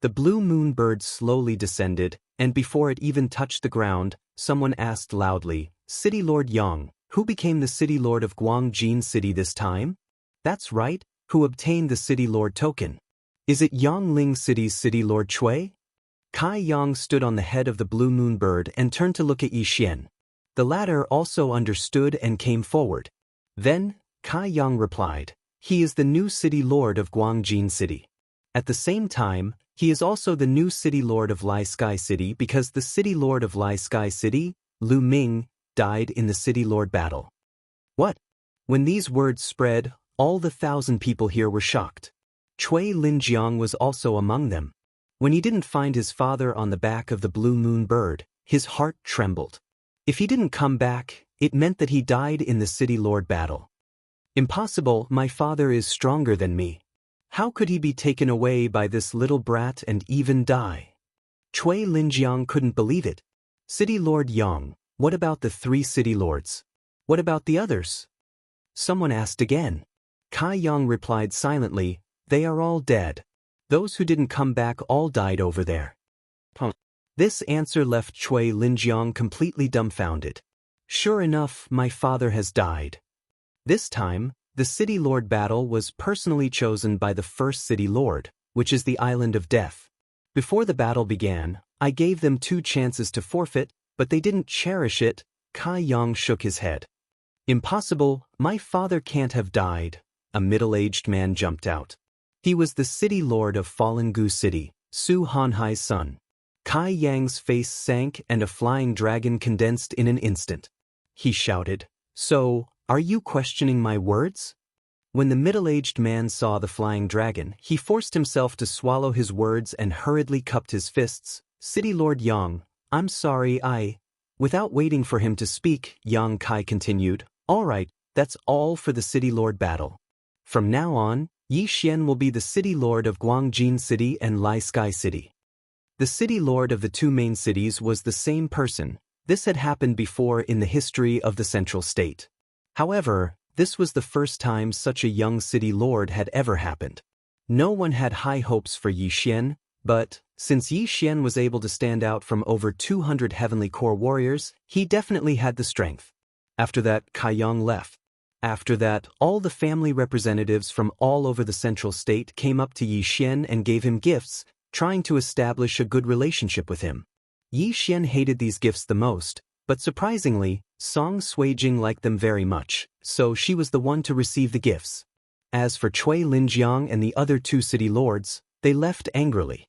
The blue moon bird slowly descended, and before it even touched the ground, someone asked loudly, City Lord Yang, who became the City Lord of Guangjin City this time? That's right, who obtained the City Lord token. Is it Yangling City's city lord Cui? Kai Yang stood on the head of the blue moon bird and turned to look at Yi Xian. The latter also understood and came forward. Then, Kai Yang replied, he is the new city lord of Guangjin City. At the same time, he is also the new city lord of Lai Sky City because the city lord of Lai Sky City, Lu Ming, died in the city lord battle. What? When these words spread, all the 1,000 people here were shocked. Cui Linjiang was also among them. When he didn't find his father on the back of the blue moon bird, his heart trembled. If he didn't come back, it meant that he died in the city lord battle. Impossible, my father is stronger than me. How could he be taken away by this little brat and even die? Cui Linjiang couldn't believe it. City Lord Yang, what about the 3 city lords? What about the others? Someone asked again. Kai Yang replied silently, they are all dead. Those who didn't come back all died over there. This answer left Cui Linjiang completely dumbfounded. Sure enough, my father has died. This time, the city lord battle was personally chosen by the first city lord, which is the Island of Death. Before the battle began, I gave them 2 chances to forfeit, but they didn't cherish it. Kai Yang shook his head. Impossible, my father can't have died. A middle-aged man jumped out. He was the city lord of Fallen Gu City, Su Hanhai's son. Kai Yang's face sank and a flying dragon condensed in an instant. He shouted, so, are you questioning my words? When the middle-aged man saw the flying dragon, he forced himself to swallow his words and hurriedly cupped his fists. City Lord Yang, I'm sorry Without waiting for him to speak, Yang Kai continued, all right, that's all for the city lord battle. From now on, Yi Xian will be the city lord of Guangjin City and Lai Sky City. The city lord of the 2 main cities was the same person. This had happened before in the history of the central state. However, this was the first time such a young city lord had ever happened. No one had high hopes for Yi Xian, but, since Yi Xian was able to stand out from over 200 heavenly core warriors, he definitely had the strength. After that, Kai Yang left. After that, all the family representatives from all over the central state came up to Yi Xian and gave him gifts, trying to establish a good relationship with him. Yi Xian hated these gifts the most, but surprisingly, Song Suijing liked them very much, so she was the one to receive the gifts. As for Cui Linjiang and the other 2 city lords, they left angrily.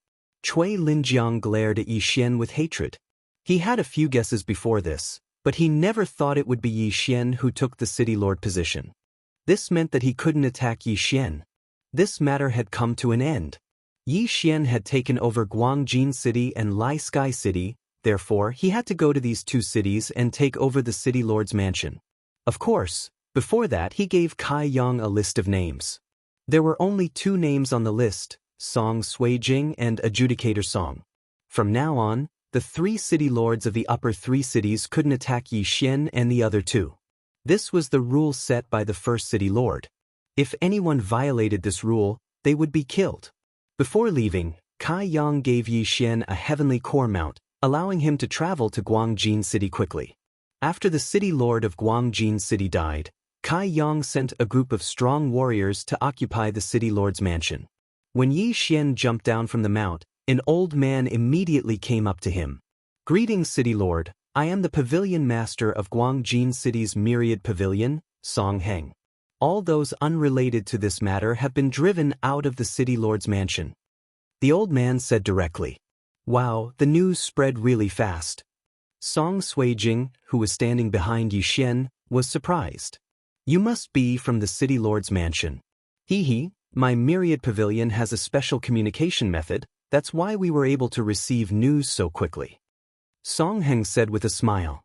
Cui Linjiang glared at Yi Xian with hatred. He had a few guesses before this, but he never thought it would be Yi Xian who took the city lord position. This meant that he couldn't attack Yi Xian. This matter had come to an end. Yi Xian had taken over Guangjin City and Lai Sky City, therefore he had to go to these 2 cities and take over the city lord's mansion. Of course, before that he gave Kai Yang a list of names. There were only 2 names on the list, Song Suijing and Adjudicator Song. From now on, the 3 city lords of the upper 3 cities couldn't attack Yi Xian and the other 2. This was the rule set by the first city lord. If anyone violated this rule, they would be killed. Before leaving, Kai Yang gave Yi Xian a heavenly core mount, allowing him to travel to Guangjin City quickly. After the city lord of Guangjin City died, Kai Yang sent a group of strong warriors to occupy the city lord's mansion. When Yi Xian jumped down from the mount, an old man immediately came up to him. Greetings, city lord, I am the pavilion master of Guangjin City's myriad pavilion, Song Heng. All those unrelated to this matter have been driven out of the city lord's mansion. The old man said directly. Wow, the news spread really fast. Song Suijing, who was standing behind Yi Xian, was surprised. You must be from the city lord's mansion. Hee, my myriad pavilion has a special communication method, that's why we were able to receive news so quickly. Song Heng said with a smile.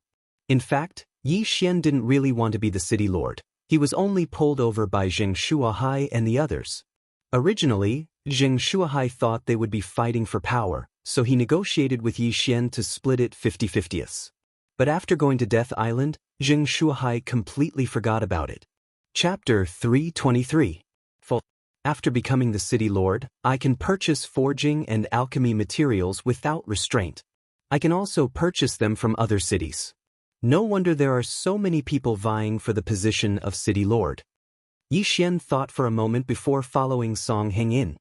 In fact, Yi Xian didn't really want to be the city lord. He was only pulled over by Zheng Shuahai and the others. Originally, Zheng Shuahai thought they would be fighting for power, so he negotiated with Yi Xian to split it 50-50. But after going to Death Island, Zheng Shuahai completely forgot about it. Chapter 323. After becoming the city lord, I can purchase forging and alchemy materials without restraint. I can also purchase them from other cities. No wonder there are so many people vying for the position of city lord. Yi Xian thought for a moment before following Song Heng in.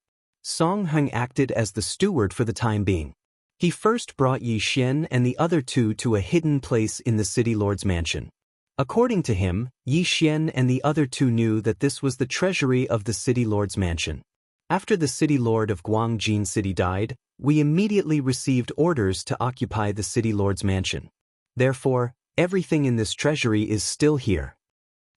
Song Heng acted as the steward for the time being. He first brought Yi Xian and the other two to a hidden place in the city lord's mansion. According to him, Yi Xian and the other two knew that this was the treasury of the city lord's mansion. After the city lord of Guangjin City died, we immediately received orders to occupy the city lord's mansion. Therefore, everything in this treasury is still here.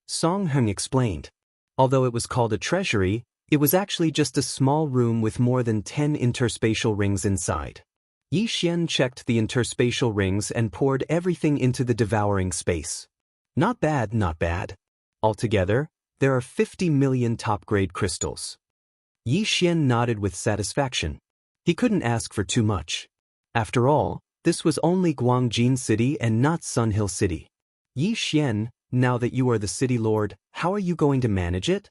Song Heng explained. Although it was called a treasury, it was actually just a small room with more than 10 interspatial rings inside. Yi Xian checked the interspatial rings and poured everything into the devouring space. Not bad, not bad. Altogether, there are 50 million top-grade crystals. Yi Xian nodded with satisfaction. He couldn't ask for too much. After all, this was only Guangjin City and not Sun Hill City. Yi Xian, now that you are the city lord, how are you going to manage it?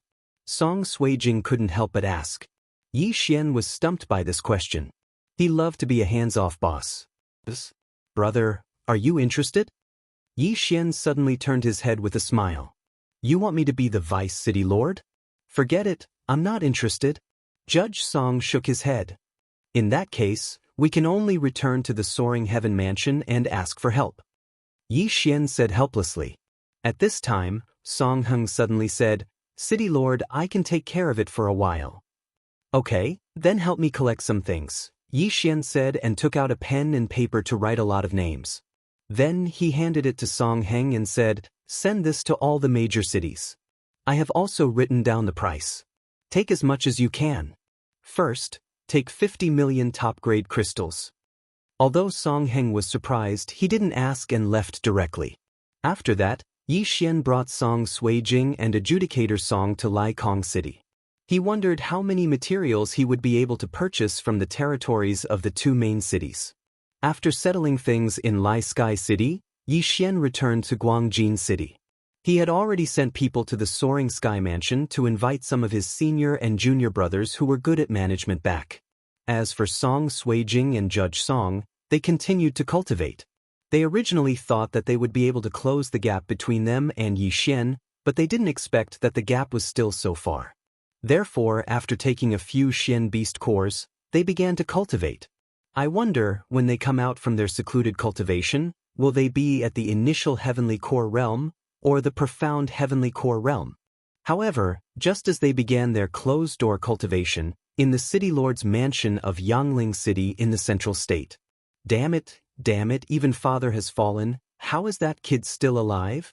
Song Suijing couldn't help but ask. Yi Xian was stumped by this question. He loved to be a hands-off boss. Brother, are you interested? Yi Xian suddenly turned his head with a smile. You want me to be the vice city lord? Forget it, I'm not interested. Judge Song shook his head. In that case, we can only return to the Soaring Heaven Mansion and ask for help. Yi Xian said helplessly. At this time, Song Heng suddenly said, City Lord, I can take care of it for a while. Okay, then help me collect some things, Yi Xian said and took out a pen and paper to write a lot of names. Then he handed it to Song Heng and said, Send this to all the major cities. I have also written down the price. Take as much as you can. First, take 50 million top-grade crystals. Although Song Heng was surprised, he didn't ask and left directly. After that, Yi Xian brought Song Suijing and Adjudicator Song to Lai Kong City. He wondered how many materials he would be able to purchase from the territories of the two main cities. After settling things in Lai Sky City, Yi Xian returned to Guangjin City. He had already sent people to the Soaring Sky Mansion to invite some of his senior and junior brothers who were good at management back. As for Song Suijing and Judge Song, they continued to cultivate. They originally thought that they would be able to close the gap between them and Yi Xian, but they didn't expect that the gap was still so far. Therefore, after taking a few Xian Beast cores, they began to cultivate. I wonder, when they come out from their secluded cultivation, will they be at the initial Heavenly Core realm, or the profound Heavenly Core realm? However, just as they began their closed-door cultivation, in the City Lord's mansion of Yangling City in the Central State. Damn it, even Father has fallen, how is that kid still alive?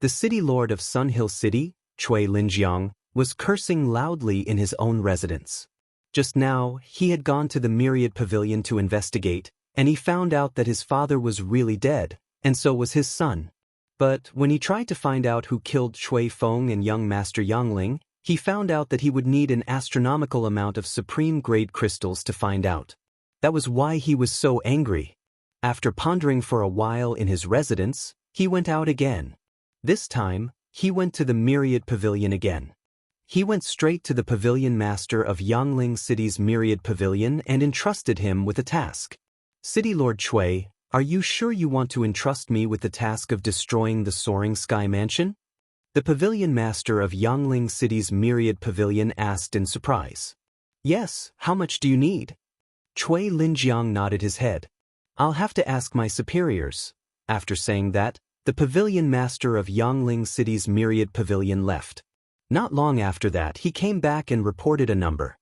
The City Lord of Sun Hill City, Chui Linjiang, was cursing loudly in his own residence. Just now, he had gone to the Myriad Pavilion to investigate, and he found out that his father was really dead, and so was his son. But when he tried to find out who killed Chui Feng and young Master Yangling, he found out that he would need an astronomical amount of supreme-grade crystals to find out. That was why he was so angry. After pondering for a while in his residence, he went out again. This time, he went to the Myriad Pavilion again. He went straight to the pavilion master of Yangling City's Myriad Pavilion and entrusted him with a task. City Lord Chui, are you sure you want to entrust me with the task of destroying the Soaring Sky Mansion? The pavilion master of Yangling City's Myriad Pavilion asked in surprise. Yes, how much do you need? Chui Linjiang nodded his head. I'll have to ask my superiors. After saying that, the pavilion master of Yangling City's Myriad Pavilion left. Not long after that, he came back and reported a number.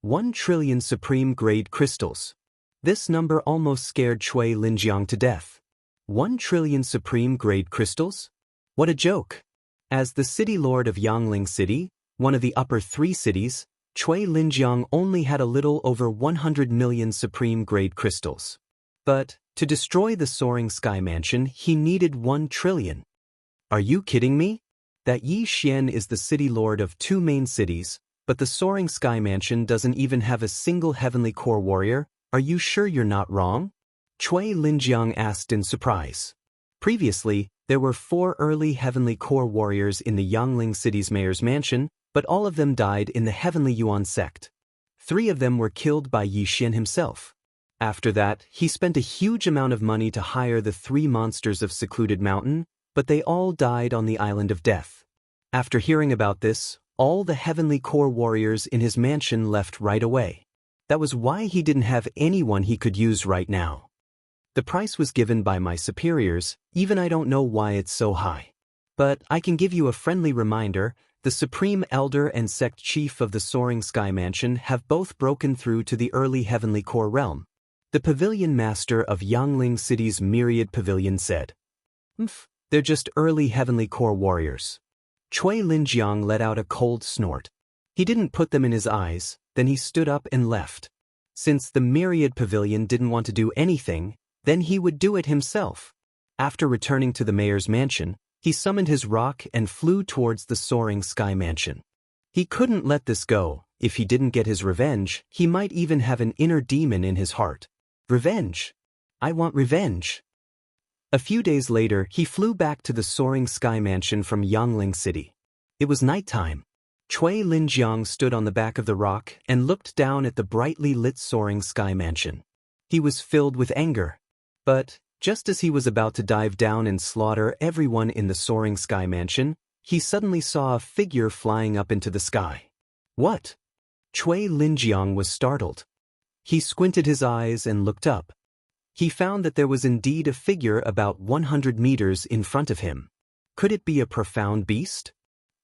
1 trillion supreme-grade crystals. This number almost scared Chui Linjiang to death. 1 trillion supreme-grade crystals? What a joke! As the city lord of Yangling City, one of the upper 3 cities, Chui Linjiang only had a little over 100 million supreme-grade crystals. But, to destroy the Soaring Sky Mansion, he needed 1 trillion. Are you kidding me? That Yi Xian is the city lord of 2 main cities, but the Soaring Sky Mansion doesn't even have a single Heavenly Core warrior? Are you sure you're not wrong? Chui Linjiang asked in surprise. Previously, there were 4 early Heavenly Core warriors in the Yangling City's mayor's mansion, but all of them died in the Heavenly Yuan sect. 3 of them were killed by Yi Xian himself. After that, he spent a huge amount of money to hire the 3 monsters of Secluded Mountain, but they all died on the Island of Death. After hearing about this, All the heavenly core warriors in his mansion left right away. That was why he didn't have anyone he could use right now. The price was given by my superiors, even I don't know why it's so high. But I can give you a friendly reminder, the Supreme Elder and Sect Chief of the Soaring Sky Mansion have both broken through to the early Heavenly Core realm. The Pavilion Master of Yangling City's Myriad Pavilion said. They're just early Heavenly Core warriors. Cui Linjiang let out a cold snort. He didn't put them in his eyes, then he stood up and left. Since the Myriad Pavilion didn't want to do anything, then he would do it himself. After returning to the mayor's mansion, he summoned his rock and flew towards the Soaring Sky Mansion. He couldn't let this go. If he didn't get his revenge, he might even have an inner demon in his heart. Revenge. I want revenge. A few days later, he flew back to the Soaring Sky Mansion from Yangling City. It was nighttime. Cui Linjiang stood on the back of the rock and looked down at the brightly lit Soaring Sky Mansion. He was filled with anger. But, just as he was about to dive down and slaughter everyone in the Soaring Sky Mansion, he suddenly saw a figure flying up into the sky. What? Cui Linjiang was startled. He squinted his eyes and looked up. He found that there was indeed a figure about 100 meters in front of him. Could it be a profound beast?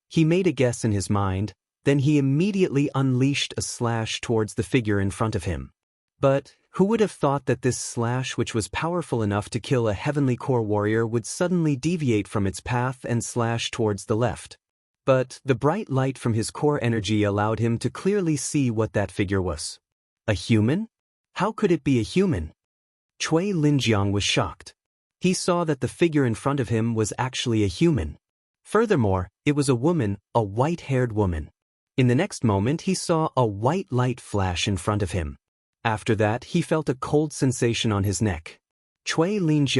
He made a guess in his mind, then he immediately unleashed a slash towards the figure in front of him. But who would have thought that this slash, which was powerful enough to kill a Heavenly Core warrior, would suddenly deviate from its path and slash towards the left? But the bright light from his core energy allowed him to clearly see what that figure was. A human? How could it be a human? Cui Linjiang was shocked. He saw that the figure in front of him was actually a human. Furthermore, it was a woman, a white-haired woman. In the next moment he saw a white light flash in front of him. After that he felt a cold sensation on his neck. Cui Linjiang